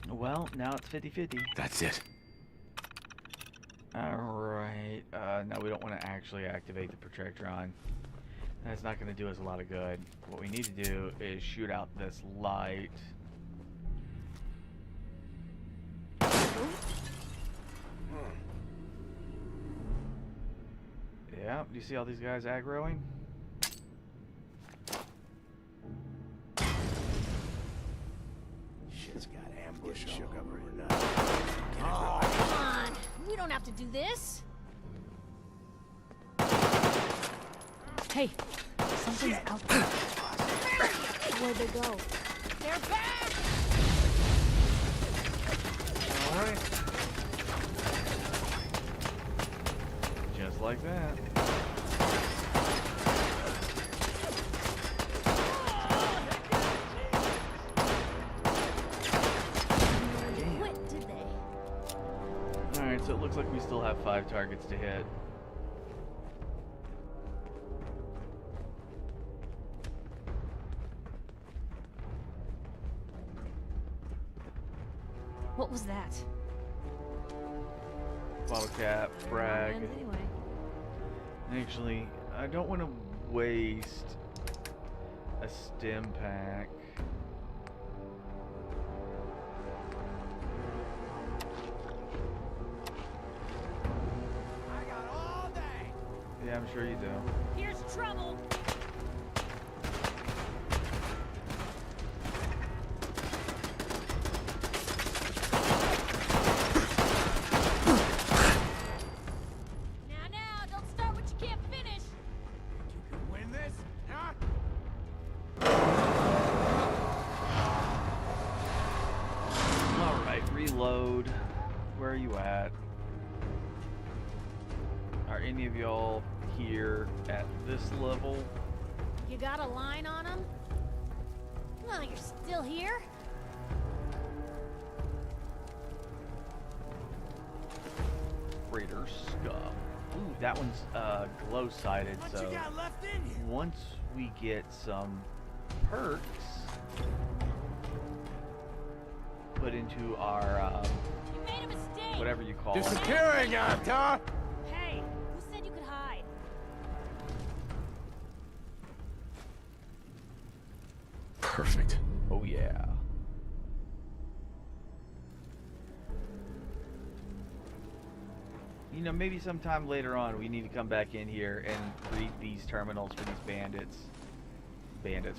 Well, now it's 50-50. That's it. Alright, now we don't want to actually activate the Protectron. That's not going to do us a lot of good. What we need to do is shoot out this light. Yeah, do you see all these guys aggroing? Shit's got ambushed shook up her Oh, come on! We don't have to do this! Hey, something's out there. Where'd they go? They're back! Alright. Just like that. Quit, did they? Alright, so it looks like we still have 5 targets to hit. What was that? Bottle cap, frag. Anyway. Actually, I don't want to waste a stim pack. I got all day. Yeah, I'm sure you do. Here's trouble! Now, don't start what you can't finish! You can win this, huh? Alright, reload. Where are you at? Are any of y'all here at this level? You got a line on him? No, you're still here? Raider scum. Ooh, that one's glow-sided, What so you got left in you? once we get some perks put into our You made a mistake! whatever you call it. Disappearing act, huh? Hey, who said you could hide? Perfect. Oh yeah. You know, maybe sometime later on we need to come back in here and read these terminals for these bandits.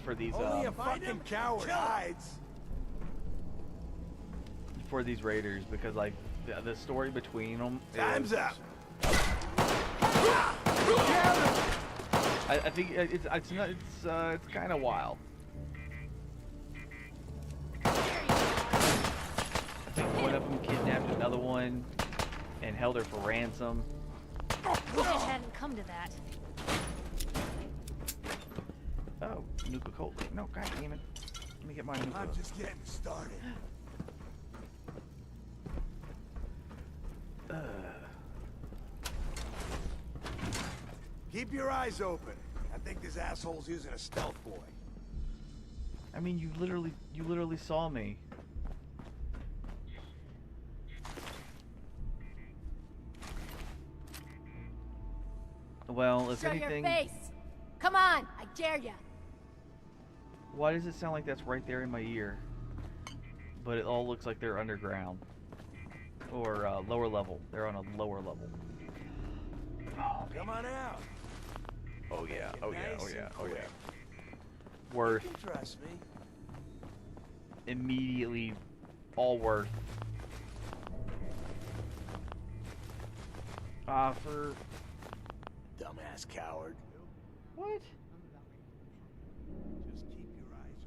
For these Only a fucking coward hides. for these raiders, because like the story between them Time's is, up. I think it's kind of wild. I think one of them kidnapped another one and held her for ransom. Wish it hadn't come to that. Oh, Nuka Cola. No, god damn it. Let me get my Nuka. I'm just getting started. Keep your eyes open. I think this asshole's using a stealth boy. I mean, you literally saw me. Well, if Show anything, your face. Come on, I dare ya. why does it sound like that's right there in my ear? But it all looks like they're underground. Or lower level. They're on a lower level. Oh, come on out. Oh yeah, oh yeah, oh yeah, oh yeah. You Worth. can trust me. Immediately, all worth. For... Dumbass coward. What? Just keep your eyes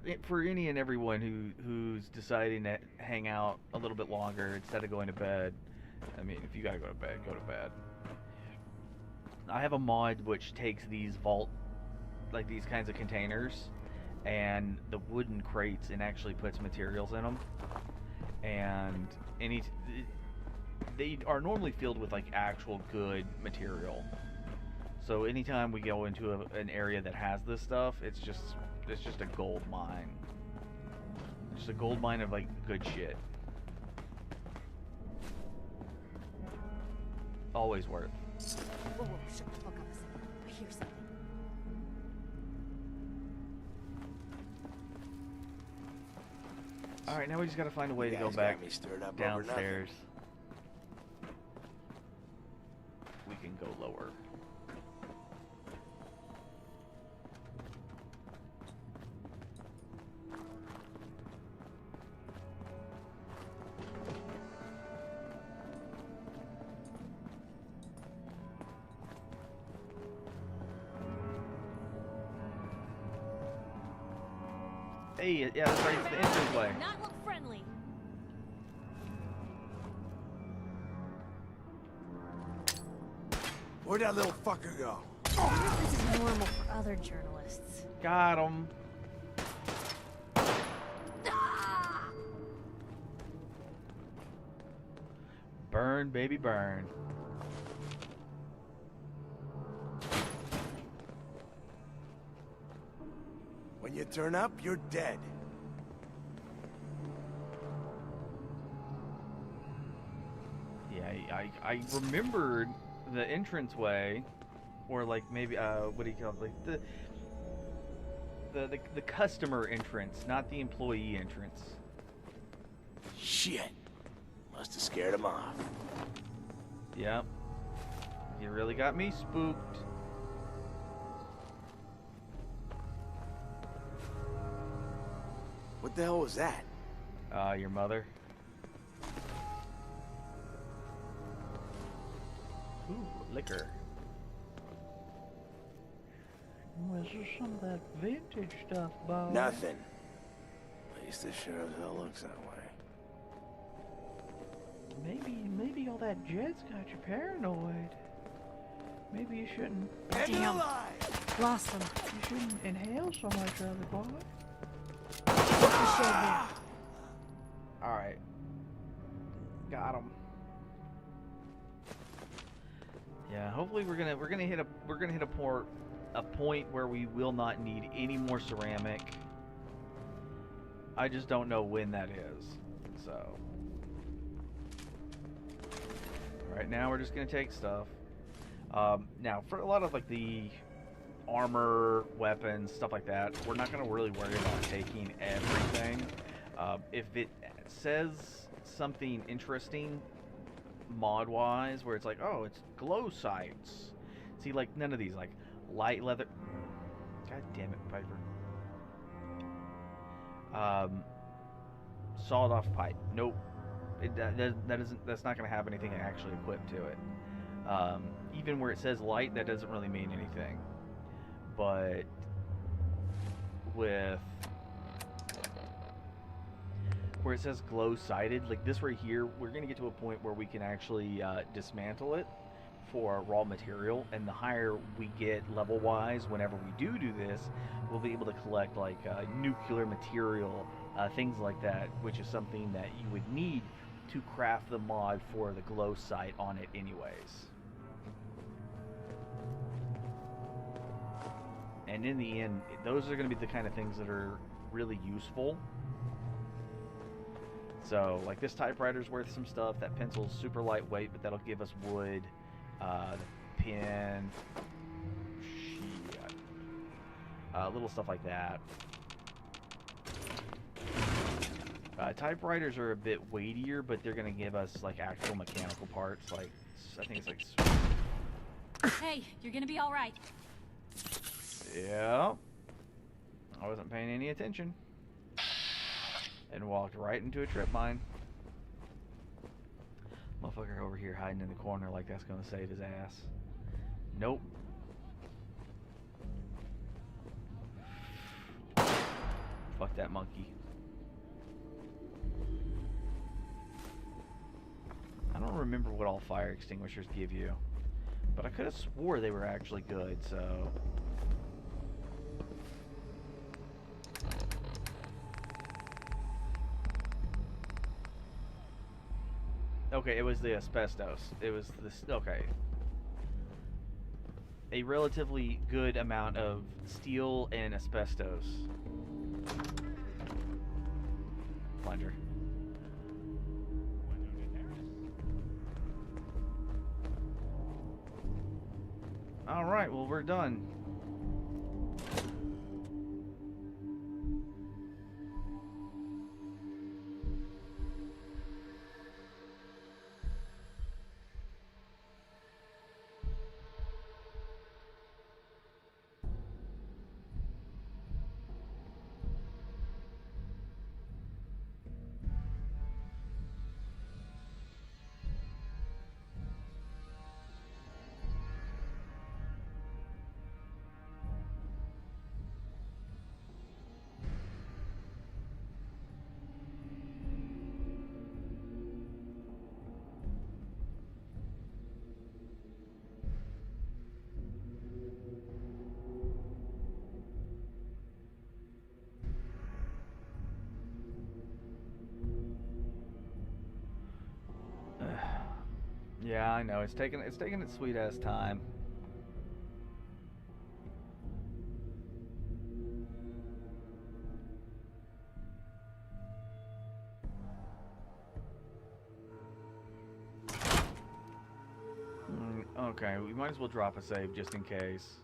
open. For any and everyone who's deciding to hang out a little bit longer instead of going to bed, I mean, if you gotta go to bed, go to bed. I have a mod which takes these like these kinds of containers, and the wooden crates, and actually puts materials in them. And they are normally filled with like actual good material. So anytime we go into an area that has this stuff, it's just a gold mine. Just a gold mine of like good shit. Always worth. Whoa, shut the fuck up a second. I hear something. Alright, now we just gotta find a way You to go guys got back me stirred up over nothing. downstairs. We can go lower. Hey, yeah, that's right, it's the entranceway. Not look friendly. Where'd that little fucker go? This is normal for other journalists. Got him. Burn, baby, burn. When you turn up, you're dead. Yeah, I remembered the entranceway, or like maybe what do you call it? Like the customer entrance, not the employee entrance. Shit. Must have scared him off. Yep. You really got me spooked. What the hell was that? Your mother. Ooh, liquor. Was there some of that vintage stuff, Bob? Nothing. At least it sure as hell looks that way. Maybe all that jet's got you paranoid. Maybe you shouldn't. Damn. Lost them. You shouldn't inhale so much of it, boy. Alright. Got him. Yeah, hopefully we're gonna hit a point where we will not need any more ceramic. I just don't know when that is. So right now we're just gonna take stuff. Now for a lot of like the armor, weapons, stuff like that, we're not gonna really worry about taking everything. If it says something interesting mod-wise, where it's like, oh, it's glow sights. See, like none of these, like light leather. God damn it, Piper. Sawed-off pipe. Nope. That's not gonna have anything actually equipped to it. Even where it says light, that doesn't really mean anything. But with where it says glow-sighted, like this right here, we're going to get to a point where we can actually dismantle it for raw material, and the higher we get level-wise, whenever we do this, we'll be able to collect like nuclear material, things like that, which is something that you would need to craft the mod for the glow sight on it anyways. And in the end, those are going to be the kind of things that are really useful. So, like, this typewriter's worth some stuff. That pencil's super lightweight, but that'll give us wood. The pen, shit, little stuff like that. Typewriters are a bit weightier, but they're going to give us, like, actual mechanical parts. Like, I think it's like... Hey, you're gonna be alright. Yeah. I wasn't paying any attention. And walked right into a trip mine. Motherfucker over here hiding in the corner like that's gonna save his ass. Nope. Fuck that monkey. I don't remember what all fire extinguishers give you, but I could have swore they were actually good, so... Okay, it was the asbestos. It was this. Okay. A relatively good amount of steel and asbestos. Plunger. Alright, well, we're done. Yeah, I know. It's taking its sweet ass time. Okay, we might as well drop a save just in case.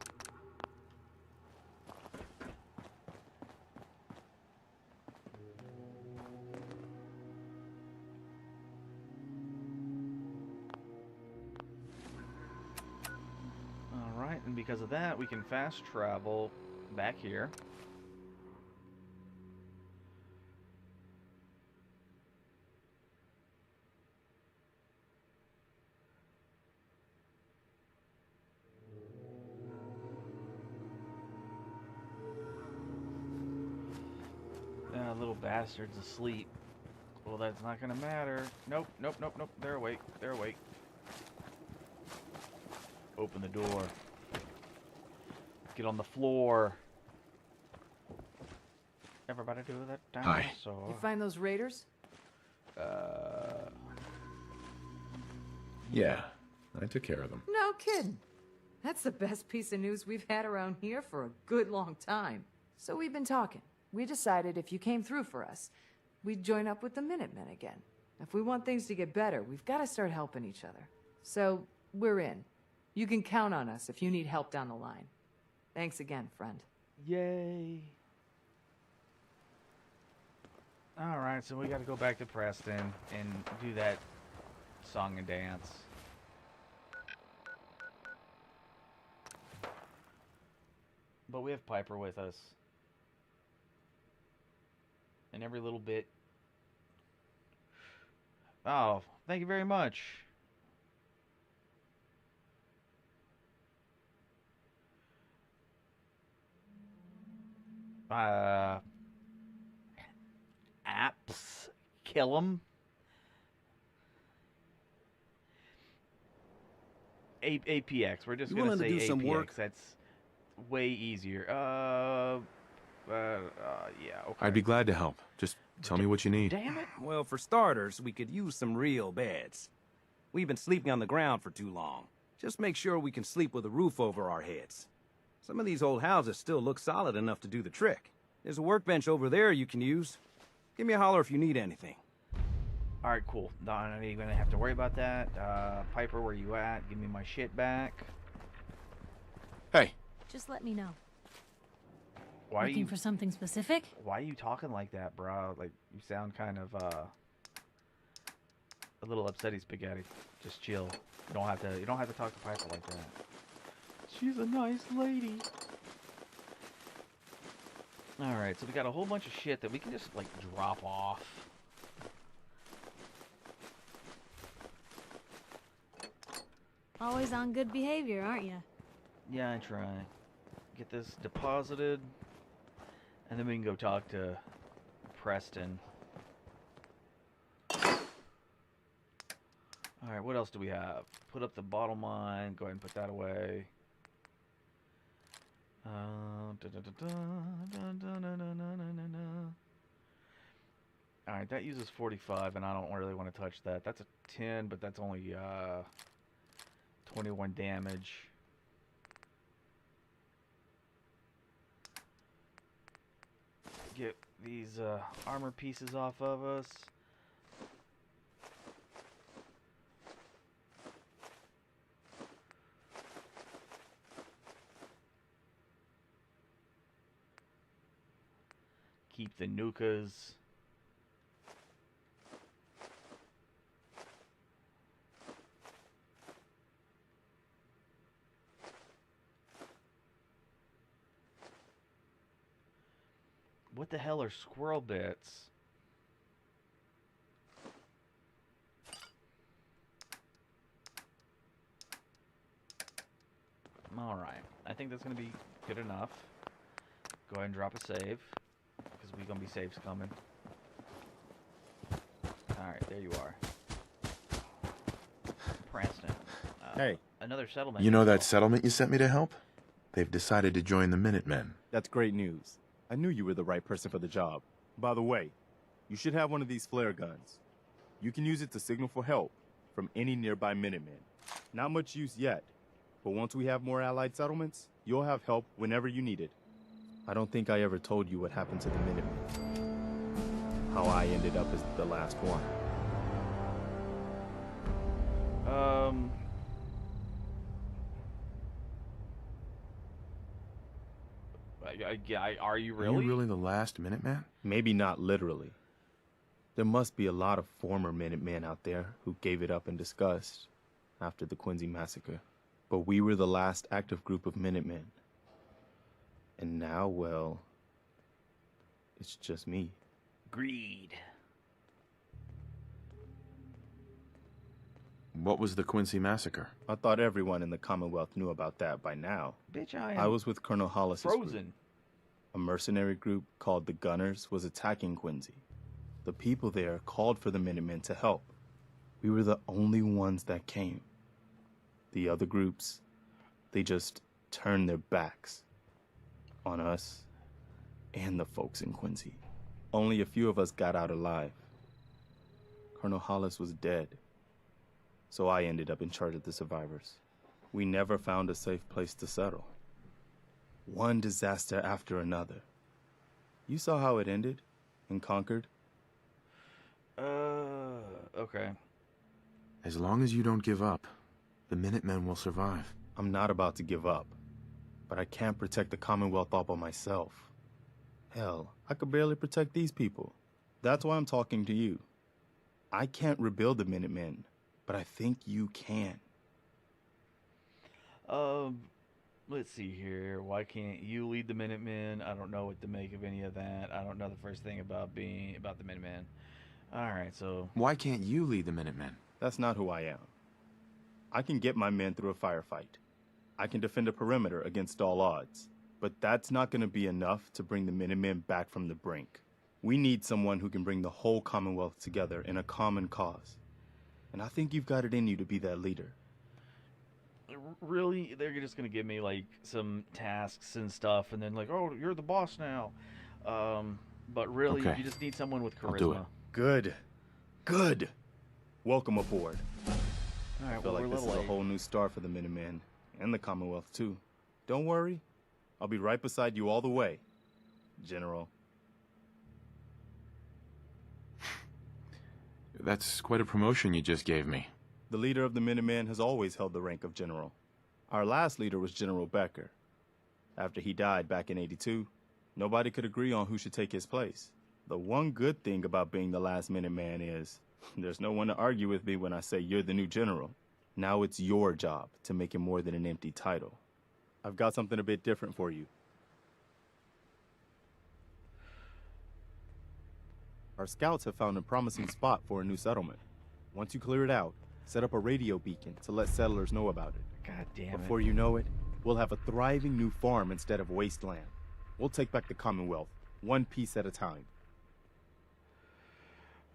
Alright, and because of that, we can fast travel back here. Little bastard's asleep. Well, that's not gonna matter. Nope, nope, nope, nope. They're awake. They're awake. Open the door. Get on the floor. Everybody do that dinosaur. You find those raiders? Yeah, I took care of them. No kidding. That's the best piece of news we've had around here for a good long time. So we've been talking. We decided if you came through for us, we'd join up with the Minutemen again. If we want things to get better, we've got to start helping each other. So, we're in. You can count on us if you need help down the line. Thanks again, friend. Yay. Alright, so we gotta go back to Preston and do that song and dance. But we have Piper with us. And every little bit. Oh, thank you very much. Apps kill 'em. APX. We're just You gonna willing to say do APX. some work? That's way easier. Yeah, okay. I'd be glad to help. Just tell me what you need. Damn it. Well, for starters, we could use some real beds. We've been sleeping on the ground for too long. Just make sure we can sleep with a roof over our heads. Some of these old houses still look solid enough to do the trick. There's a workbench over there you can use. Give me a holler if you need anything. Alright, cool. Not even gonna have to worry about that. Piper, where you at? Give me my shit back. Hey. Just let me know. Why are Looking you for something specific? Why are you talking like that, bro? Like, you sound kind of a little upsetty, Spaghetti. Just chill. You don't have to talk to Piper like that. She's a nice lady. Alright, so we got a whole bunch of shit that we can just, like, drop off. Always on good behavior, aren't you? Yeah, I try. Get this deposited, and then we can go talk to Preston. Alright, what else do we have? Put up the bottle mine. Go ahead and put that away. Alright, that uses 45, and I don't really want to touch that. That's a 10, but that's only 21 damage. Get these armor pieces off of us. Keep the nukas. What the hell are squirrel bits? Alright, I think that's going to be good enough. Go ahead and drop a save, because we're going to be saves coming. Alright, there you are. Preston. Hey. Another settlement. You know that settlement you sent me to help? They've decided to join the Minutemen. That's great news. I knew you were the right person for the job. By the way, you should have one of these flare guns. You can use it to signal for help from any nearby Minutemen. Not much use yet, but once we have more allied settlements, you'll have help whenever you need it. I don't think I ever told you what happened to the Minutemen. How I ended up as the last one. Are you really? Are you really the last Minuteman? Maybe not literally. There must be a lot of former Minutemen out there who gave it up in disgust after the Quincy massacre. But we were the last active group of Minutemen. And now, well, it's just me. Greed. What was the Quincy massacre? I thought everyone in the Commonwealth knew about that by now. Bitch, I I was with Colonel Hollis' frozen. group. A mercenary group called the Gunners was attacking Quincy. The people there called for the Minutemen to help. We were the only ones that came. The other groups, they just turned their backs on us and the folks in Quincy. Only a few of us got out alive. Colonel Hollis was dead, so I ended up in charge of the survivors. We never found a safe place to settle. One disaster after another. You saw how it ended in Concord? Okay. As long as you don't give up, the Minutemen will survive. I'm not about to give up, but I can't protect the Commonwealth all by myself. Hell, I could barely protect these people. That's why I'm talking to you. I can't rebuild the Minutemen, but I think you can. Let's see here. Why can't you lead the Minutemen? I don't know what to make of any of that. I don't know the first thing about the Minutemen. Alright, so... Why can't you lead the Minutemen? That's not who I am. I can get my men through a firefight. I can defend a perimeter against all odds. But that's not going to be enough to bring the Minutemen back from the brink. We need someone who can bring the whole Commonwealth together in a common cause. And I think you've got it in you to be that leader. Really? They're just going to give me, like, some tasks and stuff, and then, like, oh, you're the boss now. But really, Okay. you just need someone with charisma. I'll do it. Good. Good. Welcome aboard. Alright, I feel well, like we're this is level a 8. whole new start for the Minutemen, and the Commonwealth, too. Don't worry, I'll be right beside you all the way, General. That's quite a promotion you just gave me. The leader of the Minutemen has always held the rank of General. Our last leader was General Becker. After he died back in '82, nobody could agree on who should take his place. The one good thing about being the last Minuteman is there's no one to argue with me when I say you're the new general. Now it's your job to make it more than an empty title. I've got something a bit different for you. Our scouts have found a promising spot for a new settlement. Once you clear it out, set up a radio beacon to let settlers know about it. God damn it. Before you know it, we'll have a thriving new farm instead of wasteland. We'll take back the Commonwealth, one piece at a time.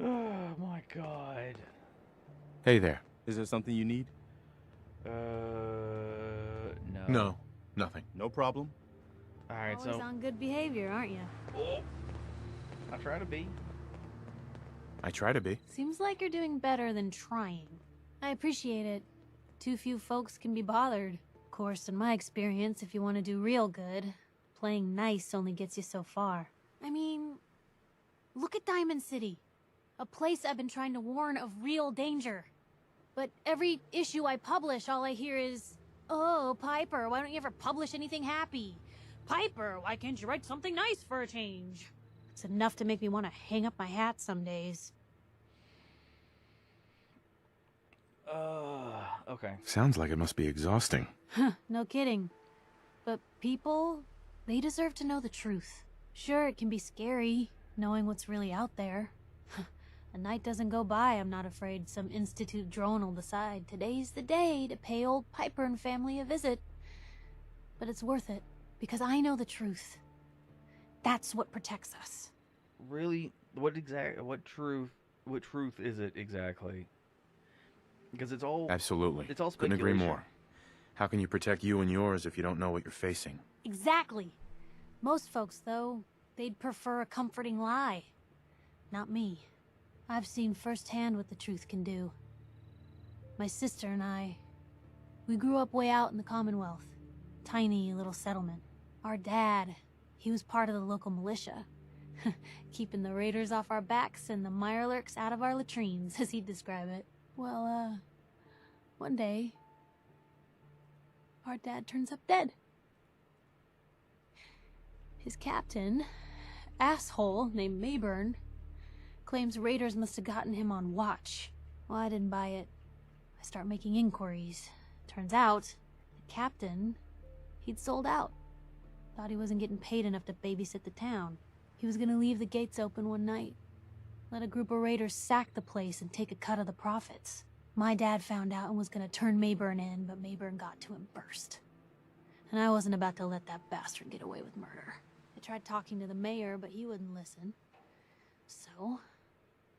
Oh my god. Hey there. Is there something you need? No. No, nothing. No problem. Alright, Always so... on good behavior, aren't you? Oh, I try to be. I try to be. Seems like you're doing better than trying. I appreciate it. Too few folks can be bothered. Of course, in my experience, if you want to do real good, playing nice only gets you so far. I mean, look at Diamond City. A place I've been trying to warn of real danger. But every issue I publish, all I hear is, "Oh, Piper, why don't you ever publish anything happy? Piper, why can't you write something nice for a change?" It's enough to make me want to hang up my hat some days. Okay. Sounds like it must be exhausting. Huh, no kidding. But people, they deserve to know the truth. Sure, it can be scary, knowing what's really out there. A night doesn't go by, I'm not afraid some Institute drone will decide today's the day to pay old Piper and family a visit. But it's worth it, because I know the truth. That's what protects us. Really? What truth is it exactly? Because it's all... Absolutely. It's all Couldn't speculation. agree more. How can you protect you and yours if you don't know what you're facing? Exactly. Most folks, though, they'd prefer a comforting lie. Not me. I've seen firsthand what the truth can do. My sister and I, we grew up way out in the Commonwealth. Tiny little settlement. Our dad, he was part of the local militia. Keeping the raiders off our backs and the mirelurks out of our latrines, as he'd describe it. Well, one day, our dad turns up dead. His captain, asshole named Mayburn, claims raiders must have gotten him on watch. Well, I didn't buy it. I start making inquiries. Turns out, the captain, he'd sold out. Thought he wasn't getting paid enough to babysit the town. He was gonna leave the gates open one night. Let a group of raiders sack the place and take a cut of the profits. My dad found out and was gonna turn Mayburn in, but Mayburn got to him first. And I wasn't about to let that bastard get away with murder. I tried talking to the mayor, but he wouldn't listen. So,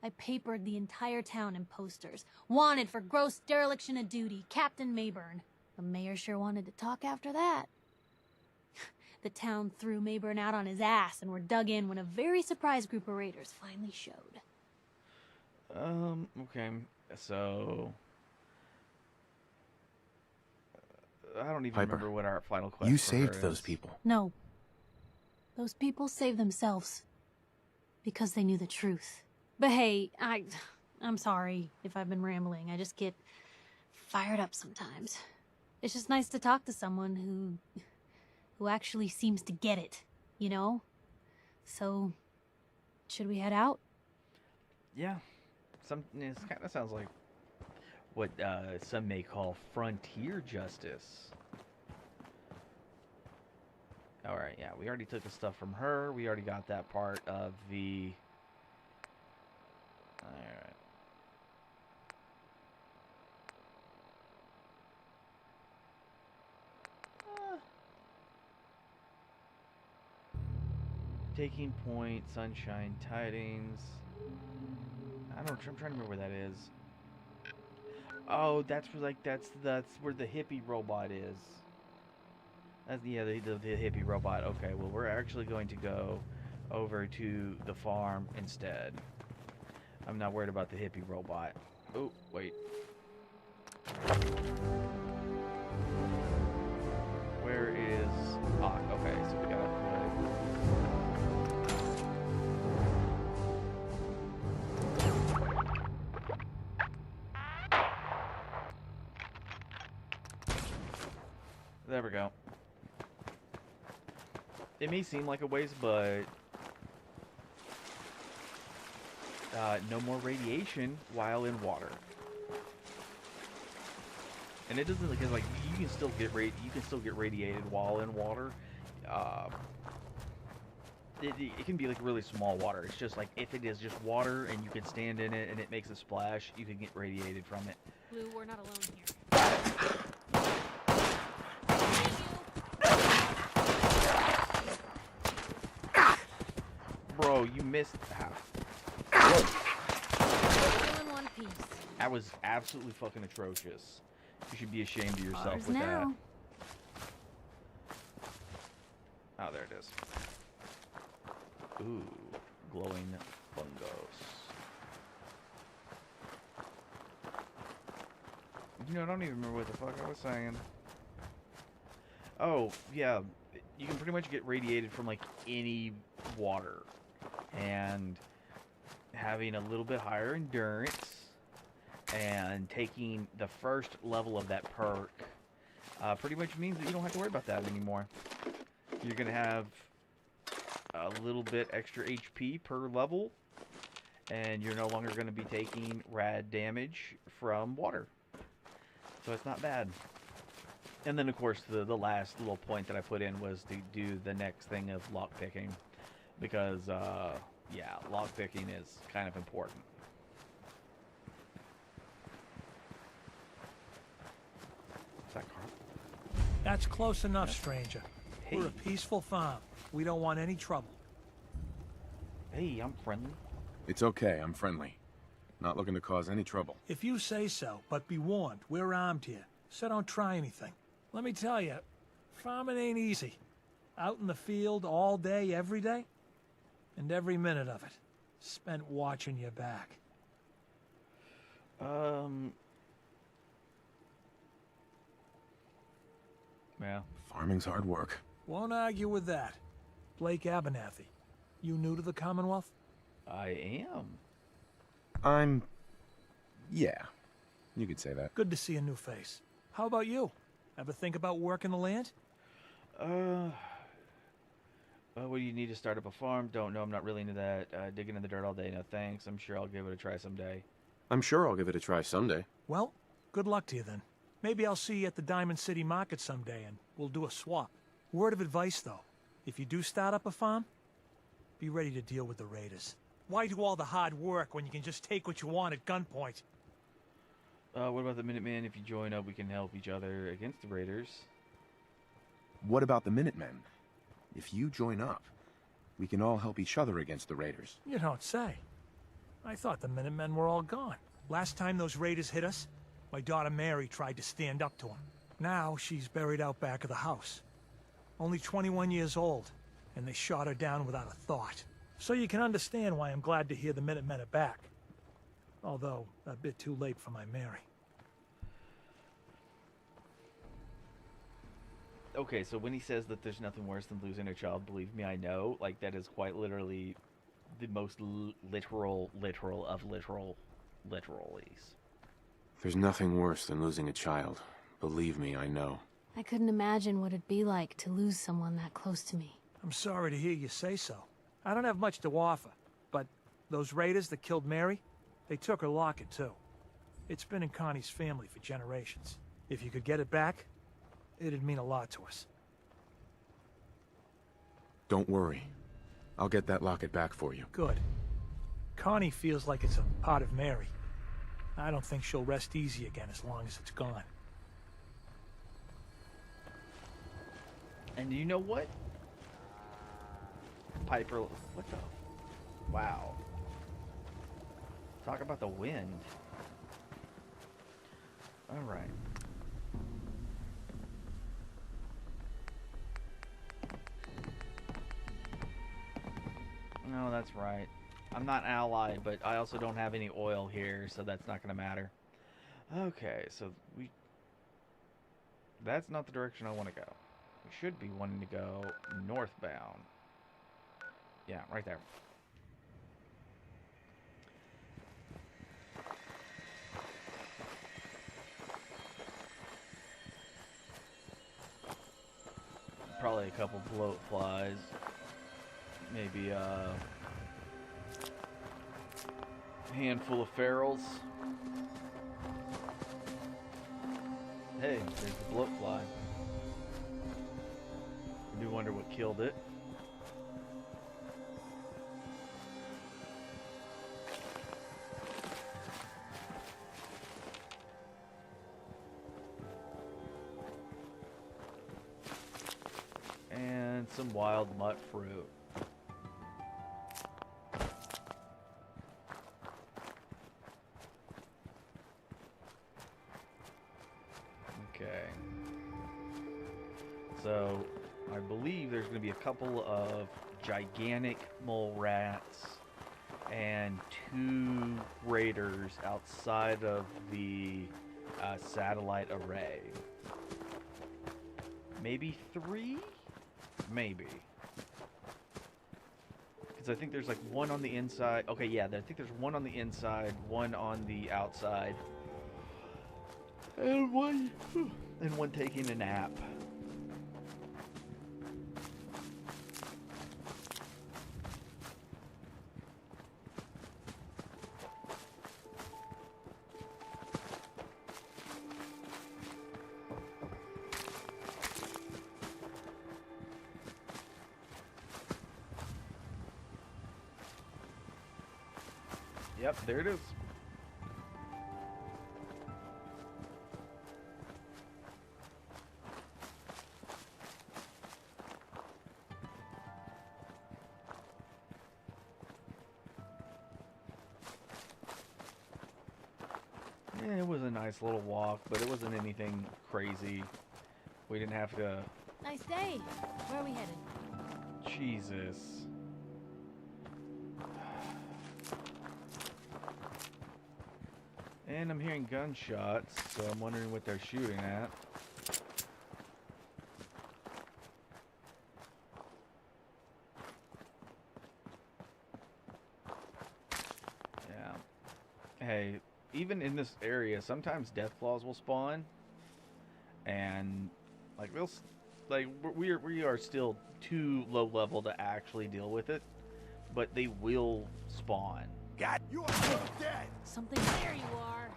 I papered the entire town in posters. Wanted for gross dereliction of duty, Captain Mayburn. The mayor sure wanted to talk after that. The town threw Mayburn out on his ass and were dug in when a very surprised group of raiders finally showed. Okay. So... I don't even Piper, remember what our final question you for saved her those is. people. No. Those people saved themselves. Because they knew the truth. But hey, I'm sorry if I've been rambling. I just get fired up sometimes. It's just nice to talk to someone who actually seems to get it, you know? So, should we head out? Yeah. It kind of sounds like what some may call frontier justice. Alright, yeah, we already took the stuff from her. We already got that part of the... Alright. Taking point, sunshine, tidings. I'm trying to remember where that is. Oh, that's where that's where the hippie robot is. That's, yeah, the hippie robot. Okay, well we're actually going to go over to the farm instead. I'm not worried about the hippie robot. Oh, wait. Where is Ah, okay, so we gotta put... There we go. It may seem like a waste, but no more radiation while in water. And it doesn't, because like you can still get radiated while in water. It can be like really small water. It's just like if it is just water and you can stand in it and it makes a splash, you can get radiated from it. Blue, we're not alone here. Bro, you missed. All in one piece. That was absolutely fucking atrocious. You should be ashamed of yourself Ours with now. that. Oh, there it is. Ooh, glowing fungos. You know, I don't even remember what the fuck I was saying. Oh, yeah. You can pretty much get radiated from, like, any water. And having a little bit higher endurance and taking the first level of that perk pretty much means that you don't have to worry about that anymore. You're going to have a little bit extra HP per level, and you're no longer going to be taking rad damage from water. So it's not bad. And then, of course, the last little point that I put in was to do the next thing of lockpicking. Because, yeah, lockpicking is kind of important. Is that Carl? That's close enough, stranger. Hey. We're a peaceful farm. We don't want any trouble. Hey, I'm friendly. It's okay, I'm friendly. Not looking to cause any trouble. If you say so, but be warned, we're armed here, so don't try anything. Let me tell you, farming ain't easy. Out in the field all day, every day, and every minute of it spent watching your back. Yeah. Farming's hard work. Won't argue with that. Blake Abernathy, you new to the Commonwealth? I am. Yeah, you could say that. Good to see a new face. How about you? Ever think about working the land? What do you need to start up a farm? Don't know. I'm not really into that. Digging in the dirt all day. No thanks. I'm sure I'll give it a try someday. I'm sure I'll give it a try someday. Well, good luck to you then. Maybe I'll see you at the Diamond City Market someday and we'll do a swap. Word of advice though, if you do start up a farm, be ready to deal with the raiders. Why do all the hard work when you can just take what you want at gunpoint? What about the Minutemen? If you join up, we can help each other against the raiders. What about the Minutemen? If you join up, we can all help each other against the raiders. You don't say. I thought the Minutemen were all gone. Last time those raiders hit us, my daughter Mary tried to stand up to them. Now she's buried out back of the house. Only 21 years old, and they shot her down without a thought. So you can understand why I'm glad to hear the Minutemen are back. Although, a bit too late for my Mary. Okay, so when he says that there's nothing worse than losing a child, believe me, I know. Like, that is quite literally the most literal of literalies. There's nothing worse than losing a child. Believe me, I know. I couldn't imagine what it'd be like to lose someone that close to me. I'm sorry to hear you say so. I don't have much to offer, but those raiders that killed Mary, they took her locket too. It's been in Connie's family for generations. If you could get it back, it'd mean a lot to us. Don't worry. I'll get that locket back for you. Good. Connie feels like it's a part of Mary. I don't think she'll rest easy again as long as it's gone. And you know what? Piper, what the? Wow. Talk about the wind. All right. No, that's right. I'm not allied, but I also don't have any oil here, so that's not going to matter. Okay, so that's not the direction I want to go. We should be wanting to go northbound. Yeah, right there. Probably a couple bloat flies. Maybe a handful of ferals. Hey, there's the bloat fly. I do wonder what killed it. And some wild mutt fruit. Okay. So, I believe there's going to be a couple of gigantic mole rats and 2 raiders outside of the satellite array. Maybe 3? Maybe. Because I think there's like 1 on the inside. Okay, yeah, I think there's 1 on the inside, 1 on the outside. And one taking a nap. Yep, there it is. Yeah, it was a nice little walk, but it wasn't anything crazy. We didn't have to... Nice day. Where are we headed? Jesus. And I'm hearing gunshots, so I'm wondering what they're shooting at. Yeah. Hey, even in this area, sometimes death claws will spawn, and like we are still too low level to actually deal with it, but they will spawn. God, you are so dead. Something there you are.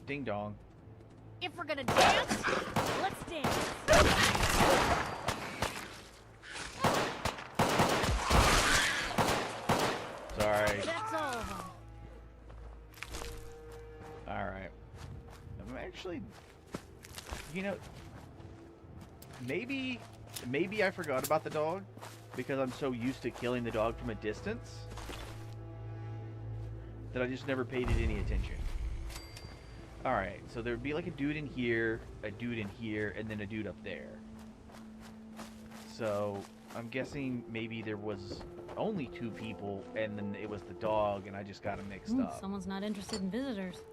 Ding dong. If we're gonna dance, let's dance. Sorry. That's all of them. Alright. I'm actually... You know... Maybe I forgot about the dog because I'm so used to killing the dog from a distance that I just never paid it any attention. Alright, so there would be like a dude in here, and then a dude up there. So, I'm guessing maybe there was only 2 people, and then it was the dog, and I just got them mixed up. Someone's not interested in visitors.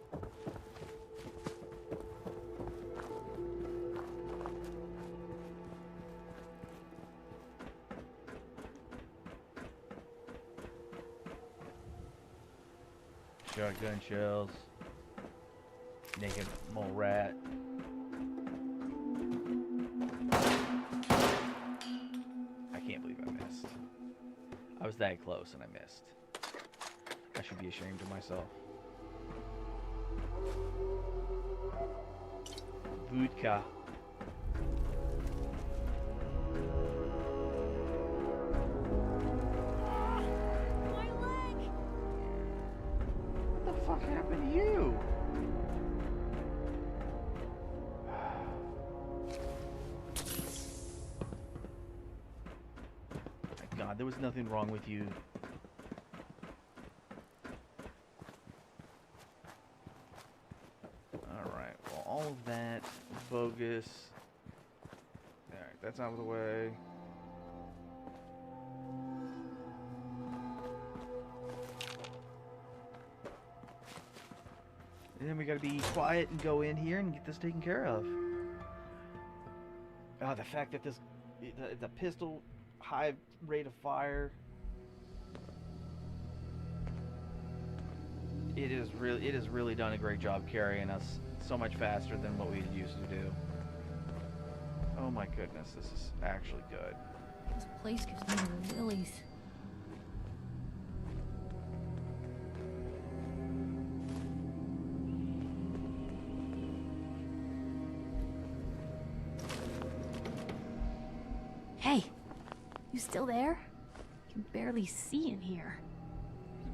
Shotgun shells. Naked mole rat. I can't believe I missed. I was that close and I missed. I should be ashamed of myself. Vodka. What the fuck happened to you? My God, there was nothing wrong with you. Alright, well, all of that bogus. Alright, that's out of the way. And then we gotta be quiet and go in here and get this taken care of. Oh, the fact that the pistol, high rate of fire. It has really done a great job carrying us so much faster than what we used to do. Oh my goodness, this is actually good. This place gives me the willies. Hey, you still there? I can barely see in here.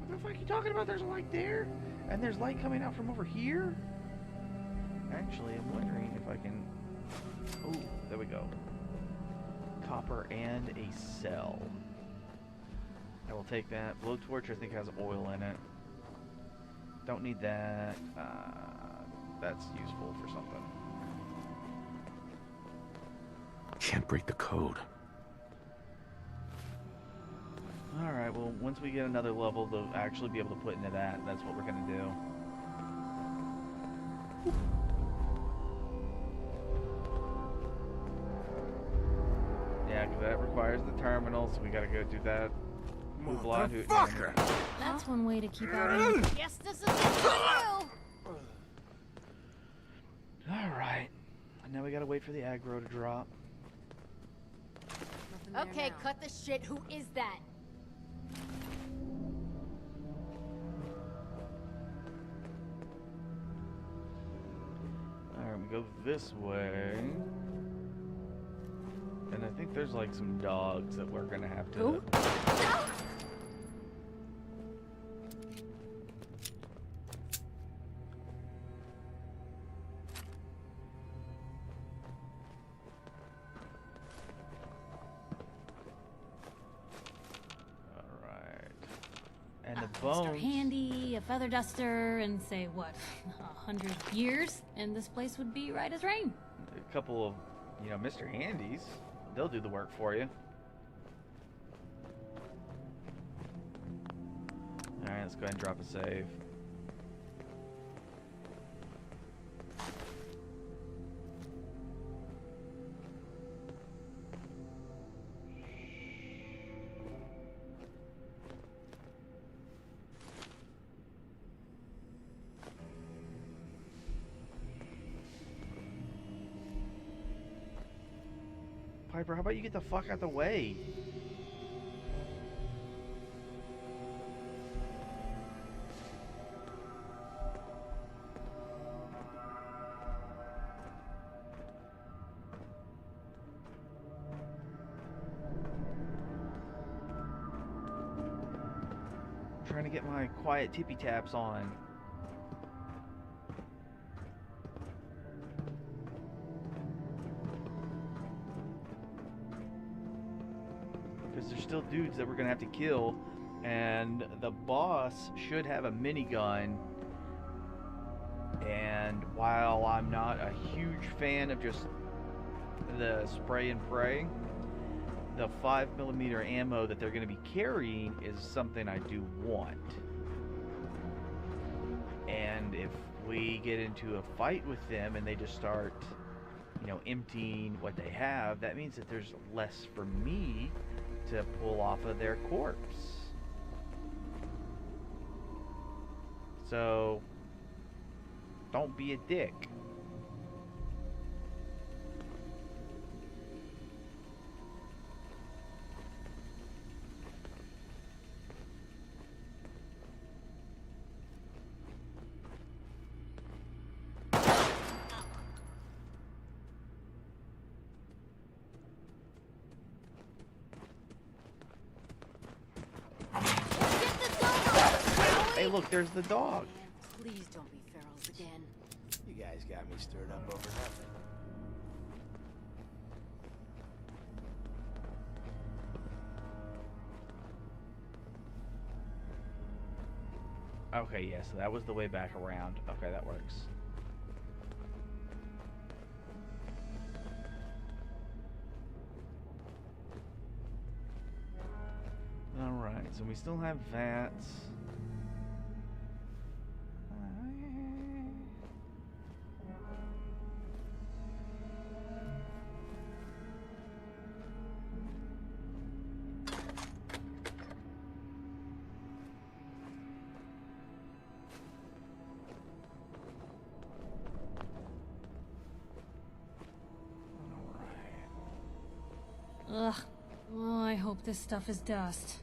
What the fuck are you talking about? There's a light there, and there's light coming out from over here. Actually, I'm wondering if I can. Oh, there we go. Copper and a cell. I will take that. Blowtorch, I think, has oil in it. Don't need that. That's useful for something. Can't break the code. Alright, well, once we get another level to actually be able to put into that, that's what we're going to do. Yeah, because that requires the terminal, so we got to go do that. Motherfucker! That's one way to keep out any. Yes, this is it for you! Alright. And now we got to wait for the aggro to drop. Okay, cut the shit. Who is that? Alright, we go this way. And I think there's like some dogs that we're gonna have to... Who? And the bones. Mr. Handy, a feather duster, and say what, 100 years, and this place would be right as rain. A couple of, Mr. Handys. They'll do the work for you. Alright, let's go ahead and drop a save. Piper, how about you get the fuck out the way? I'm trying to get my quiet tippy taps on. There's still dudes that we're gonna have to kill, and the boss should have a minigun. And while I'm not a huge fan of just the spray and pray, the 5mm ammo that they're gonna be carrying is something I do want. And if we get into a fight with them and they just start, emptying what they have, that means that there's less for me to pull off of their corpse. So, don't be a dick. Hey, look, there's the dog. Please don't be ferals again. You guys got me stirred up over nothing. Okay, yeah, so that was the way back around. Okay, that works. Alright, so we still have that. Ugh. Oh, I hope this stuff is dust.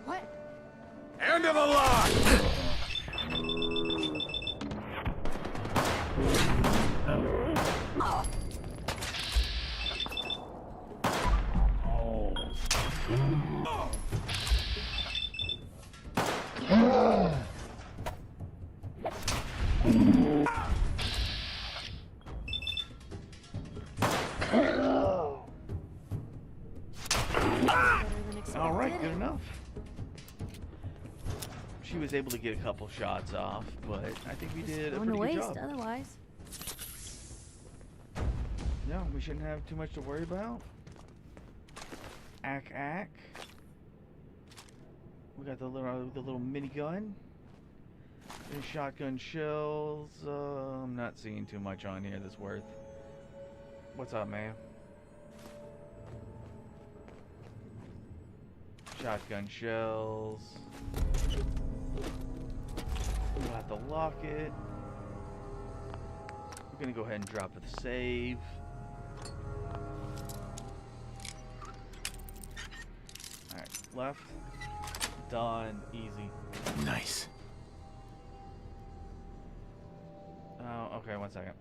What? End of the line! All right, good enough. She was able to get a couple shots off, but I think we did a Going to pretty good waste job. otherwise. No, we shouldn't have too much to worry about. Ack. We got the little minigun. And shotgun shells. I'm not seeing too much on here that's worth. What's up, man? Shotgun shells. We got the locket. We're gonna go ahead and drop the save. Alright, left. Done. Easy. Nice. Oh, okay, 1 second.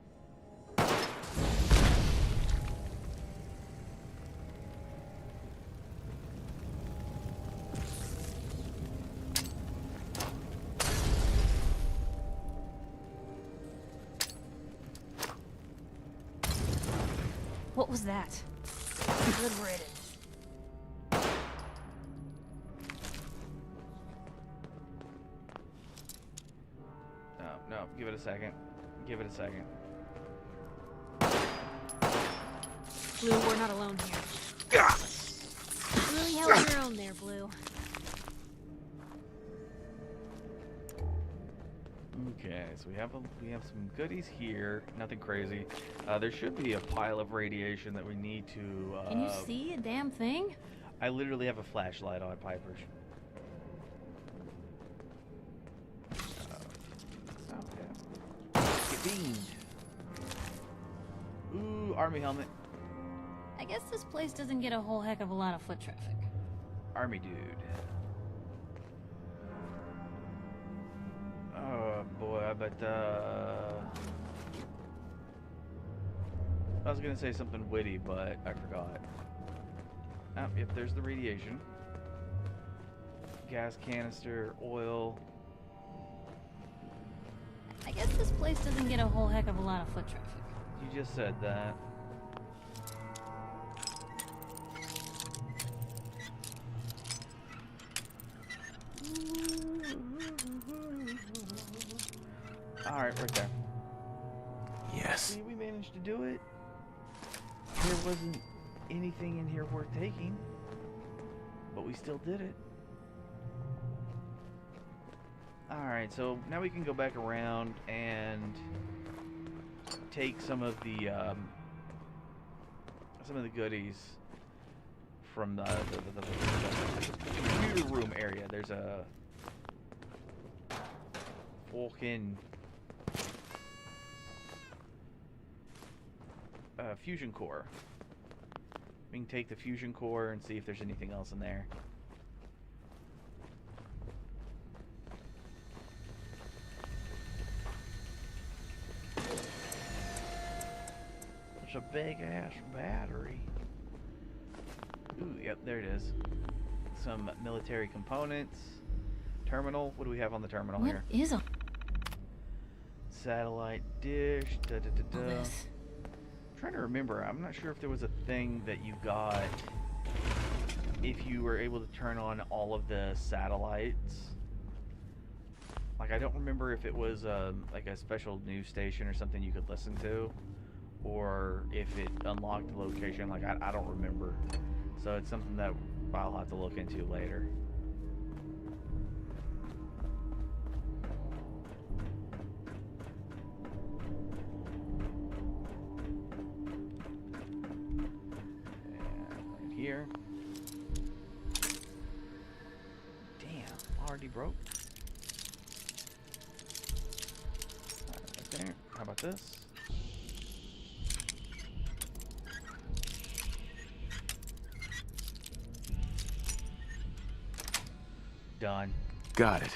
What was that? Good riddance. No, give it a second. Give it a second. Blue, we're not alone here. Really held your own there, Blue. Okay, so we have some goodies here. Nothing crazy. There should be a pile of radiation that we need to. Can you see a damn thing? I literally have a flashlight on Piper's. Get beamed. Ooh, army helmet. I guess this place doesn't get a whole heck of a lot of foot traffic. Army dude. Oh boy, I bet I was gonna say something witty, but I forgot. Oh, yep, there's the radiation. Gas canister, oil. I guess this place doesn't get a whole heck of a lot of foot traffic. You just said that. Alright, right there. Yes. See, we managed to do it. There wasn't anything in here worth taking, but we still did it. Alright, so now we can go back around and take some of the goodies from the computer room area. There's a fucking fusion core. We can take the fusion core and see if there's anything else in there. It's a big ass battery. Ooh, yep, there it is. Some military components. Terminal. What do we have on the terminal here? What is a Satellite dish. Da, da, da, all da. this? I'm trying to remember. I'm not sure if there was a thing that you got if you were able to turn on all of the satellites. Like, I don't remember if it was like a special news station or something you could listen to, or if it unlocked the location. Like, I don't remember. So it's something that I'll have to look into later. And right here. Damn, already broke. Right there. How about this? Done. Got it.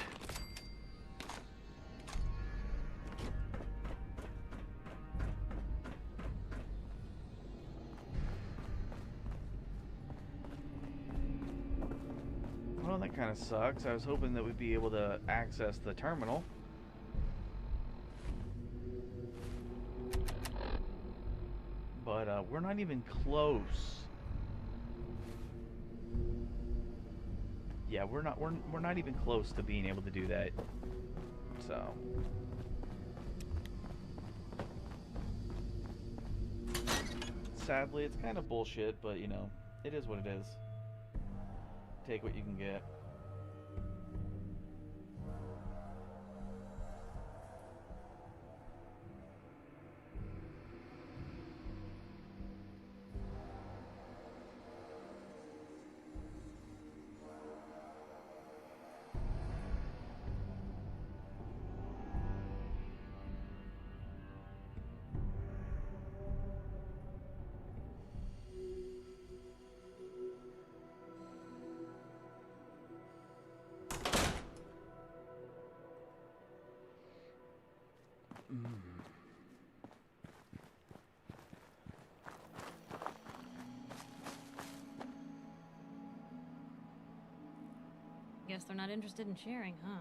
Well, that kind of sucks. I was hoping that we'd be able to access the terminal. But we're not even close. Yeah, we're not even close to being able to do that. So sadly, it's kind of bullshit, but you know, it is what it is. Take what you can get. Guess they're not interested in sharing, huh?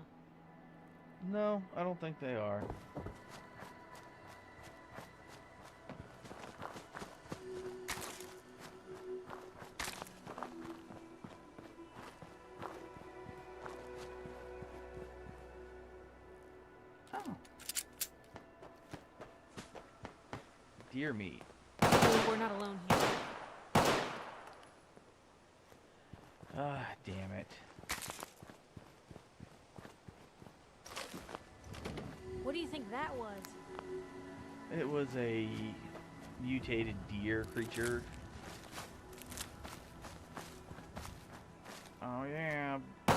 No, I don't think they are. Oh. Dear me. We're not alone here. Ah, damn it. What do you think that was? It was a mutated deer creature. Oh yeah. I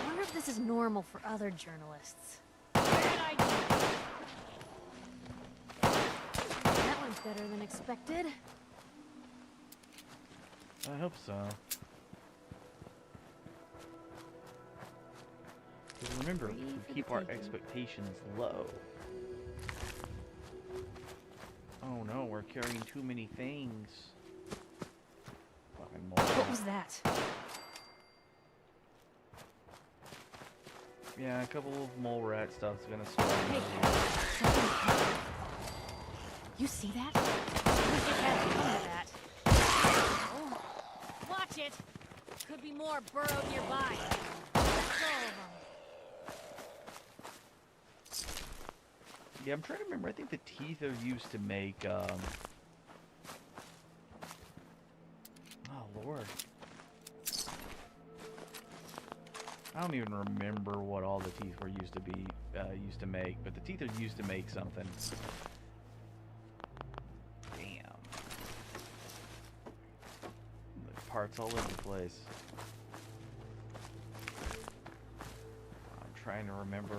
wonder if this is normal for other journalists. Bad idea. That one's better than expected. I hope so. Because remember, we keep our expectations low. Oh no, we're carrying too many things. Fucking mole. What was that? Yeah, a couple of mole rat stuff's gonna swim. Hey, you see that? We just had to come to that. Oh, watch it! Could be more burrowed nearby. Let's go of them. Yeah, I'm trying to remember. I think the teeth are used to make, oh, Lord. I don't even remember what all the teeth were used to be, used to make, but the teeth are used to make something. Damn. There's parts all over the place. I'm trying to remember,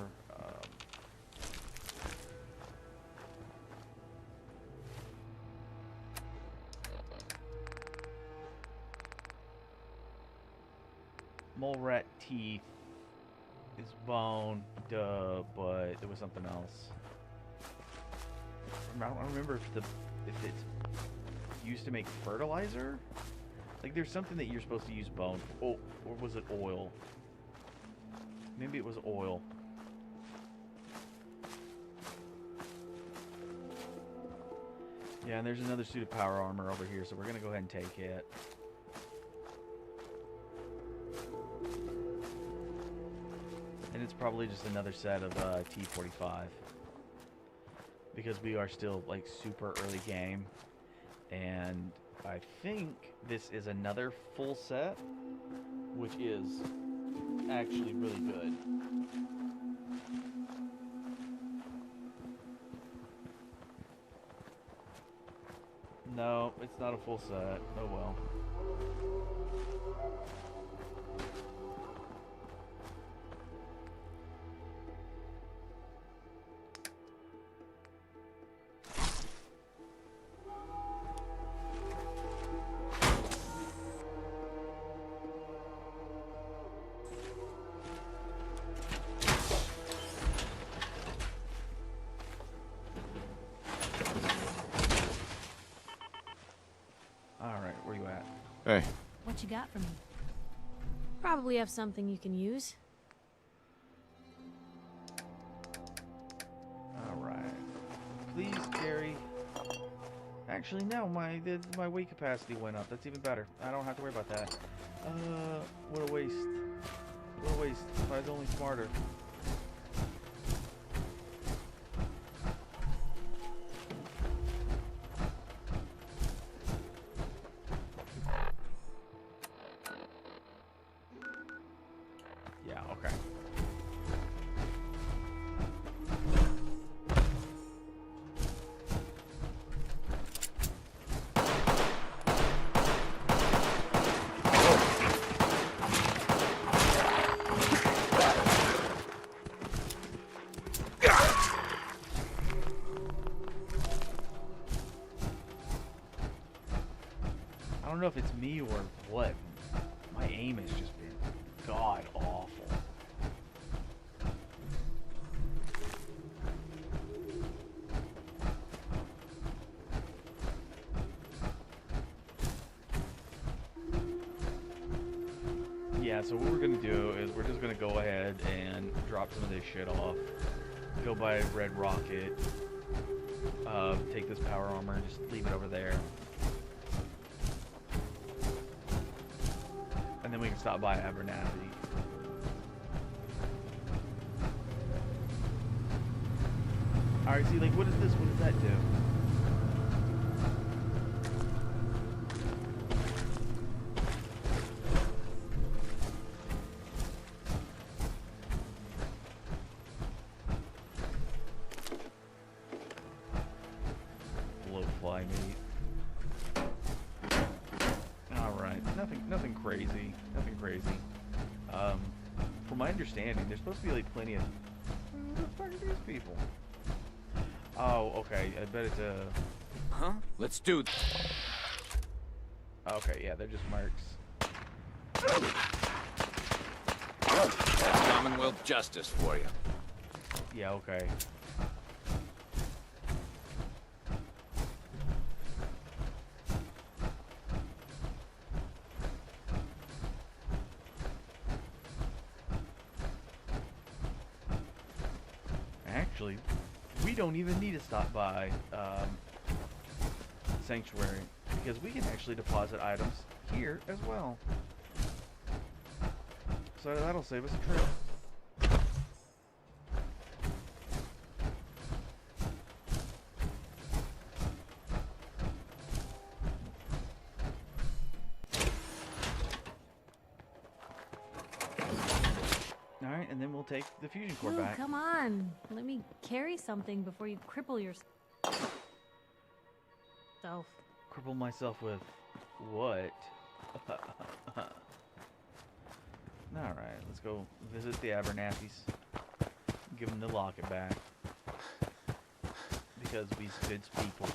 mole rat teeth is bone, duh, but there was something else. I don't remember if it's used to make fertilizer. Like there's something that you're supposed to use bone for. Oh, or was it oil? Maybe it was oil. Yeah, and there's another suit of power armor over here, so we're gonna go ahead and take it. And it's probably just another set of T-45. Because we are still, like, super early game. And I think this is another full set, which is actually really good. No, it's not a full set. Oh well. Hey. What you got for me? Probably have something you can use. Alright. Please, Gary. Actually, no, my weight capacity went up. That's even better. I don't have to worry about that. What a waste. What a waste. If I was only smarter. Yeah, okay. I don't know if it's me or what. My aim has just been god awful. Yeah, so what we're gonna do is we're just gonna go ahead and drop some of this shit off. Go buy a red rocket. Take this power armor and just leave it over there. And then we can stop by Abernathy. Alright, see, like, what is this? What does that do? Blowfly meat. Alright, nothing crazy. Nothing crazy. From my understanding, there's supposed to be like plenty of... Who the fuck are these people? Oh, okay. I bet it's a... Huh? Let's do this. Okay, yeah, they're just mercs. That's Commonwealth justice for you. Yeah, okay. Actually, we don't even need to stop by Sanctuary, because we can actually deposit items here as well. So that'll save us a trip. Alright, and then we'll take the fusion core Ooh, back. come on. Let me carry something before you cripple yourself. Cripple myself with what? Alright, let's go visit the Abernathys. Give them the locket back. Because we good people.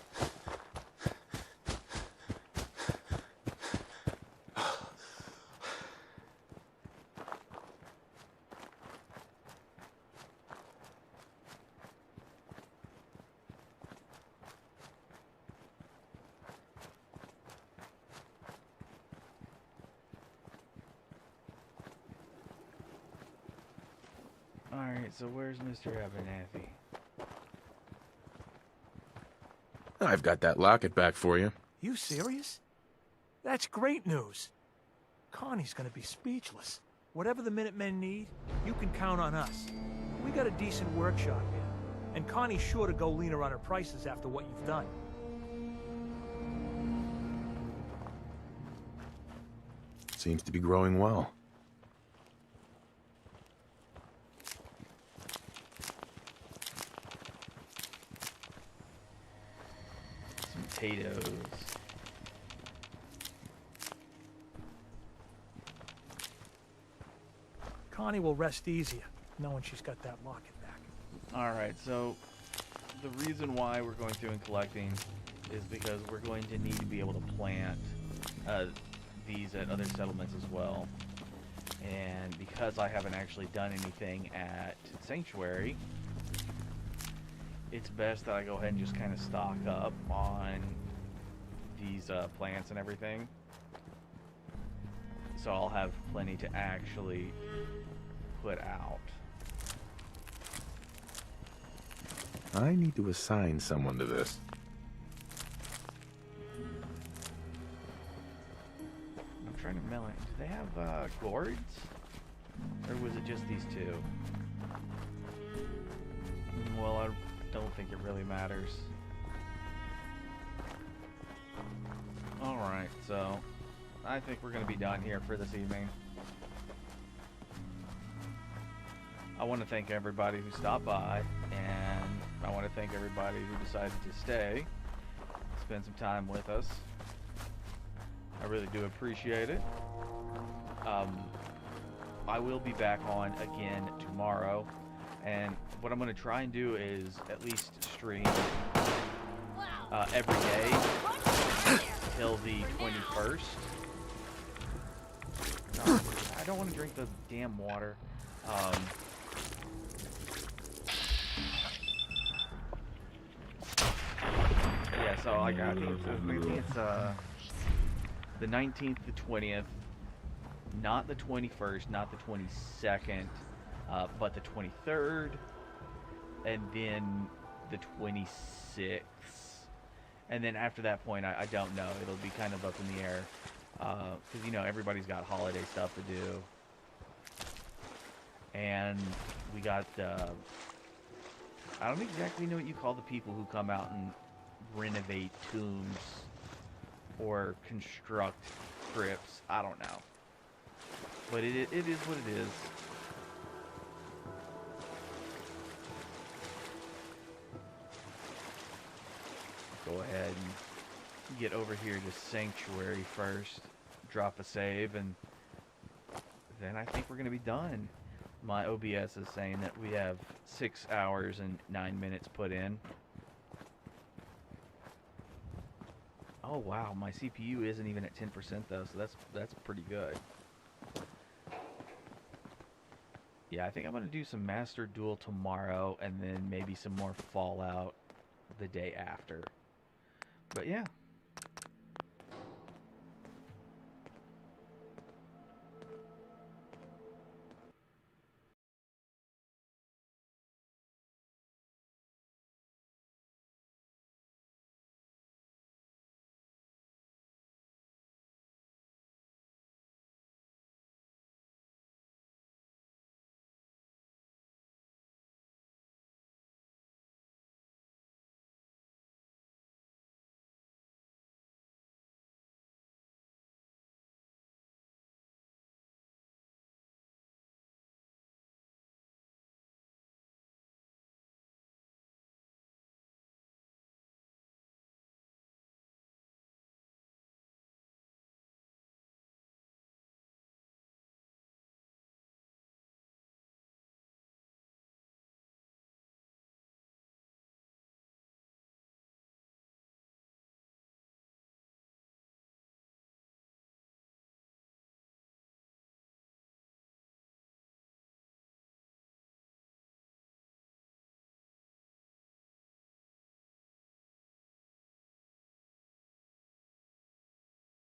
Alright, so where's Mr. Abernathy? I've got that locket back for you. You serious? That's great news. Connie's gonna be speechless. Whatever the Minutemen need, you can count on us. We got a decent workshop here, and Connie's sure to go leaner on her prices after what you've done. Seems to be growing well. Some potatoes. Connie will rest easier, knowing she's got that locket back. Alright, so the reason why we're going through and collecting is because we're going to need to be able to plant these at other settlements as well. And because I haven't actually done anything at Sanctuary, it's best that I go ahead and just kind of stock up on these plants and everything. so I'll have plenty to actually put out. I need to assign someone to this. I'm trying to mail it. Do they have gourds? Or was it just these two? Well, I don't think it really matters. Alright, so I think we're going to be done here for this evening. I want to thank everybody who stopped by, and I want to thank everybody who decided to stay, spend some time with us. I really do appreciate it. I will be back on again tomorrow, and what I'm going to try and do is at least stream every day till the 21st. No, I don't want to drink the damn water. Yeah, so I think maybe it's the 19th, the 20th, not the 21st, not the 22nd, but the 23rd, and then the 26th. And then after that point, I don't know. It'll be kind of up in the air. Because, you know, everybody's got holiday stuff to do. And we got, I don't exactly know what you call the people who come out and renovate tombs or construct crypts. I don't know. But it is what it is. Go ahead and get over here to Sanctuary first, drop a save, and then I think we're going to be done. My OBS is saying that we have 6 hours and 9 minutes put in. Oh wow, my CPU isn't even at 10% though, so that's pretty good. Yeah, I think I'm going to do some Master Duel tomorrow, and then maybe some more Fallout the day after. But yeah,